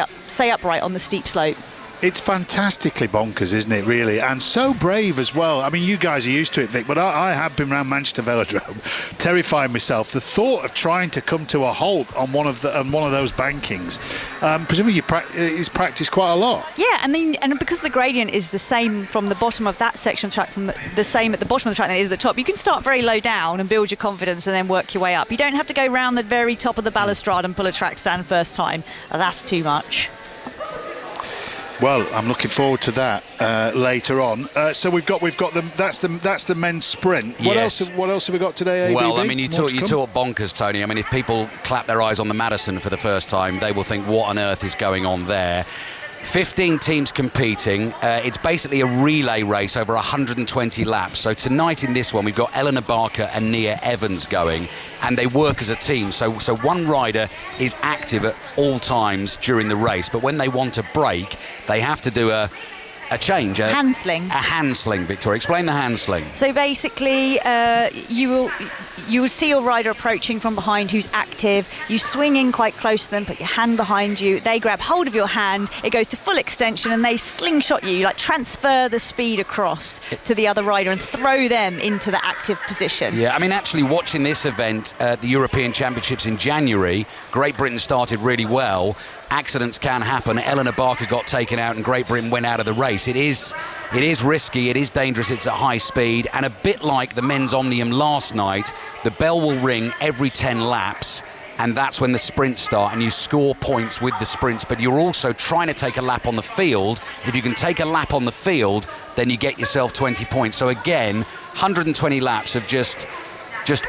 Speaker 4: upright on the steep slope.
Speaker 19: It's fantastically bonkers, isn't it, really? And so brave as well. I mean, you guys are used to it, Vic, but I have been around Manchester Velodrome, terrifying myself. The thought of trying to come to a halt on one of those bankings, presumably is practiced quite a lot.
Speaker 4: Yeah, I mean, and because the gradient is the same from the bottom of that section of track, from the same at the bottom of the track than it is at the top, you can start very low down and build your confidence and then work your way up. You don't have to go round the very top of the balustrade and pull a track stand first time. That's too much.
Speaker 19: Well, I'm looking forward to that later on. So we've got them. That's the men's sprint. What else have we got today, ABB?
Speaker 25: Well, I mean, you talk bonkers, Tony. I mean, if people clap their eyes on the Madison for the first time, they will think, what on earth is going on there? 15 teams competing. It's basically a relay race over 120 laps. So tonight in this one, we've got Eleanor Barker and Nia Evans going, and they work as a team. So one rider is active at all times during the race, but when they want to break, they have to do a change.
Speaker 4: Hand sling.
Speaker 25: A hand sling, Victoria. Explain the hand sling.
Speaker 4: So basically, you will see your rider approaching from behind who's active. You swing in quite close to them, put your hand behind you. They grab hold of your hand. It goes to full extension, and they slingshot you, transfer the speed across to the other rider and throw them into the active position.
Speaker 25: Yeah, I mean, actually watching this event at the European Championships in January, Great Britain started really well. Accidents can happen. Eleanor Barker got taken out and Great Britain went out of the race. It is risky, it is dangerous, it's at high speed, and a bit like the men's Omnium last night, the bell will ring every 10 laps, and that's when the sprints start, and you score points with the sprints, but you're also trying to take a lap on the field. If you can take a lap on the field, then you get yourself 20 points. So again, 120 laps of just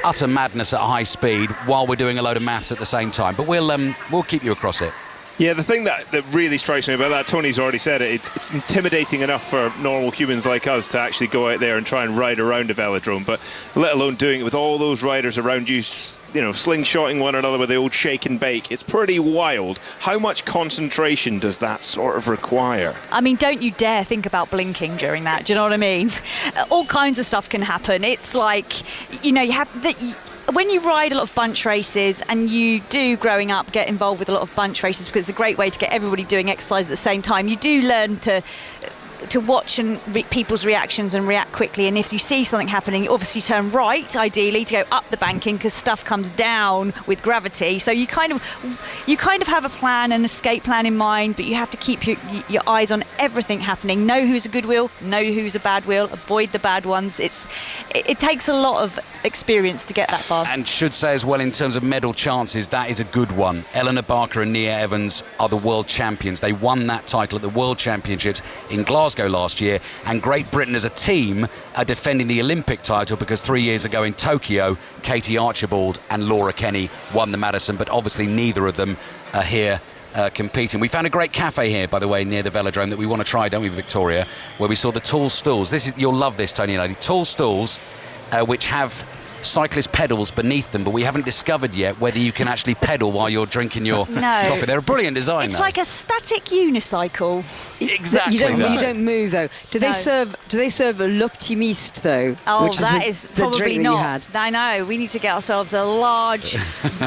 Speaker 25: utter madness at high speed while we're doing a load of maths at the same time. But we'll keep you across it.
Speaker 3: Yeah, the thing that really strikes me about that, Tony's already said it, it's intimidating enough for normal humans like us to actually go out there and try and ride around a velodrome, but let alone doing it with all those riders around you, slingshotting one another with the old shake and bake. It's pretty wild. How much concentration does that sort of require?
Speaker 4: I mean, don't you dare think about blinking during that, do you know what I mean? All kinds of stuff can happen. It's like, you have when you ride a lot of bunch races, and you do, growing up, get involved with a lot of bunch races because it's a great way to get everybody doing exercise at the same time, you do learn to
Speaker 5: to watch people's reactions and react quickly. And if you see something happening, you obviously turn right, ideally, to go up the banking because stuff comes down with gravity. So you kind of have a plan, an escape plan in mind, but you have to keep your eyes on everything happening. Know who's a good wheel, know who's a bad wheel, avoid the bad ones. It takes a lot of experience to get that far.
Speaker 25: And should say as well, in terms of medal chances, that is a good one. Eleanor Barker and Nia Evans are the world champions. They won that title at the World Championships in Glasgow last year, and Great Britain as a team are defending the Olympic title because 3 years ago in Tokyo, Katie Archibald and Laura Kenny won the Madison, but obviously neither of them are here competing. We found a great cafe here, by the way, near the velodrome that we want to try, don't we, Victoria, where we saw the tall stools. You'll love this, Tony and Lady. Tall stools which have cyclist pedals beneath them, but we haven't discovered yet whether you can actually pedal while you're drinking your coffee. They're a brilliant design.
Speaker 5: It's like a static unicycle.
Speaker 25: Exactly.
Speaker 18: You don't move though. Do they serve l'optimiste though?
Speaker 5: Oh,
Speaker 18: which
Speaker 5: that
Speaker 18: is
Speaker 5: is
Speaker 18: the
Speaker 5: probably
Speaker 18: drink
Speaker 5: not.
Speaker 18: that you had?
Speaker 5: I know. We need to get ourselves a large,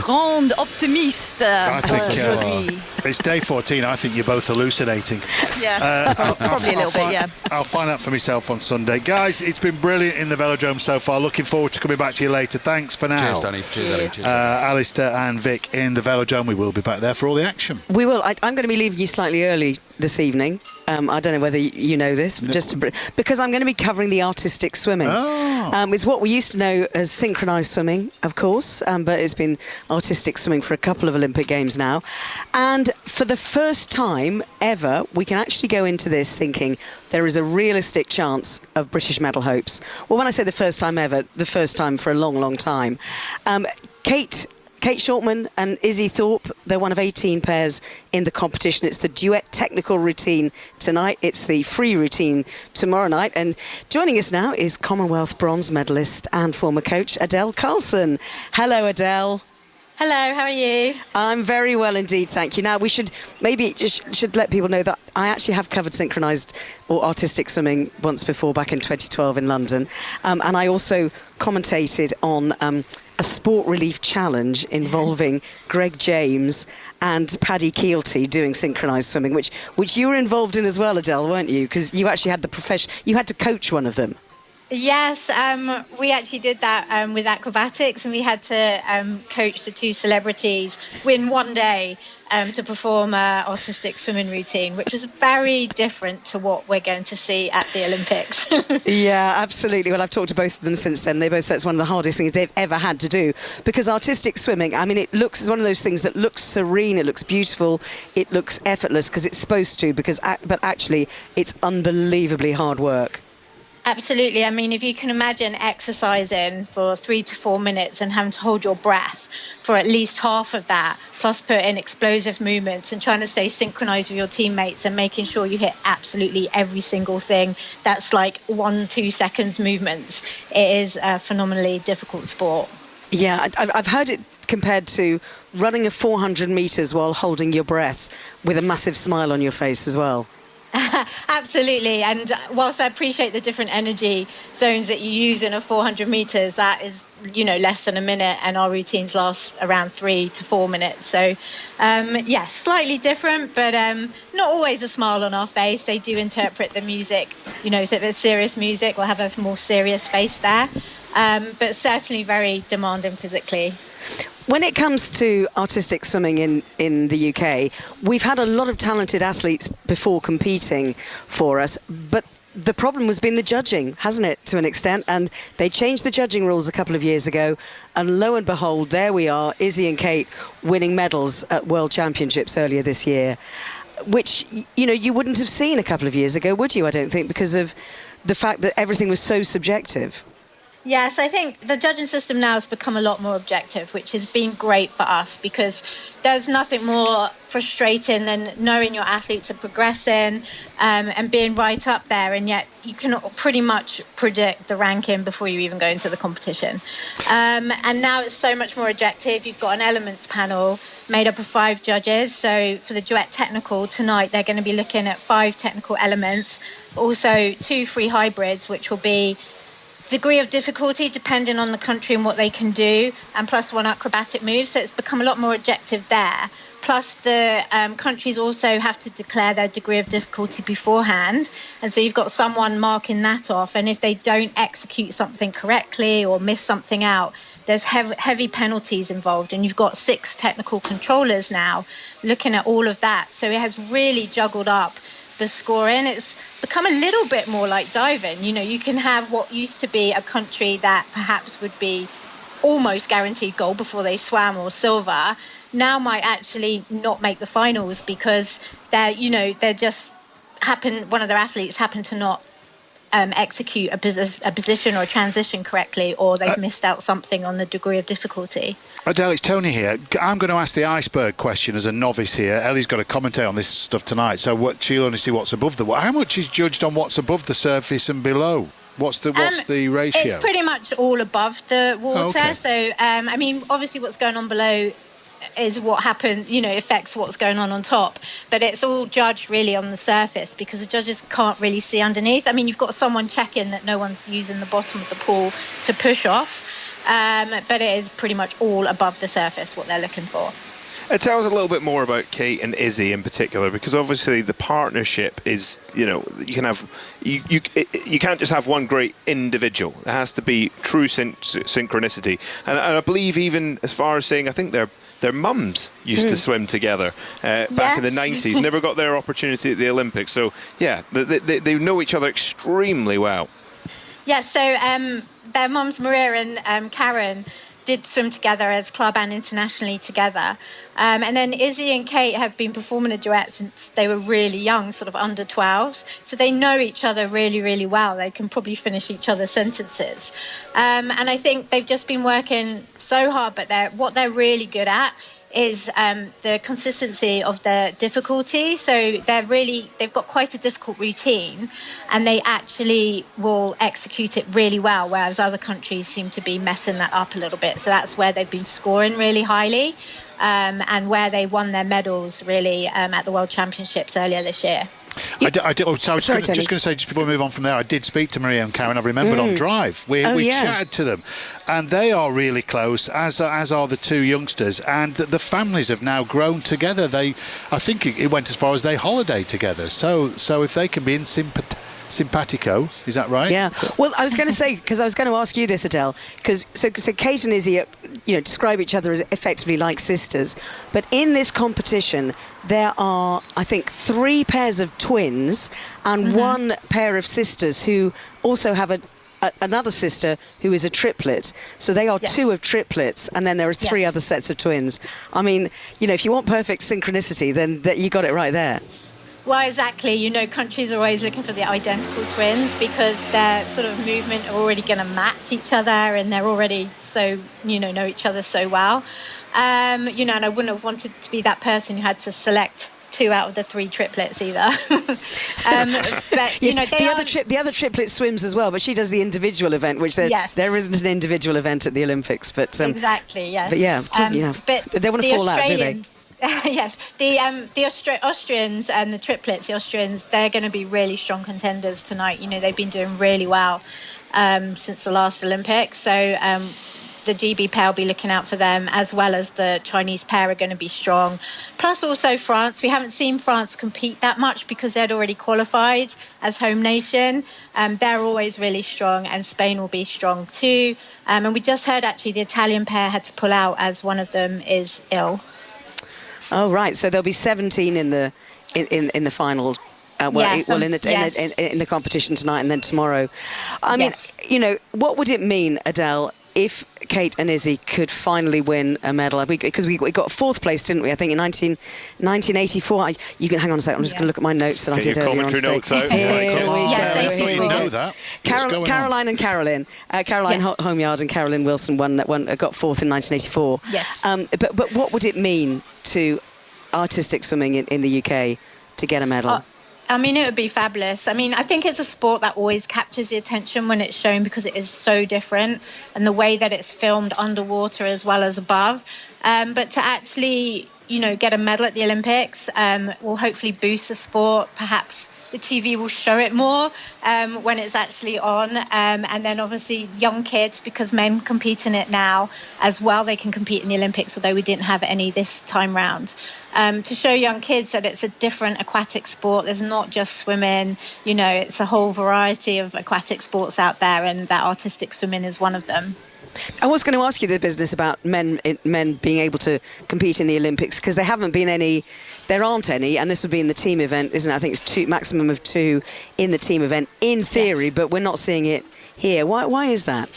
Speaker 5: grande optimiste.
Speaker 19: I think it's day 14. I think you're both hallucinating.
Speaker 5: Yeah, probably a little bit. Yeah.
Speaker 19: I'll find out for myself on Sunday, guys. It's been brilliant in the velodrome so far. Looking forward to coming back to you later. Thanks for now.
Speaker 25: Cheers, Tony. Cheers.
Speaker 19: Alistair and Vic in the velodrome. We will be back there for all the action.
Speaker 18: We will. I'm going to be leaving you slightly early this evening. I don't know whether you know this, because I'm going to be covering the artistic swimming. It's what we used to know as synchronised swimming, of course, but it's been artistic swimming for a couple of Olympic Games now. And for the first time ever, we can actually go into this thinking there is a realistic chance of British medal hopes. Well, when I say the first time ever, the first time for a long, long time. Kate Shortman and Izzy Thorpe, they're one of 18 pairs in the competition. It's the duet technical routine tonight. It's the free routine tomorrow night. And joining us now is Commonwealth bronze medalist and former coach Adele Carlson. Hello, Adele.
Speaker 7: Hello, how are you?
Speaker 18: I'm very well indeed, thank you. Now, we should let people know that I actually have covered synchronised or artistic swimming once before, back in 2012 in London. And I also commentated on a sport relief challenge involving Greg James and Paddy Keelty doing synchronised swimming, which you were involved in as well, Adele, weren't you? Because you actually had you had to coach one of them.
Speaker 7: Yes, we actually did that with acrobatics, and we had to coach the two celebrities in one day to perform an artistic swimming routine, which was very different to what we're going to see at the Olympics.
Speaker 18: Yeah, absolutely. Well, I've talked to both of them since then. They both said it's one of the hardest things they've ever had to do, because artistic swimming, I mean, it's one of those things that looks serene, it looks beautiful, it looks effortless because it's supposed to, but actually it's unbelievably hard work.
Speaker 7: Absolutely. I mean, if you can imagine exercising for 3 to 4 minutes and having to hold your breath for at least half of that, plus put in explosive movements and trying to stay synchronized with your teammates and making sure you hit absolutely every single thing that's like 1-2 seconds movements, it is a phenomenally difficult sport.
Speaker 18: Yeah, I've heard it compared to running a 400 metres while holding your breath with a massive smile on your face as well.
Speaker 7: Absolutely, and whilst I appreciate the different energy zones that you use in a 400 metres, that is, less than a minute, and our routines last around 3 to 4 minutes. So, yes, slightly different, but not always a smile on our face. They do interpret the music, so if it's serious music, we'll have a more serious face there, but certainly very demanding physically.
Speaker 18: When it comes to artistic swimming in the UK, we've had a lot of talented athletes before competing for us, but the problem has been the judging, hasn't it, to an extent? And they changed the judging rules a couple of years ago, and lo and behold, there we are, Izzy and Kate winning medals at World Championships earlier this year, which, you wouldn't have seen a couple of years ago, would you, I don't think, because of the fact that everything was so subjective.
Speaker 7: Yes, I think the judging system now has become a lot more objective, which has been great for us, because there's nothing more frustrating than knowing your athletes are progressing and being right up there, and yet you can pretty much predict the ranking before you even go into the competition. And now it's so much more objective. You've got an elements panel made up of 5 judges. So for the duet technical tonight, they're going to be looking at 5 technical elements, also 2 free hybrids, which will be degree of difficulty depending on the country and what they can do, and plus 1 acrobatic move. So it's become a lot more objective there. Plus, the countries also have to declare their degree of difficulty beforehand. And so you've got someone marking that off. And if they don't execute something correctly or miss something out, there's heavy penalties involved. And you've got 6 technical controllers now looking at all of that. So it has really juggled up the scoring. It's become a little bit more like diving. You can have what used to be a country that perhaps would be almost guaranteed gold before they swam or silver, now might actually not make the finals because they're just one of their athletes happened to not execute a position or a transition correctly, or they've missed out something on the degree of difficulty.
Speaker 19: Adele, it's Tony here. I'm going to ask the iceberg question as a novice here. Ellie's got to commentate on this stuff tonight, so she'll only see what's above the water. How much is judged on what's above the surface and below? What's the ratio?
Speaker 7: It's pretty much all above the water.
Speaker 19: Okay.
Speaker 7: So, obviously what's going on below is what happens, affects what's going on top. But it's all judged really on the surface because the judges can't really see underneath. You've got someone checking that no one's using the bottom of the pool to push off. But it is pretty much all above the surface what they're looking for.
Speaker 3: Tell us a little bit more about Kate and Izzy in particular, because obviously the partnership is, you can have, you can't just have one great individual. There has to be true synchronicity. And I believe even as far as saying, I think their mums used to swim together back in the 90s, never got their opportunity at the Olympics. So, yeah, they know each other extremely well.
Speaker 7: Yeah, so their mums, Maria and Karen, did swim together as club and internationally together. And then Izzy and Kate have been performing a duet since they were really young, sort of under 12s. So they know each other really, really well. They can probably finish each other's sentences. And I think they've just been working so hard, but what they're really good at is the consistency of the difficulty. So they've got quite a difficult routine and they actually will execute it really well, whereas other countries seem to be messing that up a little bit. So that's where they've been scoring really highly and where they won their medals really at the World Championships earlier this year.
Speaker 19: I was just going to say, just before we move on from there, I did speak to Maria and Karen, I remembered, on Drive. We chatted to them, and they are really close, as are the two youngsters, and the families have now grown together. I think it went as far as they holiday together. So if they can be in simpatico, is that right?
Speaker 18: Yeah. Well, I was going to say, because I was going to ask you this, Adele, because so Kate and Izzy, describe each other as effectively like sisters, but in this competition there are, I think, 3 pairs of twins and 1 pair of sisters who also have another sister who is a triplet. So they are 2 of triplets, and then there are 3 other sets of twins. If you want perfect synchronicity, then you got it right there.
Speaker 7: Well, exactly. Countries are always looking for the identical twins because their sort of movement are already going to match each other and they're already so, know each other so well. And I wouldn't have wanted to be that person who had to select 2 out of the 3 triplets either. But,
Speaker 18: the other triplet swims as well, but she does the individual event, which there isn't an individual event at the Olympics. But
Speaker 7: exactly, yes.
Speaker 18: But yeah,
Speaker 7: but
Speaker 18: they want to fall out, do they?
Speaker 7: Yes, the Austrians and the triplets, they're going to be really strong contenders tonight. They've been doing really well since the last Olympics. So the GB pair will be looking out for them, as well as the Chinese pair are going to be strong. Plus also France. We haven't seen France compete that much because they'd already qualified as home nation. They're always really strong, and Spain will be strong too. And we just heard actually the Italian pair had to pull out as one of them is ill.
Speaker 18: Oh right, so there'll be 17 in the final. In the competition tonight and then tomorrow. I mean, what would it mean, Adele, if Kate and Izzy could finally win a medal? Because we got 4th place, didn't we? I think in 1984. You can hang on a second. I'm just going to look at my notes that I did earlier on today.
Speaker 19: Notes out.
Speaker 18: Here we
Speaker 19: know
Speaker 18: go.
Speaker 19: that.
Speaker 18: Caroline and Carolyn. Caroline Homeyard and Carolyn Wilson got 4th in 1984.
Speaker 7: Yes.
Speaker 18: But what would it mean to artistic swimming in the UK to get a medal?
Speaker 7: It would be fabulous. I think it's a sport that always captures the attention when it's shown because it is so different, and the way that it's filmed underwater as well as above. But to actually, get a medal at the Olympics will hopefully boost the sport, perhaps the TV will show it more when it's actually on. And then obviously young kids, because men compete in it now as well. They can compete in the Olympics, although we didn't have any this time round. To show young kids that it's a different aquatic sport. There's not just swimming, it's a whole variety of aquatic sports out there, and that artistic swimming is one of them.
Speaker 18: I was going to ask you the business about men being able to compete in the Olympics, because there aren't any, and this would be in the team event, isn't it? I think it's maximum of 2 in the team event, in theory, but we're not seeing it here. Why is that?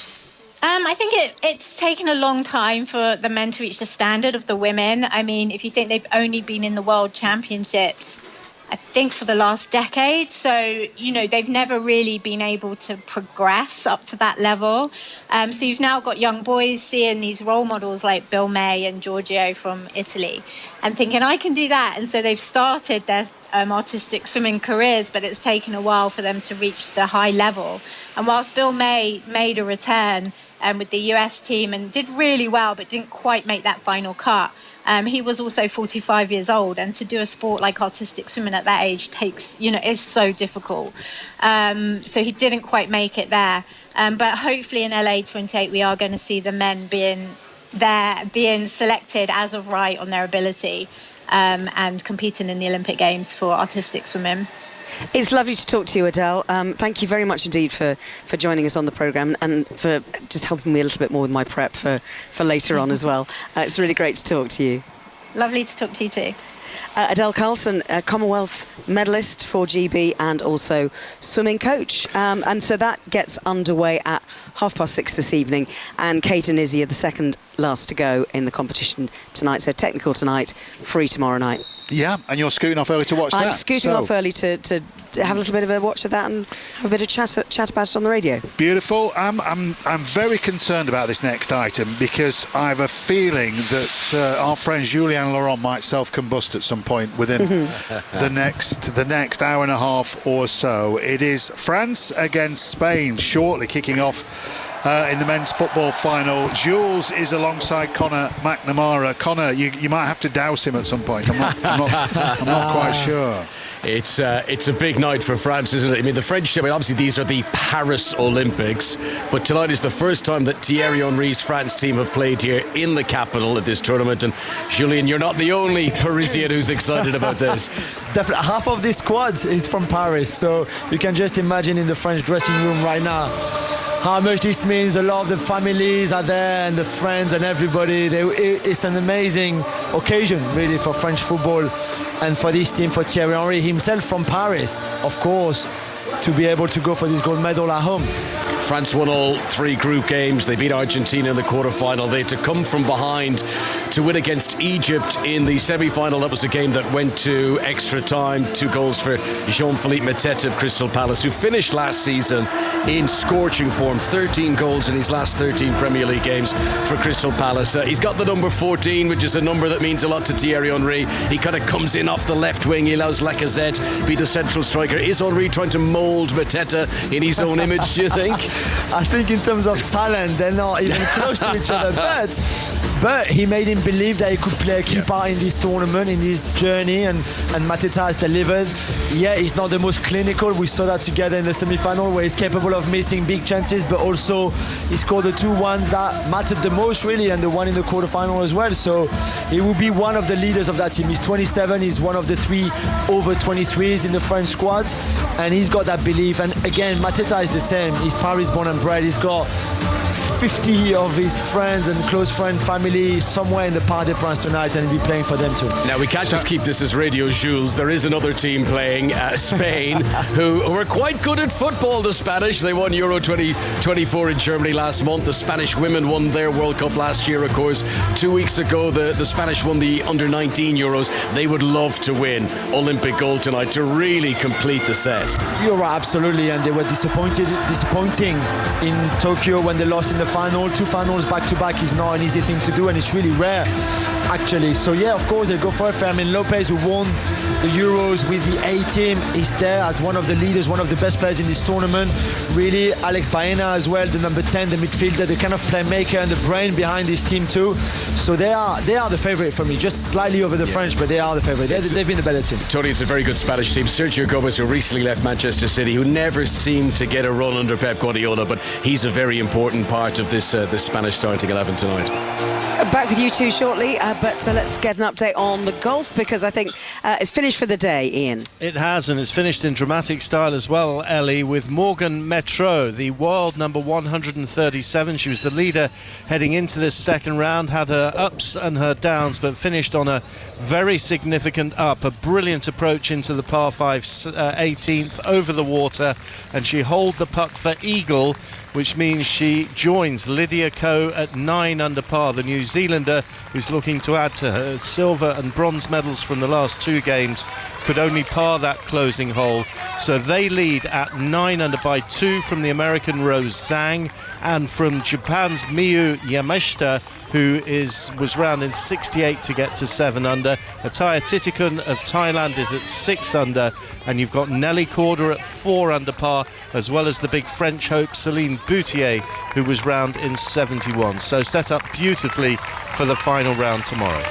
Speaker 7: I think it's taken a long time for the men to reach the standard of the women. I mean, if you think they've only been in the World Championships, I think for the last decade. So, they've never really been able to progress up to that level. So you've now got young boys seeing these role models like Bill May and Giorgio from Italy and thinking, I can do that. And so they've started their artistic swimming careers, but it's taken a while for them to reach the high level. And whilst Bill May made a return with the US team and did really well, but didn't quite make that final cut, he was also 45 years old, and to do a sport like artistic swimming at that age is so difficult. So he didn't quite make it there. But hopefully in LA 28, we are going to see the men being selected as of right on their ability and competing in the Olympic Games for artistic swimming.
Speaker 18: It's lovely to talk to you, Adele. Thank you very much indeed for joining us on the programme and for just helping me a little bit more with my prep for later on as well. It's really great to talk to you.
Speaker 7: Lovely to talk to you too.
Speaker 18: Adele Carlson, a Commonwealth medalist for GB and also swimming coach. And so that gets underway at 6:30 this evening. And Kate and Izzy are the second last to go in the competition tonight. So technical tonight, free tomorrow night.
Speaker 19: Yeah, and you're scooting off early to watch that.
Speaker 18: I'm scooting off early to have a little bit of a watch of that and have a bit of chat about it on the radio.
Speaker 19: Beautiful. I'm very concerned about this next item because I have a feeling that our friend Julien Laurent might self-combust at some point within the next hour and a half or so. It is France against Spain shortly kicking off in the men's football final. Jules is alongside Conor McNamara. Conor, you might have to douse him at some point. I'm not quite sure.
Speaker 8: It's a big night for France, isn't it? I mean, the French, obviously these are the Paris Olympics, but tonight is the first time that Thierry Henry's France team have played here in the capital at this tournament. And Julien, you're not the only Parisian who's excited about this.
Speaker 9: Definitely, half of this squad is from Paris, so you can just imagine in the French dressing room right now how much this means. A lot of the families are there and the friends and everybody. It's an amazing occasion, really, for French football and for this team, for Thierry Henry himself from Paris, of course, to be able to go for this gold medal at home.
Speaker 8: France won all 3 group games. They beat Argentina in the quarter-final. They had to come from behind to win against Egypt in the semi-final. That was a game that went to extra time. 2 goals for Jean-Philippe Mateta of Crystal Palace, who finished last season in scorching form. 13 goals in his last 13 Premier League games for Crystal Palace. He's got the number 14, which is a number that means a lot to Thierry Henry. He kind of comes in off the left wing. He allows Lacazette be the central striker. Is Henry trying to mould Mateta in his own image, do you think?
Speaker 9: I think in terms of talent, they're not even close to each other. But he made him believe that he could play a key part in this tournament, in this journey, and Mateta has delivered. Yeah, he's not the most clinical. We saw that together in the semi-final where he's capable of missing big chances, but also he scored the 2 ones that mattered the most, really, and the one in the quarter-final as well. So he will be one of the leaders of that team. He's 27. He's one of the 3 over 23s in the French squad, and he's got that belief. And again, Mateta is the same. He's Paris born and bred. He's got 50 of his friends and close friend family somewhere in the Parc des Princes tonight, and he'll be playing for them too.
Speaker 8: Now, we can't just keep this as Radio Jules. There is another team playing, Spain, who are quite good at football, the Spanish. They won Euro 2024 in Germany last month. The Spanish women won their World Cup last year, of course. 2 weeks ago, the Spanish won the under-19 Euros. They would love to win Olympic gold tonight to really complete the set.
Speaker 9: You're right, absolutely, and they were disappointing in Tokyo when they lost in the final. 2 finals back-to-back is not an easy thing to do, and it's really rare, actually. So yeah, of course they go for it. Fermin Lopez, who won the Euros with the A team. He's there as one of the leaders, one of the best players in this tournament. Really, Alex Baena as well, the number 10, the midfielder, the kind of playmaker and the brain behind this team too. So they are the favourite for me, just slightly over the French, but they are the favourite. They've been the better team.
Speaker 8: Tony, it's a very good Spanish team. Sergio Gomez, who recently left Manchester City, who never seemed to get a run under Pep Guardiola, but he's a very important part of this Spanish starting 11 tonight.
Speaker 18: Back with you two shortly, but let's get an update on the golf, because I think it's finished for the day, Ian.
Speaker 6: It has, and it's finished in dramatic style as well, Ellie, with Morgan Metro, the world number 137. She was the leader heading into this second round, had her ups and her downs, but finished on a very significant up. A brilliant approach into the par 5 18th over the water, and she holed the putt for eagle, which means she joins Lydia Ko at 9 under par, the New Zealander who's looking to add to her silver and bronze medals from the last 2 games. Could only par that closing hole. So they lead at 9 under by 2 from the American Rose Zhang and from Japan's Miyu Yamashita, who was round in 68 to get to 7 under. Ataya Titikun of Thailand is at 6 under, and you've got Nelly Korda at 4 under par, as well as the big French hope Céline Boutier, who was round in 71. So set up beautifully for the final round tomorrow.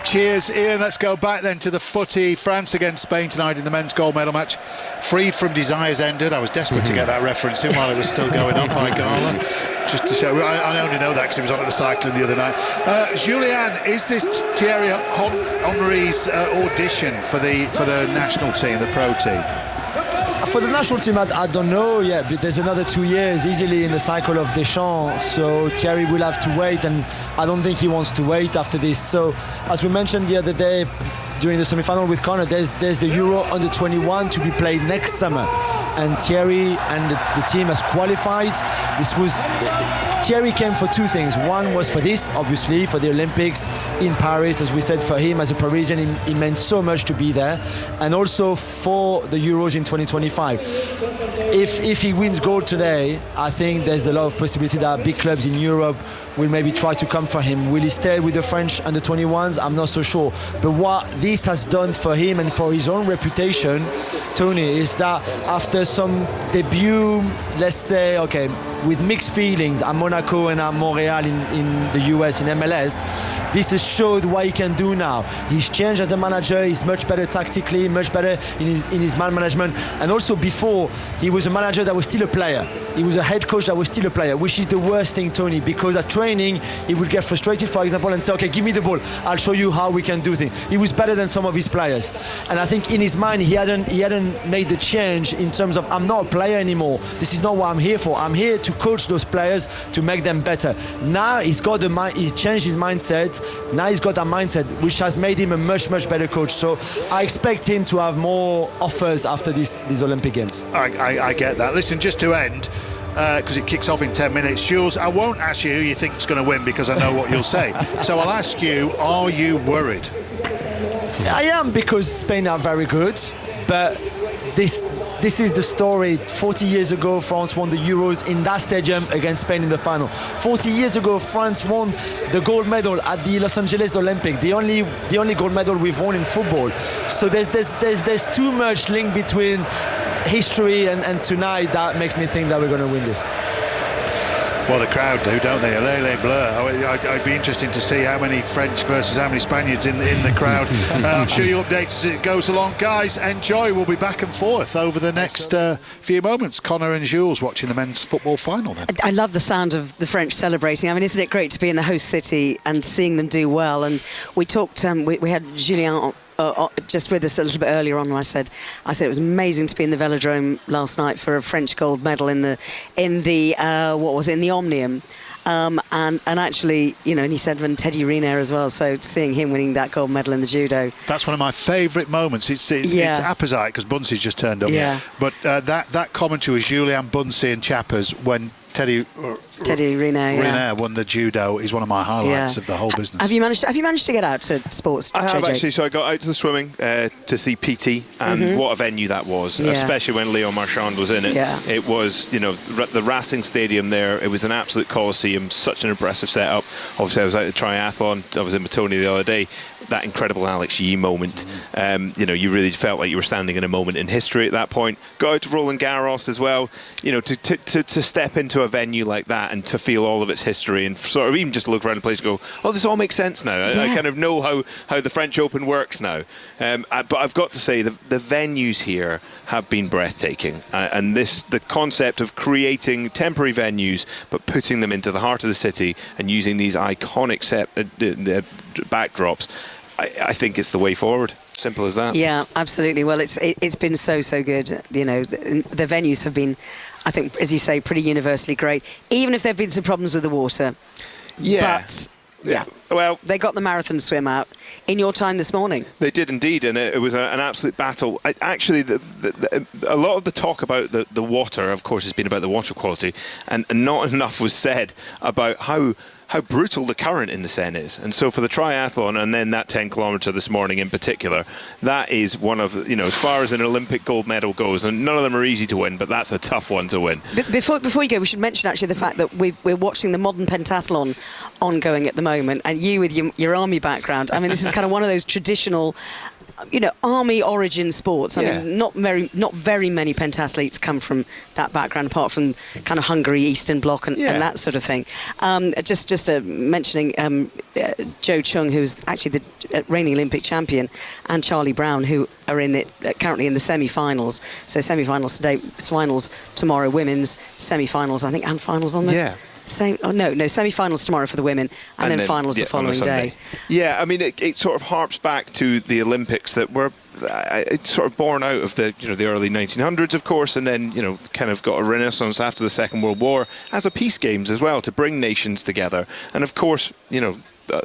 Speaker 19: Cheers, Ian. Let's go back then to the footy. France against Spain tonight in the men's gold medal match. Freed from desires ended. I was desperate to get that reference in while it was still going on by Gala. Just to show, I only know that because he was on at the cycling the other night. Julien, is this Thierry Henry's audition for the national team, the pro team?
Speaker 9: For the national team, I don't know yet, but there's another 2 years easily in the cycle of Deschamps, so Thierry will have to wait, and I don't think he wants to wait after this. So, as we mentioned the other day during the semi-final with Connor, there's the Euro under 21 to be played next summer, and Thierry and the team has qualified. Thierry came for 2 things. One was for this, obviously, for the Olympics in Paris. As we said, for him as a Parisian, it meant so much to be there, and also for the Euros in 2025. If he wins gold today, I think there's a lot of possibility that big clubs in Europe will maybe try to come for him. Will he stay with the French under 21s? I'm not so sure. But what this has done for him and for his own reputation, Tony, is that after some debut, let's say, okay, with mixed feelings at Monaco and at Montreal in the US, in MLS, this has showed what he can do now. He's changed as a manager, he's much better tactically, much better in his man management, and also before, he was a manager that was still a player. He was a head coach that was still a player, which is the worst thing, Tony, because at training, he would get frustrated, for example, and say, okay, give me the ball, I'll show you how we can do things. He was better than some of his players. And I think in his mind, he hadn't made the change in terms of, I'm not a player anymore. This is not what I'm here for. I'm here to coach those players to make them better. Now he's got he's changed his mindset. Now he's got that mindset, which has made him a much, much better coach. So I expect him to have more offers after these Olympic Games.
Speaker 19: I get that. Listen, just to end, because it kicks off in 10 minutes, Jules, I won't ask you who you think is going to win because I know what you'll say. So I'll ask you, are you worried?
Speaker 9: I am, because Spain are very good, but this is the story. 40 years ago, France won the Euros in that stadium against Spain in the final. 40 years ago, France won the gold medal at the Los Angeles Olympic, the only gold medal we've won in football. So there's too much link between history and tonight that makes me think that we're going to win this.
Speaker 19: Well, the crowd do, don't they? Allez, bleu. I'd be interested to see how many French versus how many Spaniards in the crowd. I'm sure you'll update as it goes along. Guys, enjoy. We'll be back and forth over the next few moments. Connor and Jules watching the men's football final then.
Speaker 18: I love the sound of the French celebrating. I mean, isn't it great to be in the host city and seeing them do well? And we talked, we had Julien just with us a little bit earlier on, and I said it was amazing to be in the Velodrome last night for a French gold medal in the Omnium. And actually, you know, and he said when Teddy Riner as well, so seeing him winning that gold medal in the judo.
Speaker 19: That's one of my favourite moments. It's apposite because Bunsey's just turned up.
Speaker 18: Yeah.
Speaker 19: But that commentary was Julien, Bunsey and Chappers when Teddy
Speaker 18: Teddy Riner.
Speaker 19: Riner won the judo. Is one of my highlights of the whole business.
Speaker 18: Have you managed to get out to sports?
Speaker 3: I have
Speaker 18: JJ?
Speaker 3: actually. So I got out to the swimming to see PT, and what a venue that was, especially when Leo Marchand was in it.
Speaker 18: Yeah.
Speaker 3: It was, the Racing Stadium there. It was an absolute coliseum, such an impressive setup. Obviously, I was out at the triathlon. I was in Matoni the other day. That incredible Alex Yee moment. You really felt like you were standing in a moment in history at that point. Got out to Roland Garros as well. To step into a venue like that and to feel all of its history and sort of even just look around the place and go, oh, this all makes sense now. I kind of know how the French Open works now. But I've got to say, the venues here have been breathtaking. And the concept of creating temporary venues but putting them into the heart of the city and using these iconic backdrops, I think it's the way forward. Simple as that.
Speaker 18: Yeah, absolutely. Well, it's been so good. The venues have been, I think, as you say, pretty universally great. Even if there have been some problems with the water.
Speaker 3: Yeah.
Speaker 18: But
Speaker 3: well,
Speaker 18: they got the marathon swim out in your time this morning.
Speaker 3: They did indeed, and it was an absolute battle. Actually, a lot of the talk about the water, of course, has been about the water quality, and not enough was said about how brutal the current in the Seine is. And so for the triathlon and then that 10 kilometre this morning in particular, that is one of, as far as an Olympic gold medal goes, and none of them are easy to win, but that's a tough one to win.
Speaker 18: Before you go, we should mention actually the fact that we're watching the modern pentathlon ongoing at the moment, and you with your army background, I mean, this is kind of one of those traditional army origin sports. I mean, not very many pentathletes come from that background, apart from kind of Hungary, Eastern Bloc, and that sort of thing. Just mentioning Joe Chung, who's actually the reigning Olympic champion, and Charlie Brown, who are in it currently in the semi-finals. So semi-finals today, finals tomorrow, women's semi-finals, I think, and finals on the semi-finals tomorrow for the women, and then finals the following day.
Speaker 3: Yeah, I mean, it sort of harps back to the Olympics that were sort of born out of the early 1900s, of course, and then kind of got a renaissance after the Second World War as a peace games as well, to bring nations together. And of course,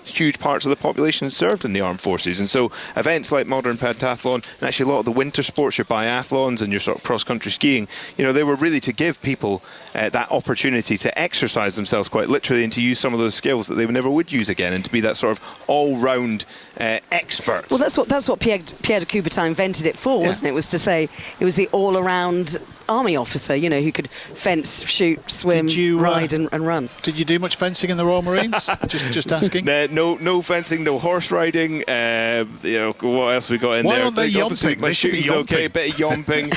Speaker 3: huge parts of the population served in the armed forces, and so events like modern pentathlon and actually a lot of the winter sports, your biathlons and your sort of cross-country skiing, they were really to give people that opportunity to exercise themselves quite literally and to use some of those skills that they never would use again, and to be that sort of all-round expert.
Speaker 18: Well, that's what Pierre de Coubertin invented it for, wasn't it? It was to say it was the all-around army officer, who could fence, shoot, swim, ride and run.
Speaker 19: Did you do much fencing in the Royal Marines? just asking.
Speaker 3: No fencing, no horse riding. What else we got in there?
Speaker 19: Why aren't they yomping?
Speaker 3: My shooting's okay. A bit of yomping.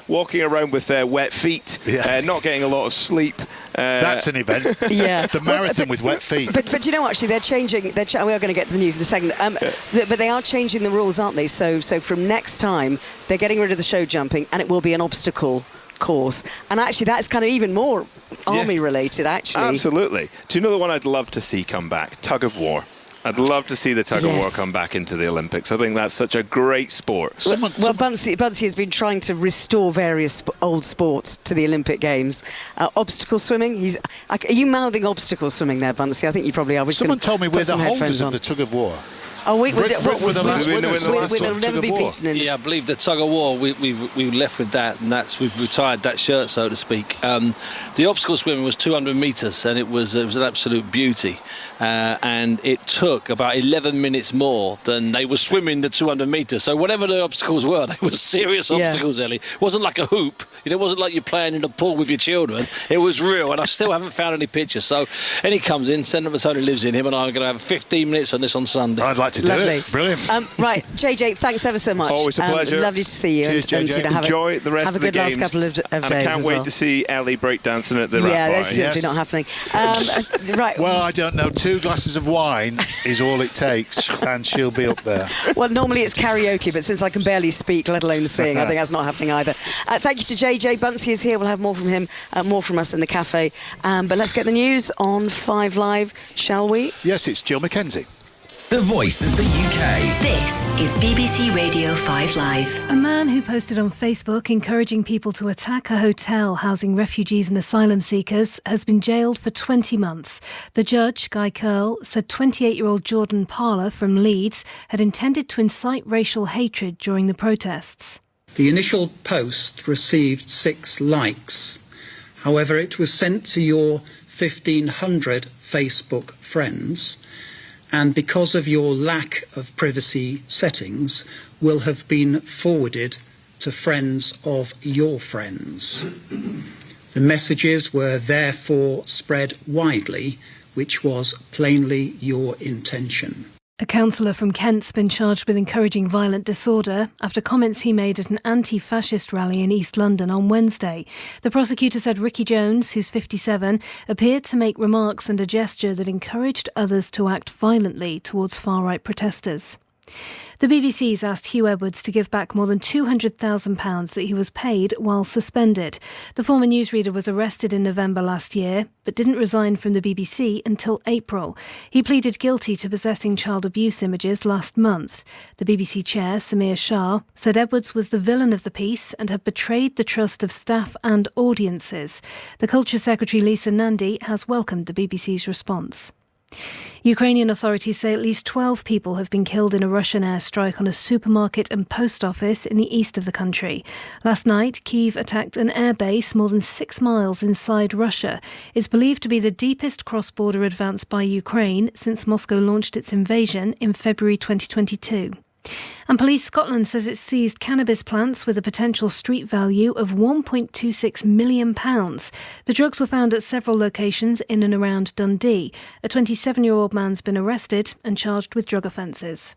Speaker 3: Walking around with wet feet. Not getting a lot of sleep.
Speaker 19: That's an event. The marathon with wet feet.
Speaker 18: But actually they're changing. We are going to get to the news in a second. But they are changing the rules, aren't they? So from next time they're getting rid of the show jumping, and it will be an obstacle course. And actually that's kind of even more army related, actually.
Speaker 3: Absolutely. Do you know the one I'd love to see come back? Tug of war. I'd love to see the tug of war come back into the Olympics. I think that's such a great sport.
Speaker 18: Bunsey has been trying to restore various old sports to the Olympic Games. Obstacle swimming. Are you mouthing obstacle swimming there, Bunsey? I think you probably are.
Speaker 19: Someone told me we're the holders of the tug of war.
Speaker 18: Oh, we'll
Speaker 10: never be beaten. Yeah, I believe the tug of war. We left with that, and we've retired that shirt, so to speak. The obstacle swimming was 200 metres, and it was an absolute beauty. And it took about 11 minutes more than they were swimming the 200 metres. So whatever the obstacles were, they were serious obstacles, Ellie. It wasn't like a hoop. It wasn't like you're playing in a pool with your children. It was real, and I still haven't found any pictures. So, he comes in, Senator Tony lives in him, and I'm going to have 15 minutes on this on Sunday.
Speaker 19: I'd like to do it. Brilliant.
Speaker 18: Right, JJ, thanks ever so much.
Speaker 3: Always a pleasure.
Speaker 18: Lovely to see you.
Speaker 3: Cheers, JJ. Enjoy the rest of the games.
Speaker 18: Have a good last couple of days.
Speaker 3: And I can't wait to see Ellie breakdancing at the rap bar.
Speaker 18: Yeah, that's simply not happening. Right.
Speaker 19: Well, I don't know. 2 glasses of wine is all it takes, and she'll be up there.
Speaker 18: Well, normally it's karaoke, but since I can barely speak, let alone sing, I think that's not happening either. Thank you to JJ. Bunsey is here. We'll have more from him, more from us in the cafe. But let's get the news on 5 Live, shall we?
Speaker 19: Yes, it's Jill Mackenzie.
Speaker 22: The voice of the UK.
Speaker 2: This is BBC Radio 5 Live.
Speaker 14: A man who posted on Facebook encouraging people to attack a hotel housing refugees and asylum seekers has been jailed for 20 months. The judge, Guy Curl, said 28-year-old Jordan Parler from Leeds had intended to incite racial hatred during the protests.
Speaker 11: The initial post received 6 likes. However, it was sent to your 1,500 Facebook friends, and because of your lack of privacy settings, will have been forwarded to friends of your friends. The messages were therefore spread widely, which was plainly your intention.
Speaker 14: A councillor from Kent's been charged with encouraging violent disorder after comments he made at an anti-fascist rally in East London on Wednesday. The prosecutor said Ricky Jones, who's 57, appeared to make remarks and a gesture that encouraged others to act violently towards far-right protesters. The BBC's asked Hugh Edwards to give back more than £200,000 that he was paid while suspended. The former newsreader was arrested in November last year, but didn't resign from the BBC until April. He pleaded guilty to possessing child abuse images last month. The BBC chair, Samir Shah, said Edwards was the villain of the piece and had betrayed the trust of staff and audiences. The Culture Secretary Lisa Nandy has welcomed the BBC's response. Ukrainian authorities say at least 12 people have been killed in a Russian airstrike on a supermarket and post office in the east of the country. Last night, Kyiv attacked an airbase more than 6 miles inside Russia. It's believed to be the deepest cross-border advance by Ukraine since Moscow launched its invasion in February 2022. And Police Scotland says it seized cannabis plants with a potential street value of £1.26 million. The drugs were found at several locations in and around Dundee. A 27-year-old man's been arrested and charged with drug offences.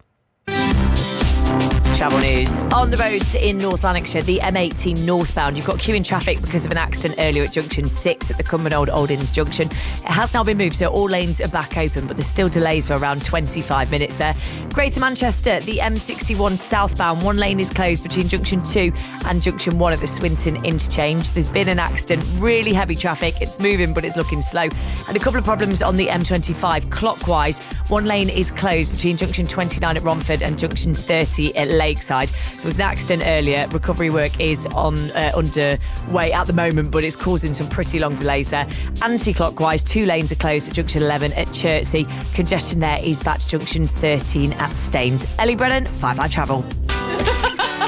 Speaker 17: Travel news. On the roads in North Lanarkshire, the M18 northbound, you've got queuing traffic because of an accident earlier at junction 6 at the Cumbernauld Old Inns junction. It has now been moved, so all lanes are back open, but there's still delays for around 25 minutes there. Greater Manchester, the M61 southbound, one lane is closed between junction 2 and junction 1 at the Swinton interchange. There's been an accident, really heavy traffic. It's moving, but it's looking slow. And a couple of problems on the M25 clockwise. One lane is closed between junction 29 at Romford and junction 30 at Lakeside. There was an accident earlier. Recovery work is underway at the moment, but it's causing some pretty long delays there. Anti-clockwise, 2 lanes are closed at junction 11 at Chertsey. Congestion there is back to junction 13 at Staines. Ellie Brennan, 5 Live Travel.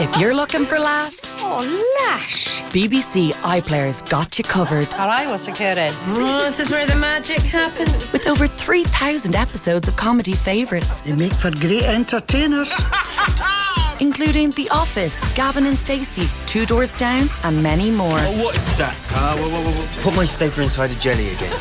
Speaker 12: If you're looking for laughs,
Speaker 15: Lash.
Speaker 12: BBC iPlayer's got you covered.
Speaker 15: Our eye was secured. Oh, this is where the magic happens.
Speaker 12: With over 3,000 episodes of comedy favourites.
Speaker 15: They make for great entertainers.
Speaker 12: Including The Office, Gavin and Stacey, Two Doors Down, and many more.
Speaker 20: Oh, what is that? Whoa. Put my stapler inside the jelly again.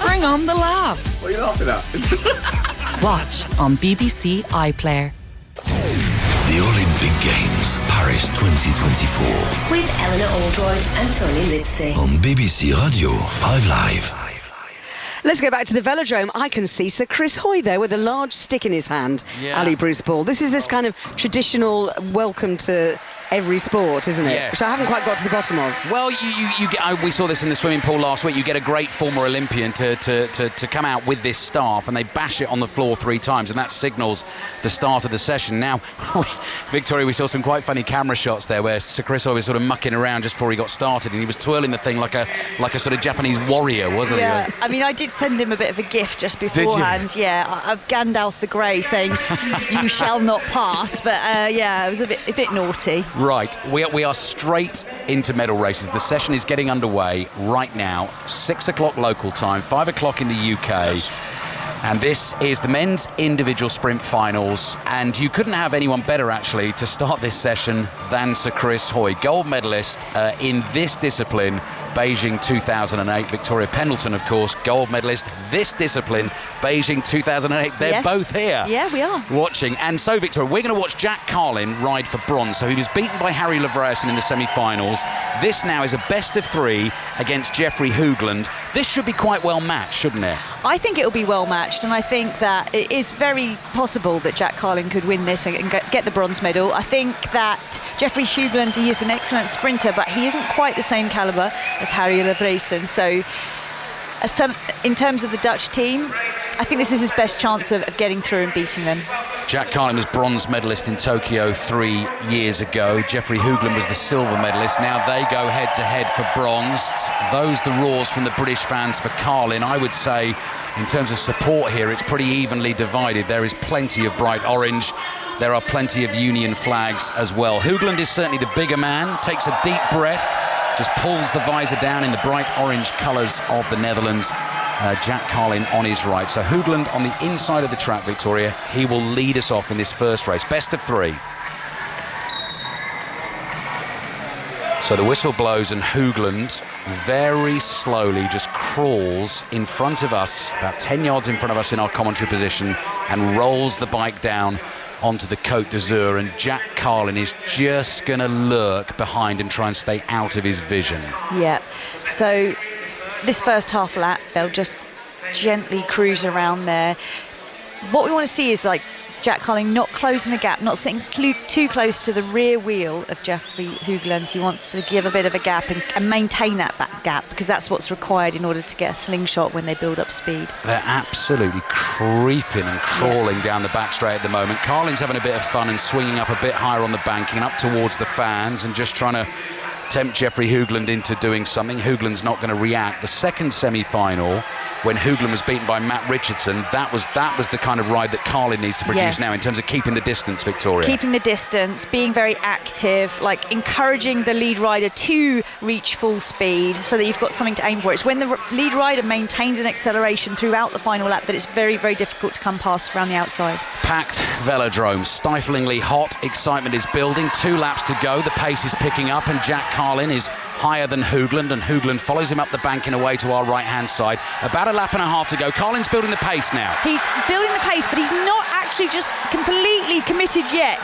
Speaker 12: Bring on the laughs.
Speaker 20: What are you laughing at?
Speaker 12: Watch on BBC iPlayer.
Speaker 1: The Olympic Games, Paris 2024.
Speaker 2: With Eleanor Oldroyd and Tony Livesey.
Speaker 1: On BBC Radio 5 Live.
Speaker 18: Let's go back to the velodrome. I can see Sir Chris Hoy there with a large stick in his hand.
Speaker 25: Yeah.
Speaker 18: Ali Bruce Ball. This is this kind of traditional welcome to every sport, isn't it?
Speaker 25: Yes.
Speaker 18: Which I haven't quite got to the bottom of.
Speaker 25: Well, you get, we saw this in the swimming pool last week. You get a great former Olympian to come out with this staff, and they bash it on the floor 3 times, and that signals the start of the session. Now, Victoria, we saw some quite funny camera shots there where Sir Chris Hoy was sort of mucking around just before he got started, and he was twirling the thing like a sort of Japanese warrior, wasn't he?
Speaker 5: Yeah, I mean, I did send him a bit of a gift just beforehand.
Speaker 25: Did you?
Speaker 5: Yeah, of Gandalf the Grey saying, "You shall not pass." But yeah, it was a bit naughty.
Speaker 25: Right, we are straight into medal races. The session is getting underway right now. 6 o'clock local time, 5 o'clock in the UK. And this is the men's individual sprint finals. And you couldn't have anyone better, actually, to start this session than Sir Chris Hoy. Gold medalist in this discipline, Beijing 2008. Victoria Pendleton, of course, gold medalist this discipline, Beijing 2008. They're both here.
Speaker 5: Yeah, we are.
Speaker 25: Watching. And so, Victoria, we're going to watch Jack Carlin ride for bronze. So he was beaten by Harry Lavraeusson in the semi-finals. This now is a best of 3 against Jeffrey Hoogland. This should be quite well matched, shouldn't it?
Speaker 5: I think it will be well matched, and I think that it is very possible that Jack Carlin could win this and get the bronze medal. I think that Jeffrey Hoogland, he is an excellent sprinter, but he isn't quite the same calibre as Harry Lavraeusson. So in terms of the Dutch team, I think this is his best chance of getting through and beating them.
Speaker 25: Jack Carlin was bronze medalist in Tokyo 3 years ago. Jeffrey Hoogland was the silver medalist. Now they go head-to-head for bronze. Those the roars from the British fans for Carlin. I would say, in terms of support here, it's pretty evenly divided. There is plenty of bright orange. There are plenty of Union flags as well. Hoogland is certainly the bigger man, takes a deep breath, just pulls the visor down in the bright orange colours of the Netherlands. Jack Carlin on his right. So Hoogland on the inside of the track, Victoria. He will lead us off in this first race. Best of 3. So the whistle blows and Hoogland very slowly just crawls in front of us, about 10 yards in front of us in our commentary position, and rolls the bike down onto the Côte d'Azur, and Jack Carlin is just going to lurk behind and try and stay out of his vision.
Speaker 5: Yeah, so this first half lap, they'll just gently cruise around there. What we want to see is like Jack Carlin not closing the gap, not sitting too close to the rear wheel of Jeffrey Hoogland. He wants to give a bit of a gap and maintain that gap, because that's what's required in order to get a slingshot when they build up speed.
Speaker 25: They're absolutely creeping and crawling down the back straight at the moment. Carlin's having a bit of fun and swinging up a bit higher on the banking, up towards the fans, and just trying to tempt Jeffrey Hoogland into doing something. Hoogland's not going to react. The second semi-final, when Hoogland was beaten by Matt Richardson, that was the kind of ride that Carlin needs to produce now in terms of keeping the distance, Victoria.
Speaker 5: Keeping the distance, being very active, like encouraging the lead rider to reach full speed so that you've got something to aim for. It's when the lead rider maintains an acceleration throughout the final lap that it's very, very difficult to come past around the outside.
Speaker 25: Packed velodrome, stiflingly hot, excitement is building, 2 laps to go, the pace is picking up, and Jack Carlin is higher than Hoogland, and Hoogland follows him up the bank in a way to our right-hand side. About a lap and a half to go. Carlin's building the pace now.
Speaker 5: He's building the pace, but he's not actually just completely committed yet.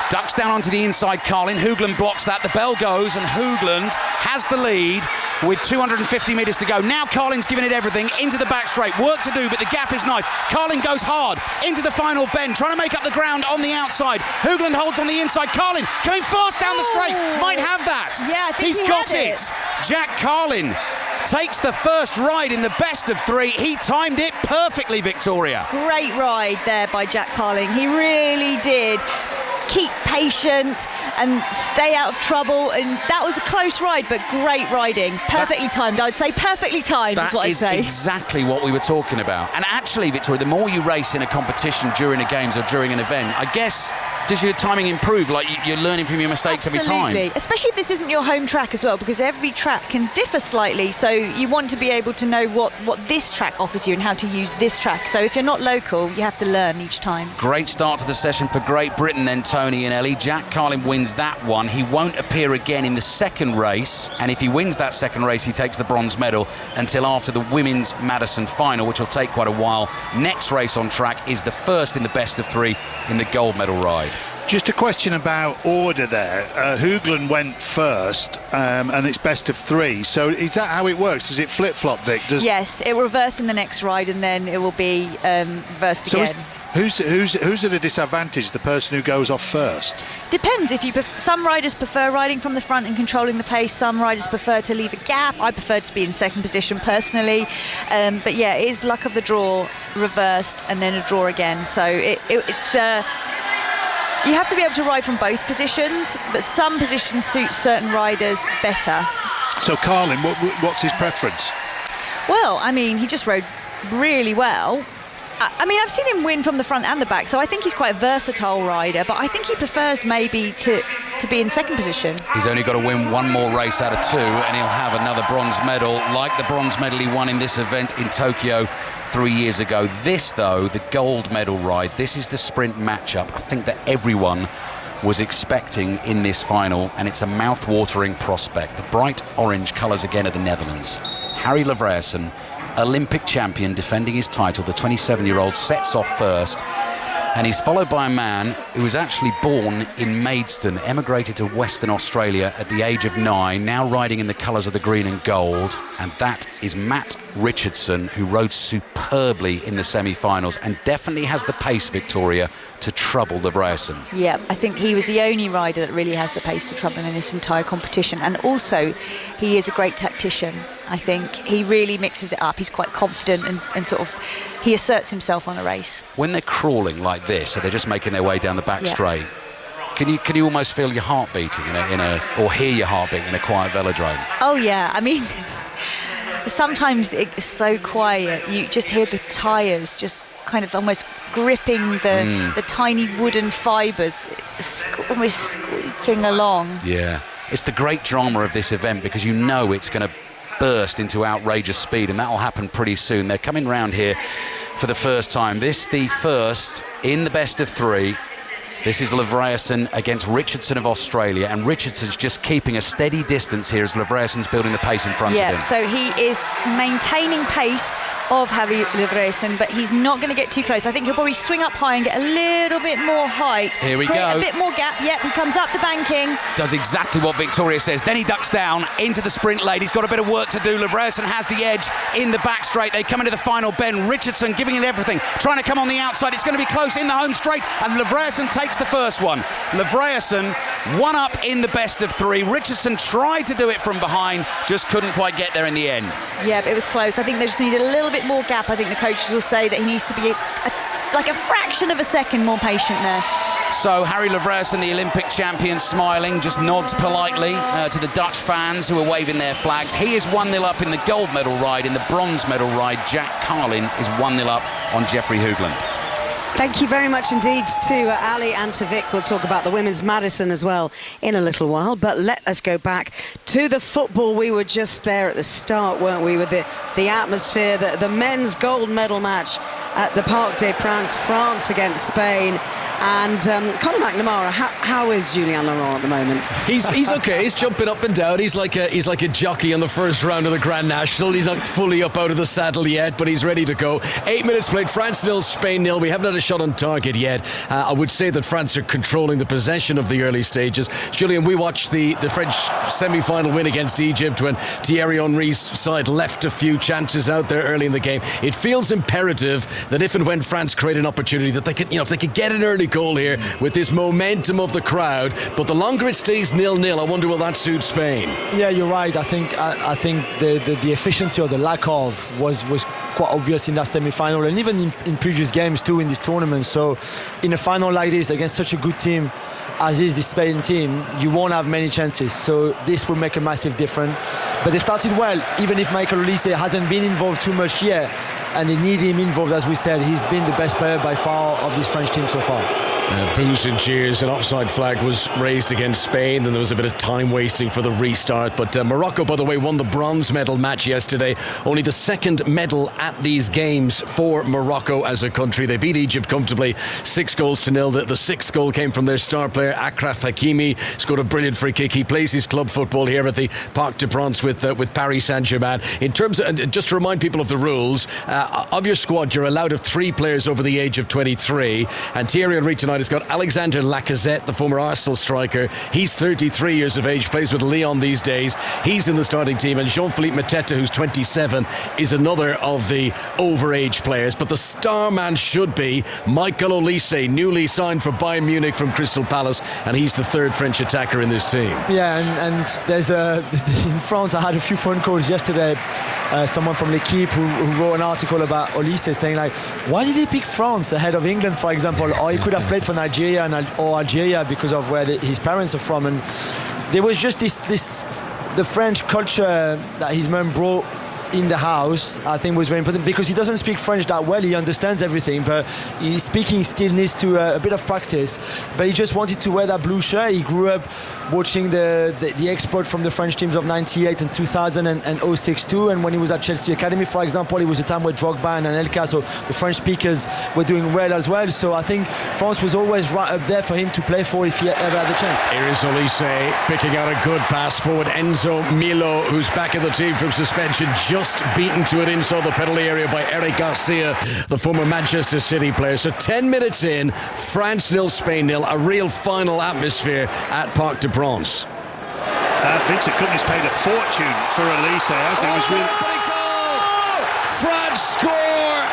Speaker 25: Ducks down onto the inside, Carlin. Hoogland blocks that. The bell goes, and Hoogland has the lead with 250 metres to go. Now Carlin's giving it everything into the back straight. Work to do, but the gap is nice. Carlin goes hard into the final bend, trying to make up the ground on the outside. Hoogland holds on the inside. Carlin coming fast down the straight. Might have that.
Speaker 5: Yeah, I think
Speaker 25: he's got it. Jack Carlin takes the first ride in the best of 3. He timed it perfectly, Victoria.
Speaker 5: Great ride there by Jack Carlin. He really did. Keep patient and stay out of trouble, and that was a close ride, but great riding. Perfectly timed, I'd say. Perfectly timed is what I'd say.
Speaker 25: That is exactly what we were talking about. And actually, Victoria, the more you race in a competition during a games or during an event, I guess, does your timing improve? Like you're learning from your mistakes every time?
Speaker 5: Absolutely. Especially if this isn't your home track as well, because every track can differ slightly, so you want to be able to know what this track offers you and how to use this track. So if you're not local, you have to learn each time.
Speaker 25: Great start to the session for Great Britain then, Tony and Ellie. Jack Carlin wins that one. He won't appear again in the second race, and if he wins that second race, he takes the bronze medal until after the women's Madison final, which will take quite a while. Next race on track is the first in the best of 3 in the gold medal ride.
Speaker 19: Just a question about order there. Hoogland went first, and it's best of 3. So is that how it works? Does it flip-flop, Vic?
Speaker 5: Yes, it will reverse in the next ride, and then it will be reversed again.
Speaker 19: Who's at a disadvantage? The person who goes off first?
Speaker 5: Depends. Some riders prefer riding from the front and controlling the pace. Some riders prefer to leave a gap. I prefer to be in second position personally. But yeah, it is luck of the draw, reversed, and then a draw again. So it's. You have to be able to ride from both positions, but some positions suit certain riders better.
Speaker 19: So Carlin, what's his preference?
Speaker 5: Well, I mean, he just rode really well. I mean, I've seen him win from the front and the back, so I think he's quite a versatile rider, but I think he prefers maybe to be in second position.
Speaker 25: He's only got to win one more race out of 2, and he'll have another bronze medal, like the bronze medal he won in this event in Tokyo 3 years ago. This, though, the gold medal ride, this is the sprint matchup I think that everyone was expecting in this final, and it's a mouth-watering prospect. The bright orange colours again of the Netherlands. Harry Livesey, Olympic champion, defending his title, the 27-year-old, sets off first, and he's followed by a man who was actually born in Maidstone, emigrated to Western Australia at the age of 9, now riding in the colours of the green and gold, and that is Matt Richardson, who rode superbly in the semi-finals and definitely has the pace, Victoria, to trouble Livesey.
Speaker 5: Yeah, I think he was the only rider that really has the pace to trouble him in this entire competition, and also he is a great tactician. I think he really mixes it up. He's quite confident and sort of he asserts himself on a race.
Speaker 25: When they're crawling like this, so they're just making their way down the back straight, can you almost feel your heart beating or hear your heart beating in a quiet velodrome?
Speaker 5: Oh yeah, I mean, sometimes it's so quiet. You just hear the tyres just kind of almost gripping the tiny wooden fibres, almost squeaking along.
Speaker 25: Yeah. it's the great drama of this event, because you know it's going to burst into outrageous speed, and that will happen pretty soon. They're coming round here for the first time. This the first in the best of three. This is Livreason against Richardson of Australia, and Richardson's just keeping a steady distance here as Livreason's building the pace in front of him.
Speaker 5: Yeah, so he is maintaining pace of Harry Livreason, but he's not going to get too close. I think he'll probably swing up high and get a little bit more height.
Speaker 25: Here we
Speaker 5: Create
Speaker 25: go.
Speaker 5: A bit more gap. Yep, he comes up the banking.
Speaker 25: Does exactly what Victoria says. Then he ducks down into the sprint lane. He's got a bit of work to do. Livreason has the edge in the back straight. They come into the final bend. Richardson giving it everything, trying to come on the outside. It's going to be close in the home straight, and Livreason takes the first one. Livreason one up in the best of three. Richardson tried to do it from behind, just couldn't quite get there in the end.
Speaker 5: Yeah, it was close. I think they just need a little bit more gap. I think the coaches will say that he needs to be like a fraction of a second more patient there.
Speaker 25: So Harry Livreason, the Olympic champion, smiling, just nods politely to the Dutch fans who are waving their flags. He is 1-0 up in the gold medal ride. In the bronze medal ride, Jack Carlin is 1-0 up on Jeffrey Hoogland.
Speaker 18: Thank you very much indeed to Ali and to Vic. We'll talk about the women's Madison as well in a little while, but let us go back to the football. We were just there at the start, weren't we, with the atmosphere, the men's gold medal match at the Parc des Princes, France against Spain. And Conor McNamara, how is Julien Laurent at the moment?
Speaker 8: He's okay. He's jumping up and down. He's like a jockey in the first round of the Grand National. He's not fully up out of the saddle yet, but he's ready to go. 8 minutes played. France 0, Spain 0. We haven't had a shot on target yet. I would say that France are controlling the possession of the early stages. Julien, we watched the French semi-final win against Egypt when Thierry Henry's side left a few chances out there early in the game. It feels imperative that if and when France create an opportunity, that they could, if they could get an early goal here with this momentum of the crowd. But the longer it stays 0-0, I wonder will that suit Spain?
Speaker 9: Yeah, you're right. I think the efficiency or the lack of was quite obvious in that semi-final, and even in previous games too in this tournament. So in a final like this against such a good team as is the Spain team, you won't have many chances. So this will make a massive difference. But they started well, even if Michael Olise hasn't been involved too much yet. And they need him involved, as we said. He's been the best player by far of this French team so far.
Speaker 8: Boos and cheers. An offside flag was raised against Spain, and there was a bit of time wasting for the restart. But Morocco, by the way, won the bronze medal match yesterday. Only the second medal at these games for Morocco as a country. They beat Egypt comfortably, 6-0. The sixth goal came from their star player Achraf Hakimi. Scored a brilliant free kick. He plays his club football here at the Parc des Princes with Paris Saint-Germain. In terms of, and just to remind people of the rules, of your squad, you're allowed of 3 players over the age of 23. And Thierry Henry tonight has got Alexander Lacazette, the former Arsenal striker. He's 33 years of age, plays with Lyon these days. He's in the starting team. And Jean-Philippe Mateta, who's 27, is another of the overage players. But the star man should be Michael Olise, newly signed for Bayern Munich from Crystal Palace. And he's the third French attacker in this team.
Speaker 9: Yeah, and there's in France, I had a few phone calls yesterday. Someone from L'Equipe who wrote an article about Olise saying, like, why did he pick France ahead of England, for example? Or he could have played for Nigeria or Algeria because of where his parents are from. And there was just the French culture that his mum brought in the house, I think, was very important, because he doesn't speak French that well. He understands everything, but his speaking still needs to a bit of practice. But he just wanted to wear that blue shirt. He grew up watching the export from the French teams of 98 and 2000 and 06 too. And when he was at Chelsea Academy, for example, it was a time where Drogba and Anelka, so the French speakers, were doing well as well. So I think France was always right up there for him to play for if he ever had the chance.
Speaker 8: Here is Olise picking out a good pass forward. Enzo Milo, who's back in the team from suspension, just beaten to it inside the penalty area by Eric Garcia, the former Manchester City player. So 10 minutes in, France 0, Spain 0, a real final atmosphere at Parc des Princes.
Speaker 19: Vincent Kompany's paid a fortune for Olise, hasn't he?
Speaker 8: France score!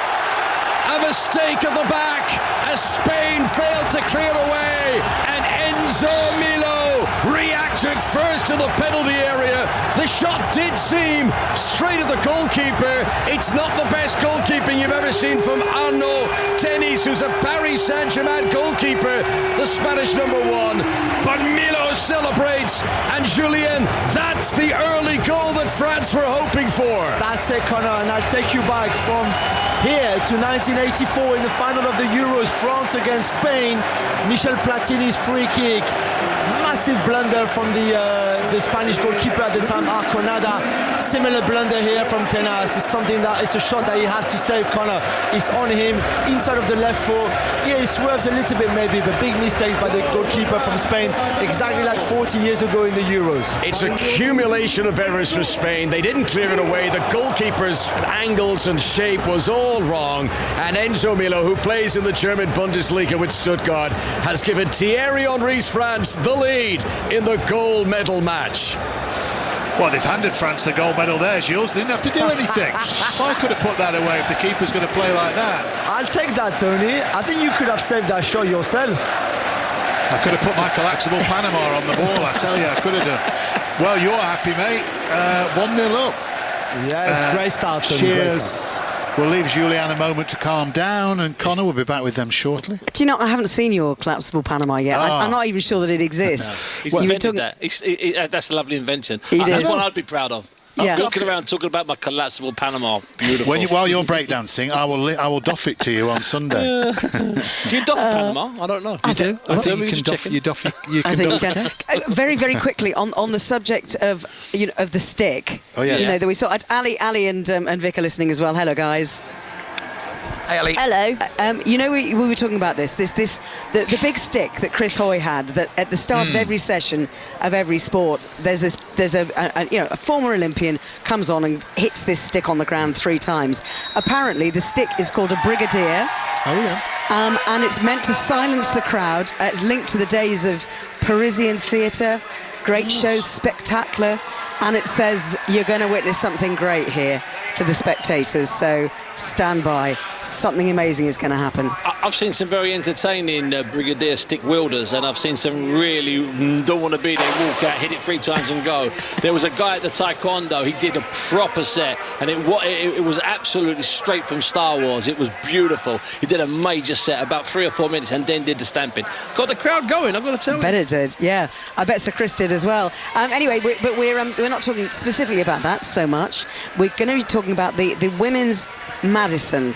Speaker 8: A mistake at the back as Spain failed to clear away, and Enzo Milo reacted first to the penalty area. The shot did seem straight at the goalkeeper. It's not the best goalkeeping you've ever seen from Arnaud Tenis, who's a Paris Saint-Germain goalkeeper, the Spanish number 1. But Milo celebrates, and Julien, that's the early goal that France were hoping for.
Speaker 9: That's it, Conor, and I'll take you back from here to 1984 in the final of the Euros, France against Spain. Michel Platini's free kick. Massive blunder from the Spanish goalkeeper at the time, Arconada. Similar blunder here from Tenas. It's something it's a shot that he has to save. Connor is on him, inside of the left foot. Yeah, he swerves a little bit maybe, but big mistakes by the goalkeeper from Spain, exactly like 40 years ago in the Euros.
Speaker 13: It's a accumulation of errors for Spain. They didn't clear it away. The goalkeeper's angles and shape was all wrong. And Enzo Milo, who plays in the German Bundesliga with Stuttgart, has given Thierry Henry's France the lead in the gold medal match.
Speaker 19: Well, they've handed France the gold medal there, Jules. They didn't have to do anything. I could have put that away if the keeper's going to play like that.
Speaker 9: I'll take that, Tony. I think you could have saved that shot yourself.
Speaker 19: I could have put my collapsible Panama on the ball, I tell you, I could have done. Well, you're happy, mate. 1-0 up.
Speaker 9: Yeah, it's great start, Tony.
Speaker 19: Cheers. We'll leave Julian a moment to calm down, and Connor will be back with them shortly.
Speaker 18: Do you know, I haven't seen your collapsible Panama yet. I'm not even sure that it exists.
Speaker 10: No. He's invented that. That's a lovely invention. That's one I'd be proud of. I'm walking around talking about my collapsible Panama. Beautiful.
Speaker 19: While you're breakdancing, I will doff it to you on Sunday.
Speaker 10: Do you doff Panama? I don't know.
Speaker 19: You do? I think you can doff it.
Speaker 18: Very, very quickly on the subject of of the stick.
Speaker 19: Oh yeah.
Speaker 18: That we saw. Ali and Vic are listening as well. Hello, guys.
Speaker 25: Hey, Ali.
Speaker 5: Hello.
Speaker 18: We were talking about the big stick that Chris Hoy had. That at the start of every session of every sport, there's a former Olympian comes on and hits this stick on the ground 3 times. Apparently, the stick is called a brigadier.
Speaker 19: Oh yeah.
Speaker 18: And it's meant to silence the crowd. It's linked to the days of Parisian theatre, great shows, spectacular, and it says you're going to witness something great here to the spectators, so stand by. Something amazing is going to happen.
Speaker 10: I've seen some very entertaining brigadier stick wielders, and I've seen some really don't want to be there, walk out, hit it 3 times and go. There was a guy at the taekwondo, he did a proper set, and it was absolutely straight from Star Wars. It was beautiful. He did a major set, about 3 or 4 minutes, and then did the stamping. Got the crowd going, I've got to tell you.
Speaker 18: I bet it did, yeah. I bet Sir Chris did as well. Anyway, we're not talking specifically about that so much. We're going to be talking about the women's Madison,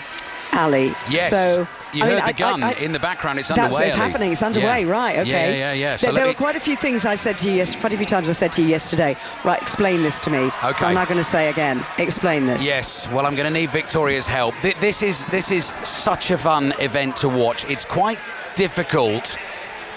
Speaker 18: Ali.
Speaker 25: Yes.
Speaker 18: So
Speaker 25: you heard the gun in the background. It's underway.
Speaker 18: It's happening. It's underway.
Speaker 25: Yeah.
Speaker 18: Right. Okay.
Speaker 25: Yeah.
Speaker 18: So there were quite a few things I said to you. Quite a few times I said to you yesterday. Right. Explain this to me.
Speaker 25: Okay.
Speaker 18: So I'm not going to say again. Explain this.
Speaker 25: Yes. Well, I'm going to need Victoria's help. This is such a fun event to watch. It's quite difficult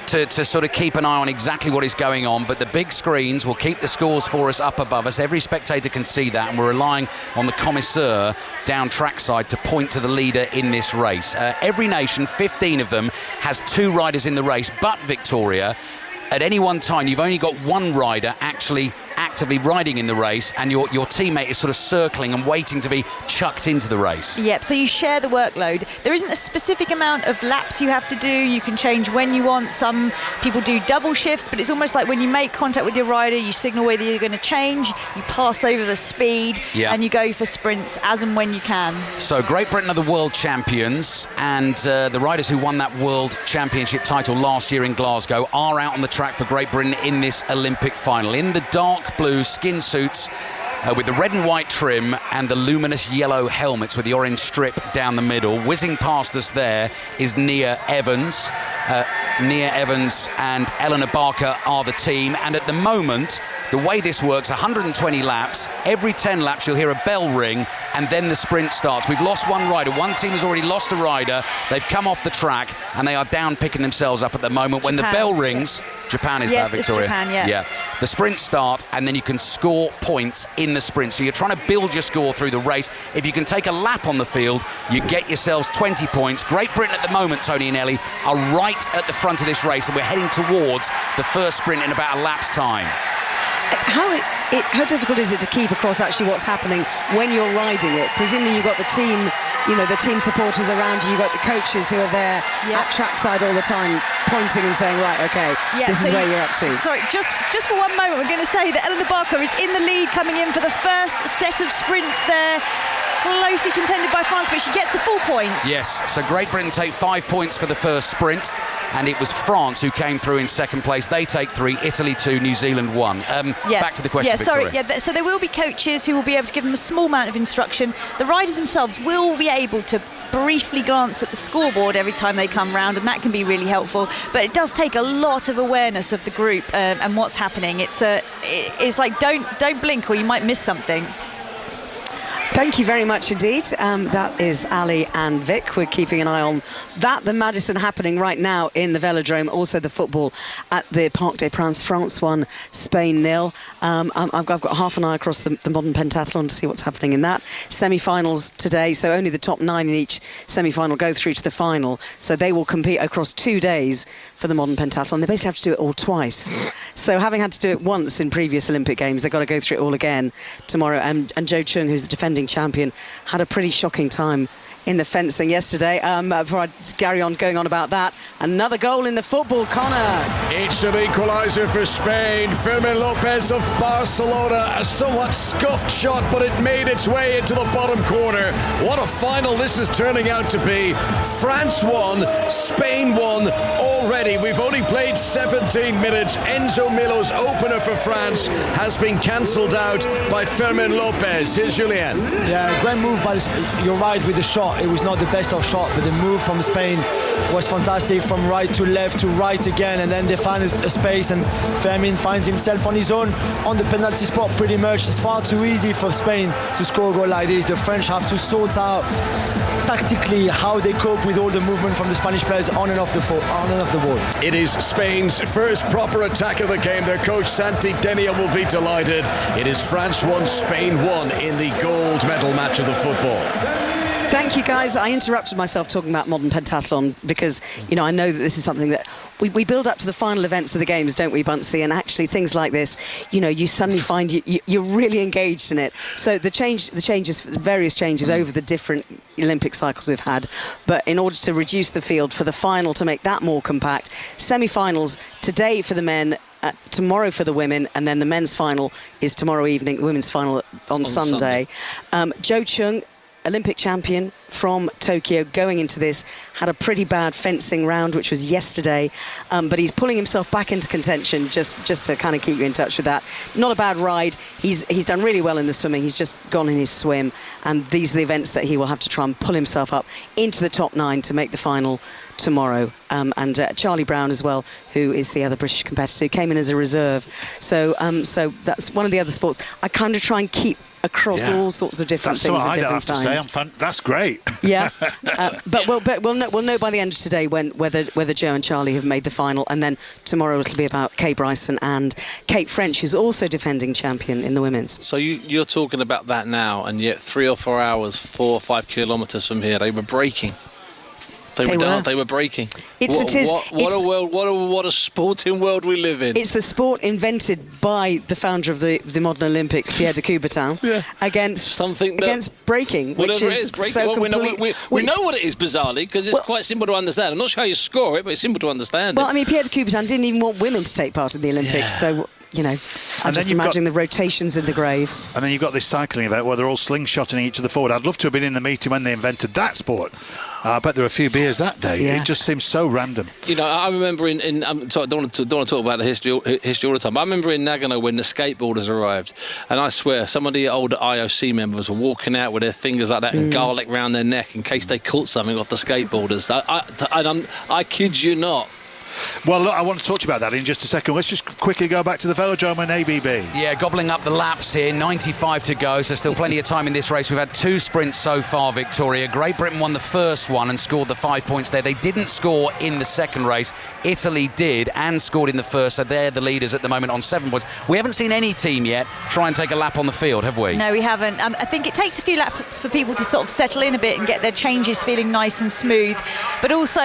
Speaker 25: to sort of keep an eye on exactly what is going on, but the big screens will keep the scores for us up above us. Every spectator can see that, and we're relying on the commissaire down trackside to point to the leader in this race. Every nation, 15 of them, has 2 riders in the race, but Victoria, at any one time, you've only got 1 rider actually actively riding in the race, and your teammate is sort of circling and waiting to be chucked into the race.
Speaker 5: Yep, so you share the workload. There isn't a specific amount of laps you have to do. You can change when you want. Some people do double shifts, but it's almost like when you make contact with your rider, you signal whether you're going to change, you pass over the speed, and you go for sprints as and when you can.
Speaker 25: So Great Britain are the world champions, and the riders who won that world championship title last year in Glasgow are out on the track for Great Britain in this Olympic final. In the dark blue skin suits with the red and white trim and the luminous yellow helmets with the orange strip down the middle. Whizzing past us there is Nia Evans. Nia Evans and Eleanor Barker are the team, and at the moment the way this works, 120 laps, every 10 laps you'll hear a bell ring and then the sprint starts. We've lost 1 rider. One team has already lost a rider. They've come off the track and they are down picking themselves up at the moment. When the bell rings, Japan is that, Victoria?
Speaker 5: It's Japan, yeah.
Speaker 25: The sprints start and then you can score points in the sprint. So you're trying to build your score through the race. If you can take a lap on the field, you get yourselves 20 points. Great Britain at the moment, Tony and Ellie, are right at the front of this race, and we're heading towards the first sprint in about a lap's time.
Speaker 18: How difficult is it to keep across actually what's happening when you're riding it? Presumably you've got the team, the team supporters around you, you've got the coaches who are there at trackside all the time pointing and saying, right, okay, this is where you're up to.
Speaker 5: Sorry, just for one moment, we're going to say that Eleanor Barker is in the lead coming in for the first set of sprints there. closely contended by France, but she gets the full points.
Speaker 25: Yes, so Great Britain take 5 points for the first sprint, and it was France who came through in second place. They take 3, Italy 2, New Zealand 1.
Speaker 5: Yes.
Speaker 15: Back to the question,
Speaker 5: Victoria. So there will be coaches who will be able to give them a small amount of instruction. The riders themselves will be able to briefly glance at the scoreboard every time they come round, and that can be really helpful. But it does take a lot of awareness of the group and what's happening. It's like don't blink or you might miss something.
Speaker 18: Thank you very much indeed. That is Ali and Vic. We're keeping an eye on that. The Madison happening right now in the Velodrome. Also the football at the Parc des Princes. France 1, Spain 0. I've got half an eye across the modern pentathlon to see what's happening in that. Semi-finals today, so only the top 9 in each semi-final go through to the final. So they will compete across 2 days for the modern pentathlon. They basically have to do it all twice. So having had to do it once in previous Olympic Games, they've got to go through it all again tomorrow. And Jo Chung, who's the defending champion, had a pretty shocking time in the fencing yesterday. Before I carry on going on about that, another goal in the football, Connor.
Speaker 13: It's an equaliser for Spain. Fermin Lopez of Barcelona, a somewhat scuffed shot, but it made its way into the bottom corner. What a final this is turning out to be. France won, Spain won already. We've only played 17 minutes. Enzo Milo's opener for France has been cancelled out by Fermin Lopez. Here's Julien.
Speaker 9: Yeah, great move by you're right with the shot. It was not the best of shot, but the move from Spain was fantastic, from right to left to right again, and then they find a space, and Fermin finds himself on his own on the penalty spot pretty much. It's far too easy for Spain to score a goal like this. The French have to sort out tactically how they cope with all the movement from the Spanish players on and off the ball.
Speaker 13: It is Spain's first proper attack of the game. Their coach Santi Denia will be delighted. It is France 1, Spain 1 in the gold medal match of the football.
Speaker 18: Thank you, guys. I interrupted myself talking about modern pentathlon because, I know that this is something that we build up to the final events of the games, don't we, Bunsey? And actually things like this, you suddenly find you're really engaged in it. So various changes over the different Olympic cycles we've had, but in order to reduce the field for the final, to make that more compact, semi-finals today for the men, tomorrow for the women, and then the men's final is tomorrow evening, the women's final on Sunday. Jo Chung, Olympic champion from Tokyo, going into this, had a pretty bad fencing round, which was yesterday, but he's pulling himself back into contention just to kind of keep you in touch with that. Not a bad ride. He's done really well in the swimming. He's just gone in his swim, and these are the events that he will have to try and pull himself up into the top 9 to make the final tomorrow. And Charlie Brown as well, who is the other British competitor, who came in as a reserve. So that's one of the other sports I kind of try and keep across all sorts of different things at different times.
Speaker 19: That's great.
Speaker 18: Yeah, but we'll know by the end of today whether Jo and Charlie have made the final, and then tomorrow it'll be about Kay Bryson and Kate French, who's also defending champion in the women's.
Speaker 10: So you're talking about that now, and yet 3 or 4 hours, 4 or 5 kilometres from here, they were braking. They were breaking. What a sporting world we live in.
Speaker 18: It's the sport invented by the founder of the modern Olympics, Pierre de Coubertin, against breaking, which is breaking. So
Speaker 10: we know what it is, bizarrely, because it's quite simple to understand. I'm not sure how you score it, but it's simple to understand.
Speaker 18: Well, I mean, Pierre de Coubertin didn't even want women to take part in the Olympics, so. I'm just imagining the rotations in the grave.
Speaker 19: And then you've got this cycling event where they're all slingshotting each other forward. I'd love to have been in the meeting when they invented that sport. I bet there were a few beers that day. Yeah. It just seems so random.
Speaker 10: I remember I don't want to talk about the history all the time, but I remember in Nagano when the skateboarders arrived, and I swear some of the older IOC members were walking out with their fingers like that and garlic round their neck in case they caught something off the skateboarders. I kid you not.
Speaker 19: Well, look, I want to talk to you about that in just a second. Let's just quickly go back to the Velodrome and ABB.
Speaker 25: Yeah, gobbling up the laps here, 95 to go, so still plenty of time in this race. We've had 2 sprints so far, Victoria. Great Britain won the first one and scored the 5 points there. They didn't score in the second race. Italy did and scored in the first, so they're the leaders at the moment on 7 points. We haven't seen any team yet try and take a lap on the field, have we?
Speaker 5: No, we haven't. I think it takes a few laps for people to sort of settle in a bit and get their changes feeling nice and smooth. But also,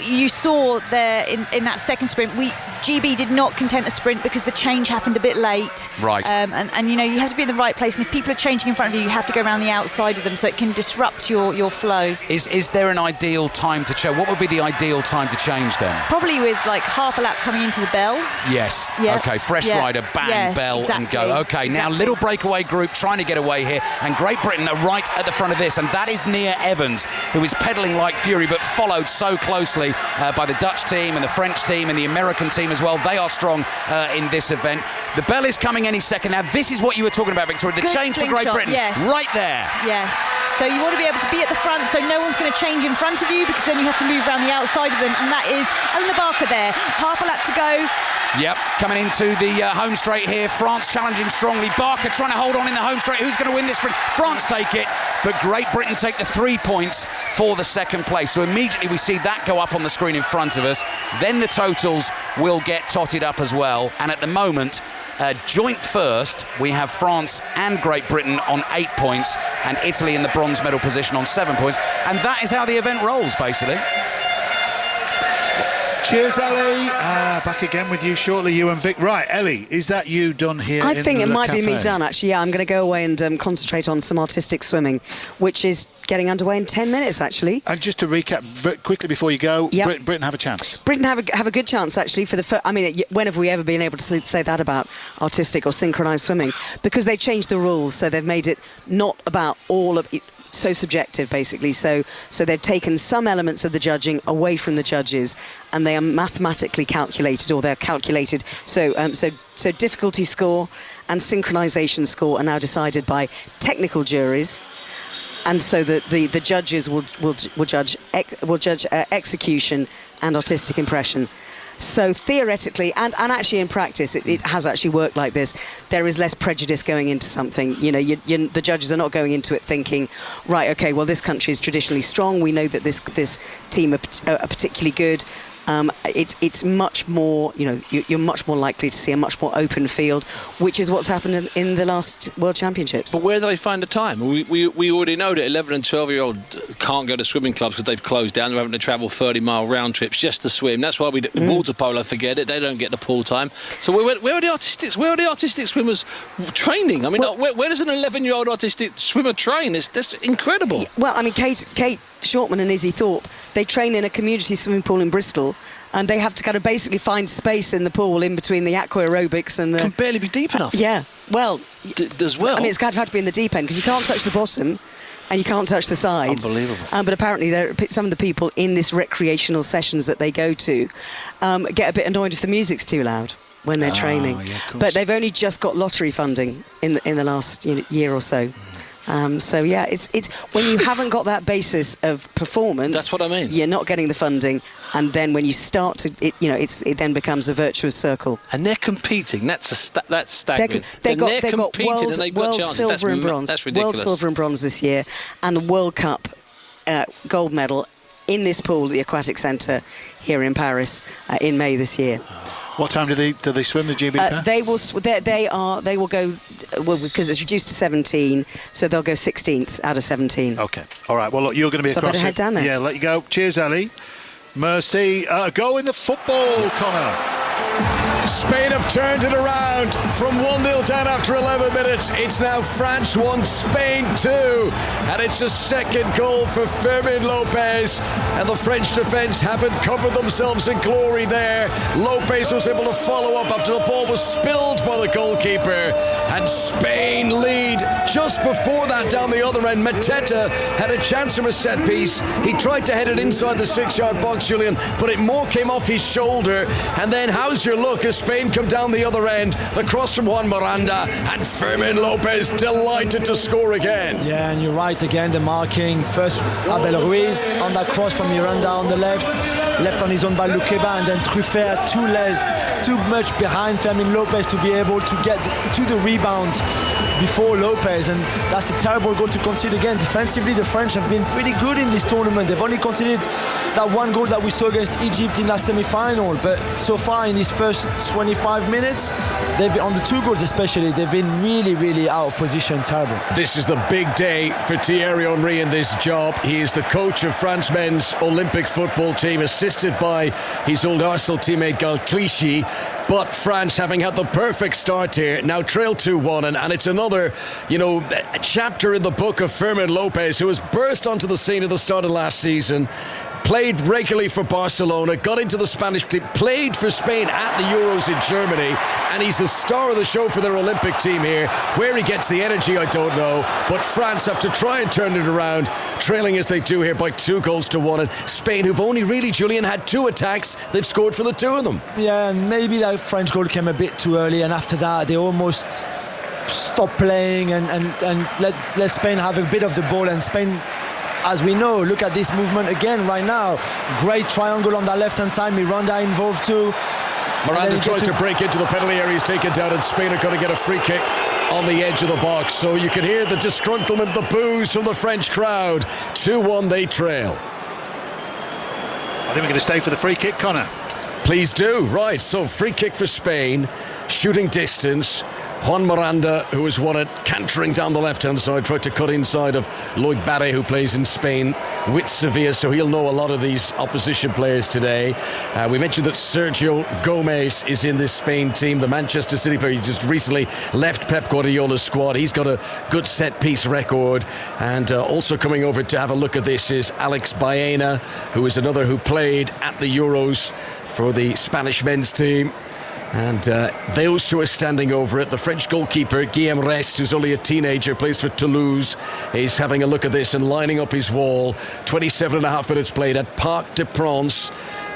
Speaker 5: you saw there in that second sprint, GB did not content a sprint because the change happened a bit late.
Speaker 25: Right.
Speaker 5: And you know, you have to be in the right place, and if people are changing in front of you, you have to go around the outside of them, so it can disrupt your flow.
Speaker 25: Is there an ideal time to change? What would be the ideal time to change then?
Speaker 5: Probably with like half a lap coming into the bell.
Speaker 25: Yes.
Speaker 5: Yeah.
Speaker 25: Okay, fresh
Speaker 5: Yeah.
Speaker 25: rider, bang,
Speaker 5: Yes,
Speaker 25: bell,
Speaker 5: exactly.
Speaker 25: and go. Okay, now
Speaker 5: Exactly.
Speaker 25: little breakaway group trying to get away here, and Great Britain are right at the front of this, and that is Nia Evans, who is pedalling like fury, but followed so closely by the Dutch team and the French team and the American team as well. They are strong in this event. The bell is coming any second. Now, this is what you were talking about, Victoria, the
Speaker 5: Good
Speaker 25: change for Great
Speaker 5: slingshot,
Speaker 25: Britain.
Speaker 5: yes.
Speaker 25: Right there.
Speaker 5: Yes. So you want to be able to be at the front, so no one's going to change in front of you, because then you have to move around the outside of them, and that is Eleanor Barker there. Half a lap to go.
Speaker 25: Yep, coming into the home straight here. France challenging strongly. Barker trying to hold on in the home straight. Who's going to win this sprint? France take it, but Great Britain take the 3 points for the second place. So immediately we see that go up on the screen in front of us. Then the totals will get totted up as well. And at the moment, joint first, we have France and Great Britain on 8 points, and Italy in the bronze medal position on 7 points. And that is how the event rolls, basically.
Speaker 19: Cheers, Ellie. Back again with you shortly, you and Vic. Right, Ellie, is that you done here?
Speaker 18: I think it might be me
Speaker 19: cafe?
Speaker 18: done, actually. Yeah, I'm going to go away and concentrate on some artistic swimming, which is getting underway in 10 minutes, actually.
Speaker 19: And just to recap quickly before you go,
Speaker 18: Yep.
Speaker 19: Britain have a chance.
Speaker 18: Britain have a good chance, actually, for the first. I mean, when have we ever been able to say that about artistic or synchronised swimming? Because they changed the rules, so they've made it not about all of it. So subjective, basically. So they've taken some elements of the judging away from the judges, and they are mathematically calculated, or they're calculated. So difficulty score and synchronisation score are now decided by technical juries, and so the judges will judge execution and artistic impression. So theoretically and actually in practice, it has actually worked like this. There is less prejudice going into something. You know, the judges are not going into it thinking, right, okay, well, this country is traditionally strong. We know that this team are particularly good. It's much more, you know, you're much more likely to see a much more open field, which is what's happened in the last World Championships.
Speaker 10: But where do they find the time? We already know that 11 and 12-year-old can't go to swimming clubs because they've closed down. They're having to travel 30-mile round trips just to swim. That's why water polo, forget it. They don't get the pool time. So where are the artistics? Where are the artistic swimmers training? I mean, where does an 11-year-old artistic swimmer train? That's incredible.
Speaker 18: Well, I mean, Kate Shortman and Izzy Thorpe, they train in a community swimming pool in Bristol, and they have to kind of basically find space in the pool in between the aqua aerobics and the...
Speaker 10: Can barely be deep enough.
Speaker 18: Yeah, well...
Speaker 10: Does well.
Speaker 18: I mean, it's got to have to be in the deep end, because you can't touch the bottom and you can't touch the sides.
Speaker 10: Unbelievable.
Speaker 18: But apparently some of the people in this recreational sessions that they go to get a bit annoyed if the music's too loud when they're training.
Speaker 19: Yeah, of course.
Speaker 18: But they've only just got lottery funding in the last year or so. So yeah, it's when you haven't got that basis of performance.
Speaker 10: That's what I mean.
Speaker 18: You're not getting the funding, and then when you start to, it then becomes a virtuous circle.
Speaker 10: And they're competing. That's staggering.
Speaker 18: They've got
Speaker 10: competing
Speaker 18: world,
Speaker 10: and they've got
Speaker 18: world
Speaker 10: chances.
Speaker 18: silver and bronze.
Speaker 10: That's ridiculous.
Speaker 18: World silver and bronze this year, and World Cup gold medal in this pool at the Aquatic Centre here in Paris in May this year.
Speaker 19: What time do they swim, the GB pair?
Speaker 18: They will go, well, because it's reduced to 17, so they'll go 16th out of 17.
Speaker 19: Okay. All right. Well, look, you're going to be
Speaker 18: So I
Speaker 19: across
Speaker 18: better head down there.
Speaker 19: Yeah, let you go. Cheers, Ellie. Mercy. Go in the football, Connor.
Speaker 13: Spain have turned it around from 1-0 down after 11 minutes. It's now France 1, Spain 2. And it's a second goal for Fermin Lopez. And the French defence haven't covered themselves in glory there. Lopez was able to follow up after the ball was spilled by the goalkeeper. And Spain lead. Just before that, down the other end, Mateta had a chance from a set piece. He tried to head it inside the 6-yard box, Julian, but it more came off his shoulder. And then how's your look as Spain come down the other end? The cross from Juan Miranda, and Fermin Lopez delighted to score again.
Speaker 9: Yeah, and you're right again, the marking. First Abel Ruiz on that cross from Miranda on the left on his own by Lukeba, and then Truffert too much behind Fermin Lopez to be able to get to the rebound before Lopez, and that's a terrible goal to concede again. Defensively, the French have been pretty good in this tournament. They've only conceded that one goal that we saw against Egypt in that semi-final, but so far in these first 25 minutes, they've been, on the 2 goals especially, they've been really, really out of position. Terrible.
Speaker 13: This is the big day for Thierry Henry in this job. He is the coach of France men's Olympic football team, assisted by his old Arsenal teammate Gal Clichy. But France, having had the perfect start here, now trail 2-1, and it's another, chapter in the book of Fermin Lopez, who has burst onto the scene at the start of last season. Played regularly for Barcelona, got into the Spanish team, played for Spain at the Euros in Germany, and he's the star of the show for their Olympic team here. Where he gets the energy, I don't know, but France have to try and turn it around, trailing as they do here by 2-1, and Spain, who've only really, Julian, had 2 attacks, they've scored for the 2 of them.
Speaker 9: Yeah, and maybe that French goal came a bit too early, and after that they almost stopped playing and let Spain have a bit of the ball, and Spain, as we know, look at this movement again right now. Great triangle on that left-hand side. Miranda involved too.
Speaker 13: Miranda tries to break into the penalty area. He's taken down, and Spain are going to get a free kick on the edge of the box. So you can hear the disgruntlement, the boos from the French crowd. 2-1 they trail.
Speaker 19: I think we're going to stay for the free kick, Connor.
Speaker 13: Please do. Right, so free kick for Spain. Shooting distance. Juan Miranda, who has won it, cantering down the left-hand side, tried to cut inside of Loic Barre, who plays in Spain with Sevilla, so he'll know a lot of these opposition players today. We mentioned that Sergio Gomez is in this Spain team, the Manchester City player. He just recently left Pep Guardiola's squad. He's got a good set-piece record. And also coming over to have a look at this is Alex Baena, who is another who played at the Euros for the Spanish men's team. And those 2 are standing over it. The French goalkeeper, Guillaume Rest, who's only a teenager, plays for Toulouse. He's having a look at this and lining up his wall. 27.5 minutes played at Parc des Princes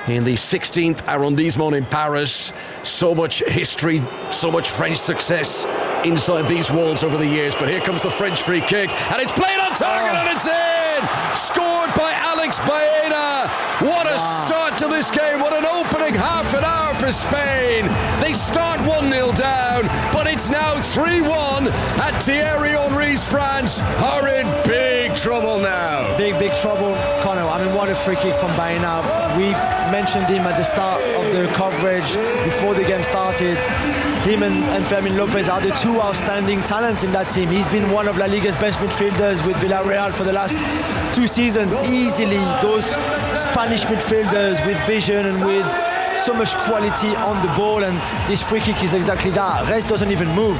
Speaker 13: in the 16th arrondissement in Paris. So much history, so much French success inside these walls over the years. But here comes the French free kick, and it's played on target, and it's in! Scored by Alex Baena. What a start to this game. What an opening half an hour for Spain. They start 1-0 down, but it's now 3-1, and Thierry Henry's France are in big trouble now.
Speaker 9: Big trouble, Connor. I mean, what a free kick from Baena. We mentioned him at the start of the coverage before the game started. Him and Fermin Lopez are the 2 outstanding talents in that team. He's been one of La Liga's best midfielders with Villarreal for the last 2 seasons. Easily, those Spanish midfielders with vision and with so much quality on the ball, and this free kick is exactly that. Rest doesn't even move.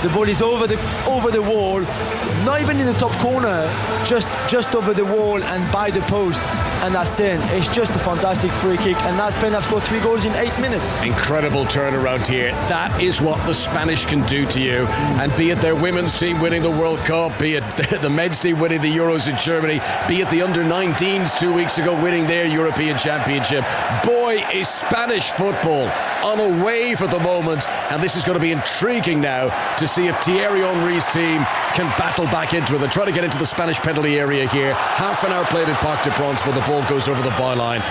Speaker 9: The ball is over the wall, not even in the top corner, just over the wall and by the post, and that's in. It's just a fantastic free kick, and now Spain have scored 3 goals in 8 minutes.
Speaker 13: Incredible turnaround here. That is what the Spanish can do to you, and be it their women's team winning the World Cup, be it the men's team winning the Euros in Germany, be it the under-19s 2 weeks ago winning their European Championship. Boy, is Spanish football on a wave at the moment, and this is going to be intriguing now to see if Thierry Henry's team can battle back into it and try to get into the Spanish penalty area here. Half an hour played at Parc des Princes, but the ball goes over the byline.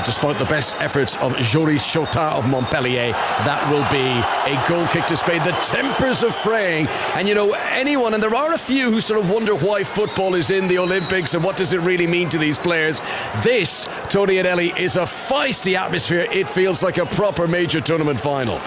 Speaker 13: Despite the best efforts of Joris Chota of Montpellier, that will be a goal kick to Spain. The tempers are fraying, and anyone, and there are a few who sort of wonder why football is in the Olympics and what does it really mean to these players. This, Tony and Ellie, is a feisty atmosphere. It feels like a proper major tournament final.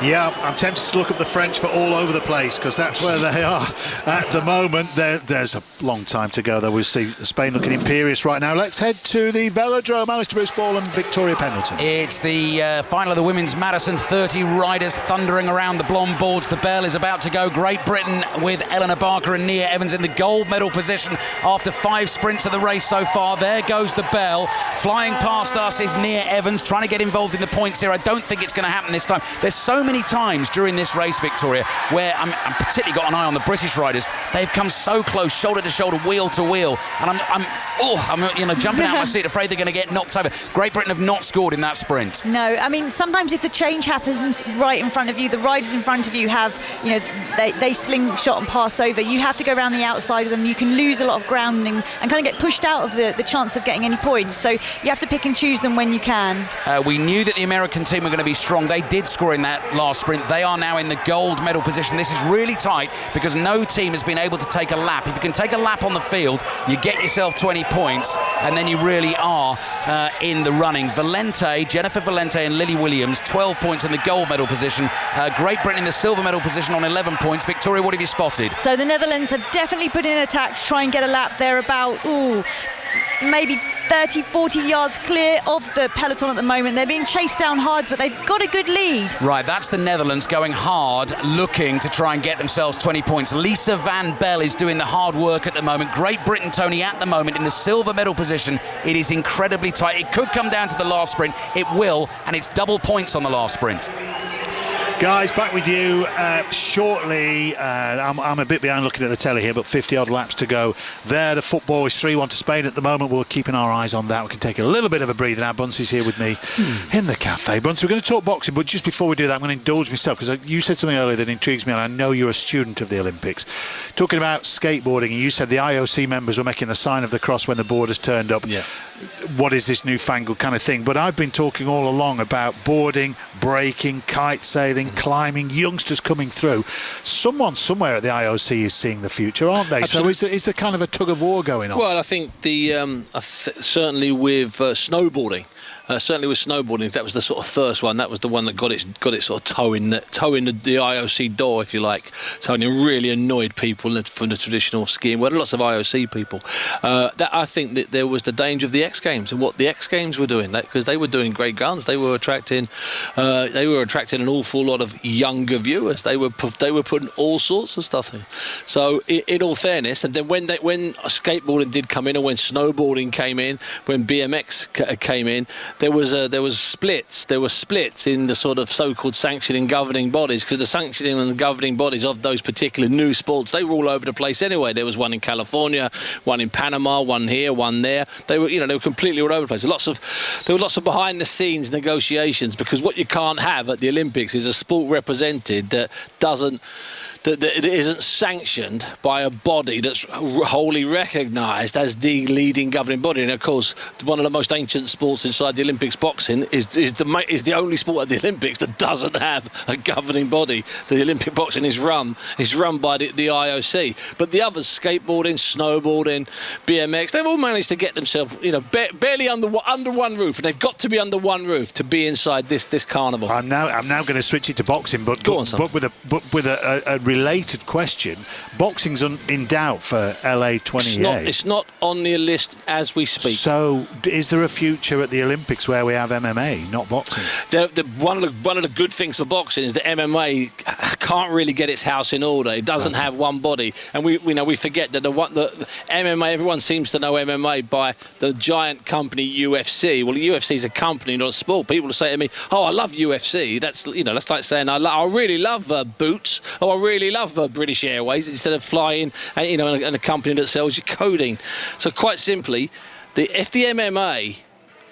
Speaker 19: Yeah, I'm tempted to look up the French for all over the place, because that's where they are at the moment. There's a long time to go, though. We'll see Spain looking imperious right now. Let's head to the Velodrome. Alistair Bruce Ball and Victoria Pendleton.
Speaker 25: It's the final of the women's Madison. 30 riders thundering around the blonde boards. The bell is about to go. Great Britain with Eleanor Barker and Nia Evans in the gold medal position after 5 sprints of the race so far. There goes the bell. Flying past us is Nia Evans, trying to get involved in the points here. I don't think it's going to happen this time. There's so many times during this race, Victoria, where I'm particularly got an eye on the British riders. They've come so close, shoulder to shoulder, wheel to wheel, and I'm jumping out of my seat, afraid they're going to get knocked over. Great Britain have not scored in that sprint.
Speaker 5: No, I mean, sometimes if the change happens right in front of you, the riders in front of you have, they slingshot and pass over. You have to go around the outside of them. You can lose a lot of ground and kind of get pushed out of the chance of getting any points. So you have to pick and choose them when you can.
Speaker 25: We knew that the American team were going to be strong. They did score in that last sprint. They are now in the gold medal position. This is really tight because no team has been able to take a lap. If you can take a lap on the field, you get yourself 20 points, and then you really are in the running. Jennifer Valente and Lily Williams, 12 points in the gold medal position. Great Britain in the silver medal position on 11 points. Victoria, what have you spotted?
Speaker 5: So the Netherlands have definitely put in an attack to try and get a lap. They're about, maybe 30, 40 yards clear of the peloton at the moment. They're being chased down hard, but they've got a good lead.
Speaker 25: Right, that's the Netherlands going hard, looking to try and get themselves 20 points. Lisa Van Bell is doing the hard work at the moment. Great Britain, Tony, at the moment in the silver medal position. It is incredibly tight. It could come down to the last sprint. It will, and it's double points on the last sprint.
Speaker 19: Guys, back with you shortly. I'm a bit behind looking at the telly here, but 50-odd laps to go. There, the football is 3-1 to Spain at the moment. We're keeping our eyes on that. We can take a little bit of a breather now. Bunsey's here with me in the cafe. Bunsey, we're going to talk boxing, but just before we do that, I'm going to indulge myself, because you said something earlier that intrigues me, and I know you're a student of the Olympics. Talking about skateboarding, and you said the IOC members were making the sign of the cross when the borders turned up.
Speaker 10: Yeah.
Speaker 19: What is this newfangled kind of thing? But I've been talking all along about boarding, breaking, kite sailing, climbing, youngsters coming through. Someone somewhere at the IOC is seeing the future, aren't they?
Speaker 10: Absolutely.
Speaker 19: So is there kind of a tug of war going on?
Speaker 10: Well, I think certainly with snowboarding. Certainly with snowboarding, that was the sort of first one. That was the one that got it sort of toeing the IOC door, if you like. So it really annoyed people from the traditional skiing. Well, lots of IOC people. That I think that there was the danger of the X Games and what the X Games were doing. Because they were doing great guns. They were attracting an awful lot of younger viewers. They were putting all sorts of stuff in. So in all fairness, and then when skateboarding did come in, or when snowboarding came in, when BMX came in, there was splits in the sort of so-called sanctioning governing bodies, because the sanctioning and the governing bodies of those particular new sports, they were all over the place anyway. There was one in California, one in Panama, one here, one there. They were completely all over the place. There were lots of behind the scenes negotiations, because what you can't have at the Olympics is a sport represented that it isn't sanctioned by a body that's wholly recognised as the leading governing body. And of course, one of the most ancient sports inside the Olympics, boxing, is the only sport at the Olympics that doesn't have a governing body. The Olympic boxing is run by the IOC. But the others, skateboarding, snowboarding, BMX, they've all managed to get themselves, barely under one roof, and they've got to be under one roof to be inside this carnival.
Speaker 19: I'm now going to switch it to boxing, but with a related question. Boxing's in doubt for LA 28.
Speaker 10: It's not on the list as we speak.
Speaker 19: So is there a future at the Olympics where we have MMA, not boxing?
Speaker 10: One of the good things for boxing is that MMA can't really get its house in order. It doesn't have one body, and we forget that the MMA. Everyone seems to know MMA by the giant company UFC. Well, UFC is a company, not a sport. People say to me, "Oh, I love UFC." That's like saying I really love Boots. Oh, I really love British Airways, instead of flying, in a company that sells you codeine. So quite simply, if the MMA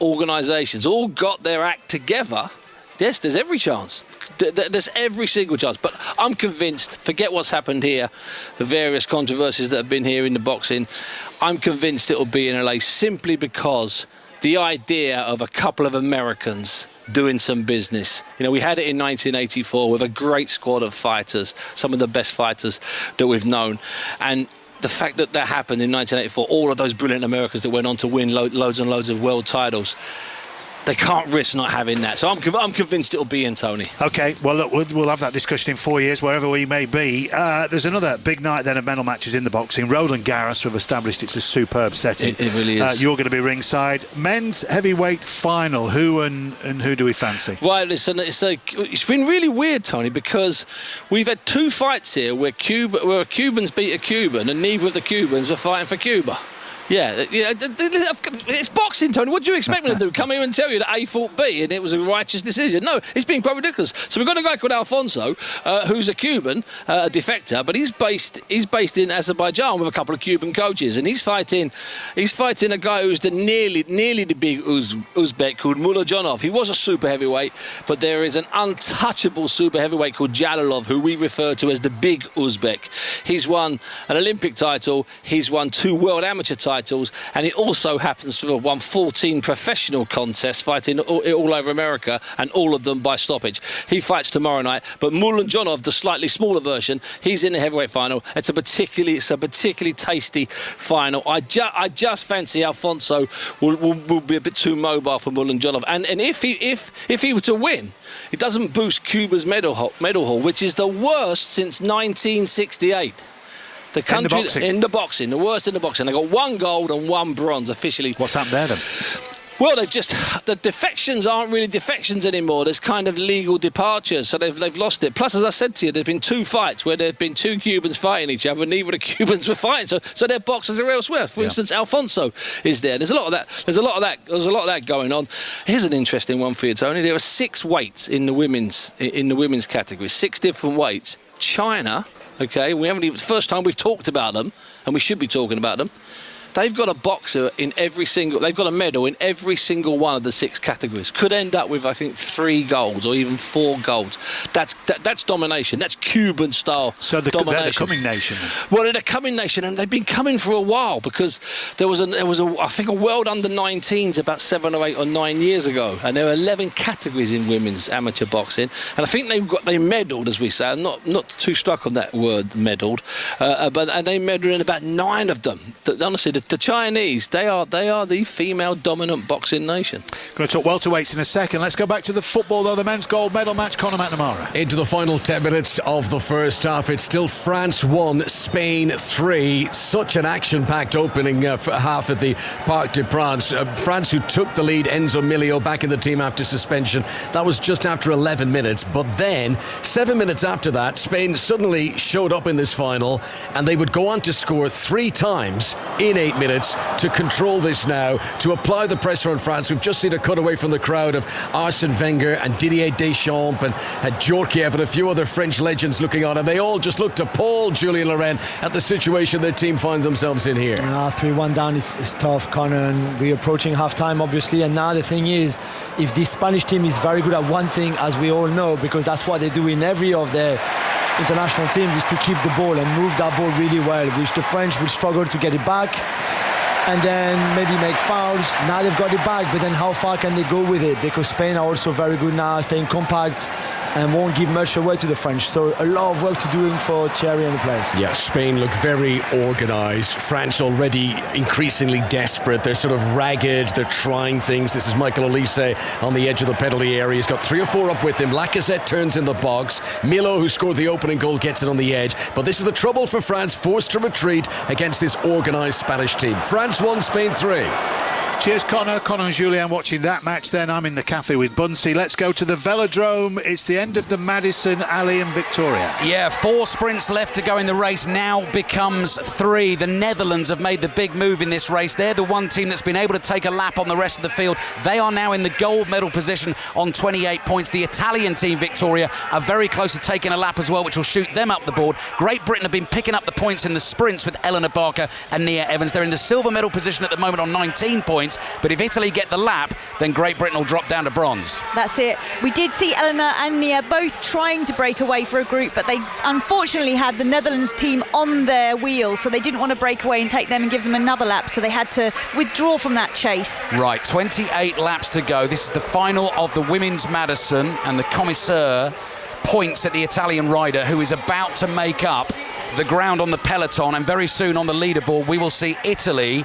Speaker 10: organisations all got their act together, yes, there's every chance. There's every single chance. But I'm convinced, forget what's happened here, the various controversies that have been here in the boxing, I'm convinced it'll be in LA, simply because the idea of a couple of Americans doing some business. We had it in 1984 with a great squad of fighters, some of the best fighters that we've known. And the fact that happened in 1984, all of those brilliant Americans that went on to win loads and loads of world titles, they can't risk not having that. So I'm convinced it'll be in, Tony.
Speaker 19: OK, well, look, we'll have that discussion in 4 years, wherever we may be. There's another big night then of medal matches in the boxing. Roland Garros have established it's a superb setting.
Speaker 10: It really is.
Speaker 19: You're going to be ringside. Men's heavyweight final. Who and who do we fancy?
Speaker 10: Right, it's been really weird, Tony, because we've had two fights here where Cubans beat a Cuban, and neither of the Cubans are fighting for Cuba. Yeah, it's boxing, Tony. What do you expect me to do? Come here and tell you that A fought B and it was a righteous decision? No, it's been quite ridiculous. So we've got a guy called Alfonso, who's a Cuban, a defector, but he's based in Azerbaijan with a couple of Cuban coaches, and he's fighting a guy who's nearly the big Uzbek called Mulajonov. He was a super heavyweight, but there is an untouchable super heavyweight called Jalilov, who we refer to as the big Uzbek. He's won an Olympic title. He's won 2 world amateur titles. titles, and it also happens to have won 14 professional contests fighting all over America, and all of them by stoppage. He fights tomorrow night, but Mulanjonov, the slightly smaller version, he's in the heavyweight final. It's a particularly tasty final. I just fancy Alfonso will be a bit too mobile for Mulanjonov, and if he were to win, it doesn't boost Cuba's medal haul, which is the worst since 1968. The country in the boxing, the worst in the boxing. They got 1 gold and 1 bronze officially.
Speaker 19: What's happened there then?
Speaker 10: Well, the defections aren't really defections anymore. There's kind of legal departures, so they've lost it. Plus, as I said to you, there's been 2 fights where there've been 2 Cubans fighting each other, and neither of the Cubans were fighting. So their boxers are elsewhere. For instance, Alfonso is there. There's a lot of that. There's a lot of that going on. Here's an interesting one for you, Tony. There are 6 weights in the women's category. 6 different weights. China. Okay, it's the first time we've talked about them, and we should be talking about them. They've got a boxer in they've got a medal in every single one of the 6 categories. Could end up with, I think, 3 golds or even 4 golds. That's domination. That's Cuban style domination.
Speaker 19: They're the coming nation.
Speaker 10: Well, they're the coming nation, and they've been coming for a while, because there was I think a World Under-19s about 7 or 8 or 9 years ago, and there are 11 categories in women's amateur boxing, and I think they medalled, as we say. I'm not too struck on that word, medalled, but they medalled in about 9 of them. Honestly, the Chinese, they are the female dominant boxing nation.
Speaker 19: Going to talk welterweights in a second. Let's go back to the football, though. The men's gold medal match. Conor McNamara.
Speaker 13: Into the final 10 minutes of the first half. It's still France 1, Spain 3. Such an action-packed opening half at the Parc des Princes. France, who took the lead, Enzo Milio back in the team after suspension. That was just after 11 minutes. But then, 7 minutes after that, Spain suddenly showed up in this final, and they would go on to score 3 times in 8 minutes to control this now, to apply the pressure on France. We've just seen a cutaway from the crowd of Arsène Wenger and Didier Deschamps and Djorkaeff and a few other French legends looking on, and they all just looked appalled, Julien Laurent, at the situation their team find themselves in here.
Speaker 9: 3-1 down is tough, Conor, and we're approaching half-time, obviously, and now the thing is, if this Spanish team is very good at one thing, as we all know, because that's what they do in every of their international teams, is to keep the ball and move that ball really well, which the French will struggle to get it back and then maybe make fouls. Now they've got it back, but then how far can they go with it? Because Spain are also very good now, staying compact and won't give much away to the French. So a lot of work to do for Thierry and the players.
Speaker 13: Yeah, Spain look very organised. France already increasingly desperate. They're sort of ragged. They're trying things. This is Michael Olise on the edge of the penalty area. He's got 3 or 4 up with him. Lacazette turns in the box. Milo, who scored the opening goal, gets it on the edge. But this is the trouble for France, forced to retreat against this organised Spanish team. France 1, Spain 3.
Speaker 19: Cheers, Conor and Julien watching that match then. I'm in the cafe with Bunsey. Let's go to the Velodrome. It's the end of the Madison, Ali and Victoria.
Speaker 25: Yeah, 4 sprints left to go in the race. Now becomes 3. The Netherlands have made the big move in this race. They're the one team that's been able to take a lap on the rest of the field. They are now in the gold medal position on 28 points. The Italian team, Victoria, are very close to taking a lap as well, which will shoot them up the board. Great Britain have been picking up the points in the sprints with Eleanor Barker and Nia Evans. They're in the silver medal position at the moment on 19 points. But if Italy get the lap, then Great Britain will drop down to bronze.
Speaker 5: That's it. We did see Eleanor and Nia both trying to break away for a group, but they unfortunately had the Netherlands team on their wheels, so they didn't want to break away and take them and give them another lap, so they had to withdraw from that chase.
Speaker 25: Right, 28 laps to go. This is the final of the women's Madison, and the commissaire points at the Italian rider, who is about to make up the ground on the peloton, and very soon on the leaderboard we will see Italy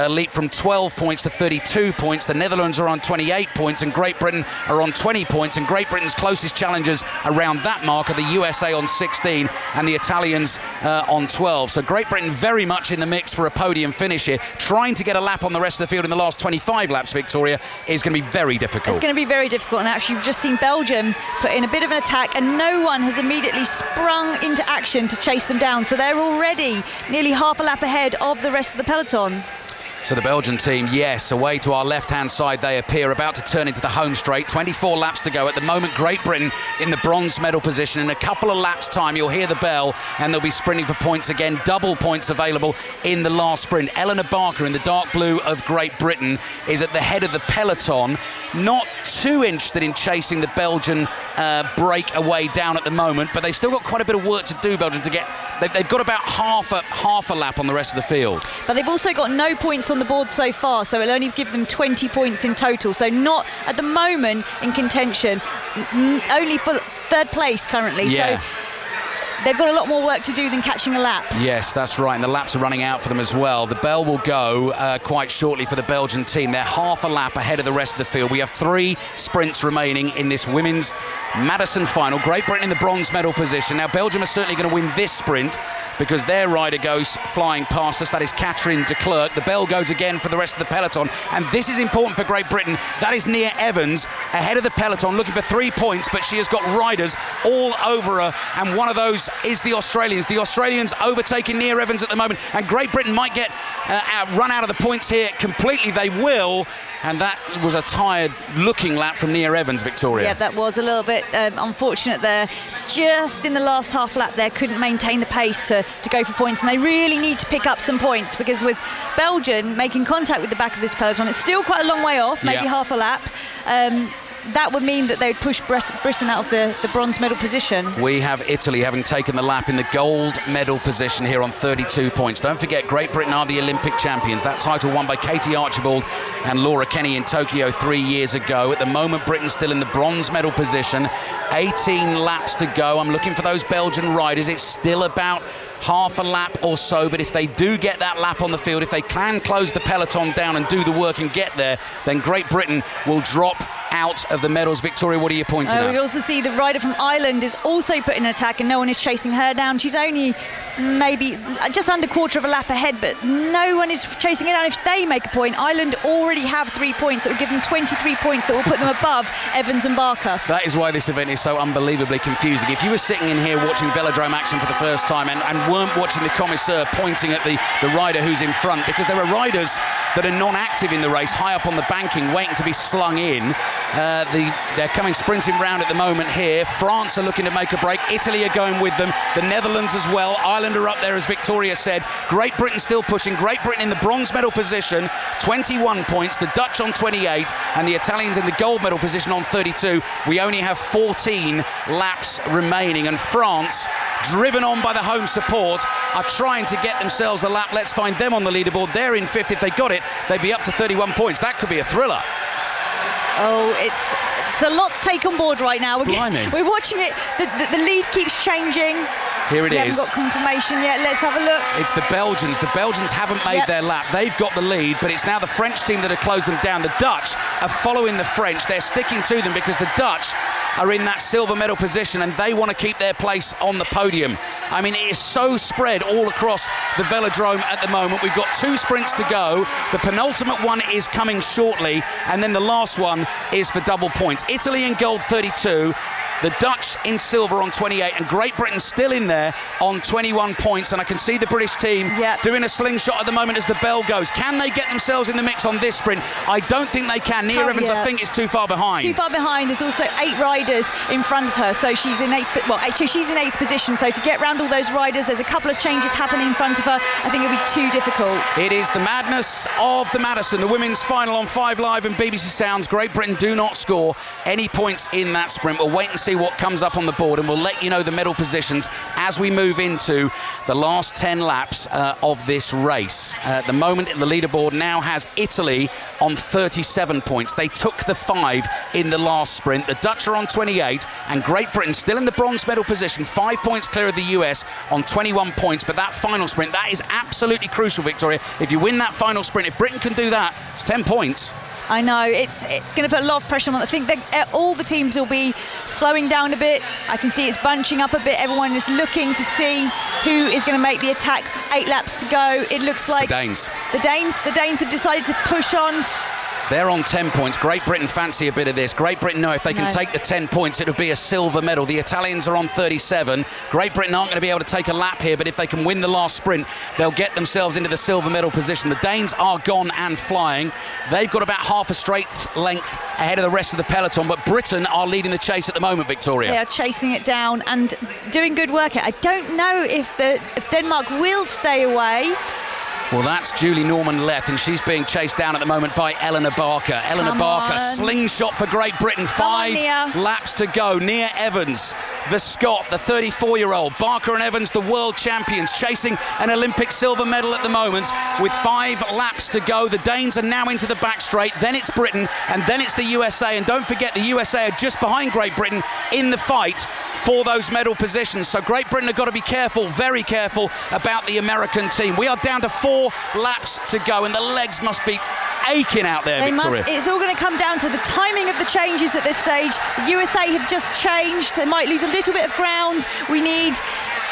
Speaker 25: leap from 12 points to 32 points. The Netherlands are on 28 points and Great Britain are on 20 points, and Great Britain's closest challengers around that mark are the USA on 16 and the Italians on 12. So Great Britain very much in the mix for a podium finish here. Trying to get a lap on the rest of the field in the last 25 laps, Victoria, is going to be very difficult.
Speaker 5: It's going to be very difficult, and actually you've just seen Belgium put in a bit of an attack and no one has immediately sprung into action to chase them down, so they're already nearly half a lap ahead of the rest of the peloton.
Speaker 25: So the Belgian team, yes, away to our left-hand side they appear, about to turn into the home straight. 24 laps to go. At the moment, Great Britain in the bronze medal position. In a couple of laps' time, you'll hear the bell, and they'll be sprinting for points again. Double points available in the last sprint. Eleanor Barker in the dark blue of Great Britain is at the head of the peloton. Not too interested in chasing the Belgian breakaway down at the moment, but they've still got quite a bit of work to do, Belgium, to get... They've got about half a lap on the rest of the field.
Speaker 5: But they've also got no points on the board so far, so it'll only give them 20 points in total. So not at the moment in contention, only for third place currently.
Speaker 25: Yeah.
Speaker 5: So they've got a lot more work to do than catching a lap.
Speaker 25: Yes, that's right, and the laps are running out for them as well. The bell will go quite shortly for the Belgian team. They're half a lap ahead of the rest of the field. We have 3 sprints remaining in this women's Madison final. Great Britain in the bronze medal position. Now, Belgium are certainly going to win this sprint because their rider goes flying past us. That is Catherine de Klerk. The bell goes again for the rest of the peloton, and this is important for Great Britain. That is Nia Evans ahead of the peloton, looking for 3 points, but she has got riders all over her, and one of those is the Australians. The Australians overtaking Nia Evans at the moment, and Great Britain might get run out of the points here completely. They will. And that was a tired-looking lap from Nia Evans, Victoria.
Speaker 5: Yeah, that was a little bit unfortunate there. Just in the last half lap there, couldn't maintain the pace to go for points. And they really need to pick up some points because with Belgium making contact with the back of this peloton, it's still quite a long way off, maybe half a lap. That would mean that they would push Britain out of the bronze medal position.
Speaker 25: We have Italy having taken the lap in the gold medal position here on 32 points. Don't forget, Great Britain are the Olympic champions. That title won by Katie Archibald and Laura Kenny in Tokyo 3 years ago. At the moment, Britain's still in the bronze medal position. 18 laps to go. I'm looking for those Belgian riders. It's still about half a lap or so, but if they do get that lap on the field, if they can close the peloton down and do the work and get there, then Great Britain will drop out of the medals. Victoria, what are you pointing at?
Speaker 5: We also see the rider from Ireland is also put in attack and no one is chasing her down. She's only maybe just under quarter of a lap ahead, but no one is chasing her down. If they make a point, Ireland already have 3 points that will give them 23 points that will put them above Evans and Barker.
Speaker 25: That is why this event is so unbelievably confusing. If you were sitting in here watching velodrome action for the first time and weren't watching the commissaire pointing at the rider who's in front, because there are riders that are non-active in the race high up on the banking waiting to be slung in. They're coming sprinting round at the moment here. France are looking to make a break. Italy are going with them. The Netherlands as well. Ireland are up there, as Victoria said. Great Britain still pushing. Great Britain in the bronze medal position, 21 points. The Dutch on 28 and the Italians in the gold medal position on 32. We only have 14 laps remaining, and France, driven on by the home support, are trying to get themselves a lap. Let's find them on the leaderboard. They're in 5th. If they got it, they'd be up to 31 points. That could be a thriller.
Speaker 5: Oh, it's a lot to take on board right now. We're watching it. The lead keeps changing.
Speaker 25: Here it is.
Speaker 5: We haven't got confirmation yet. Let's have a look.
Speaker 25: It's the Belgians. The Belgians haven't made their lap. They've got the lead, but it's now the French team that have closed them down. The Dutch are following the French. They're sticking to them because the Dutch are in that silver medal position and they want to keep their place on the podium. I mean, it is so spread all across the velodrome at the moment. We've got 2 sprints to go. The penultimate one is coming shortly, and then the last one is for double points. Italy in gold, 32. The Dutch in silver on 28, and Great Britain still in there on 21 points. And I can see the British team doing a slingshot at the moment as the bell goes. Can they get themselves in the mix on this sprint? I don't think they can. Nia Evans, I think, is too far behind.
Speaker 5: Too far behind. There's also 8 riders in front of her, so she's in 8th. Well, actually, she's in 8th position. So to get round all those riders, there's a couple of changes happening in front of her. I think it'll be too difficult.
Speaker 25: It is the madness of the Madison, the women's final on 5 Live and BBC Sounds. Great Britain do not score any points in that sprint. We'll wait and see what comes up on the board, and we'll let you know the medal positions as we move into the last 10 laps of this race. At the moment, the leaderboard now has Italy on 37 points. They took the 5 in the last sprint. The Dutch are on 28, and Great Britain still in the bronze medal position, 5 points clear of the US on 21 points. But that final sprint, that is absolutely crucial, Victoria. If you win that final sprint, if Britain can do that, it's 10 points.
Speaker 5: I know, it's going to put a lot of pressure on. I think that all the teams will be slowing down a bit. I can see it's bunching up a bit. Everyone is looking to see who is going to make the attack. 8 laps to go. It looks like
Speaker 25: the Danes.
Speaker 5: The Danes have decided to push on.
Speaker 25: They're on 10 points. Great Britain fancy a bit of this. Great Britain know if they can take the 10 points, it would be a silver medal. The Italians are on 37. Great Britain aren't going to be able to take a lap here, but if they can win the last sprint, they'll get themselves into the silver medal position. The Danes are gone and flying. They've got about half a straight length ahead of the rest of the peloton, but Britain are leading the chase at the moment, Victoria.
Speaker 5: They are chasing it down and doing good work. I don't know if Denmark will stay away.
Speaker 25: Well, that's Julie Norman-Leth, and she's being chased down at the moment by Eleanor Barker. Eleanor Barker, slingshot for Great Britain. 5 laps to go. Nia Evans, the Scot, the 34-year-old. Barker and Evans, the world champions, chasing an Olympic silver medal at the moment with 5 laps to go. The Danes are now into the back straight. Then it's Britain, and then it's the USA. And don't forget, the USA are just behind Great Britain in the fight for those medal positions. So Great Britain have got to be careful, very careful about the American team. We are down to 4 laps to go, and the legs must be aching out there, Victoria.
Speaker 5: It's all going to come down to the timing of the changes at this stage. The USA have just changed. They might lose a little bit of ground. We need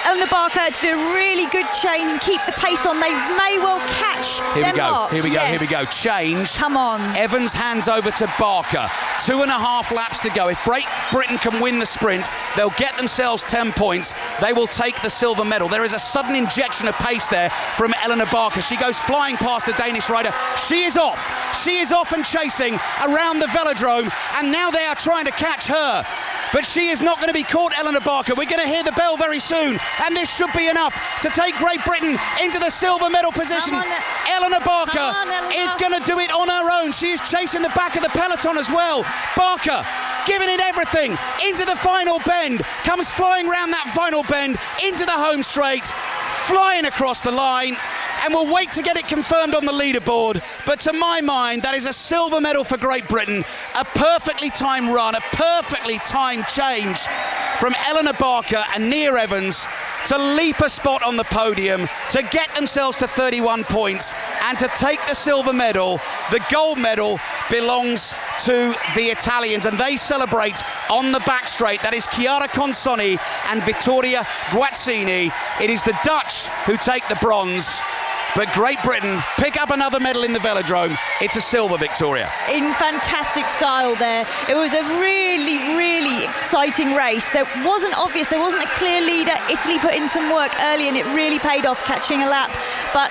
Speaker 5: Eleanor Barker to do a really good change and keep the pace on. They may well catch Denmark.
Speaker 25: Here we go. Change.
Speaker 5: Come on.
Speaker 25: Evans hands over to Barker. 2.5 laps to go. If Great Britain can win the sprint, they'll get themselves 10 points. They will take the silver medal. There is a sudden injection of pace there from Eleanor Barker. She goes flying past the Danish rider. She is off. She is off and chasing around the velodrome, and now they are trying to catch her. But she is not going to be caught, Eleanor Barker. We're going to hear the bell very soon, and this should be enough to take Great Britain into the silver medal position. Eleanor Barker is going to do it on her own. She is chasing the back of the peloton as well. Barker giving it everything into the final bend, comes flying round that final bend into the home straight, flying across the line. And we'll wait to get it confirmed on the leaderboard. But to my mind, that is a silver medal for Great Britain. A perfectly timed run, a perfectly timed change from Eleanor Barker and Nia Evans to leap a spot on the podium, to get themselves to 31 points and to take the silver medal. The gold medal belongs to the Italians, and they celebrate on the back straight. That is Chiara Consoni and Vittoria Guazzini. It is the Dutch who take the bronze. But Great Britain pick up another medal in the velodrome. It's a silver, Victoria.
Speaker 5: In fantastic style there. It was a really, really exciting race. There wasn't obvious, there wasn't a clear leader. Italy put in some work early and it really paid off, catching a lap. But,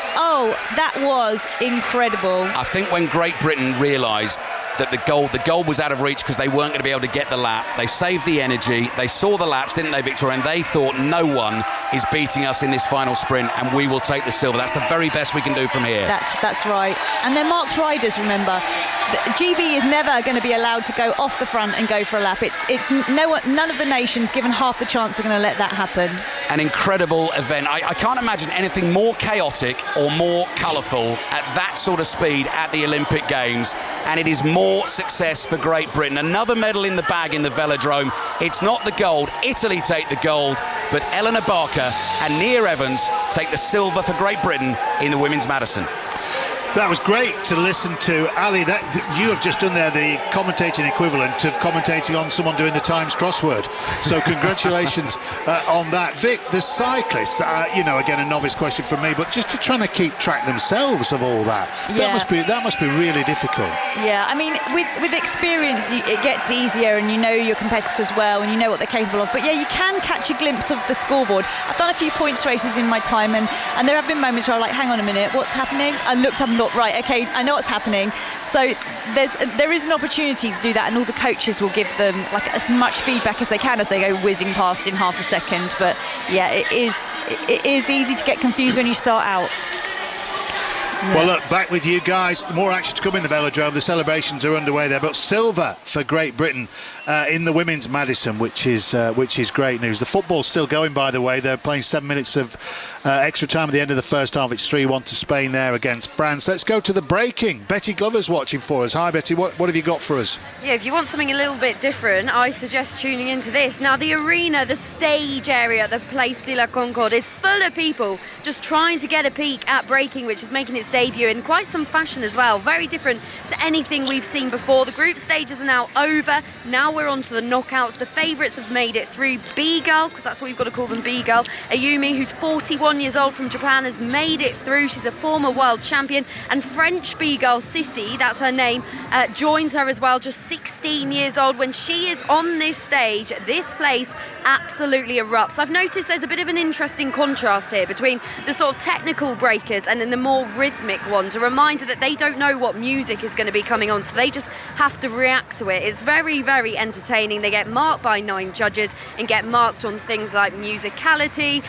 Speaker 5: that was incredible.
Speaker 25: I think when Great Britain realised that the gold was out of reach because they weren't going to be able to get the lap, they saved the energy, they saw the laps, didn't they, Victoria? And they thought, no one is beating us in this final sprint, and we will take the silver. That's the very best we can do from here.
Speaker 5: That's right. And they're marked riders, remember. GB is never going to be allowed to go off the front and go for a lap. None of the nations, given half the chance, are going to let that happen.
Speaker 25: An incredible event. I can't imagine anything more chaotic or more colourful at that sort of speed at the Olympic Games, and it is more success for Great Britain. Another medal in the bag in the velodrome. It's not the gold. Italy take the gold, but Eleanor Barker and Nia Evans take the silver for Great Britain in the women's Madison.
Speaker 19: That was great to listen to. Ali, that you have just done there the commentating equivalent of commentating on someone doing the Times crossword. So congratulations on that. Vic, the cyclists, again, a novice question from me, but just to trying to keep track themselves of all that.
Speaker 5: Yeah.
Speaker 19: That must be really difficult.
Speaker 5: Yeah, I mean, with experience, it gets easier, and you know your competitors well, and you know what they're capable of. But yeah, you can catch a glimpse of the scoreboard. I've done a few points races in my time, and there have been moments where I'm like, hang on a minute, what's happening? I looked up and thought, right, okay, I know what's happening. So there is an opportunity to do that, and all the coaches will give them like as much feedback as they can as they go whizzing past in half a second. But yeah, it is easy to get confused when you start out. Yeah.
Speaker 19: Well, look, back with you guys. More action to come in the velodrome. The celebrations are underway there, but silver for Great Britain in the women's Madison, which is great news. The football's still going, by the way. They're playing 7 minutes of extra time at the end of the first half. It's 3-1 to Spain there against France. Let's go to the breaking. Betty Glover's watching for us. Hi, Betty. What have you got for us?
Speaker 4: Yeah, if you want something a little bit different, I suggest tuning into this. Now, the arena, the stage area at the Place de la Concorde is full of people just trying to get a peek at breaking, which is making its debut in quite some fashion as well. Very different to anything we've seen before. The group stages are now over. Now we're on to the knockouts. The favourites have made it through. B-Girl, because that's what we've got to call them, B-Girl. Ayumi, who's 41 years old from Japan, has made it through. She's a former world champion. And French B-Girl, Sissi, that's her name, joins her as well, just 16 years old. When she is on this stage, this place absolutely erupts. I've noticed there's a bit of an interesting contrast here between the sort of technical breakers and then the more rhythmic rhythmic ones, a reminder that they don't know what music is going to be coming on, so they just have to react to it. It's very, very entertaining. They get marked by 9 judges and get marked on things like musicality,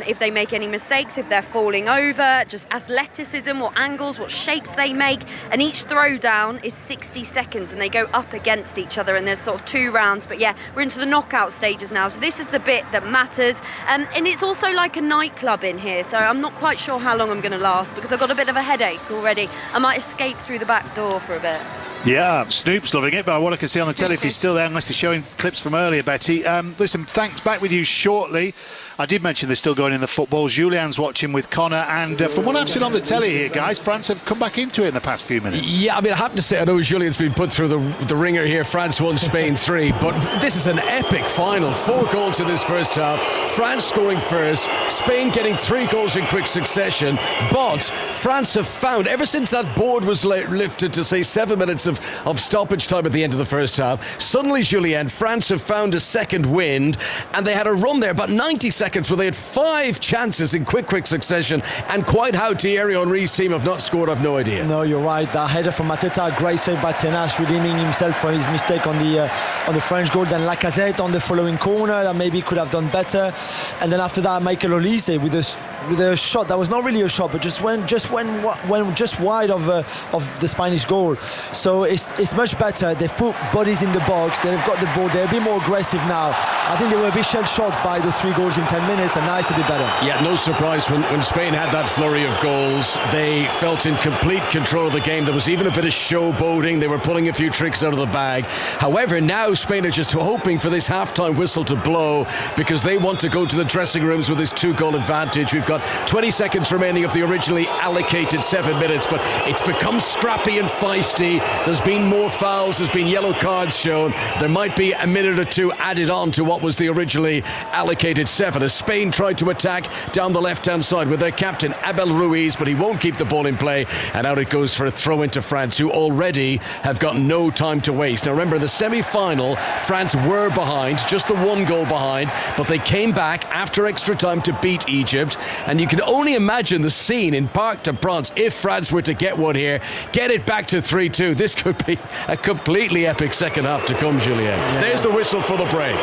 Speaker 4: if they make any mistakes, if they're falling over, just athleticism, what angles, what shapes they make, and each throwdown is 60 seconds and they go up against each other, and there's sort of 2 rounds. But yeah, we're into the knockout stages now, so this is the bit that matters, and it's also like a nightclub in here, so I'm not quite sure how long I'm going to last because I've got a bit of a headache already. I might escape through the back door for a bit.
Speaker 19: Yeah, Snoop's loving it, but what I can see on the telly, if he's still there, unless they're showing clips from earlier, Betty. Listen, thanks, back with you shortly. I did mention they're still going in the football. Julian's watching with Connor, and from what I've seen on the telly here, guys, France have come back into it in the past few minutes.
Speaker 13: Yeah, I mean, I have to say, I know Julian's been put through the ringer here. France 1, Spain 3, but this is an epic final. 4 goals in this first half. France scoring first, Spain getting 3 goals in quick succession, but France have found, ever since that board was lifted to say 7 minutes of stoppage time at the end of the first half, suddenly, Julien, France have found a second wind, and they had a run there, about 90 seconds where they had 5 chances in quick succession, and quite how Thierry Henry's team have not scored, I've no idea.
Speaker 9: No, you're right. That header from Mateta, great save by Tenas, redeeming himself for his mistake on the French goal. Then Lacazette on the following corner that maybe could have done better, and then after that Michael Olise with a shot that was not really a shot, but just went just wide of the Spanish goal. So it's much better. They've put bodies in the box. They've got the ball. They're a bit more aggressive now. I think they were a bit shell-shocked by those 3 goals in 10 minutes, and now it's a bit better.
Speaker 13: Yeah, no surprise when Spain had that flurry of goals. They felt in complete control of the game. There was even a bit of showboating. They were pulling a few tricks out of the bag. However, now Spain are just hoping for this half-time whistle to blow because they want to go to the dressing rooms with this 2-goal advantage. We've got 20 seconds remaining of the originally allocated 7 minutes, but it's become scrappy and feisty. There's been more fouls, there's been yellow cards shown. There might be a minute or 2 added on to what was the originally allocated 7, as Spain tried to attack down the left-hand side with their captain Abel Ruiz, but he won't keep the ball in play, and out it goes for a throw into France, who already have got no time to waste. Now remember, the semi-final, France were behind, just the 1 goal behind, but they came back after extra time to beat Egypt, and you can only imagine the scene in Parc des Princes if France were to get one here, get it back to 3-2. This could be a completely epic second half to come, Julien. Yeah. There's the whistle for the break.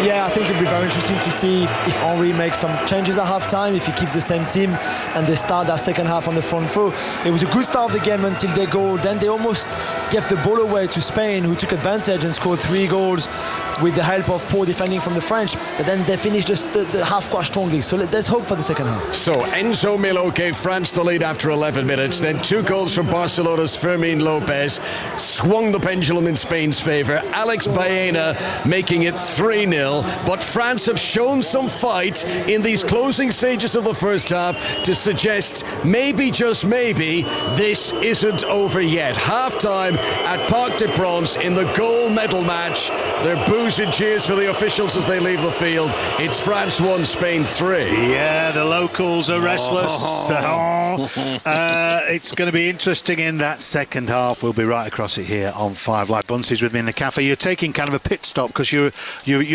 Speaker 9: Yeah, I think it'll be very interesting to see if Henry makes some changes at half-time, if he keeps the same team and they start that second half on the front foot. It was a good start of the game until they go. Then they almost gave the ball away to Spain, who took advantage and scored 3 goals with the help of poor defending from the French. But then they finished the half quite strongly. So there's hope for the second half.
Speaker 13: So Enzo Milo gave France the lead after 11 minutes. Then 2 goals from Barcelona's Fermin Lopez swung the pendulum in Spain's favour. Alex Baena making it 3-0. But France have shown some fight in these closing stages of the first half to suggest maybe, just maybe, this isn't over yet. Half-time at Parc des Princes in the gold medal match. They're boos and cheers for the officials as they leave the field. It's France 1, Spain 3.
Speaker 19: Yeah, the locals are restless. It's going to be interesting in that second half. We'll be right across it here on 5 Live. Bunce's with me in the cafe. You're taking kind of a pit stop because you're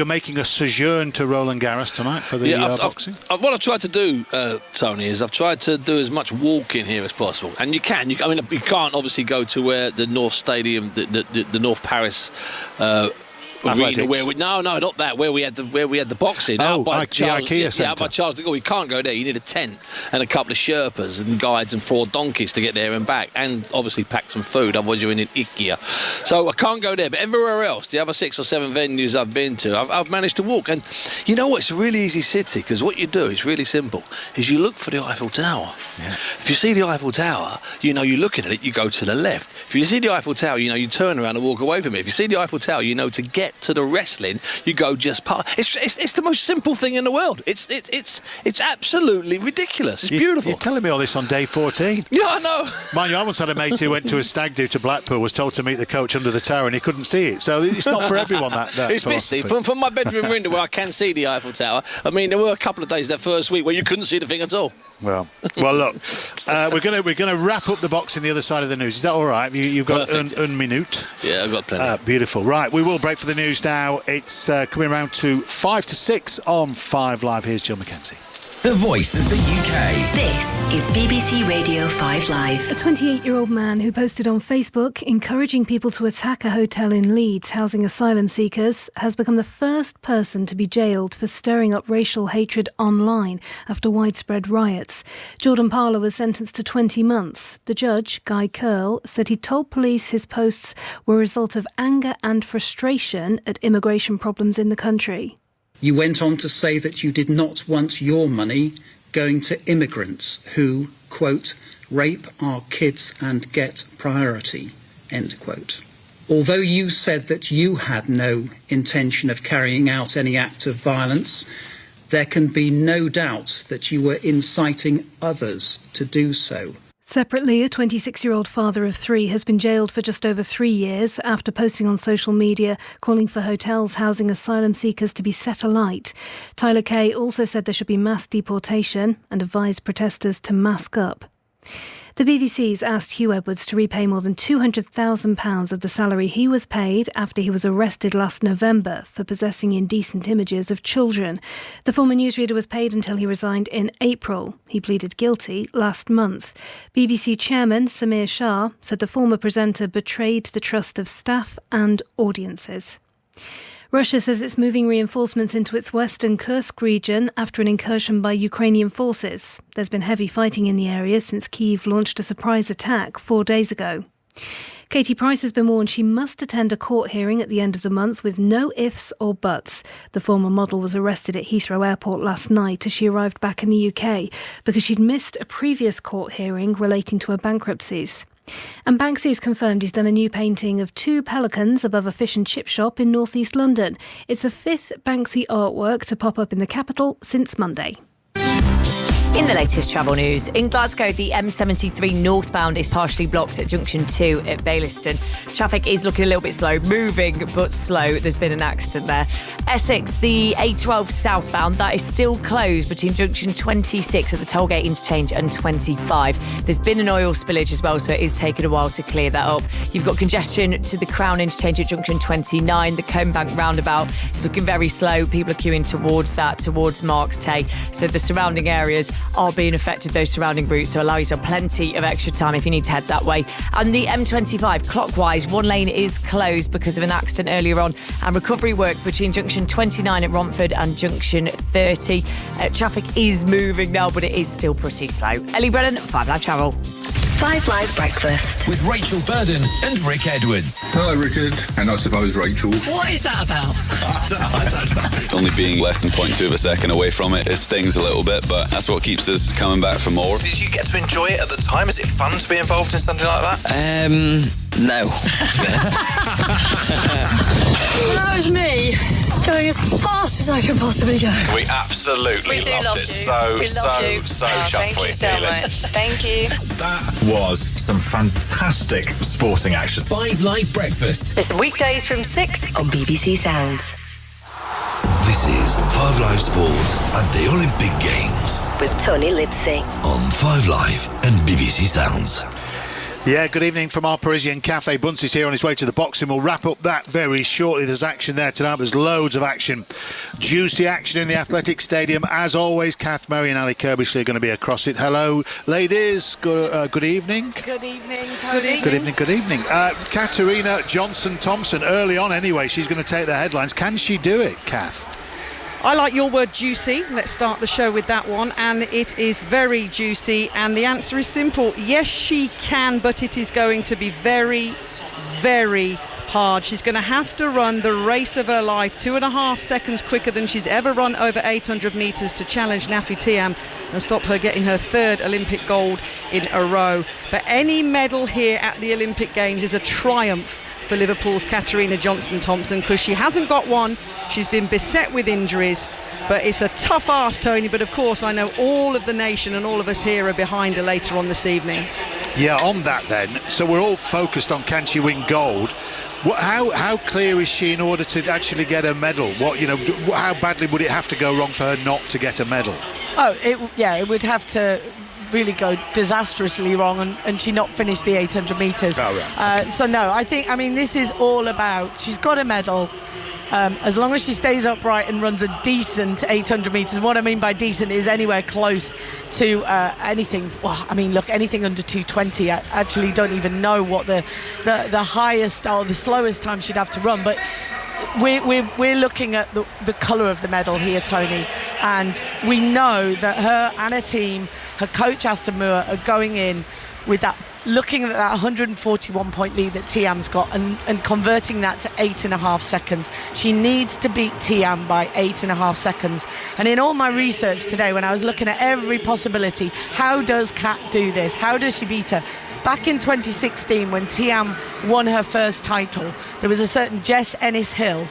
Speaker 19: making a sojourn to Roland Garros tonight for the boxing.
Speaker 10: What I've tried to do, Tony, is I've tried to do as much walking here as possible. And you can't obviously go to where the North Stadium, the North Paris arena where we had the boxing out by Charles de Gaulle. You can't go there. You need a tent and a couple of Sherpas and guides and 4 donkeys to get there and back, and obviously pack some food, otherwise you're in IKEA. So I can't go there, but everywhere else, the other 6 or 7 venues I've been to, I've managed to walk. And you know what, it's a really easy city, because what you do is really simple, is you look for the Eiffel Tower. If you see the Eiffel Tower, you look at it, you go to the left. If you see the Eiffel Tower, you turn around and walk away from it. If you see the Eiffel Tower, to get to the wrestling, you go just past. It's the most simple thing in the world. It's absolutely ridiculous. It's beautiful.
Speaker 19: You're telling me all this on day 14?
Speaker 10: Yeah, I know.
Speaker 19: Mind you, I once had a mate who went to a stag do to Blackpool, was told to meet the coach under the tower, and he couldn't see it. So it's not for everyone. That
Speaker 10: it's misty. From my bedroom window where I can see the Eiffel Tower. I mean, there were a couple of days that first week where you couldn't see the thing at all.
Speaker 19: Well, look, we're going to wrap up the box in the other side of the news. Is that all right? You've got un minute.
Speaker 10: Yeah, I've got plenty.
Speaker 19: Beautiful. Right, we will break for the news now. It's coming around to 5 to 6 on 5 Live. Here's Jill McKenzie.
Speaker 22: the voice of the UK.
Speaker 2: This is BBC Radio 5 Live.
Speaker 14: A 28-year-old man who posted on Facebook encouraging people to attack a hotel in Leeds housing asylum seekers has become the first person to be jailed for stirring up racial hatred online after widespread riots. Jordan Parler was sentenced to 20 months. The judge, Guy Curl, said he told police his posts were a result of anger and frustration at immigration problems in the country.
Speaker 11: You went on to say that you did not want your money going to immigrants who, quote, rape our kids and get priority, end quote. Although you said that you had no intention of carrying out any act of violence, there can be no doubt that you were inciting others to do so.
Speaker 14: Separately, a 26-year-old father of 3 has been jailed for just over 3 years after posting on social media calling for hotels housing asylum seekers to be set alight. Tyler Kay also said there should be mass deportation and advised protesters to mask up. The BBC's asked Hugh Edwards to repay more than £200,000 of the salary he was paid after he was arrested last November for possessing indecent images of children. The former newsreader was paid until he resigned in April. He pleaded guilty last month. BBC chairman Samir Shah said the former presenter betrayed the trust of staff and audiences. Russia says it's moving reinforcements into its western Kursk region after an incursion by Ukrainian forces. There's been heavy fighting in the area since Kyiv launched a surprise attack 4 days ago. Katie Price has been warned she must attend a court hearing at the end of the month with no ifs or buts. The former model was arrested at Heathrow Airport last night as she arrived back in the UK because she'd missed a previous court hearing relating to her bankruptcies. And Banksy has confirmed he's done a new painting of 2 pelicans above a fish and chip shop in north-east London. It's the 5th Banksy artwork to pop up in the capital since Monday.
Speaker 17: In the latest travel news, in Glasgow, the M73 northbound is partially blocked at junction 2 at Baillieston. Traffic is looking a little bit slow, moving but slow. There's been an accident there. Essex, the A12 southbound, that is still closed between junction 26 at the tollgate interchange and 25. There's been an oil spillage as well, so it is taking a while to clear that up. You've got congestion to the Crown interchange at junction 29. The Comebank roundabout is looking very slow. People are queuing towards that, towards Marks Tay. So the surrounding areas are being affected, those surrounding routes, so allow you to have plenty of extra time if you need to head that way. And the M25 clockwise, one lane is closed because of an accident earlier on, and recovery work between junction 29 at Romford and junction 30. Traffic is moving now, but it is still pretty slow. Ellie Brennan, 5 Live Travel.
Speaker 2: 5 Live Breakfast
Speaker 22: With Rachel Burden and Rick Edwards.
Speaker 7: Hello, Richard, and I suppose Rachel.
Speaker 12: What is that about?
Speaker 7: I don't know.
Speaker 16: Only being less than 0.2 of a second away from it stings a little bit, but that's what keeps us coming back for more.
Speaker 21: Did you get to enjoy it at the time? Is it fun to be involved in something like that?
Speaker 16: No.
Speaker 15: That was me going as fast as I could possibly go.
Speaker 21: We absolutely loved it. So chuffed for you.
Speaker 15: Thank you so much. Thank you.
Speaker 21: That was some fantastic sporting action.
Speaker 22: 5 Live Breakfast.
Speaker 15: Listen weekdays from 6
Speaker 2: on BBC Sounds.
Speaker 1: This is 5 Live Sport at the Olympic Games
Speaker 2: with Tony Livesey
Speaker 1: on 5 Live and BBC Sounds.
Speaker 19: Yeah, good evening from our Parisian cafe. Bunce is here on his way to the boxing. We'll wrap up that very shortly. There's action there tonight. There's loads of action. Juicy action in the Athletic Stadium. As always, Kath Murray and Ali Kirbishley are going to be across it. Hello, ladies. Good evening.
Speaker 5: Good evening, Tony.
Speaker 19: Good evening. Katarina Johnson-Thompson, early on anyway, she's going to take the headlines. Can she do it, Kath?
Speaker 23: I like your word juicy. Let's start the show with that one. And it is very juicy. And the answer is simple. Yes, she can, but it is going to be very, very hard. She's going to have to run the race of her life 2.5 seconds quicker than she's ever run over 800 metres to challenge Nafi Thiam and stop her getting her 3rd Olympic gold in a row. But any medal here at the Olympic Games is a triumph for Liverpool's Katarina Johnson-Thompson, because she hasn't got one. She's been beset with injuries, but it's a tough ask, Tony. But of course, I know all of the nation and all of us here are behind her later on this evening.
Speaker 19: Yeah, on that then. So we're all focused on can she win gold. How clear is she in order to actually get a medal? How badly would it have to go wrong for her not to get a medal?
Speaker 24: It would have to really go disastrously wrong and she not finish the 800 metres.
Speaker 19: Oh, right.
Speaker 24: So no, I think, this is all about, she's got a medal. As long as she stays upright and runs a decent 800 metres, and what I mean by decent is anywhere close to anything. Well, I mean, look, anything under 2:20. I actually don't even know what the highest or the slowest time she'd have to run, but we're looking at the colour of the medal here, Tony, and we know that her and her team, her coach Aston Moore, are going in with that, looking at that 141-point lead that Tiam's got and converting that to 8.5 seconds. She needs to beat Tiam by 8.5 seconds. And in all my research today, when I was looking at every possibility, how does Kat do this? How does she beat her? Back in 2016, when Tiam won her first title, there was a certain Jess Ennis-Hill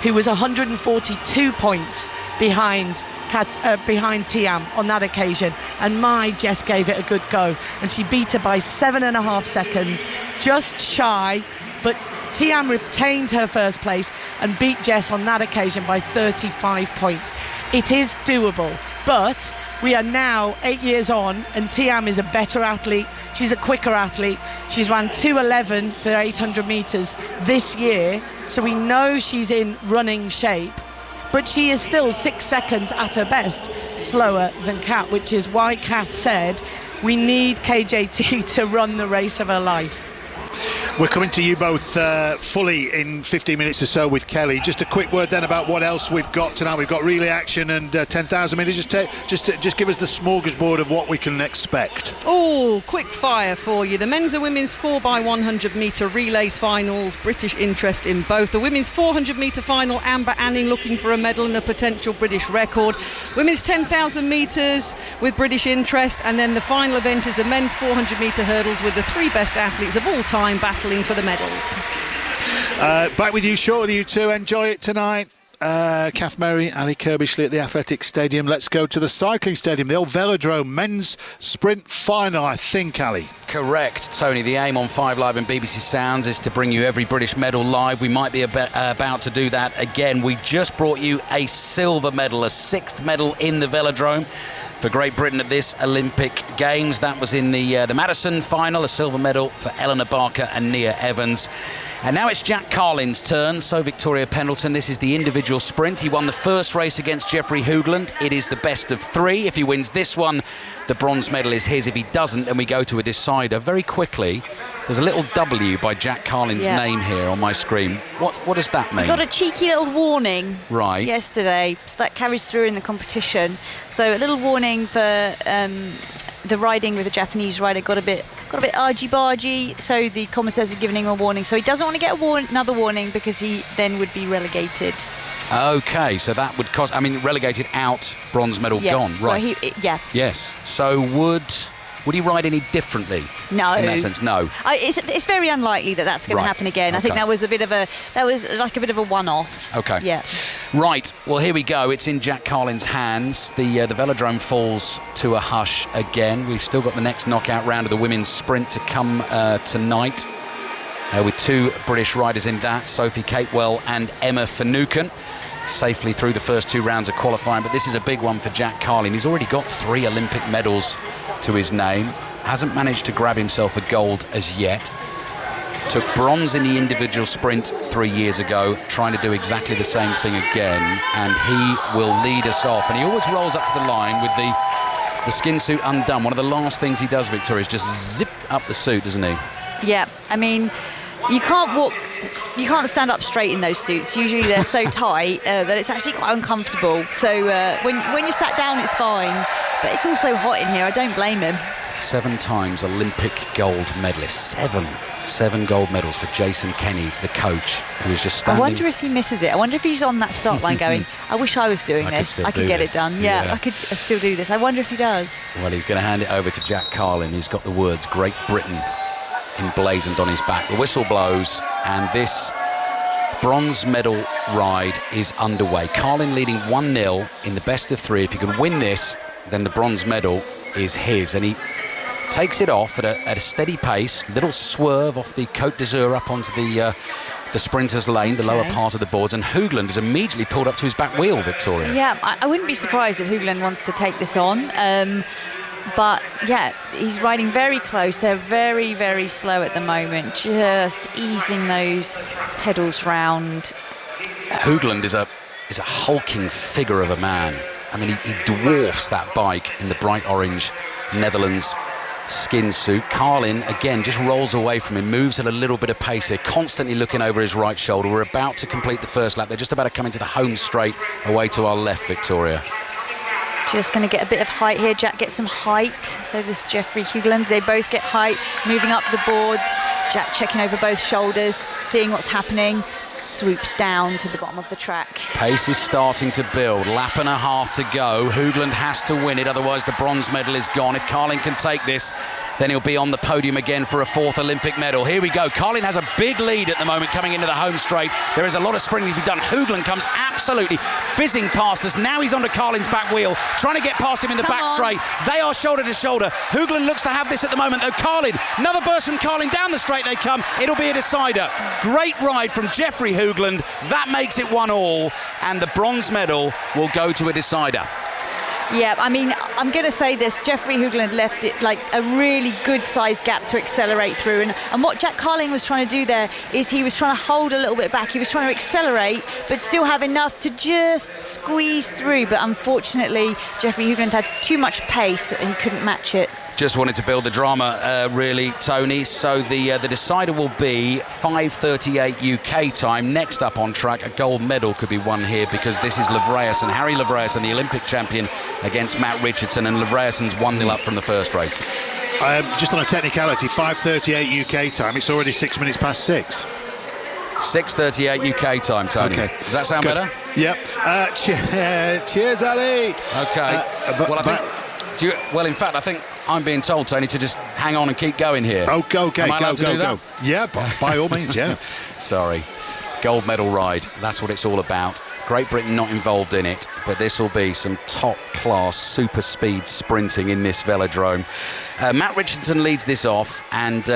Speaker 24: who was 142 points behind Tiam on that occasion, and my Jess gave it a good go, and she beat her by 7.5 seconds, just shy, but Tiam retained her first place and beat Jess on that occasion by 35 points. It is doable, but we are now 8 years on, and Tiam is a better athlete. She's a quicker athlete. She's run 2:11 for 800 metres this year, so we know she's in running shape. But she is still 6 seconds at her best slower than Kat, which is why Kat said we need KJT to run the race of her life.
Speaker 19: We're coming to you both fully in 15 minutes or so with Kelly. Just a quick word then about what else we've got tonight. We've got relay action and 10,000 metres. Just give us the smorgasbord of what we can expect.
Speaker 23: Oh, quick fire for you. The men's and women's 4x100 metre relays finals, British interest in both. The women's 400 metre final, Amber Anning looking for a medal and a potential British record. Women's 10,000 metres with British interest, and then the final event is the men's 400 metre hurdles with the three best athletes of all time battling for the medals.
Speaker 19: Back with you shortly, you two. Enjoy it tonight. Kath Merry, Ali Kirbishley at the Athletic Stadium. Let's go to the cycling stadium, the old Velodrome men's sprint final, I think, Ali.
Speaker 25: Correct, Tony. The aim on 5 Live and BBC Sounds is to bring you every British medal live. We might be about to do that again. We just brought you a silver medal, a 6th medal in the Velodrome for Great Britain at this Olympic Games. That was in the Madison final, a silver medal for Eleanor Barker and Nia Evans. And now it's Jack Carlin's turn, so Victoria Pendleton. This is the individual sprint. He won the first race against Jeffrey Hoogland. It is the best of 3. If he wins this one, the bronze medal is his. If he doesn't, then we go to a decider. Very quickly, there's a little W by Jack Carlin's name here on my screen. What does that mean?
Speaker 5: I got a cheeky little warning
Speaker 25: yesterday,
Speaker 5: so that carries through in the competition. So a little warning for the riding with the Japanese rider got a bit argy-bargy, so the commissars are giving him a warning. So he doesn't want to get another warning because he then would be relegated.
Speaker 25: Okay, so that would cost... I mean, relegated out, bronze medal gone. Right.
Speaker 5: Well,
Speaker 25: Yes. So would he ride any differently?
Speaker 5: No.
Speaker 25: In that sense, no.
Speaker 5: It's very unlikely that that's going to happen again. Okay. I think that was like a bit of a one-off.
Speaker 25: Okay.
Speaker 5: Yeah.
Speaker 25: Right. Well, here we go. It's in Jack Carlin's hands. The Velodrome falls to a hush again. We've still got the next knockout round of the women's sprint to come tonight, with 2 British riders in that, Sophie Capewell and Emma Finucane, safely through the first 2 rounds of qualifying. But this is a big one for Jack Carlin. He's already got 3 Olympic medals to his name. Hasn't managed to grab himself a gold as yet. Took bronze in the individual sprint 3 years ago, trying to do exactly the same thing again, and he will lead us off. And he always rolls up to the line with the skin suit undone. One of the last things he does, Victoria, is just zip up the suit, doesn't he?
Speaker 5: Yeah, I mean, you can't stand up straight in those suits. Usually they're so tight that it's actually quite uncomfortable. So when you're sat down, it's fine, but it's also hot in here. I don't blame him.
Speaker 25: 7 times Olympic gold medalist. 7 gold medals for Jason Kenny, the coach, who was just standing...
Speaker 5: I wonder if he misses it. I wonder if he's on that start line going, I wish I was doing this. I could get it done. Yeah, I could still do this. I wonder if he does.
Speaker 25: Well, he's going to hand it over to Jack Carlin, who's got the words Great Britain emblazoned on his back. The whistle blows, and this bronze medal ride is underway. Carlin leading 1-0 in the best of 3. If he can win this, then the bronze medal is his. And he takes it off at a steady pace, little swerve off the Côte d'Azur up onto the sprinters lane, the lower part of the boards, and Hoogland is immediately pulled up to his back wheel, Victoria.
Speaker 5: Yeah, I wouldn't be surprised if Hoogland wants to take this on. But yeah, he's riding very close. They're very, very slow at the moment, just easing those pedals round.
Speaker 25: Hoogland is a hulking figure of a man. I mean, he dwarfs that bike in the bright orange Netherlands skin suit. Carlin, again, just rolls away from him, moves at a little bit of pace here, constantly looking over his right shoulder. We're about to complete the first lap. They're just about to come into the home straight away to our left, Victoria.
Speaker 5: Just going to get a bit of height here. Jack gets some height. So does Jeffrey Hoogland. They both get height, moving up the boards. Jack checking over both shoulders, seeing what's happening. Swoops down to the bottom of the track.
Speaker 25: Pace is starting to build. Lap and a half to go. Hoogland has to win it, otherwise the bronze medal is gone. If Carlin can take this, then he'll be on the podium again for a 4th Olympic medal. Here we go. Carlin has a big lead at the moment coming into the home straight. There is a lot of sprinting to be done. Hoogland comes absolutely fizzing past us. Now he's onto Carlin's back wheel, trying to get past him in the back straight. They are shoulder to shoulder. Hoogland looks to have this at the moment, though. Carlin, another burst from Carlin. Down the straight they come. It'll be a decider. Great ride from Jeffrey Hoogland. That makes it 1-1, and the bronze medal will go to a decider.
Speaker 5: Yeah, I mean, I'm going to say this. Jeffrey Hoogland left it like a really good-sized gap to accelerate through. And what Jack Carling was trying to do there is he was trying to hold a little bit back. He was trying to accelerate, but still have enough to just squeeze through. But unfortunately, Jeffrey Hoogland had too much pace. He couldn't match it.
Speaker 25: Just wanted to build the drama, really, Tony. So the decider will be 5:38 UK time. Next up on track, a gold medal could be won here because this is Livreason, Harry Livreason, the Olympic champion, against Matt Richardson, and Livreason's 1-0 up from the first race.
Speaker 19: Just on a technicality, 5:38 UK time. It's already 6 minutes past 6.
Speaker 25: 6:38 UK time, Tony. Okay. Does that sound
Speaker 19: Good.
Speaker 25: better?
Speaker 19: Yep. Cheers, Ali.
Speaker 25: Okay. Well, in fact, I think I'm being told, Tony, to just hang on and keep going here.
Speaker 19: Oh, go. Yeah, by all means, yeah.
Speaker 25: Sorry. Gold medal ride, that's what it's all about. Great Britain not involved in it, but this will be some top-class super speed sprinting in this velodrome. Matt Richardson leads this off, and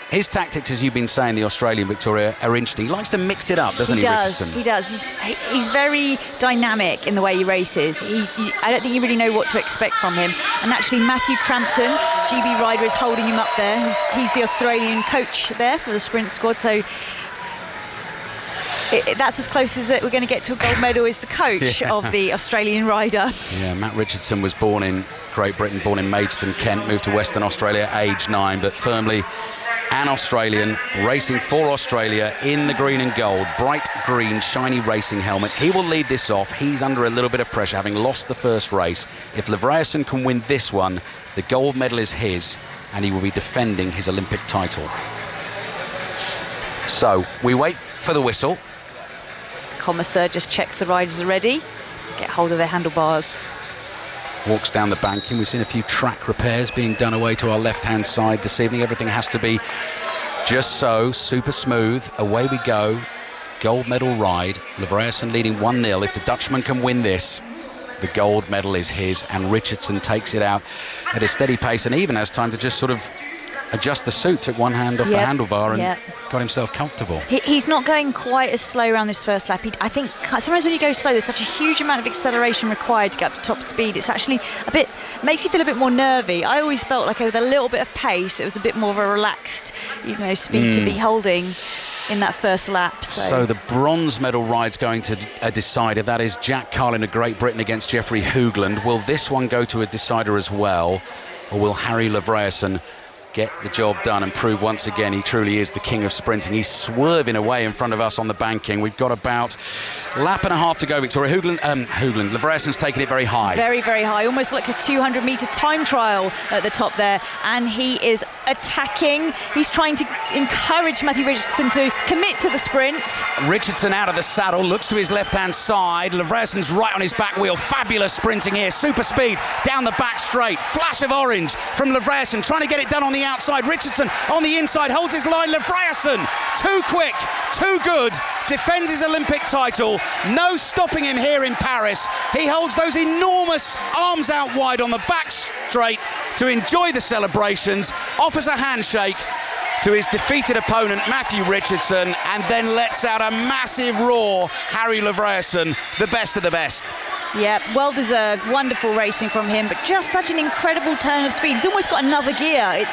Speaker 25: his tactics, as you've been saying, the Australian, Victoria, are interesting. He likes to mix it up, doesn't he, Richardson?
Speaker 5: He does. He's very dynamic in the way he races. I don't think you really know what to expect from him. And actually, Matthew Crampton, GB rider, is holding him up there. He's the Australian coach there for the sprint squad, so that's as close as we're going to get to a gold medal, is the coach of the Australian rider.
Speaker 25: Yeah, Matt Richardson was born in Great Britain, born in Maidstone, Kent, moved to Western Australia, age 9, but firmly an Australian, racing for Australia in the green and gold, bright green, shiny racing helmet. He will lead this off. He's under a little bit of pressure, having lost the first race. If Livreason can win this one, the gold medal is his, and he will be defending his Olympic title. So, we wait for the whistle.
Speaker 5: Commissar just checks the riders are ready, get hold of their handlebars.
Speaker 25: Walks down the banking. We've seen a few track repairs being done away to our left-hand side this evening. Everything has to be just so, super smooth. Away we go. Gold medal ride. Livreason leading 1-0. If the Dutchman can win this, the gold medal is his, and Richardson takes it out at a steady pace and even has time to just sort of adjust the suit, took one hand off the handlebar and got himself comfortable.
Speaker 5: He's not going quite as slow around this first lap. I think sometimes when you go slow, there's such a huge amount of acceleration required to get up to top speed. It's actually makes you feel a bit more nervy. I always felt like with a little bit of pace, it was a bit more of a relaxed, speed to be holding in that first lap.
Speaker 25: So the bronze medal ride's going to a decider. That is Jack Carlin of Great Britain against Jeffrey Hoogland. Will this one go to a decider as well, or will Harry Livreason get the job done and prove once again he truly is the king of sprinting? He's swerving away in front of us on the banking. We've got about lap and a half to go, Victoria. Livreason's taking it very high.
Speaker 5: Very, very high. Almost like a 200-metre time trial at the top there. And he is attacking. He's trying to encourage Matthew Richardson to commit to the sprint.
Speaker 25: Richardson out of the saddle, looks to his left-hand side. Livreason's right on his back wheel. Fabulous sprinting here. Super speed down the back straight. Flash of orange from Livreason, trying to get it done on the outside. Richardson on the inside, holds his line. Livreason, too quick, too good, defends his Olympic title. No stopping him here in Paris. He holds those enormous arms out wide on the back straight to enjoy the celebrations, offers a handshake to his defeated opponent Matthew Richardson, and then lets out a massive roar. Harry Livreason, the best of the best.
Speaker 5: Yeah, well deserved. Wonderful racing from him, but just such an incredible turn of speed. He's almost got another gear.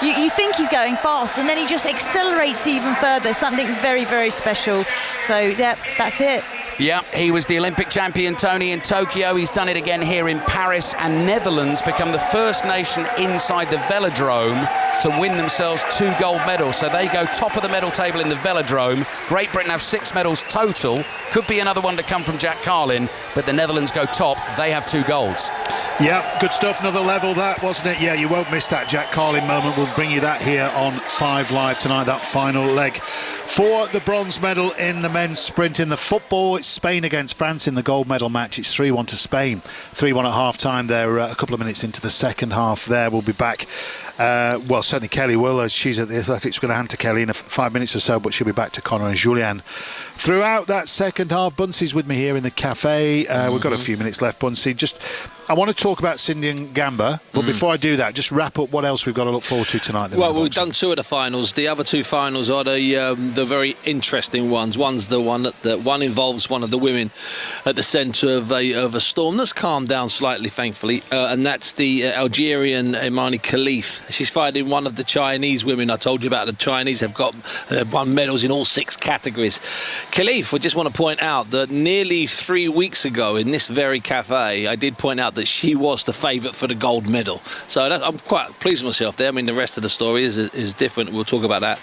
Speaker 5: You think he's going fast, and then he just accelerates even further. Something very, very special. So, yeah, that's it.
Speaker 25: Yeah, he was the Olympic champion, Tony, in Tokyo. He's done it again here in Paris, and Netherlands become the first nation inside the velodrome to win themselves 2 gold medals. So they go top of the medal table in the velodrome. Great Britain have 6 medals total. Could be another one to come from Jack Carlin, but the Netherlands go top. They have 2 golds.
Speaker 19: Yeah, good stuff. Another level that, wasn't it? Yeah, you won't miss that Jack Carlin moment. We'll bring you that here on 5 Live tonight, that final leg. For the bronze medal in the men's sprint in the football, it's Spain against France in the gold medal match. It's 3-1 to Spain. 3-1 at half-time there, a couple of minutes into the second half there. We'll be back. Well, certainly Kelly will, as she's at the Athletics. We're going to hand to Kelly in 5 minutes or so, but she'll be back to Connor and Julian. Throughout that second half, Bunsey's with me here in the cafe. We've got a few minutes left, Bunsey. I want to talk about Cindy and Gamba, but before I do that, just wrap up what else we've got to look forward to tonight.
Speaker 10: Well, we've done 2 of the finals. The other 2 finals are the very interesting ones. One's the one that one involves one of the women at the centre of a storm that's calmed down slightly, thankfully, and that's the Algerian Imani Khalif. She's fighting one of the Chinese women. I told you about the Chinese have won medals in all 6 categories. Khalif, I just want to point out that nearly 3 weeks ago in this very cafe, I did point out that she was the favourite for the gold medal. So I'm quite pleased with myself there. I mean, the rest of the story is different. We'll talk about that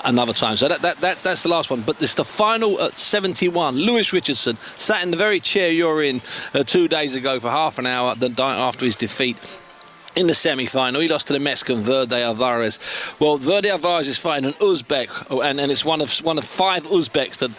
Speaker 10: another time. So that's the last one. But it's the final at 71. Lewis Richardson sat in the very chair you're in 2 days ago for half an hour after his defeat in the semi-final. He lost to the Mexican Verde Alvarez. Well, Verde Alvarez is fighting an Uzbek, and it's one of 5 Uzbeks that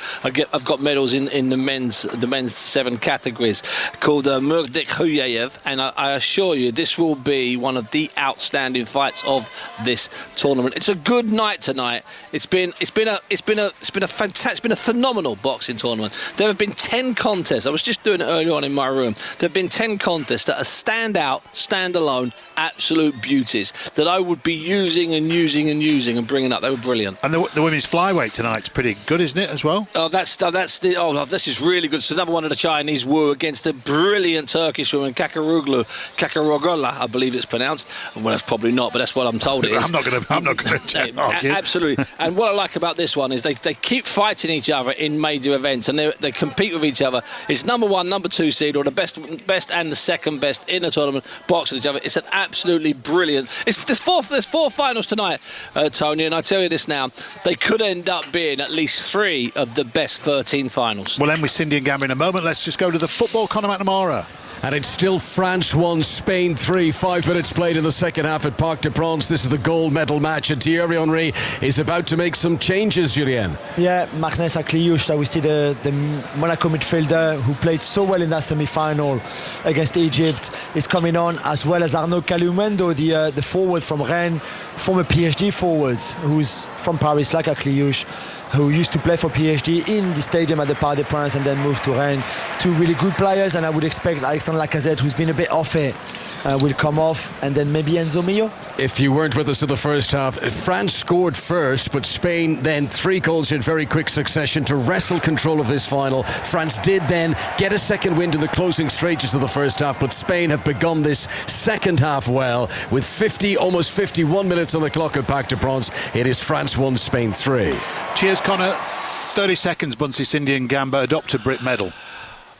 Speaker 10: have got medals in the men's 7 categories, called Murdik Huyayev, and I assure you this will be one of the outstanding fights of this tournament. It's a good night tonight. It's been a phenomenal boxing tournament. There have been 10 contests. I was just doing it earlier on in my room. There have been 10 contests that are standalone, absolute beauties that I would be using and bringing up. They were brilliant.
Speaker 19: And the women's flyweight tonight's pretty good, isn't it, as well?
Speaker 10: This is really good. It's another one of the Chinese Wu against the brilliant Turkish woman Kakaroglu, I believe it's pronounced. Well, that's probably not, but that's what I'm told it is.
Speaker 19: I'm not going to argue.
Speaker 10: Absolutely. And what I like about this one is they keep fighting each other in major events, and they compete with each other. It's number 1, number 2 seed, or the best and the second best in the tournament boxing each other. It's an absolutely brilliant. There's four finals tonight, Tony, and I tell you this now, they could end up being at least 3 of the best 13 finals.
Speaker 19: We'll end with Cindy and Gamba in a moment. Let's just go to the football. Conor McNamara.
Speaker 13: And it's still France 1, Spain 3. 5 minutes played in the second half at Parc des Princes. This is the gold medal match, and Thierry Henry is about to make some changes, Julien.
Speaker 9: Yeah, Marnez Akliouche, that we see the Monaco midfielder who played so well in that semi-final against Egypt, is coming on, as well as Arnaud Calumendo, the forward from Rennes, former PSG forward, who's from Paris, like Akliouche, who used to play for PSG in the stadium at the Parc des Princes and then moved to Rennes. 2 really good players, and I would expect Alexandre Lacazette, who's been a bit off it, will come off, and then maybe Enzo Mio.
Speaker 13: If you weren't with us in the first half, France scored first, but Spain then 3 goals in very quick succession to wrestle control of this final. France did then get a second wind in the closing stages of the first half, but Spain have begun this second half well, with almost 51 minutes on the clock at Parc des Princes. It is France 1, Spain 3.
Speaker 19: Cheers, Connor. 30 seconds, Bunsey, Cindy and Gamba adopt a Brit medal.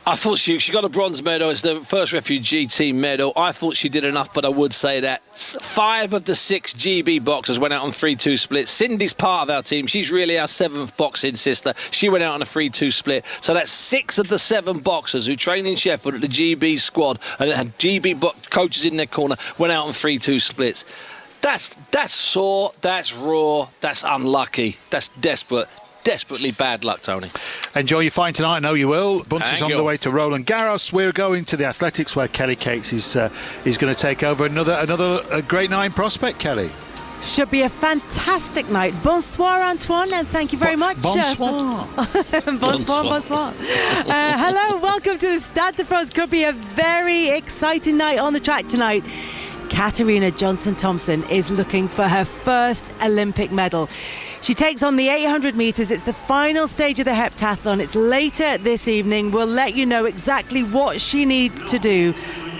Speaker 10: I thought she got a bronze medal. It's the first refugee team medal. I thought she did enough, but I would say that 5 of the 6 GB boxers went out on 3-2 splits. Cindy's part of our team. She's really our 7th boxing sister. She went out on a 3-2 split. So that's 6 of the 7 boxers who train in Sheffield at the GB squad and had GB coaches in their corner went out on 3-2 splits. That's sore, that's raw, that's unlucky, that's desperately bad luck, Tony.
Speaker 19: Enjoy your fight tonight. I know you will. Bunsey's on the way to Roland Garros. We're going to the Athletics, where Kelly Cates is going to take over. Another great night in Prospect, Kelly.
Speaker 24: Should be a fantastic night. Bonsoir, Antoine, and thank you very much.
Speaker 19: Bonsoir.
Speaker 24: Bonsoir. Hello, welcome to the Stade de France. Could be a very exciting night on the track tonight. Katarina Johnson-Thompson is looking for her first Olympic medal.
Speaker 3: She takes on the 800 metres. It's the final stage of the heptathlon. It's later this evening. We'll let you know exactly what she needs to do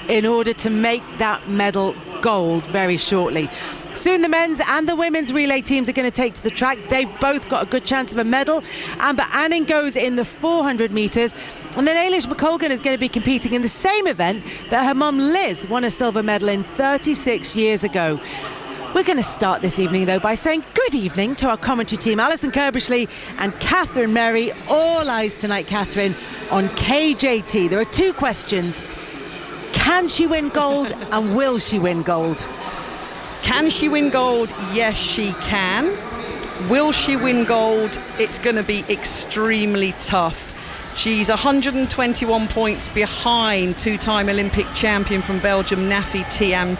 Speaker 3: in order to make that medal gold very shortly. Soon the men's and the women's relay teams are going to take to the track. They've both got a good chance of a medal. Amber Anning goes in the 400 metres. And then Ailish McColgan is going to be competing in the same event that her mum Liz won a silver medal in 36 years ago. We're going to start this evening, though, by saying good evening to our commentary team, Alison Kirbishley and Catherine Merry. All eyes tonight, Catherine, on KJT. There are two questions. Can she win gold and will she win gold?
Speaker 23: Can she win gold? Yes, she can. Will she win gold? It's going to be extremely tough. She's 121 points behind two-time Olympic champion from Belgium, Nafi Thiam.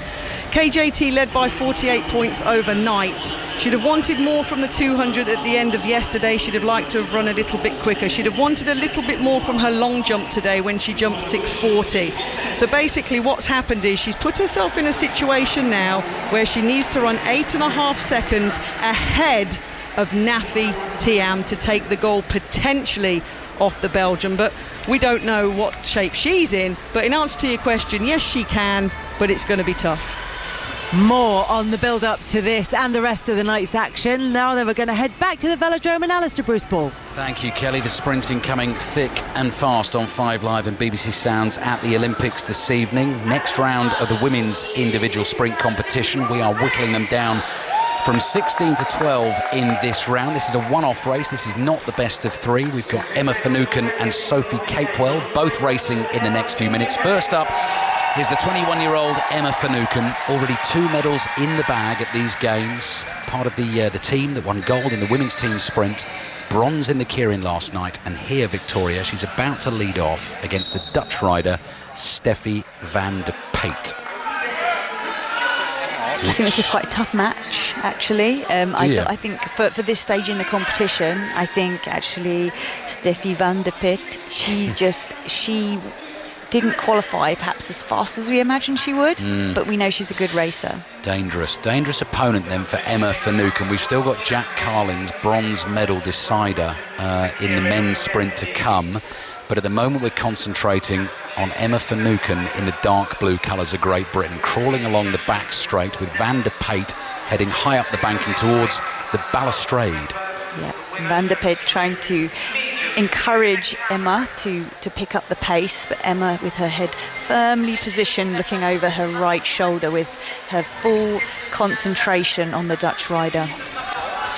Speaker 23: KJT led by 48 points overnight. She'd have wanted more from the 200 at the end of yesterday. She'd have liked to have run a little bit quicker. She'd have wanted a little bit more from her long jump today when she jumped 6:40. So basically what's happened is she's put herself in a situation now where she needs to run 8.5 seconds ahead of Nafi Thiam to take the gold potentially off the Belgian, but we don't know what shape she's in. But in answer to your question, yes, she can, but it's going to be tough.
Speaker 3: More on the build-up to this and the rest of the night's action. Now then, we're going to head back to the Velodrome and Alistair Bruce-Ball.
Speaker 25: Thank you, Kelly. The sprinting coming thick and fast on 5 Live and BBC Sounds at the Olympics this evening. Next round of the women's individual sprint competition. We are whittling them down from 16 to 12 in this round. This is a one-off race. This is not the best of 3. We've got Emma Finucane and Sophie Capewell both racing in the next few minutes. First up is the 21-year-old Emma Finucane. Already 2 medals in the bag at these games. Part of the team that won gold in the women's team sprint. Bronze in the Keirin last night. And here, Victoria, she's about to lead off against the Dutch rider, Steffi van de Peet.
Speaker 5: I think this is quite a tough match, actually. I think for this stage in the competition, I think actually Steffi van de Peet, she didn't qualify perhaps as fast as we imagined she would, but we know she's a good racer.
Speaker 25: Dangerous opponent then for Emma Finucane. We've still got Jack Carling's bronze medal decider in the men's sprint to come. But at the moment we're concentrating on Emma Finucane in the dark blue colours of Great Britain, crawling along the back straight with Van der Peet heading high up the banking towards the balustrade.
Speaker 5: Yeah, Van der Peet trying to encourage Emma to pick up the pace, but Emma with her head firmly positioned, looking over her right shoulder with her full concentration on the Dutch rider.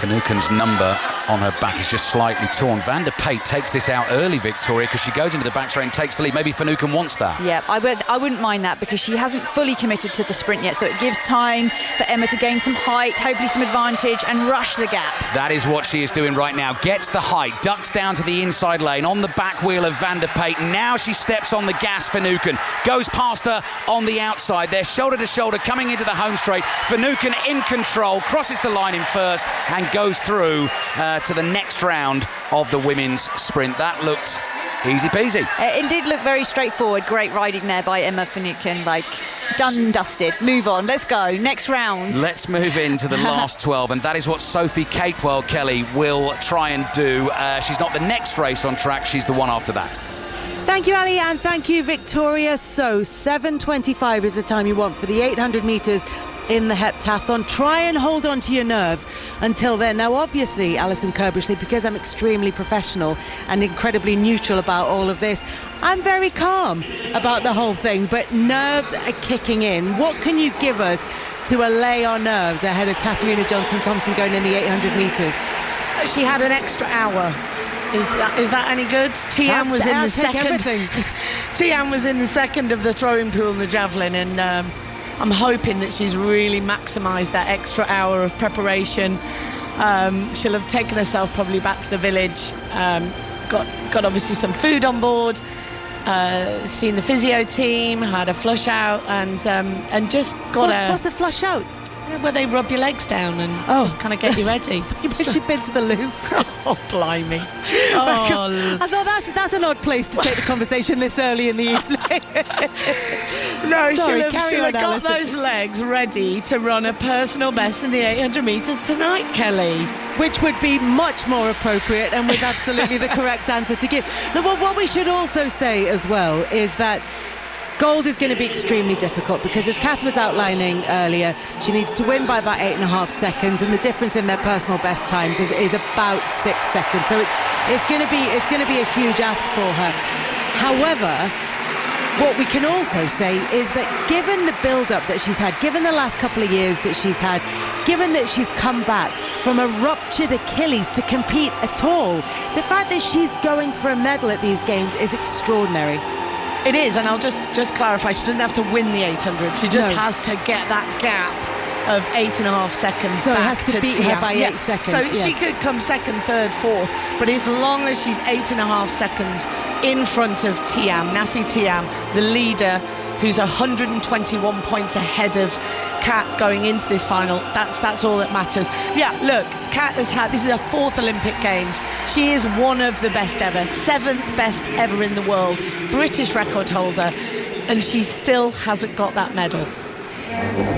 Speaker 25: Finucane's number on her back is just slightly torn. Van der Peet takes this out early, Victoria, because she goes into the back straight and takes the lead. Maybe Finucane wants that.
Speaker 5: Yeah, I wouldn't mind that, because she hasn't fully committed to the sprint yet, so it gives time for Emma to gain some height, hopefully some advantage, and rush the gap.
Speaker 25: That is what she is doing right now. Gets the height, ducks down to the inside lane on the back wheel of Van der Peet. Now she steps on the gas, Finucane. Goes past her on the outside. They're shoulder to shoulder coming into the home straight. Finucane in control, crosses the line in first and goes through to the next round of the women's sprint. That looked easy peasy.
Speaker 5: It did look very straightforward. Great riding there by Emma Finucane. Like, done and dusted. Move on. Let's go. Next round.
Speaker 25: Let's move into the last 12, and that is what Sophie Capewell, Kelly, will try and do. She's not the next race on track. She's the one after that.
Speaker 3: Thank you, Ali, and thank you, Victoria. So 7:25 is the time you want for the 800 metres in the heptathlon. Try and hold on to your nerves until then. Now, obviously, Alison Kirbishley, because I'm extremely professional and incredibly neutral about all of this, I'm very calm about the whole thing, but nerves are kicking in. What can you give us to allay our nerves ahead of Katarina Johnson-Thompson going in the 800 metres?
Speaker 24: She had an extra hour. Is that any good? Thiam was in the second. Thiam was in the second of the throwing pool and the javelin, and I'm hoping that she's really maximised that extra hour of preparation. She'll have taken herself probably back to the village, got obviously some food on board, seen the physio team, had a flush out, and just got
Speaker 3: What's a flush out?
Speaker 24: Where they rub your legs down and just kind of get you ready.
Speaker 3: You wish you'd been to the loo.
Speaker 24: Oh, blimey.
Speaker 3: I thought that's an odd place to take the conversation this early in the evening.
Speaker 24: No,
Speaker 3: Sorry,
Speaker 24: she'll have got
Speaker 3: Alison.
Speaker 24: those legs ready to run a personal best in the 800 metres tonight, Kelly.
Speaker 3: Which would be much more appropriate and with absolutely the correct answer to give. Now, what we should also say as well is that gold is going to be extremely difficult because, as Kath was outlining earlier, she needs to win by about 8.5 seconds, and the difference in their personal best times is about 6 seconds. So it's going to be a huge ask for her. However, what we can also say is that given the build-up that she's had, given the last couple of years that she's had, given that she's come back from a ruptured Achilles to compete at all, the fact that she's going for a medal at these games is extraordinary.
Speaker 24: It is, and I'll just clarify, she doesn't have to win the 800, she just has to get that gap of 8.5 seconds
Speaker 3: so
Speaker 24: back
Speaker 3: it has to beat her by 8 seconds.
Speaker 24: So she could come second, third, fourth, but as long as she's 8.5 seconds in front of Nafi Tiam, the leader, who's 121 points ahead of Kat going into this final, that's all that matters. Yeah, look, Kat has had, this is her 4th Olympic Games. She is one of the best ever, 7th best ever in the world, British record holder, and she still hasn't got that medal.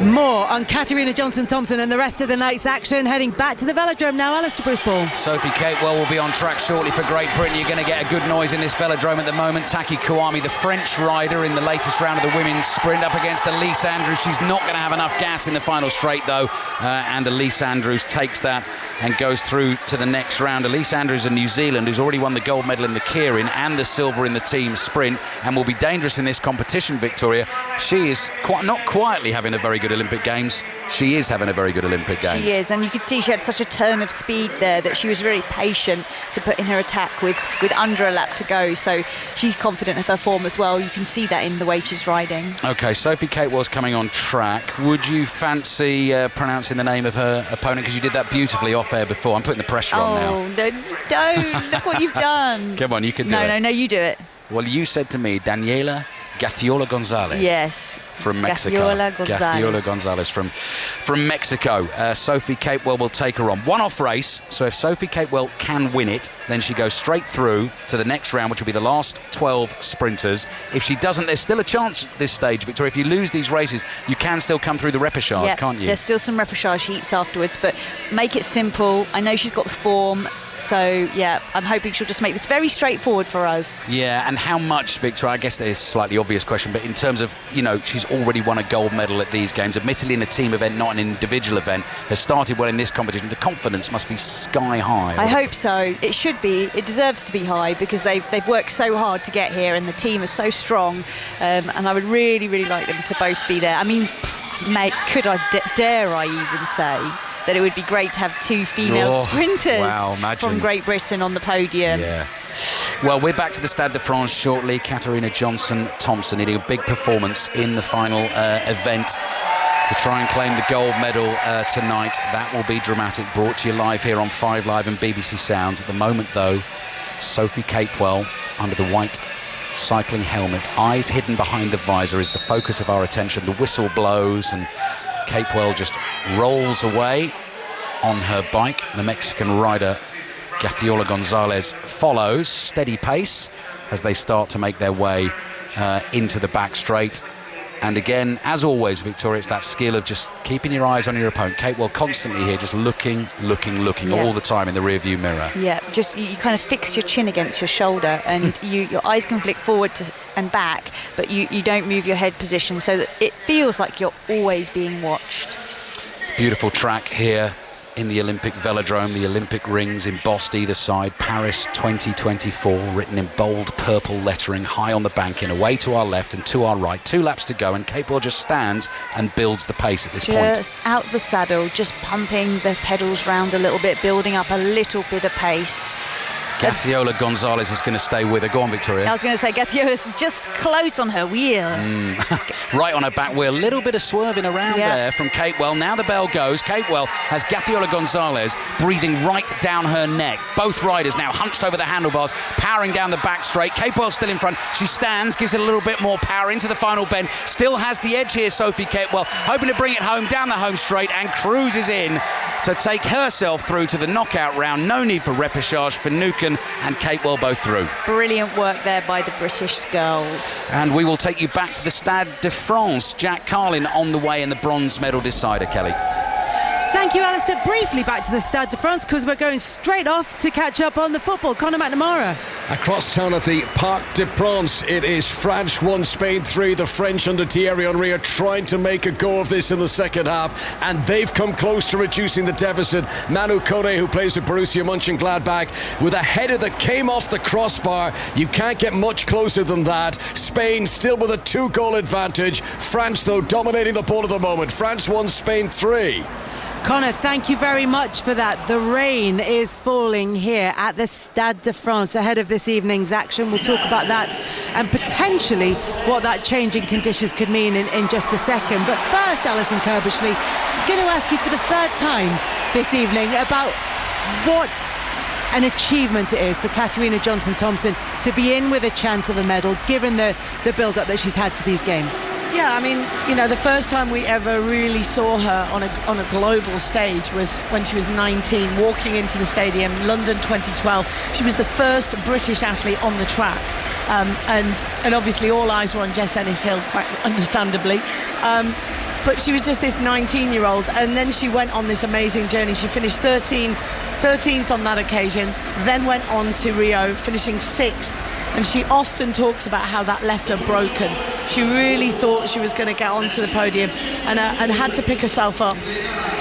Speaker 3: More on Katarina Johnson-Thompson and the rest of the night's action. Heading back to the velodrome now, Alistair Bruce-Ball.
Speaker 25: Sophie Capewell will be on track shortly for Great Britain. You're going to get a good noise in this velodrome at the moment. Taki Kouame, the French rider in the latest round of the women's sprint, up against Elise Andrews. She's not going to have enough gas in the final straight, though, and Elise Andrews takes that and goes through to the next round. Elise Andrews of New Zealand, who's already won the gold medal in the keirin and the silver in the team sprint, and will be dangerous in this competition, Victoria. She is not quietly having a very good Olympic Games. She is having a very good Olympic Games.
Speaker 5: She is, and you could see she had such a turn of speed there that she was very patient to put in her attack with under a lap to go. So she's confident of her form as well. You can see that in the way she's riding.
Speaker 25: OK, Sophie Capewell's coming on track. Would you fancy pronouncing the name of her opponent? Because you did that beautifully off-air before. I'm putting the pressure on now.
Speaker 5: Oh, no, don't. Look what you've done.
Speaker 25: Come on, you can do it.
Speaker 5: No, you do it.
Speaker 25: Well, you said to me, Daniela Gathiola Gonzalez.
Speaker 5: Yes.
Speaker 25: From Mexico. Gathiola Gonzalez from Mexico. Sophie Capewell will take her on. One-off race, so if Sophie Capewell can win it, then she goes straight through to the next round, which will be the last 12 sprinters. If she doesn't, there's still a chance at this stage, Victoria. If you lose these races, you can still come through the repechage, can't you?
Speaker 5: There's still some repechage heats afterwards, but make it simple. I know she's got the form. So, yeah, I'm hoping she'll just make this very straightforward for us.
Speaker 25: Yeah, and how much, Victoria? I guess that is a slightly obvious question, but in terms of, she's already won a gold medal at these games, admittedly in a team event, not an individual event, has started well in this competition. The confidence must be sky high.
Speaker 5: I hope so. It should be. It deserves to be high because they've worked so hard to get here and the team is so strong. And I would really, really like them to both be there. I mean, mate, dare I even say that it would be great to have 2 female sprinters from Great Britain on the podium.
Speaker 25: Yeah. Well, we're back to the Stade de France shortly. Katarina Johnson-Thompson needing a big performance in the final event to try and claim the gold medal tonight. That will be dramatic. Brought to you live here on 5 Live and BBC Sounds. At the moment, though, Sophie Capewell under the white cycling helmet, eyes hidden behind the visor, is the focus of our attention. The whistle blows and Capewell just rolls away on her bike. The Mexican rider Gathiola Gonzalez follows, steady pace as they start to make their way into the back straight. And again, as always, Victoria, it's that skill of just keeping your eyes on your opponent. Capewell constantly here, just looking all the time in the rear-view mirror.
Speaker 5: Yeah, just you kind of fix your chin against your shoulder and your eyes can flick forward and back, but you don't move your head position so that it feels like you're always being watched.
Speaker 25: Beautiful track here in the Olympic velodrome, the Olympic rings embossed either side. Paris 2024 written in bold purple lettering high on the bank, in away to our left and to our right. 2 laps to go and Capewell just stands and builds the pace at this point.
Speaker 5: Just out the saddle, just pumping the pedals round a little bit, building up a little bit of pace.
Speaker 25: Gathiola Gonzalez is going to stay with her. Go on, Victoria.
Speaker 5: I was going to say, Gathiola's just close on her wheel.
Speaker 25: Right on her back wheel. Little bit of swerving around there from Capewell. Now the bell goes. Capewell has Gathiola Gonzalez breathing right down her neck. Both riders now hunched over the handlebars, powering down the back straight. Capewell still in front. She stands, gives it a little bit more power into the final bend. Still has the edge here, Sophie Capewell, hoping to bring it home down the home straight, and cruises in to take herself through to the knockout round. No need for repechage for Nuken and Capewell both through.
Speaker 5: Brilliant work there by the British girls.
Speaker 25: And we will take you back to the Stade de France. Jack Carlin on the way in the bronze medal decider, Kelly.
Speaker 3: Thank you, Alistair. Briefly back to the Stade de France because we're going straight off to catch up on the football. Conor McNamara.
Speaker 13: Across town at the Parc des Princes, it is France 1, Spain 3. The French under Thierry Henry are trying to make a go of this in the second half, and they've come close to reducing the deficit. Manu Kone, who plays with Borussia Mönchengladbach, with a header that came off the crossbar. You can't get much closer than that. Spain still with a 2-goal advantage. France, though, dominating the ball at the moment. France 1, Spain 3.
Speaker 3: Conor, thank you very much for that. The rain is falling here at the Stade de France ahead of this evening's action. We'll talk about that and potentially what that change in conditions could mean in just a second. But first, Alison Kirbishley, I'm going to ask you for the third time this evening about what an achievement it is for Katarina Johnson-Thompson to be in with a chance of a medal, given the build-up that she's had to these games.
Speaker 24: Yeah, I mean, you know, the first time we ever really saw her on a global stage was when she was 19, walking into the stadium, London 2012. She was the first British athlete on the track. And obviously all eyes were on Jess Ennis-Hill, quite understandably. But she was just this 19-year-old, and then she went on this amazing journey. She finished 13th on that occasion, then went on to Rio, finishing 6th. And she often talks about how that left her broken. She really thought she was going to get onto the podium and had to pick herself up.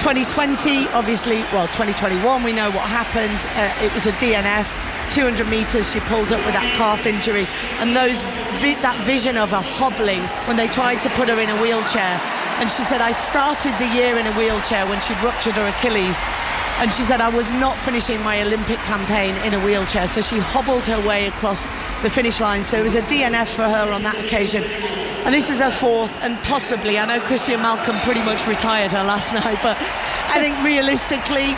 Speaker 24: 2020, obviously, well, 2021, we know what happened. It was a DNF. 200 metres, she pulled up with that calf injury. And that vision of her hobbling when they tried to put her in a wheelchair. And she said, I started the year in a wheelchair when she'd ruptured her Achilles. And she said, I was not finishing my Olympic campaign in a wheelchair. So she hobbled her way across the finish line. So it was a DNF for her on that occasion. And this is her 4th, and possibly, I know Christian Malcolm pretty much retired her last night, but I think realistically,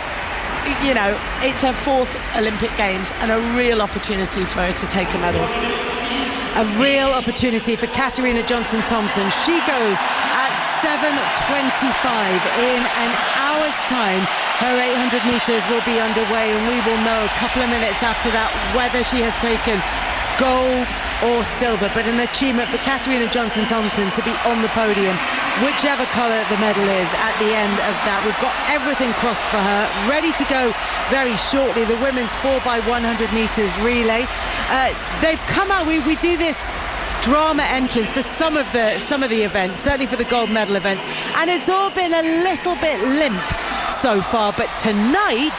Speaker 24: you know, it's her 4th Olympic Games and a real opportunity for her to take a medal.
Speaker 3: A real opportunity for Katarina Johnson-Thompson. She goes at 7:25 in an hour's time. Her 800 metres will be underway, and we will know a couple of minutes after that whether she has taken gold or silver. But an achievement for Katarina Johnson-Thompson to be on the podium, whichever colour the medal is at the end of that. We've got everything crossed for her, ready to go very shortly. The women's 4x100 metres relay. They've come out. We do this drama entrance for some of the events, certainly for the gold medal events, and it's all been a little bit limp so far. But tonight,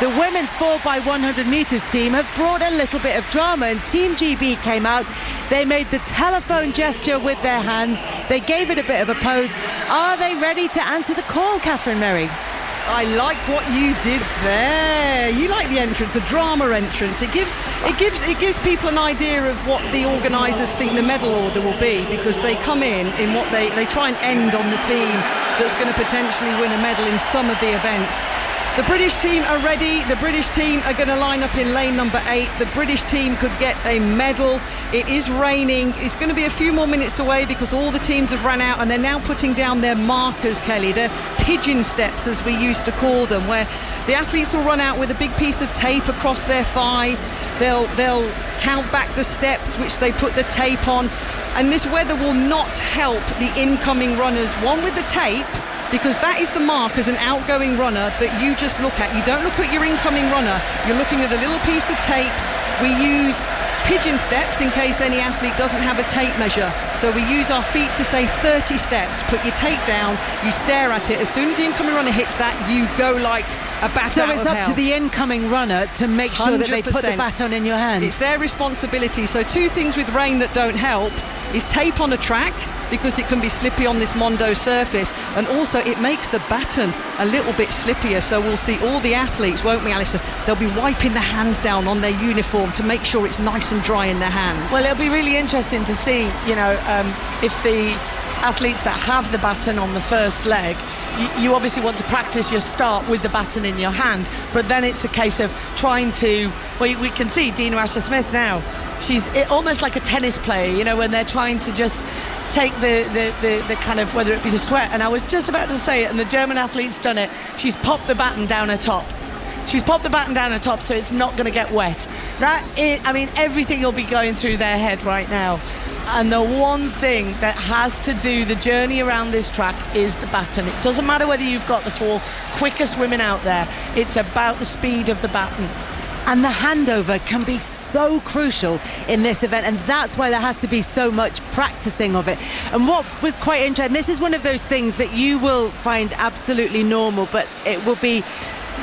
Speaker 3: the women's 4x100 metres team have brought a little bit of drama, and Team GB came out. They made the telephone gesture with their hands. They gave it a bit of a pose. Are they ready to answer the call, Catherine Merry?
Speaker 23: I like what you did there. You like the entrance, the drama entrance. It gives people an idea of what the organisers think the medal order will be, because they come in what they try and end on the team that's going to potentially win a medal in some of the events. The British team are ready. The British team are going to line up in lane number 8. The British team could get a medal. It is raining. It's going to be a few more minutes away because all the teams have run out, and they're now putting down their markers, Kelly. They're pigeon steps, as we used to call them, where the athletes will run out with a big piece of tape across their thigh. They'll count back the steps, which they put the tape on. And this weather will not help the incoming runners. One, with the tape, because that is the mark as an outgoing runner that you just look at. You don't look at your incoming runner. You're looking at a little piece of tape. We use pigeon steps in case any athlete doesn't have a tape measure. So we use our feet to say 30 steps. Put your tape down, you stare at it. As soon as the incoming runner hits that, you go like a bat
Speaker 3: so
Speaker 23: out
Speaker 3: it's
Speaker 23: of
Speaker 3: up
Speaker 23: hell.
Speaker 3: to the incoming runner to make sure that they put the
Speaker 23: 100%.
Speaker 3: baton in your hand.
Speaker 23: It's their responsibility. So 2 things with rain that don't help. is tape on a track, because it can be slippy on this Mondo surface, and also it makes the baton a little bit slippier. So we'll see all the athletes, won't we, Alistair? They'll be wiping their hands down on their uniform to make sure it's nice and dry in their hand.
Speaker 24: Well, it'll be really interesting to see, if the athletes that have the baton on the first leg, you obviously want to practice your start with the baton in your hand, but then it's a case of trying to, well, we can see Dina Asher-Smith now, she's almost like a tennis player, when they're trying to just take the kind of, whether it be the sweat, and I was just about to say it, and the German athlete's done it, she's popped the baton down her top. She's popped the baton down her top, so it's not going to get wet. Everything will be going through their head right now. And the one thing that has to do the journey around this track is the baton. It doesn't matter whether you've got the 4 quickest women out there. It's about the speed of the baton.
Speaker 3: And the handover can be so crucial in this event, and that's why there has to be so much practicing of it. And what was quite interesting, this is one of those things that you will find absolutely normal, but it will be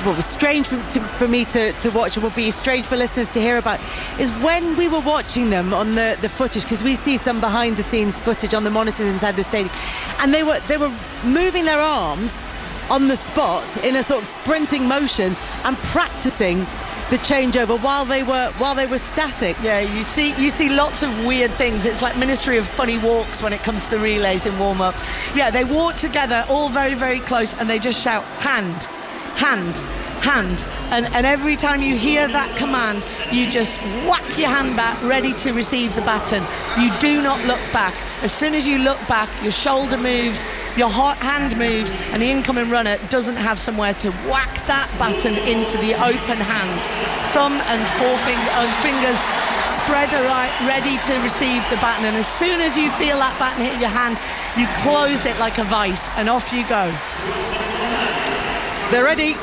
Speaker 3: was strange for me to watch, and will be strange for listeners to hear about, is when we were watching them on the footage, because we see some behind the scenes footage on the monitors inside the stadium, and they were moving their arms on the spot in a sort of sprinting motion and practicing the changeover while they were static.
Speaker 24: Yeah, you see lots of weird things. It's like Ministry of Funny Walks when it comes to the relays in warm-up. Yeah, they walk together all very, very close, and they just shout hand, hand, hand, and every time you hear that command, you just whack your hand back, ready to receive the baton. You do not look back. As soon as you look back, your shoulder moves, your hand moves, and the incoming runner doesn't have somewhere to whack that baton into the open hand. Thumb and fingers spread right, ready to receive the baton, and as soon as you feel that baton hit your hand, you close it like a vice, and off you go.
Speaker 23: They're ready.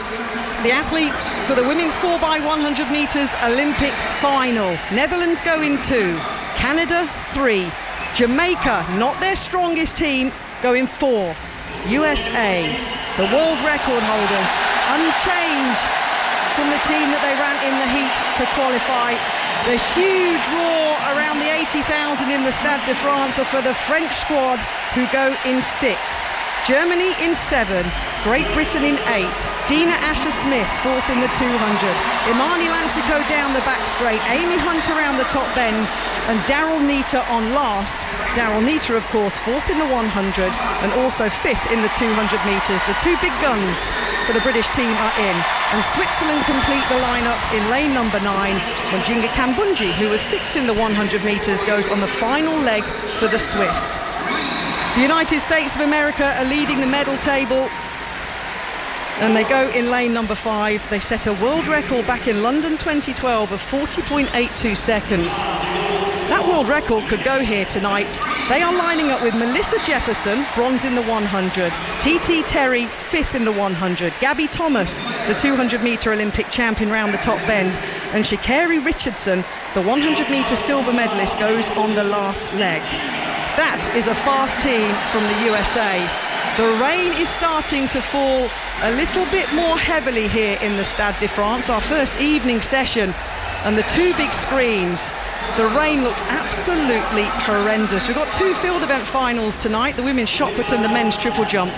Speaker 23: The athletes for the women's 4x100 metres Olympic final. Netherlands go in 2, Canada 3, Jamaica, not their strongest team, go in 4. USA, the world record holders, unchanged from the team that they ran in the heat to qualify. The huge roar around the 80,000 in the Stade de France are for the French squad, who go in 6. Germany in 7, Great Britain in 8, Dina Asher-Smith 4th in the 200, Imani Lancico down the back straight, Amy Hunt around the top bend, and Daryl Neiter on last. Daryl Neiter, of course, 4th in the 100 and also 5th in the 200 metres. The 2 big guns for the British team are in, and Switzerland complete the lineup in lane number 9 when Jinga Kambunji, who was 6th in the 100 metres, goes on the final leg for the Swiss. The United States of America are leading the medal table, and they go in lane number 5. They set a world record back in London 2012 of 40.82 seconds. That world record could go here tonight. They are lining up with Melissa Jefferson, bronze in the 100, TT Terry, 5th in the 100, Gabby Thomas, the 200-metre Olympic champion round the top bend, and Sha'Carri Richardson, the 100-metre silver medalist, goes on the last leg. That is a fast team from the USA. The rain is starting to fall a little bit more heavily here in the Stade de France, our first evening session, and the 2 big screens. The rain looks absolutely horrendous. We've got 2 field event finals tonight, the women's shot put and the men's triple jump.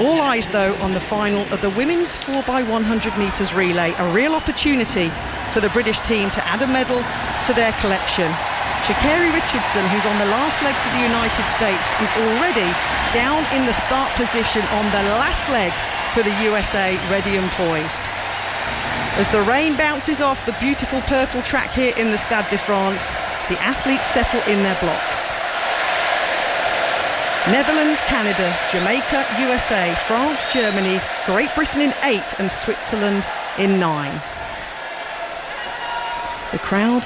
Speaker 23: All eyes, though, on the final of the women's 4x100 metres relay, a real opportunity for the British team to add a medal to their collection. Sha'Carri Richardson, who's on the last leg for the United States, is already down in the start position on the last leg for the USA, ready and poised. As the rain bounces off the beautiful purple track here in the Stade de France, the athletes settle in their blocks. Netherlands, Canada, Jamaica, USA, France, Germany, Great Britain in 8 and Switzerland in 9. The crowd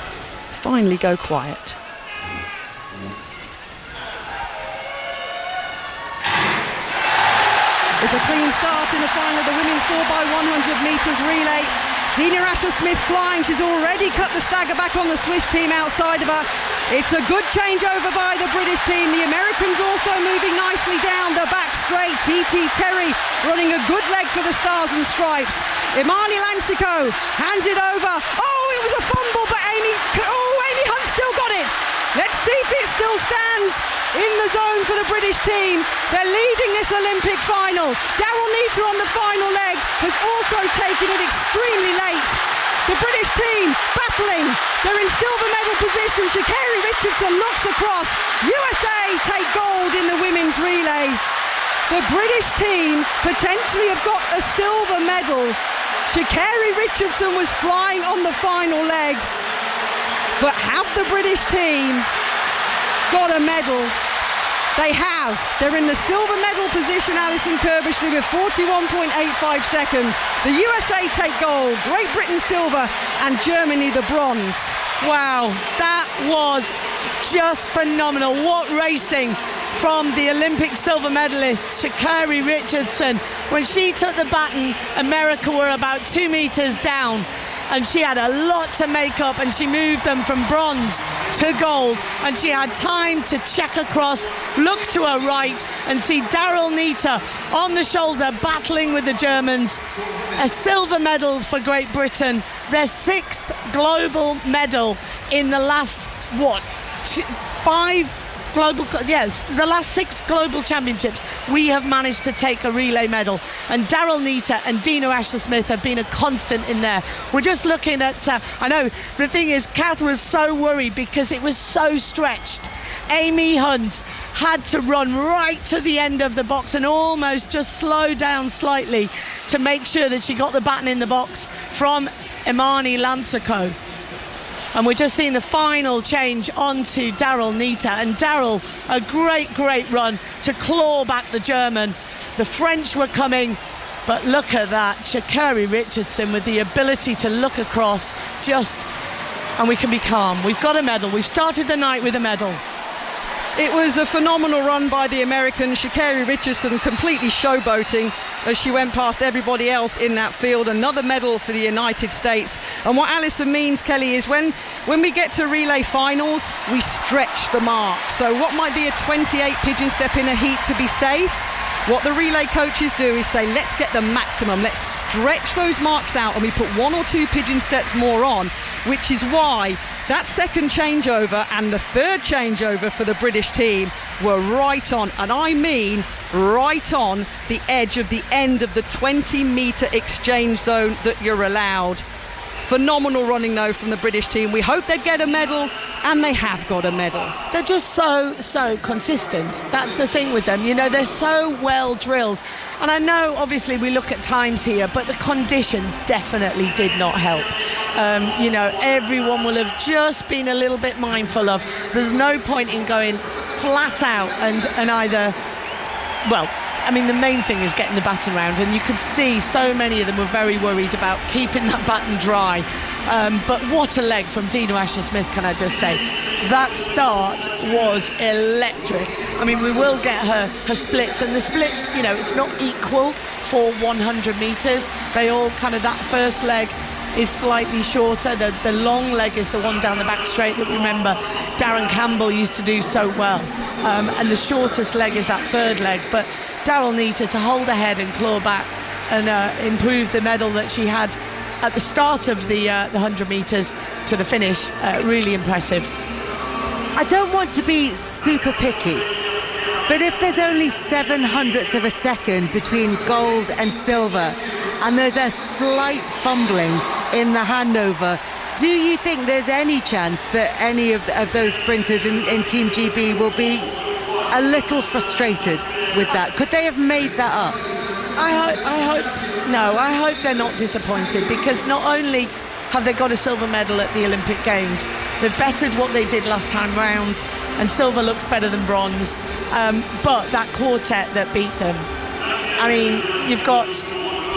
Speaker 23: finally go quiet. There's a clean start in the final of the women's 4x100 metres relay. Dina Asher-Smith flying. She's already cut the stagger back on the Swiss team outside of her. It's a good changeover by the British team. The Americans also moving nicely down the back straight. TT Terry running a good leg for the Stars and Stripes. Imani Lancico hands it over. Oh, it was a fumble, but Amy Hunt still got it. Let's see if it still stands in the zone for the British team. They're leading this Olympic final. Daryl Neater on the final leg has also taken it extremely late. The British team battling. They're in silver medal position. Sha'Carri Richardson looks across. USA take gold in the women's relay. The British team potentially have got a silver medal. Sha'Carri Richardson was flying on the final leg. But have the British team got a medal? They have. They're in the silver medal position, Alison Kirbishley, with 41.85 seconds. The USA take gold, Great Britain silver, and Germany the bronze.
Speaker 24: Wow, that was just phenomenal. What racing from the Olympic silver medalist, Sha'Carri Richardson. When she took the baton, America were about 2 meters down. And she had a lot to make up, and she moved them from bronze to gold, and she had time to check across, look to her right and see Daryl Neater on the shoulder battling with the Germans. A silver medal for Great Britain, their 6th global medal in the last the last 6 global championships we have managed to take a relay medal, and Daryl Neater and Dino Asher-Smith have been a constant in there. We're just looking at I know the thing is, Kath was so worried because it was so stretched. Amy Hunt had to run right to the end of the box and almost just slow down slightly to make sure that she got the baton in the box from Imani Lansako. And we're just seeing the final change onto Daryl Neater. And Daryl, a great run to claw back the German. The French were coming, but look at that. Sha'Carri Richardson with the ability to look across and we can be calm. We've got a medal. We've started the night with a medal.
Speaker 23: It was a phenomenal run by the American. Sha'Carri Richardson completely showboating as she went past everybody else in that field. Another medal for the United States. And what Alison means, Kelly, is when we get to relay finals, we stretch the mark. So what might be a 28 pigeon step in a heat to be safe, what the relay coaches do is say, let's get the maximum, let's stretch those marks out, and we put 1 or 2 pigeon steps more on, which is why that second changeover and the third changeover for the British team were right on, and I mean right on the edge of the end of the 20-metre exchange zone that you're allowed. Phenomenal running though from the British team. We hope they get a medal, and they have got a medal.
Speaker 24: They're just so consistent. That's the thing with them. You know, they're so well drilled. And I know, obviously, we look at times here, but the conditions definitely did not help. You know, everyone will have just been a little bit mindful of, there's no point in going flat out and either, well, I mean, the main thing is getting the baton round, and you could see so many of them were very worried about keeping that baton dry. But what a leg from Dino Asher-Smith, can I just say. That start was electric. I mean, we will get her splits, and the splits, you know, it's not equal for 100 metres. They all kind of, that first leg is slightly shorter. The long leg is the one down the back straight that, remember, Darren Campbell used to do so well. And the shortest leg is that third leg. But Daryl Neater to hold ahead and claw back and improve the medal that she had at the start of the 100 metres to the finish. Really impressive.
Speaker 3: I don't want to be super picky, but if there's only 7/100ths of a second between gold and silver, and there's a slight fumbling in the handover, do you think there's any chance that any of those sprinters in Team GB will be a little frustrated with that? Could they have made that up?
Speaker 24: I hope they're not disappointed, because not only have they got a silver medal at the Olympic Games, they've bettered what they did last time round, and silver looks better than bronze. But that quartet that beat them, I mean, you've got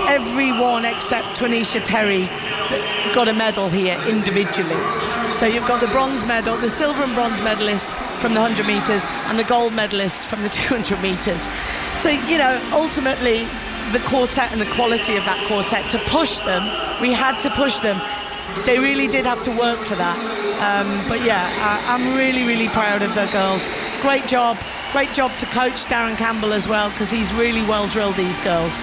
Speaker 24: everyone except Twanisha Terry that got a medal here individually. So you've got the bronze medal, the silver and bronze medalist from the 100 metres, and the gold medalist from the 200 metres. So, you know, ultimately, the quartet and the quality of that quartet, to push them, we had to push them. They really did have to work for that. But yeah, I'm really proud of the girls. Great job to coach Darren Campbell as well, because he's really well drilled these girls.